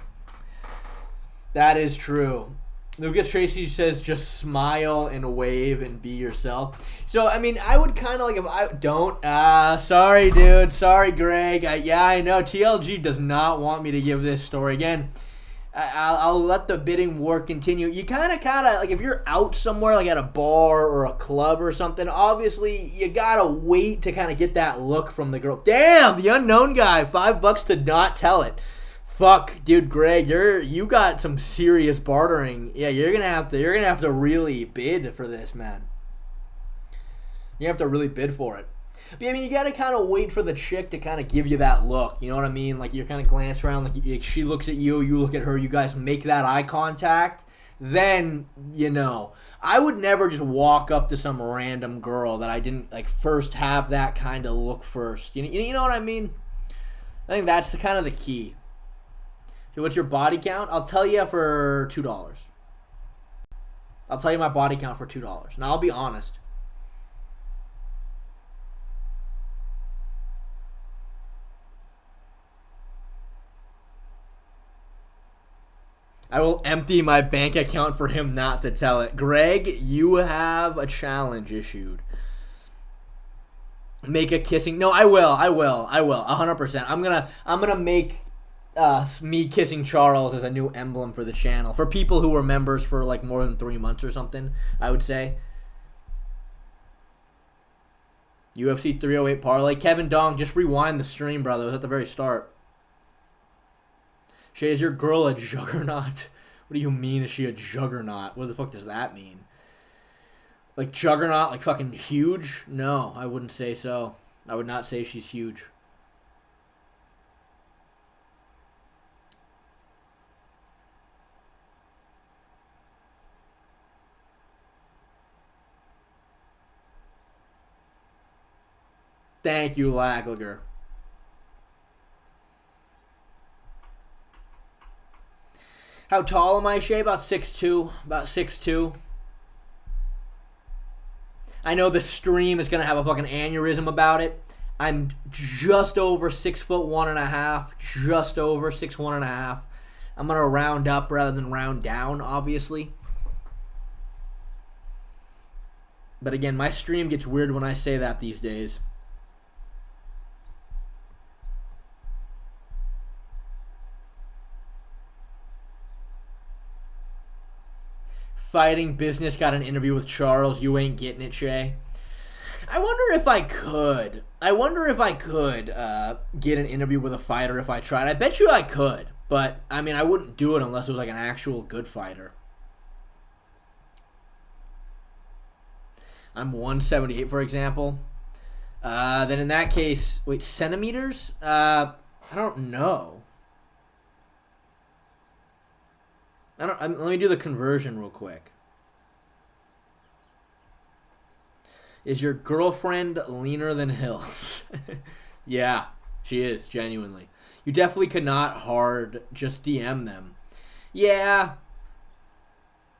Lucas Tracy says just smile and wave and be yourself. So, I mean, I would kind of like if I don't. Sorry, dude. Sorry, Greg. I know. TLG does not want me to give this story again. I'll let the bidding war continue. You kind of, like, if you're out somewhere, like at a bar or a club or something, obviously you got to wait to kind of get that look from the girl. Damn, the unknown guy, $5 to not tell it. Fuck, dude, Greg, you got some serious bartering. Yeah, you're gonna have to really bid for this, man. You have to really bid for it. But I mean, you gotta kind of wait for the chick to kind of give you that look. You know what I mean? Like, you're kind of glance around, like she looks at you, you look at her, you guys make that eye contact. Then, you know, I would never just walk up to some random girl that I didn't, like, first have that kind of look first. You know what I mean? I think that's the kind of the key. So what's your body count? I'll tell you for $2. I'll tell you my body count for $2. Now, I'll be honest. I will empty my bank account for him not to tell it. Greg, you have a challenge issued. Make a kissing. No, I will. 100%. I'm gonna make me kissing Charles as a new emblem for the channel. For people who were members for like more than 3 months or something, I would say. UFC 308 parlay. Kevin Dong, just rewind the stream, brother. It was at the very start. Shay, is your girl a juggernaut? What do you mean, is she a juggernaut? What the fuck does that mean? Like, juggernaut, like fucking huge? No, I wouldn't say so. I would not say she's huge. Thank you, Lagliger. How tall am I, Shay? About 6'2". About 6'2". I know the stream is going to have a fucking aneurysm about it. I'm just over 6'1.5". Just over 6'1.5". I'm going to round up rather than round down, obviously. But again, my stream gets weird when I say that these days. Fighting business got an interview with Charles. You ain't getting it, Shay. I wonder if I could. Get an interview with a fighter if I tried. I bet you I could. But, I mean, I wouldn't do it unless it was like an actual good fighter. I'm 178, for example. Then in that case, wait, centimeters? I don't know. Let me do the conversion real quick. Is your girlfriend leaner than Hills? Yeah, she is, genuinely. You definitely could not hard just DM them. Yeah.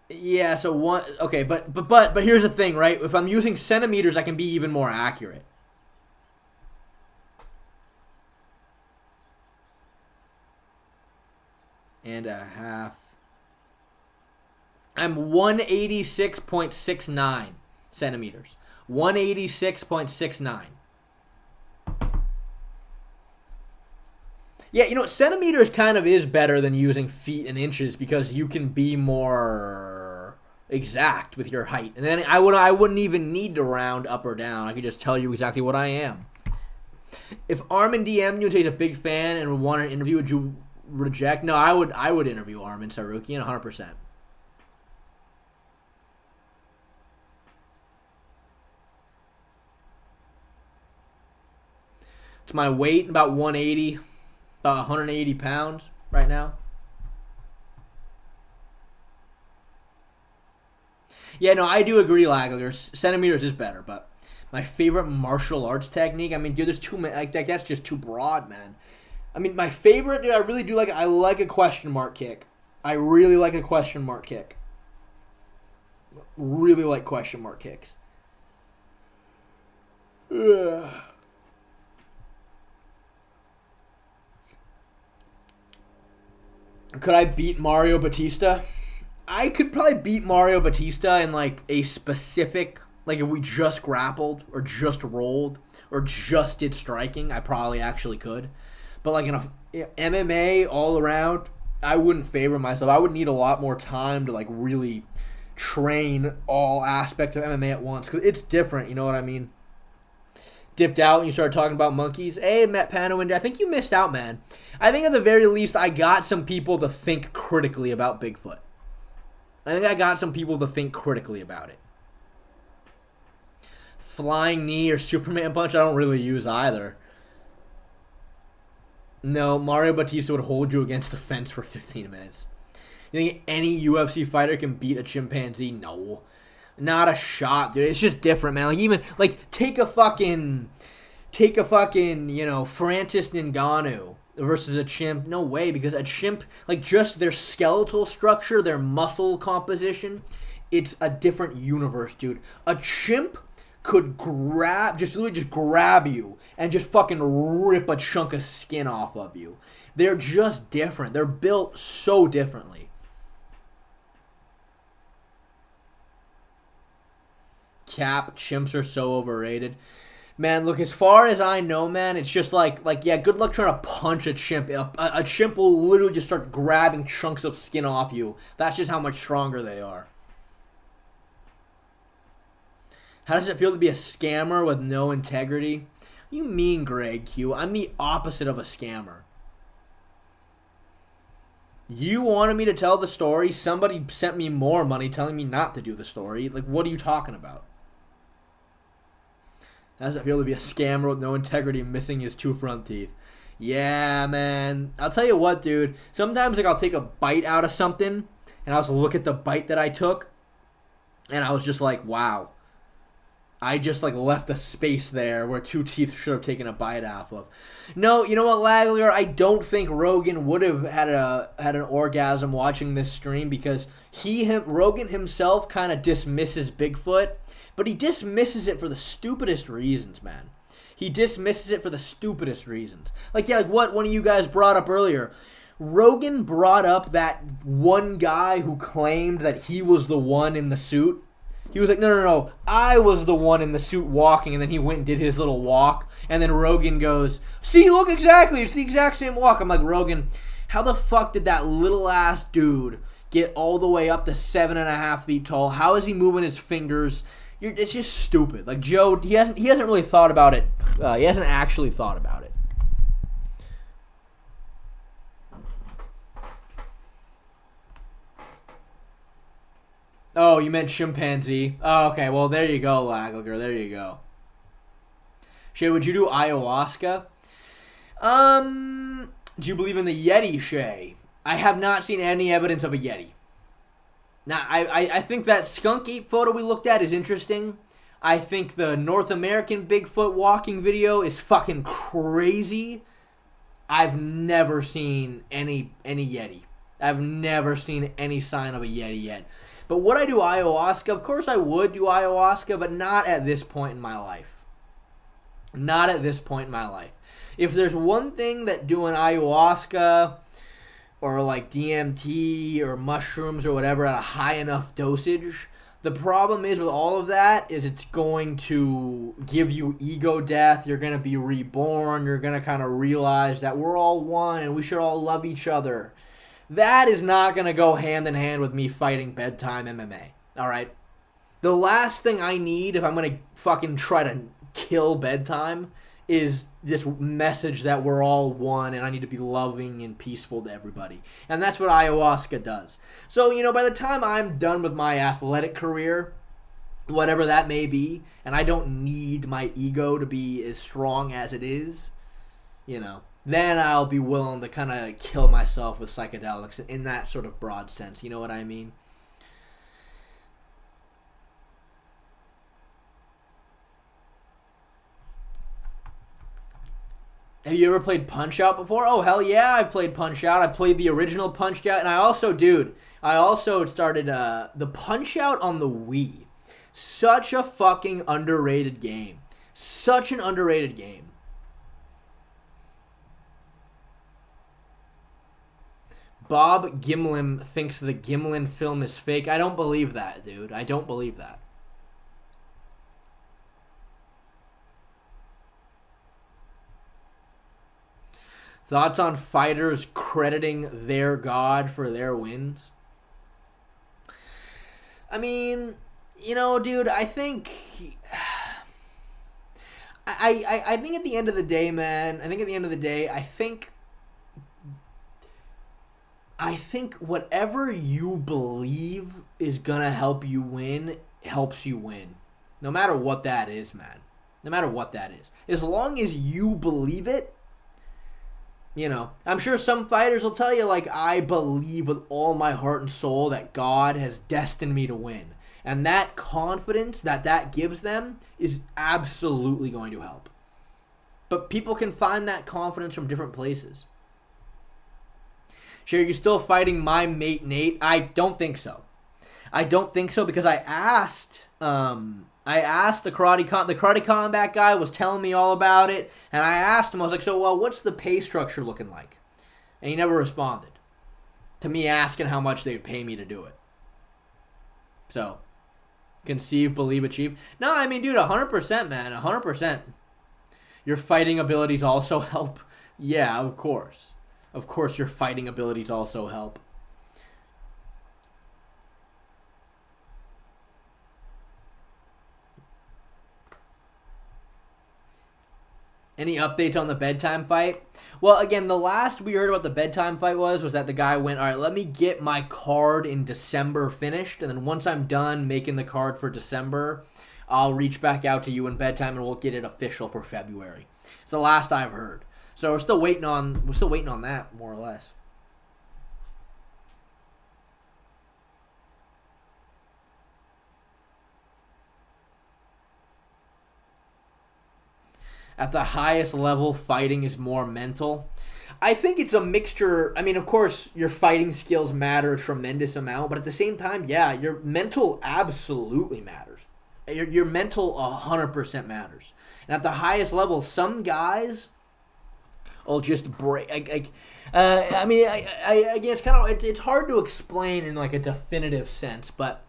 Yeah, so one, okay, but here's the thing, right? If I'm using centimeters, I can be even more accurate. And a half. I'm 186.69 centimeters. 186.69. Yeah, you know, centimeters kind of is better than using feet and inches because you can be more exact with your height. And then I wouldn't even need to round up or down. I could just tell you exactly what I am. If Armin DM'd you and he's a big fan and would want an interview, would you reject? No, I would interview Armin Sarukian 100%. It's my weight, about 180, about 180 pounds right now. Yeah, no, I do agree, Lagler. Centimeters is better, but my favorite martial arts technique, I mean, dude, there's too many, like, that's just too broad, man. I mean, my favorite, dude, I really do like, I like a question mark kick. I really like a question mark kick. Really like question mark kicks. Ugh. Could I beat Mario Batista? I could probably beat Mario Batista in like a specific, like if we just grappled or just rolled or just did striking, I probably actually could. But like in a MMA all around, I wouldn't favor myself. I would need a lot more time to like really train all aspects of MMA at once because it's different, you know what I mean? Dipped out and you started talking about monkeys. Hey, Matt Panawinder, I think you missed out, man. I think at the very least I got some people to think critically about Bigfoot. I think I got some people to think critically about it. Flying knee or Superman punch, I don't really use either. No, Mario Batista would hold you against the fence for 15 minutes. You think any UFC fighter can beat a chimpanzee? No. Not a shot, dude. It's just different, man. Like, even, like, take a fucking, you know, Francis Ngannou versus a chimp. No way, because a chimp, like, just their skeletal structure, their muscle composition, it's a different universe, dude. A chimp could literally just grab you and just fucking rip a chunk of skin off of you. They're just different. They're built so differently. Cap, chimps are so overrated. Man, look, as far as I know, man, it's just like yeah, good luck trying to punch a chimp. A chimp will literally just start grabbing chunks of skin off you. That's just how much stronger they are. How does it feel to be a scammer with no integrity? You mean, Greg Q? I'm the opposite of a scammer. You wanted me to tell the story. Somebody sent me more money telling me not to do the story. Like, what are you talking about? How does it feel to be a scammer with no integrity missing his 2 front teeth? Yeah, man. I'll tell you what, dude. Sometimes, like, I'll take a bite out of something, and I'll just look at the bite that I took, and I was just like, wow. I just, like, left a space there where 2 teeth should have taken a bite off of. No, you know what, Lagler? I don't think Rogan would have had an orgasm watching this stream because Rogan himself kind of dismisses Bigfoot, but he dismisses it for the stupidest reasons, man. He dismisses it for the stupidest reasons. Like, yeah, like what one of you guys brought up earlier. Rogan brought up that one guy who claimed that he was the one in the suit. He was like, no, I was the one in the suit walking, and then he went and did his little walk, and then Rogan goes, see, look, exactly, it's the exact same walk. I'm like, Rogan, how the fuck did that little ass dude get all the way up to 7.5 feet tall? How is he moving his fingers? It's just stupid. Like, Joe, he hasn't really thought about it. He hasn't actually thought about it. Oh, you meant chimpanzee. Oh, okay, well, there you go, Lagler. There you go. Shay, would you do ayahuasca? Do you believe in the Yeti, Shay? I have not seen any evidence of a Yeti. Now, I think that skunk ape photo we looked at is interesting. I think the North American Bigfoot walking video is fucking crazy. I've never seen any Yeti. I've never seen any sign of a Yeti yet. But would I do ayahuasca? Of course I would do ayahuasca, but not at this point in my life. Not at this point in my life. If there's one thing that doing ayahuasca or like DMT or mushrooms or whatever at a high enough dosage, the problem is with all of that is it's going to give you ego death. You're going to be reborn. You're going to kind of realize that we're all one and we should all love each other. That is not going to go hand in hand with me fighting bedtime MMA, all right? The last thing I need if I'm going to fucking try to kill bedtime is this message that we're all one and I need to be loving and peaceful to everybody. And that's what ayahuasca does. So, you know, by the time I'm done with my athletic career, whatever that may be, and I don't need my ego to be as strong as it is, you know, then I'll be willing to kind of kill myself with psychedelics in that sort of broad sense. You know what I mean? Have you ever played Punch-Out before? Oh, hell yeah, I've played Punch-Out. I played the original Punch-Out, and I also started the Punch-Out on the Wii. Such a fucking underrated game. Such an underrated game. Bob Gimlin thinks the Gimlin film is fake. I don't believe that, dude. I don't believe that. Thoughts on fighters crediting their god for their wins? I mean, you know, dude, I think... I think at the end of the day, man, I think whatever you believe is gonna help you win helps you win. No matter what that is, man. No matter what that is. As long as you believe it, you know, I'm sure some fighters will tell you, like, I believe with all my heart and soul that God has destined me to win. And that confidence that gives them is absolutely going to help. But people can find that confidence from different places. Sure, you're still fighting my mate Nate? I don't think so. I don't think so because I asked the karate combat guy was telling me all about it, and I asked him, I was like, so well, what's the pay structure looking like? And he never responded to me asking how much they would pay me to do it. So, conceive, believe, achieve. No, I mean, dude, 100%, man, 100%. Your fighting abilities also help. Yeah, of course. Of course your fighting abilities also help. Any updates on the bedtime fight? Well, again, the last we heard about the bedtime fight was that the guy went, all right, let me get my card in December finished, and then once I'm done making the card for December, I'll reach back out to you in bedtime and we'll get it official for February. It's the last I've heard. So we're still waiting on that, more or less. At the highest level, fighting is more mental. I think it's a mixture. I mean, of course, your fighting skills matter a tremendous amount, but at the same time, yeah, your mental absolutely matters. Your mental 100% matters. And at the highest level, some guys will just break. Again, it's kind of it's hard to explain in like a definitive sense, but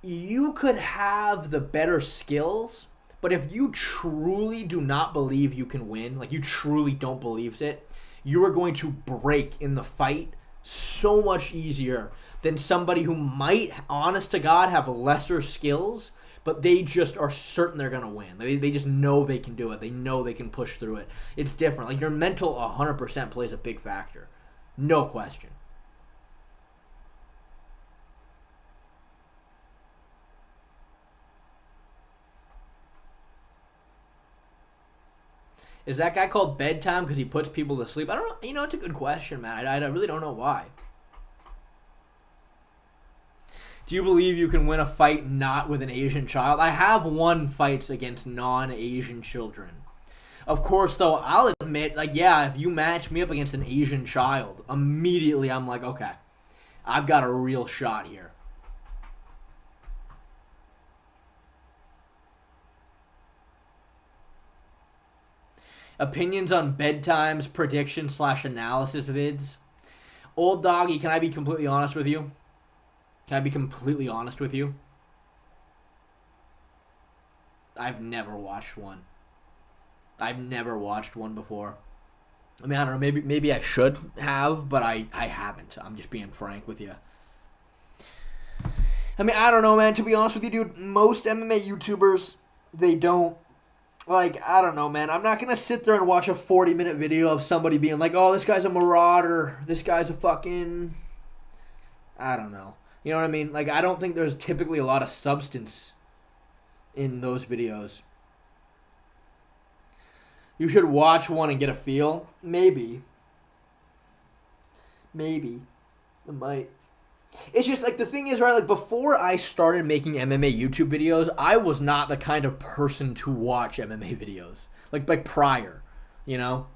you could have the better skills. But if you truly do not believe you can win, like you truly don't believe it, you are going to break in the fight so much easier than somebody who might, honest to God, have lesser skills, but they just are certain they're going to win. They just know they can do it. They know they can push through it. It's different. Like your mental 100% plays a big factor. No question. Is that guy called bedtime because he puts people to sleep? I don't know. You know, it's a good question, man. I really don't know why. Do you believe you can win a fight not with an Asian child? I have won fights against non-Asian children. Of course, though, I'll admit, like, yeah, if you match me up against an Asian child, immediately I'm like, okay, I've got a real shot here. Opinions on bedtimes, predictions / analysis vids. Old doggy, can I be completely honest with you? Can I be completely honest with you? I've never watched one. I've never watched one before. I mean, I don't know, maybe I should have, but I haven't. I'm just being frank with you. I mean, I don't know, man. To be honest with you, dude, most MMA YouTubers, they don't. Like, I don't know, man. I'm not going to sit there and watch a 40-minute video of somebody being like, oh, this guy's a marauder. This guy's a fucking... I don't know. You know what I mean? Like, I don't think there's typically a lot of substance in those videos. You should watch one and get a feel. Maybe. I might. It's just, like, the thing is, right, like, before I started making MMA YouTube videos, I was not the kind of person to watch MMA videos. Like prior, you know?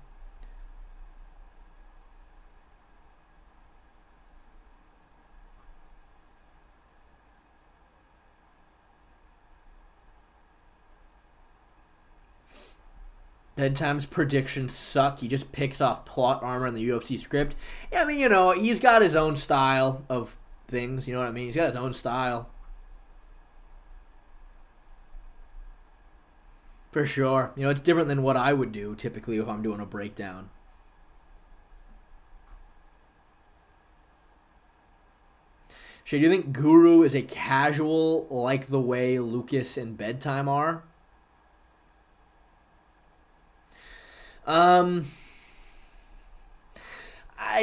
Bedtime's predictions suck. He just picks off plot armor in the UFC script. Yeah, I mean, you know, he's got his own style of things, you know what I mean? He's got his own style. For sure. You know, it's different than what I would do typically if I'm doing a breakdown. Shay, do you think Guru is a casual like the way Lucas and Bedtime are?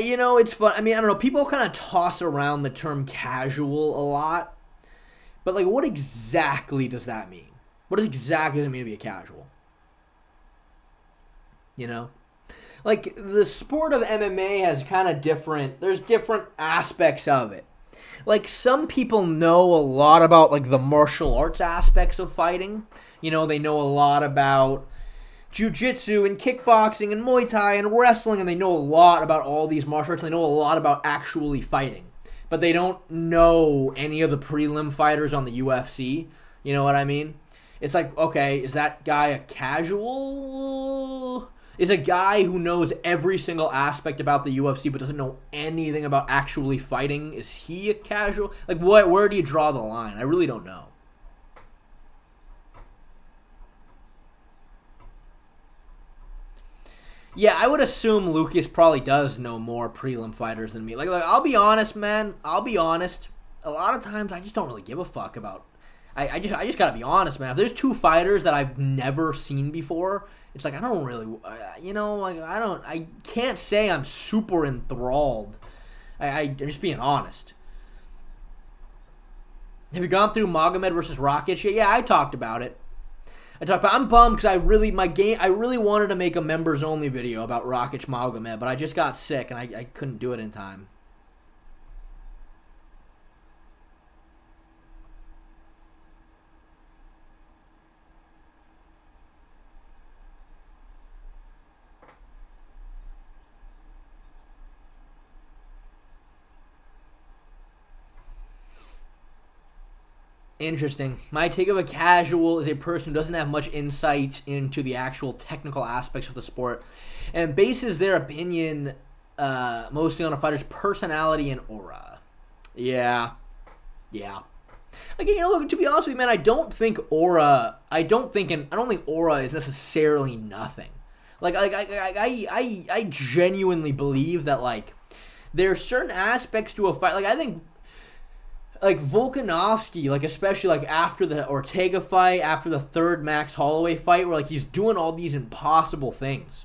You know, it's fun. I mean, I don't know. People kind of toss around the term casual a lot. But, like, what exactly does that mean? What does exactly it mean to be a casual? You know? Like, the sport of MMA has kind of different, there's different aspects of it. Like, some people know a lot about, like, the martial arts aspects of fighting. You know, they know a lot about jiu-jitsu and kickboxing and Muay Thai and wrestling, and they know a lot about all these martial arts. They know a lot about actually fighting. But they don't know any of the prelim fighters on the UFC. You know what I mean? It's like, okay, is that guy a casual? Is a guy who knows every single aspect about the UFC but doesn't know anything about actually fighting, is he a casual? Like, where do you draw the line? I really don't know. Yeah, I would assume Lucas probably does know more prelim fighters than me. Like, I'll be honest, man. I'll be honest. A lot of times, I just don't really give a fuck about. I just gotta be honest, man. If there's two fighters that I've never seen before, it's like I don't really, you know, like I can't say I'm super enthralled. I'm just being honest. Have you gone through Magomed versus Rakic yet? Yeah, I talked about it. I'm bummed because I really wanted to make a members only video about Rakic Magomed, but I just got sick and I couldn't do it in time. Interesting. My take of a casual is a person who doesn't have much insight into the actual technical aspects of the sport and bases their opinion mostly on a fighter's personality and aura. Yeah. Like, you know, look, to be honest with you, man, I don't think aura is necessarily nothing. Like I genuinely believe that, like, there are certain aspects to a fight. Like, I think, like, Volkanovski, like, especially, like, after the Ortega fight, after the third Max Holloway fight, where, like, he's doing all these impossible things.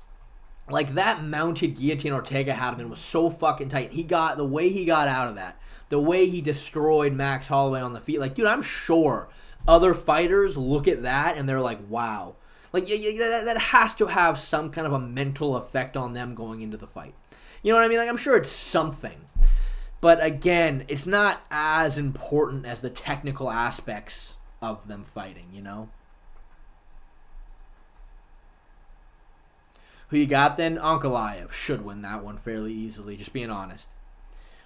Like, that mounted guillotine Ortega had him in was so fucking tight. The way he got out of that, the way he destroyed Max Holloway on the feet. Like, dude, I'm sure other fighters look at that and they're like, wow. Like, that has to have some kind of a mental effect on them going into the fight. You know what I mean? Like, I'm sure it's something. But again, it's not as important as the technical aspects of them fighting, you know? Who you got then? Ankalaev should win that one fairly easily, just being honest.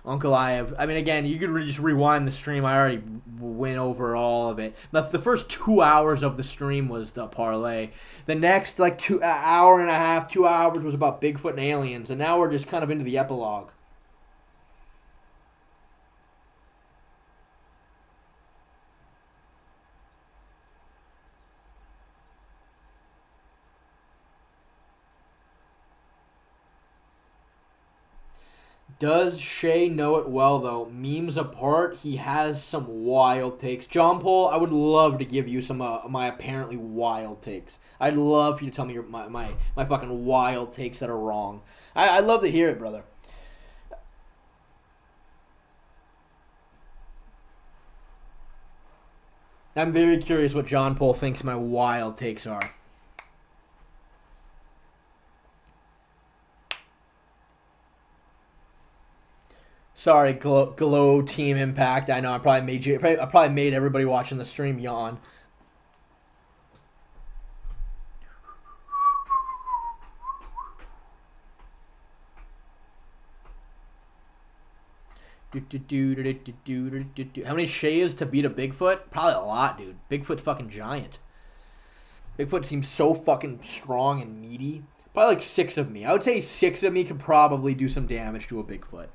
Ankalaev, I mean, again, you could just rewind the stream. I already went over all of it. The first 2 hours of the stream was the parlay. The next, like, hour and a half, 2 hours was about Bigfoot and aliens. And now we're just kind of into the epilogue. Does Shea know it well, though? Memes apart, he has some wild takes. John Paul, I would love to give you some of my apparently wild takes. I'd love for you to tell me my fucking wild takes that are wrong. I'd love to hear it, brother. I'm very curious what John Paul thinks my wild takes are. Sorry, Glow Team Impact. I know I probably made everybody watching the stream yawn. How many Shays to beat a Bigfoot? Probably a lot, dude. Bigfoot's fucking giant. Bigfoot seems so fucking strong and meaty. Probably like 6 of me. I would say 6 of me could probably do some damage to a Bigfoot.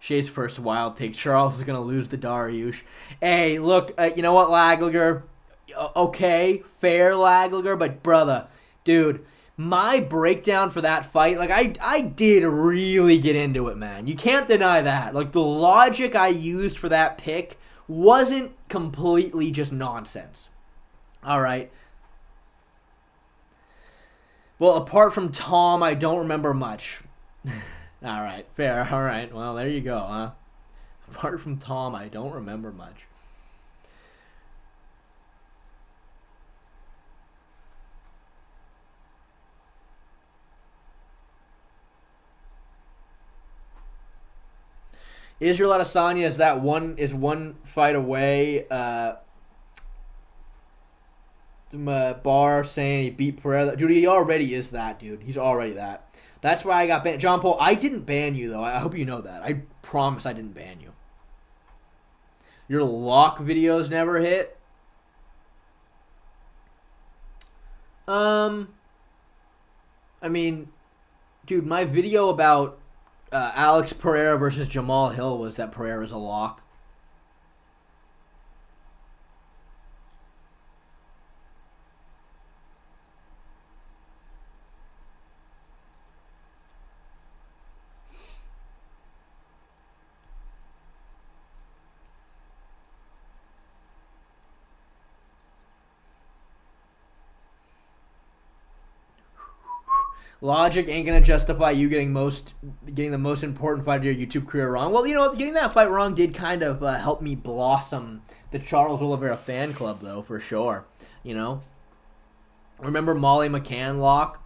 Shay's first wild take. Charles is going to lose to Dariush. Hey, look, you know what, Lagliger? Okay, fair, Lagliger, but brother, dude, my breakdown for that fight, like, I did really get into it, man. You can't deny that. Like, the logic I used for that pick wasn't completely just nonsense. All right. Well, apart from Tom, I don't remember much. All right, fair. All right, well, there you go, huh? Apart from Tom, I don't remember much. Israel Adesanya is one fight away. Barr saying he beat Pereira. Dude, he already is that, dude. He's already that. That's why I got banned. John Paul, I didn't ban you, though. I hope you know that. I promise I didn't ban you. Your lock videos never hit? I mean, dude, my video about Alex Pereira versus Jamal Hill was that Pereira's a lock. Logic ain't gonna justify you getting the most important fight of your YouTube career wrong. Well, you know, getting that fight wrong did kind of help me blossom the Charles Oliveira fan club, though, for sure. You know, remember Molly McCann lock?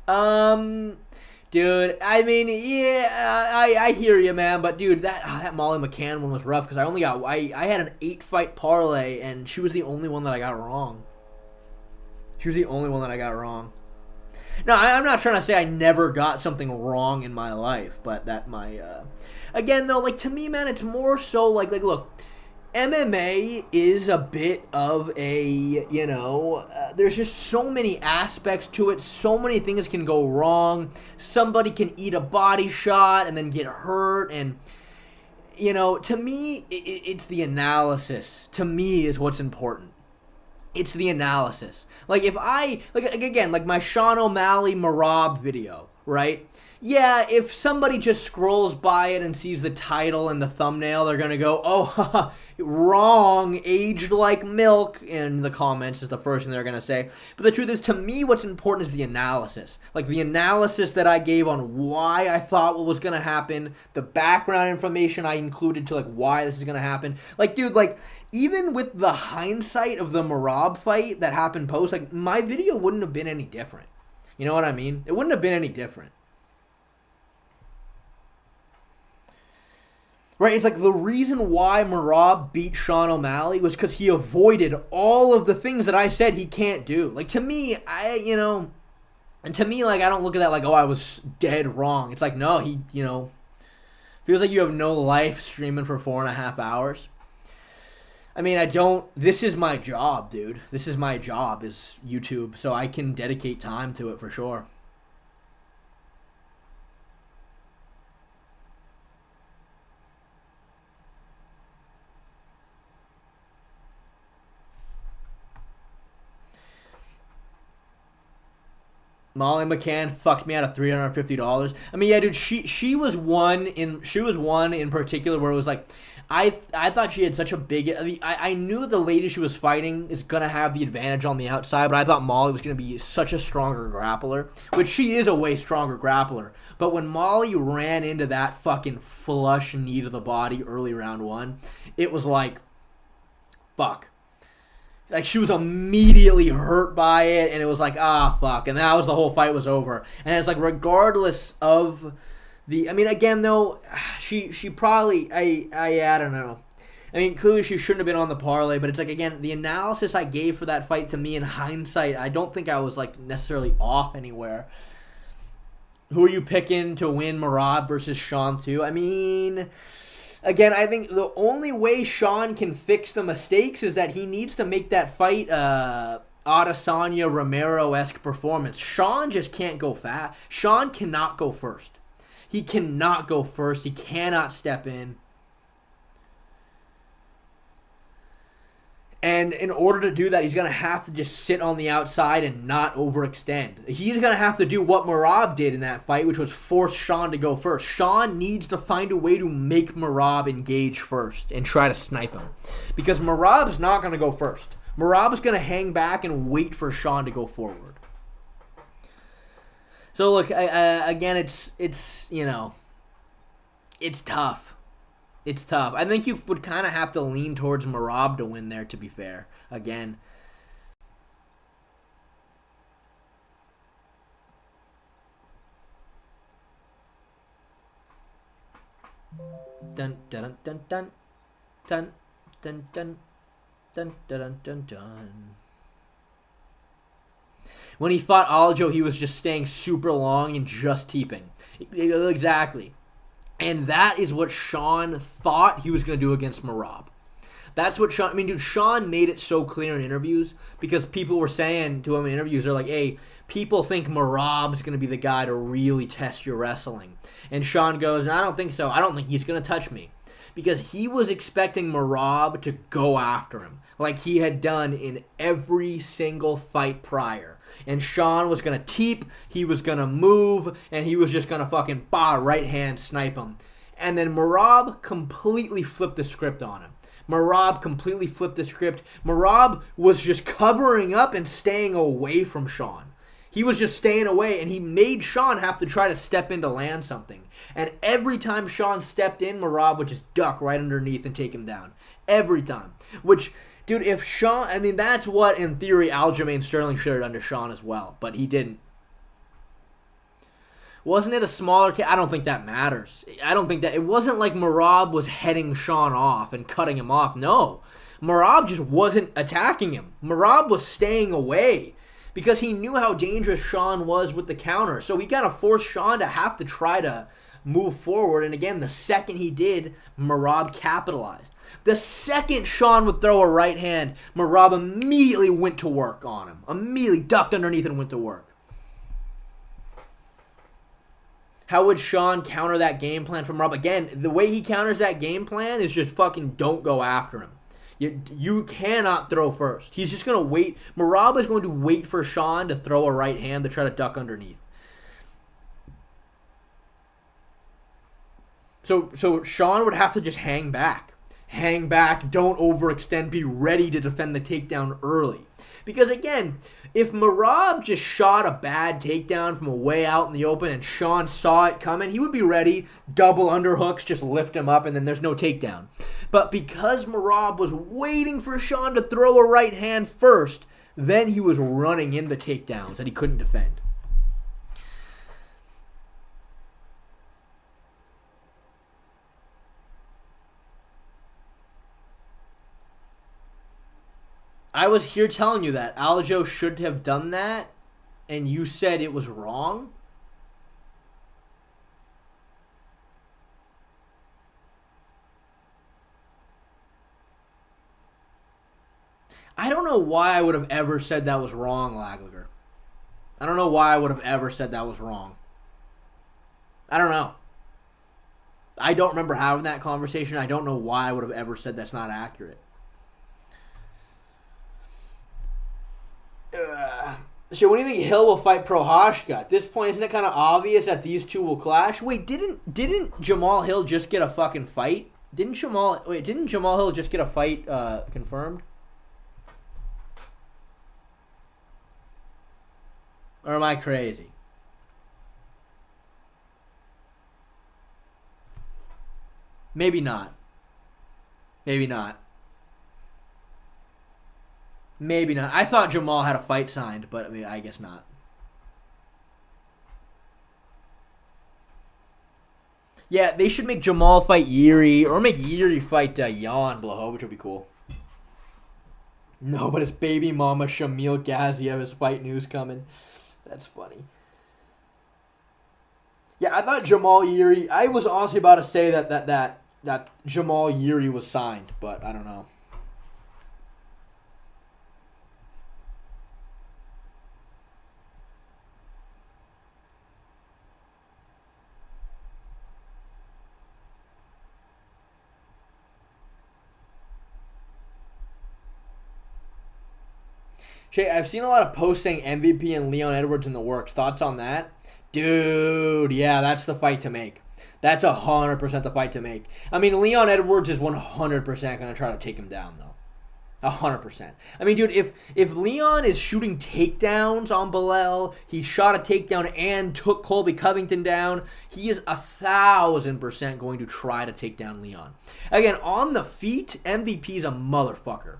Dude, I mean, yeah, I hear you, man, but dude, that Molly McCann one was rough because I had an 8-fight parlay and she was the only one that I got wrong. No, I'm not trying to say I never got something wrong in my life, but again, though, like, to me, man, it's more so, like, look, MMA is a bit of a, you know, there's just so many aspects to it, so many things can go wrong, somebody can eat a body shot and then get hurt, and, you know, to me, it's the analysis, to me, is what's important. It's the analysis. Like, if again, like my Sean O'Malley Merab video, right? Yeah, if somebody just scrolls by it and sees the title and the thumbnail, they're going to go, oh, wrong, aged like milk, in the comments is the first thing they're going to say. But the truth is, to me, what's important is the analysis. Like, the analysis that I gave on why I thought what was going to happen, the background information I included to, like, why this is going to happen. Like, dude, like, even with the hindsight of the Merab fight that happened post, like, my video wouldn't have been any different. You know what I mean? It wouldn't have been any different. Right, it's like the reason why Merab beat Sean O'Malley was because he avoided all of the things that I said he can't do. Like, to me, and to me, like, I don't look at that like, oh, I was dead wrong. It's like, no, he, you know, feels like you have no life streaming for 4.5 hours. I mean, this is my job, dude. This is my job, is YouTube, so I can dedicate time to it for sure. Molly McCann fucked me out of $350. I mean, yeah, dude, she was one in particular where it was like, I thought she had such a big. I mean, I knew the lady she was fighting is gonna have the advantage on the outside, but I thought Molly was gonna be such a stronger grappler, which she is a way stronger grappler. But when Molly ran into that fucking flush knee to the body early round 1, it was like, fuck. Like, she was immediately hurt by it, and it was like, fuck. And that was the whole fight was over. And it's like, regardless of the... I mean, again, though, she probably... I don't know. I mean, clearly she shouldn't have been on the parlay, but it's like, again, the analysis I gave for that fight, to me, in hindsight, I don't think I was, like, necessarily off anywhere. Who are you picking to win, Merab versus Sean 2? I mean... Again, I think the only way Sean can fix the mistakes is that he needs to make that fight Adesanya Romero-esque performance. Sean just can't go fast. Sean cannot go first. He cannot go first. He cannot step in. And in order to do that, he's going to have to just sit on the outside and not overextend. He's going to have to do what Merab did in that fight, which was force Sean to go first. Sean needs to find a way to make Merab engage first and try to snipe him. Because Merab's not going to go first. Merab's going to hang back and wait for Sean to go forward. So look, again, it's you know, it's tough. It's tough. I think you would kind of have to lean towards Merab to win there, to be fair. Again. Dun dun dun dun dun dun dun dun dun dun dun. When he fought Aljo, he was just staying super long and just teeping. Exactly. And that is what Sean thought he was going to do against Merab. That's what Sean... I mean, dude, Sean made it so clear in interviews because people were saying to him in interviews, they're like, hey, people think Merab's going to be the guy to really test your wrestling. And Sean goes, I don't think so. I don't think he's going to touch me. Because he was expecting Merab to go after him like he had done in every single fight prior. And Sean was going to teep, he was going to move, and he was just going to fucking right hand snipe him. And then Merab completely flipped the script on him. Merab was just covering up and staying away from Sean. He was just staying away, and he made Sean have to try to step in to land something. And every time Sean stepped in, Merab would just duck right underneath and take him down. Every time. Which, dude, if Sean... I mean, that's what, in theory, Aljamain Sterling should have done to Sean as well. But he didn't. Wasn't it a smaller... I don't think that matters. I don't think that... It wasn't like Merab was heading Sean off and cutting him off. No. Merab just wasn't attacking him. Merab was staying away. Because he knew how dangerous Sean was with the counter. So he kind of forced Sean to have to try to move forward. And again, the second he did, Merab capitalized. The second Sean would throw a right hand, Merab immediately went to work on him. Immediately ducked underneath and went to work. How would Sean counter that game plan from Merab? Again, the way he counters that game plan is just fucking don't go after him. You cannot throw first. He's just going to wait. Merab is going to wait for Sean to throw a right hand to try to duck underneath. So Sean would have to just hang back. Hang back, don't overextend, be ready to defend the takedown early. Because again, if Merab just shot a bad takedown from a way out in the open and Sean saw it coming, he would be ready, double underhooks, just lift him up, and then there's no takedown. But because Merab was waiting for Sean to throw a right hand first, then he was running in the takedowns that he couldn't defend. I was here telling you that Aljo should have done that, and you said it was wrong. I don't know why I would have ever said that was wrong, Lagliger. I don't know why I would have ever said that was wrong. I don't know. I don't remember having that conversation. I don't know why I would have ever said that's not accurate. So what do you think Hill will fight Prohashka? At this point, isn't it kind of obvious that these two will clash? Wait, didn't Jamal Hill just get a fucking fight? Didn't Jamal Hill just get a fight confirmed? Or am I crazy? Maybe not. Maybe not. Maybe not. I thought Jamal had a fight signed, but I mean, I guess not. Yeah, they should make Jamal fight Yuri, or make Yuri fight Jan Blachowicz, which would be cool. No, but it's baby mama Shamil Gaziev fight news coming. That's funny. Yeah, I thought Jamal Yuri... I was honestly about to say that Jamal Yuri was signed, but I don't know. Shay, I've seen a lot of posts saying MVP and Leon Edwards in the works. Thoughts on that? Dude, yeah, that's the fight to make. That's 100% the fight to make. I mean, Leon Edwards is 100% going to try to take him down, though. 100%. I mean, dude, if Leon is shooting takedowns on Bilal, he shot a takedown and took Colby Covington down, he is 1,000% going to try to take down Leon. Again, on the feet, MVP's a motherfucker.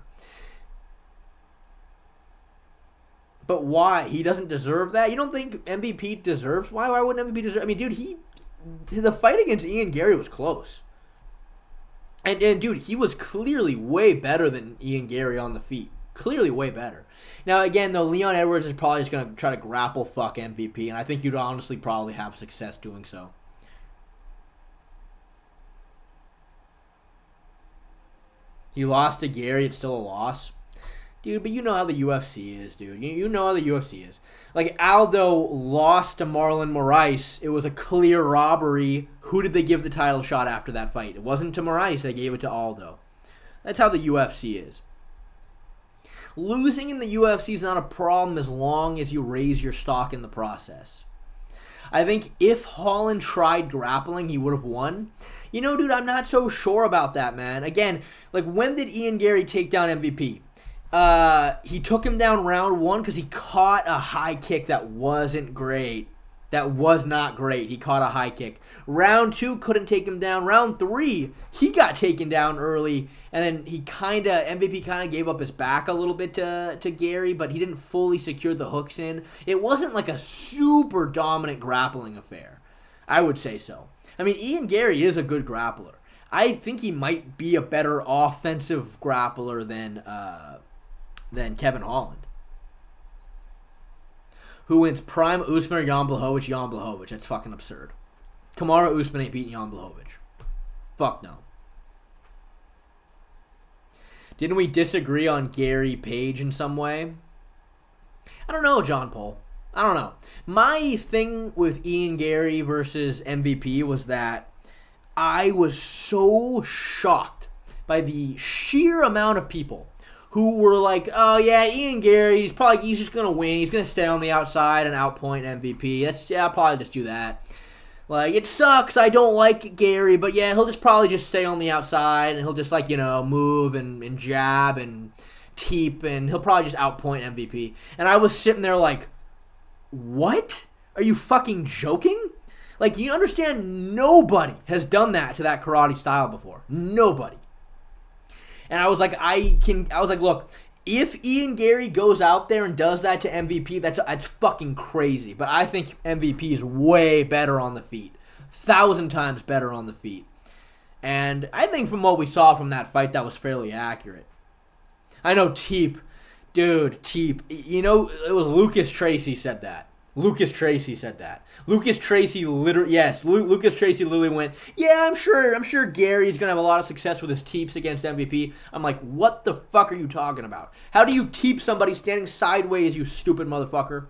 But why? He doesn't deserve that? You don't think MVP deserves? Why wouldn't MVP deserve? I mean, dude, the fight against Ian Gary was close. And dude, he was clearly way better than Ian Gary on the feet. Clearly way better. Now, again, though, Leon Edwards is probably just going to try to grapple fuck MVP, and I think you'd honestly probably have success doing so. He lost to Gary, it's still a loss. Dude, but you know how the UFC is, dude. You know how the UFC is. Like, Aldo lost to Marlon Moraes. It was a clear robbery. Who did they give the title shot after that fight? It wasn't to Moraes. They gave it to Aldo. That's how the UFC is. Losing in the UFC is not a problem as long as you raise your stock in the process. I think if Holland tried grappling, he would have won. You know, dude, I'm not so sure about that, man. Again, like, when did Ian Gary take down MVP? He took him down round 1 because he caught a high kick that wasn't great. That was not great. He caught a high kick. Round 2, couldn't take him down. Round 3, he got taken down early, and then MVP kind of gave up his back a little bit to Gary, but he didn't fully secure the hooks in. It wasn't like a super dominant grappling affair. I would say so. I mean, Ian Gary is a good grappler. I think he might be a better offensive grappler than Kevin Holland. Who wins, Prime Usman or Jan Blachowicz? Jan Blachowicz. That's fucking absurd. Kamaru Usman ain't beating Jan Blachowicz. Fuck no. Didn't we disagree on Gary Page in some way? I don't know, John Paul. I don't know. My thing with Ian Gary versus MVP was that I was so shocked by the sheer amount of people who were like, oh yeah, Ian Gary, he's just going to win. He's going to stay on the outside and outpoint MVP. I'll probably just do that. Like, it sucks. I don't like Gary, but yeah, he'll probably just stay on the outside and he'll just, like, you know, move and jab and teep, and he'll probably just outpoint MVP. And I was sitting there like, what? Are you fucking joking? Like, you understand, nobody has done that to that karate style before. Nobody. And I was like, look, if Ian Gary goes out there and does that to MVP, that's fucking crazy. But I think MVP is way better on the feet. 1,000 times better on the feet. And I think from what we saw from that fight, that was fairly accurate. I know Teep, you know, it was Lucas Tracy said that. Lucas Tracy literally went, yeah, I'm sure Gary's going to have a lot of success with his teeps against MVP. I'm like, what the fuck are you talking about? How do you teep somebody standing sideways, you stupid motherfucker?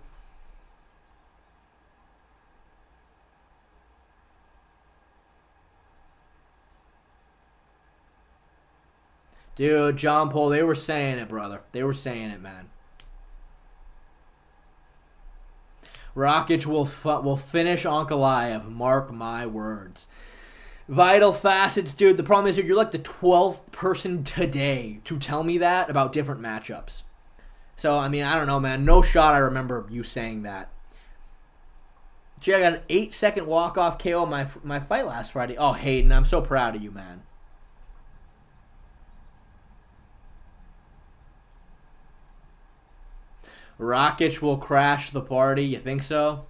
Dude, John Paul, they were saying it, brother. They were saying it, man. Rakic will finish Ankalaev. Mark my words. Vital facets, dude. The problem is, you're like the 12th person today to tell me that about different matchups. So, I mean, I don't know, man. No shot I remember you saying that. Gee, I got an 8-second walk-off KO on my fight last Friday. Oh, Hayden, I'm so proud of you, man. Rakic will crash the party. You think so?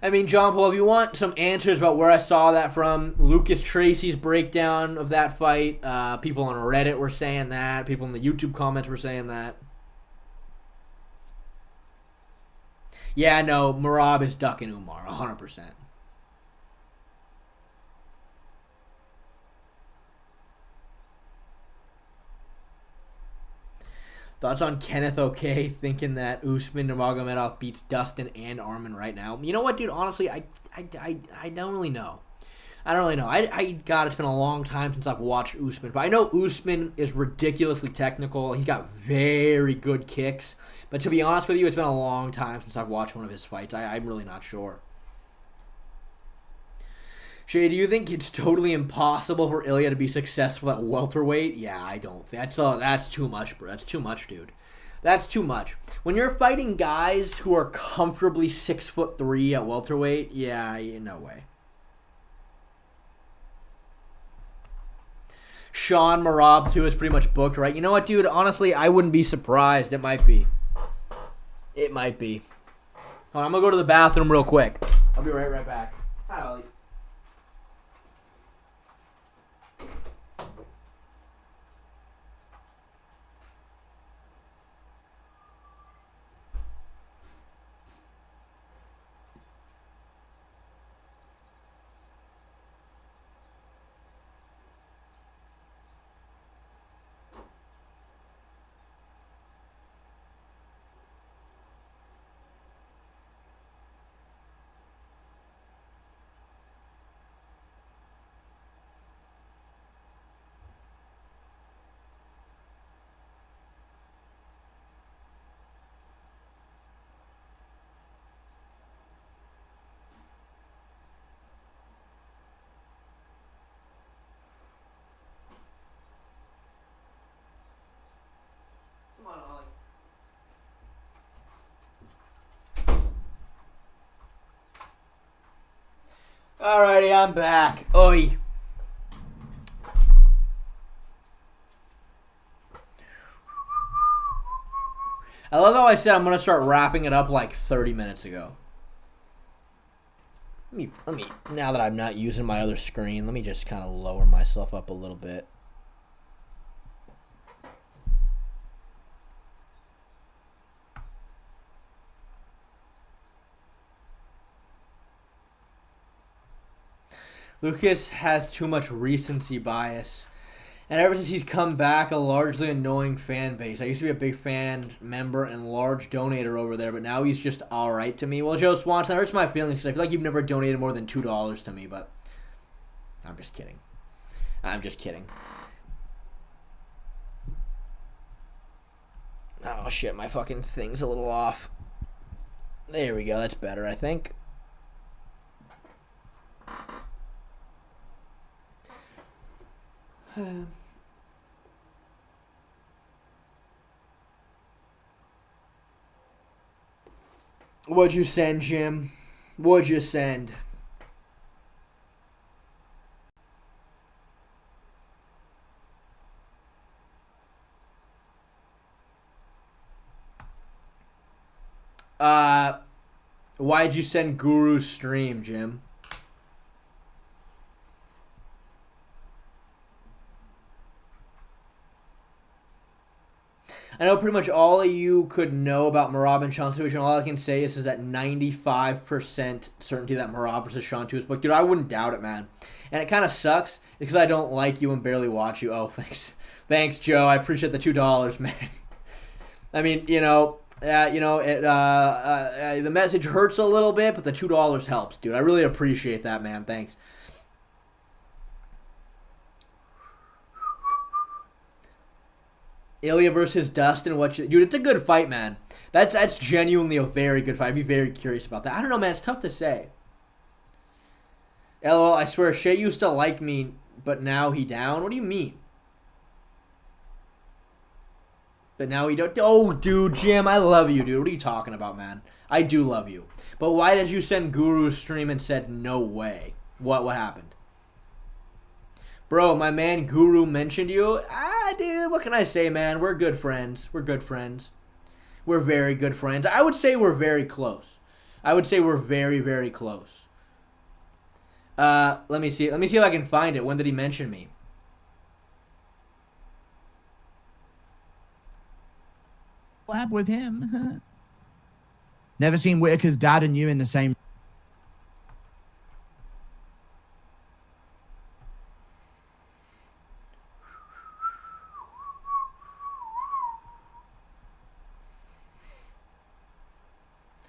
I mean, John Paul, if you want some answers about where I saw that from, Lucas Tracy's breakdown of that fight. People on Reddit were saying that. People in the YouTube comments were saying that. Yeah, no, Merab is ducking Umar, 100%. Thoughts on Kenneth OK thinking that Usman Magomedov beats Dustin and Arman right now? You know what, dude? Honestly, I don't really know. God, it's been a long time since I've watched Usman. But I know Usman is ridiculously technical. He got very good kicks. But to be honest with you, it's been a long time since I've watched one of his fights. I'm really not sure. Shay, do you think it's totally impossible for Ilia to be successful at welterweight? Yeah, I don't think that's too much, bro. That's too much, dude. That's too much. When you're fighting guys who are comfortably 6'3" at welterweight, yeah, no way. Sean Marab too is pretty much booked, right? You know what, dude? Honestly, I wouldn't be surprised. It might be. It might be. Hold on, I'm gonna go to the bathroom real quick. I'll be right back. Hi, Ollie. Come on, Ollie. Alrighty, I'm back. Oi. I love how I said I'm going to start wrapping it up like 30 minutes ago. Let me, now that I'm not using my other screen, let me just kind of lower myself up a little bit. Lucas has too much recency bias. And ever since he's come back, a largely annoying fan base. I used to be a big fan member and large donator over there, but now he's just alright to me. Well, Joe Swanson, that hurts my feelings because I feel like you've never donated more than $2 to me, but I'm just kidding. I'm just kidding. Oh, shit, my fucking thing's a little off. There we go, that's better, I think. What'd you send, Jim? What'd you send? Why'd you send Guru's stream, Jim? I know pretty much all of you could know about Merab and Sean's situation. All I can say is that 95% certainty that Merab versus Sean 2 is booked. Dude, I wouldn't doubt it, man. And it kind of sucks because I don't like you and barely watch you. Oh, thanks. Thanks, Joe. I appreciate the $2, man. I mean, the message hurts a little bit, but the $2 helps, dude. I really appreciate that, man. Thanks. Ilia versus Dustin, dude, it's a good fight, man. That's genuinely a very good fight. I'd be very curious about that. I don't know, man. It's tough to say. LOL, I swear, Shay used to like me, but now he down? What do you mean? But now he don't. Oh, dude, Jim, I love you, dude. What are you talking about, man? I do love you. But why did you send Guru's stream and said no way? What happened? Bro, my man Guru mentioned you. Dude, what can I say, man? We're good friends. We're good friends. We're very good friends. I would say we're very close. I would say we're very, very close. Let me see. Let me see if I can find it. When did he mention me? Collab with him. Never seen Whittaker's dad and you in the same.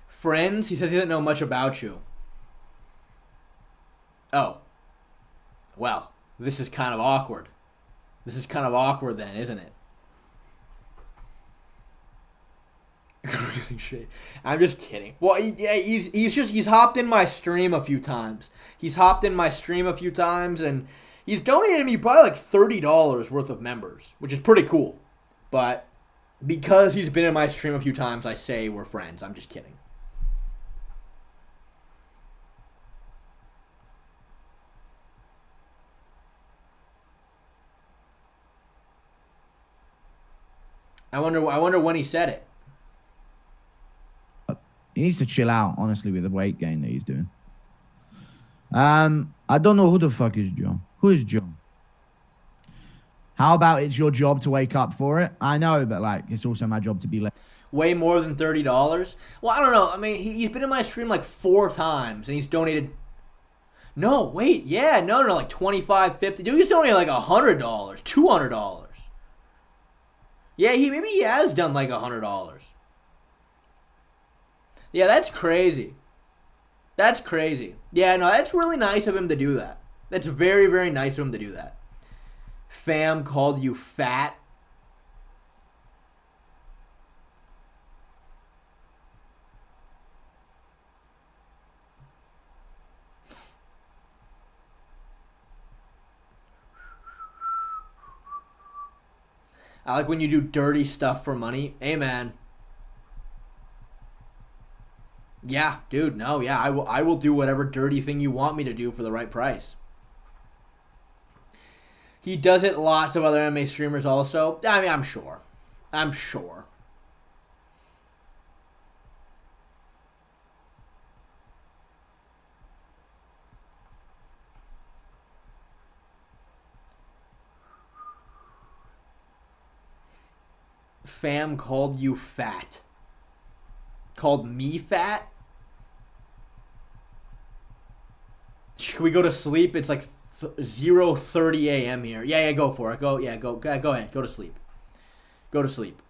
Friends? He says he doesn't know much about you. Oh. Well, this is kind of awkward. This is kind of awkward then, isn't it? Cruising shit. I'm just kidding. Well, yeah, he's hopped in my stream a few times. He's hopped in my stream a few times, and he's donated me probably like $30 worth of members, which is pretty cool. But because he's been in my stream a few times, I say we're friends. I'm just kidding. I wonder when he said it. He needs to chill out, honestly, with the weight gain that he's doing. I don't know who the fuck is John. Who is John? How about it's your job to wake up for it? I know, but like it's also my job to be late. Way more than $30? Well, I don't know. I mean, he's been in my stream like 4 times, and he's donated. No, wait, yeah, no, like 25, 50. Dude, he's donated like $100, $200. Yeah, maybe he has done like $100. Yeah, that's crazy. That's crazy. Yeah, no, that's really nice of him to do that. That's very, very nice of him to do that. Fam called you fat. I like when you do dirty stuff for money. Amen. Yeah, dude, no, yeah, I will do whatever dirty thing you want me to do for the right price. He does it lots of other MMA streamers also. I mean, I'm sure. I'm sure. Fam called you fat. Called me fat? Can we go to sleep? It's like 0:30 a.m. here. Yeah, go for it. Go ahead. Go to sleep. Go to sleep.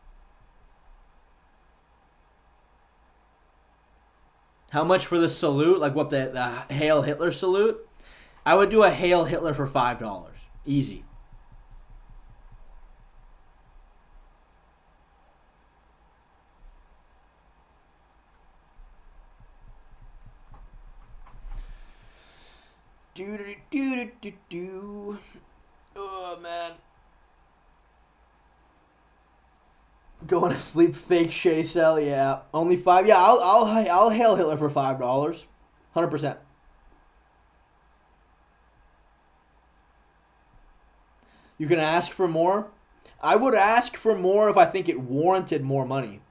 How much for the salute? Like what, the Hail Hitler salute? I would do a Hail Hitler for $5. Easy. Oh, man. Going to sleep, fake Shay Cell, yeah. Only 5. Yeah, I'll Hail Hitler for $5. 100%. You can ask for more. I would ask for more if I think it warranted more money.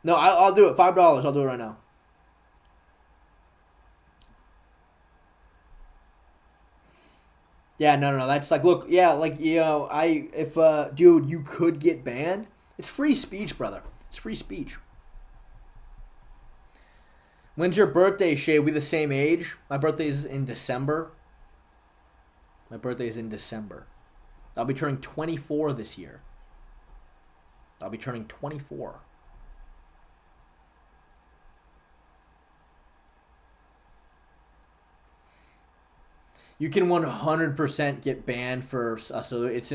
No, I'll do it. $5. I'll do it right now. Yeah, no. That's like, look, yeah, like, you know, dude, you could get banned. It's free speech, brother. It's free speech. When's your birthday, Shay? We the same age? My birthday is in December. I'll be turning 24 this year. I'll be turning 24. You can 100% get banned for so it's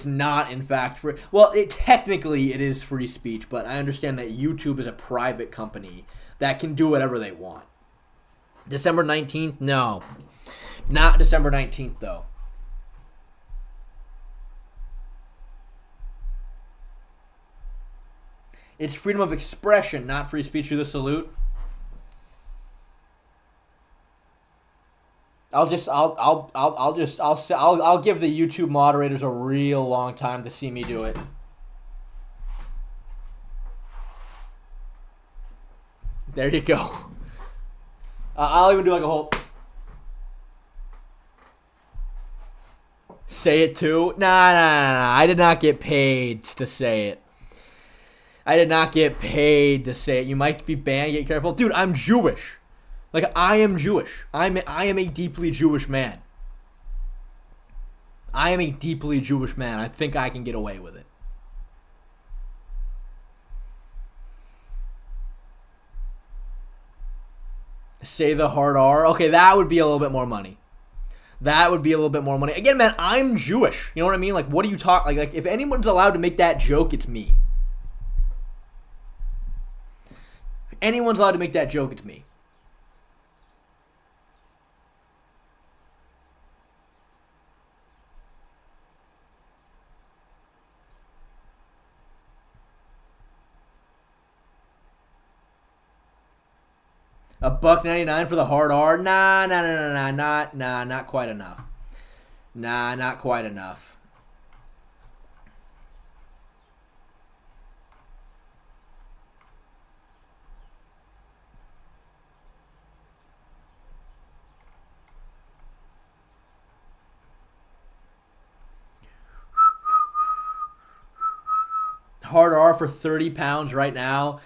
not in fact free. Well, technically it is free speech, but I understand that YouTube is a private company that can do whatever they want. December 19th? No. Not December 19th though. It's freedom of expression, not free speech. Do the salute. I'll give the YouTube moderators a real long time to see me do it. There you go. I'll even do like a whole say it too. Nah. I did not get paid to say it. You might be banned. Get careful, dude. I'm Jewish. Like, I am Jewish. I am a deeply Jewish man. I think I can get away with it. Say the hard R. Okay, that would be a little bit more money. That would be a little bit more money. Again, man, I'm Jewish. You know what I mean? Like, what do you talk? Like if anyone's allowed to make that joke, it's me. If anyone's allowed to make that joke, it's me. $1.99 for the hard R? Nah, not quite enough. Nah, not quite enough. Hard R for 30 pounds right now.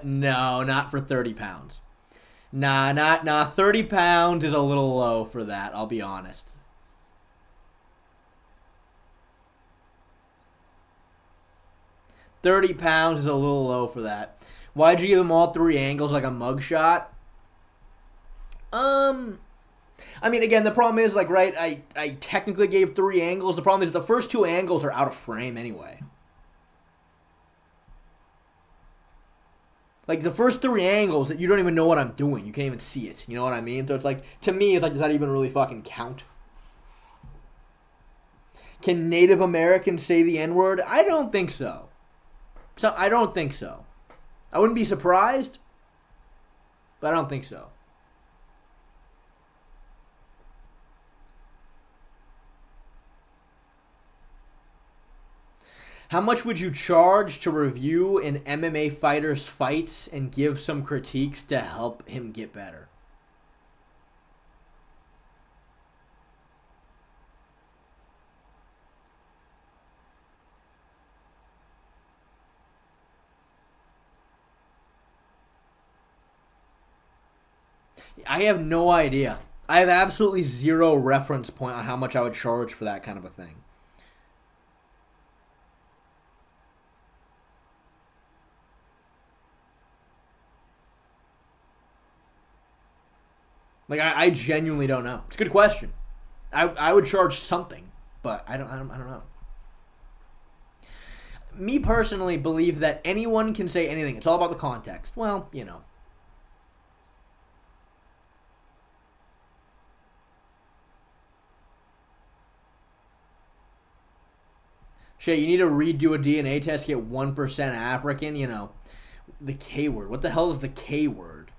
No, not for 30 pounds. Nah. 30 pounds is a little low for that, I'll be honest. £30 is a little low for that. Why'd you give him all 3 angles like a mugshot? I mean, again, the problem is, like, right, I technically gave 3 angles. The problem is the first 2 angles are out of frame anyway. Like, the first 3 angles, that you don't even know what I'm doing. You can't even see it. You know what I mean? So it's like, to me, it's like, does that even really fucking count? Can Native Americans say the N-word? I don't think so. I don't think so. I wouldn't be surprised, but I don't think so. How much would you charge to review an MMA fighter's fights and give some critiques to help him get better? I have no idea. I have absolutely zero reference point on how much I would charge for that kind of a thing. Like, I genuinely don't know. It's a good question. I would charge something, but I don't know. Me personally believe that anyone can say anything. It's all about the context. Well, you know. Shay, you need to redo a DNA test, get 1% African, you know. The K word. What the hell is the K word?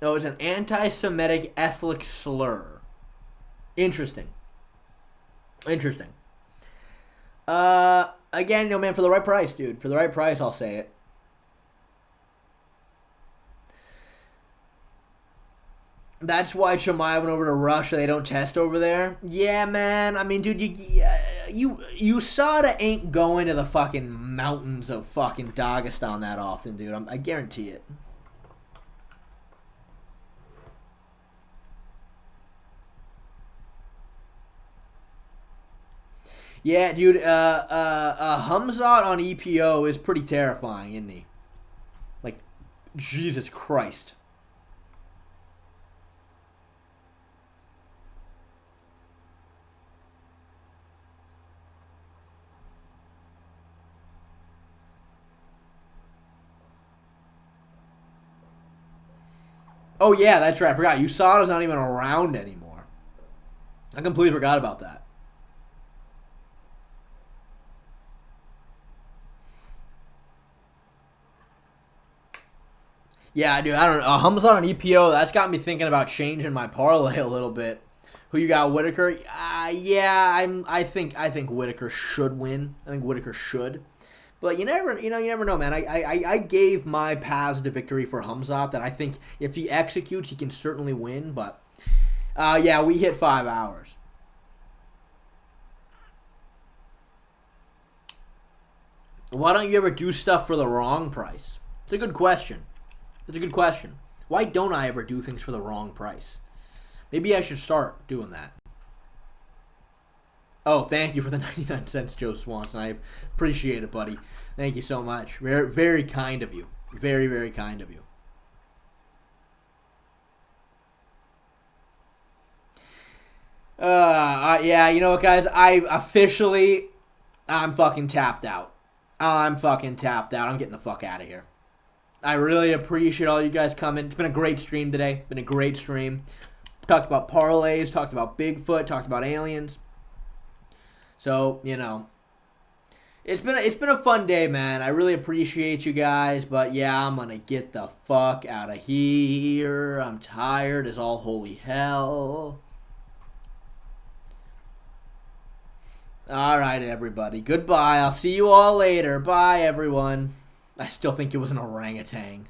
No, it's an anti-Semitic ethnic slur. Interesting. Again, no, man, for the right price, dude. For the right price, I'll say it. That's why Chimaev went over to Russia. They don't test over there. Yeah, man. I mean, dude, USADA ain't going to the fucking mountains of fucking Dagestan that often, dude. I guarantee it. Yeah, dude, Khamzat on EPO is pretty terrifying, isn't he? Like, Jesus Christ. Oh, yeah, that's right. I forgot. USADA's not even around anymore. I completely forgot about that. Yeah, dude, I don't know. Khamzat on EPO, that's got me thinking about changing my parlay a little bit. Who you got, Whittaker? I think Whittaker should win. I think Whittaker should. But you never know, man. I gave my paths to victory for Khamzat that I think if he executes, he can certainly win. But, yeah, we hit 5 hours. Why don't you ever do stuff for the wrong price? It's a good question. It's a good question. Why don't I ever do things for the wrong price? Maybe I should start doing that. Oh, thank you for the 99 cents, Joe Swanson. I appreciate it, buddy. Thank you so much. Very, very kind of you. Very, very kind of you. Yeah, you know what, guys? I'm fucking tapped out. I'm getting the fuck out of here. I really appreciate all you guys coming. It's been a great stream today. Been a great stream. Talked about parlays, talked about Bigfoot, talked about aliens. So, you know, it's been a fun day, man. I really appreciate you guys, but yeah, I'm gonna get the fuck out of here. I'm tired as all holy hell. All right, everybody. Goodbye. I'll see you all later. Bye, everyone. I still think it was an orangutan.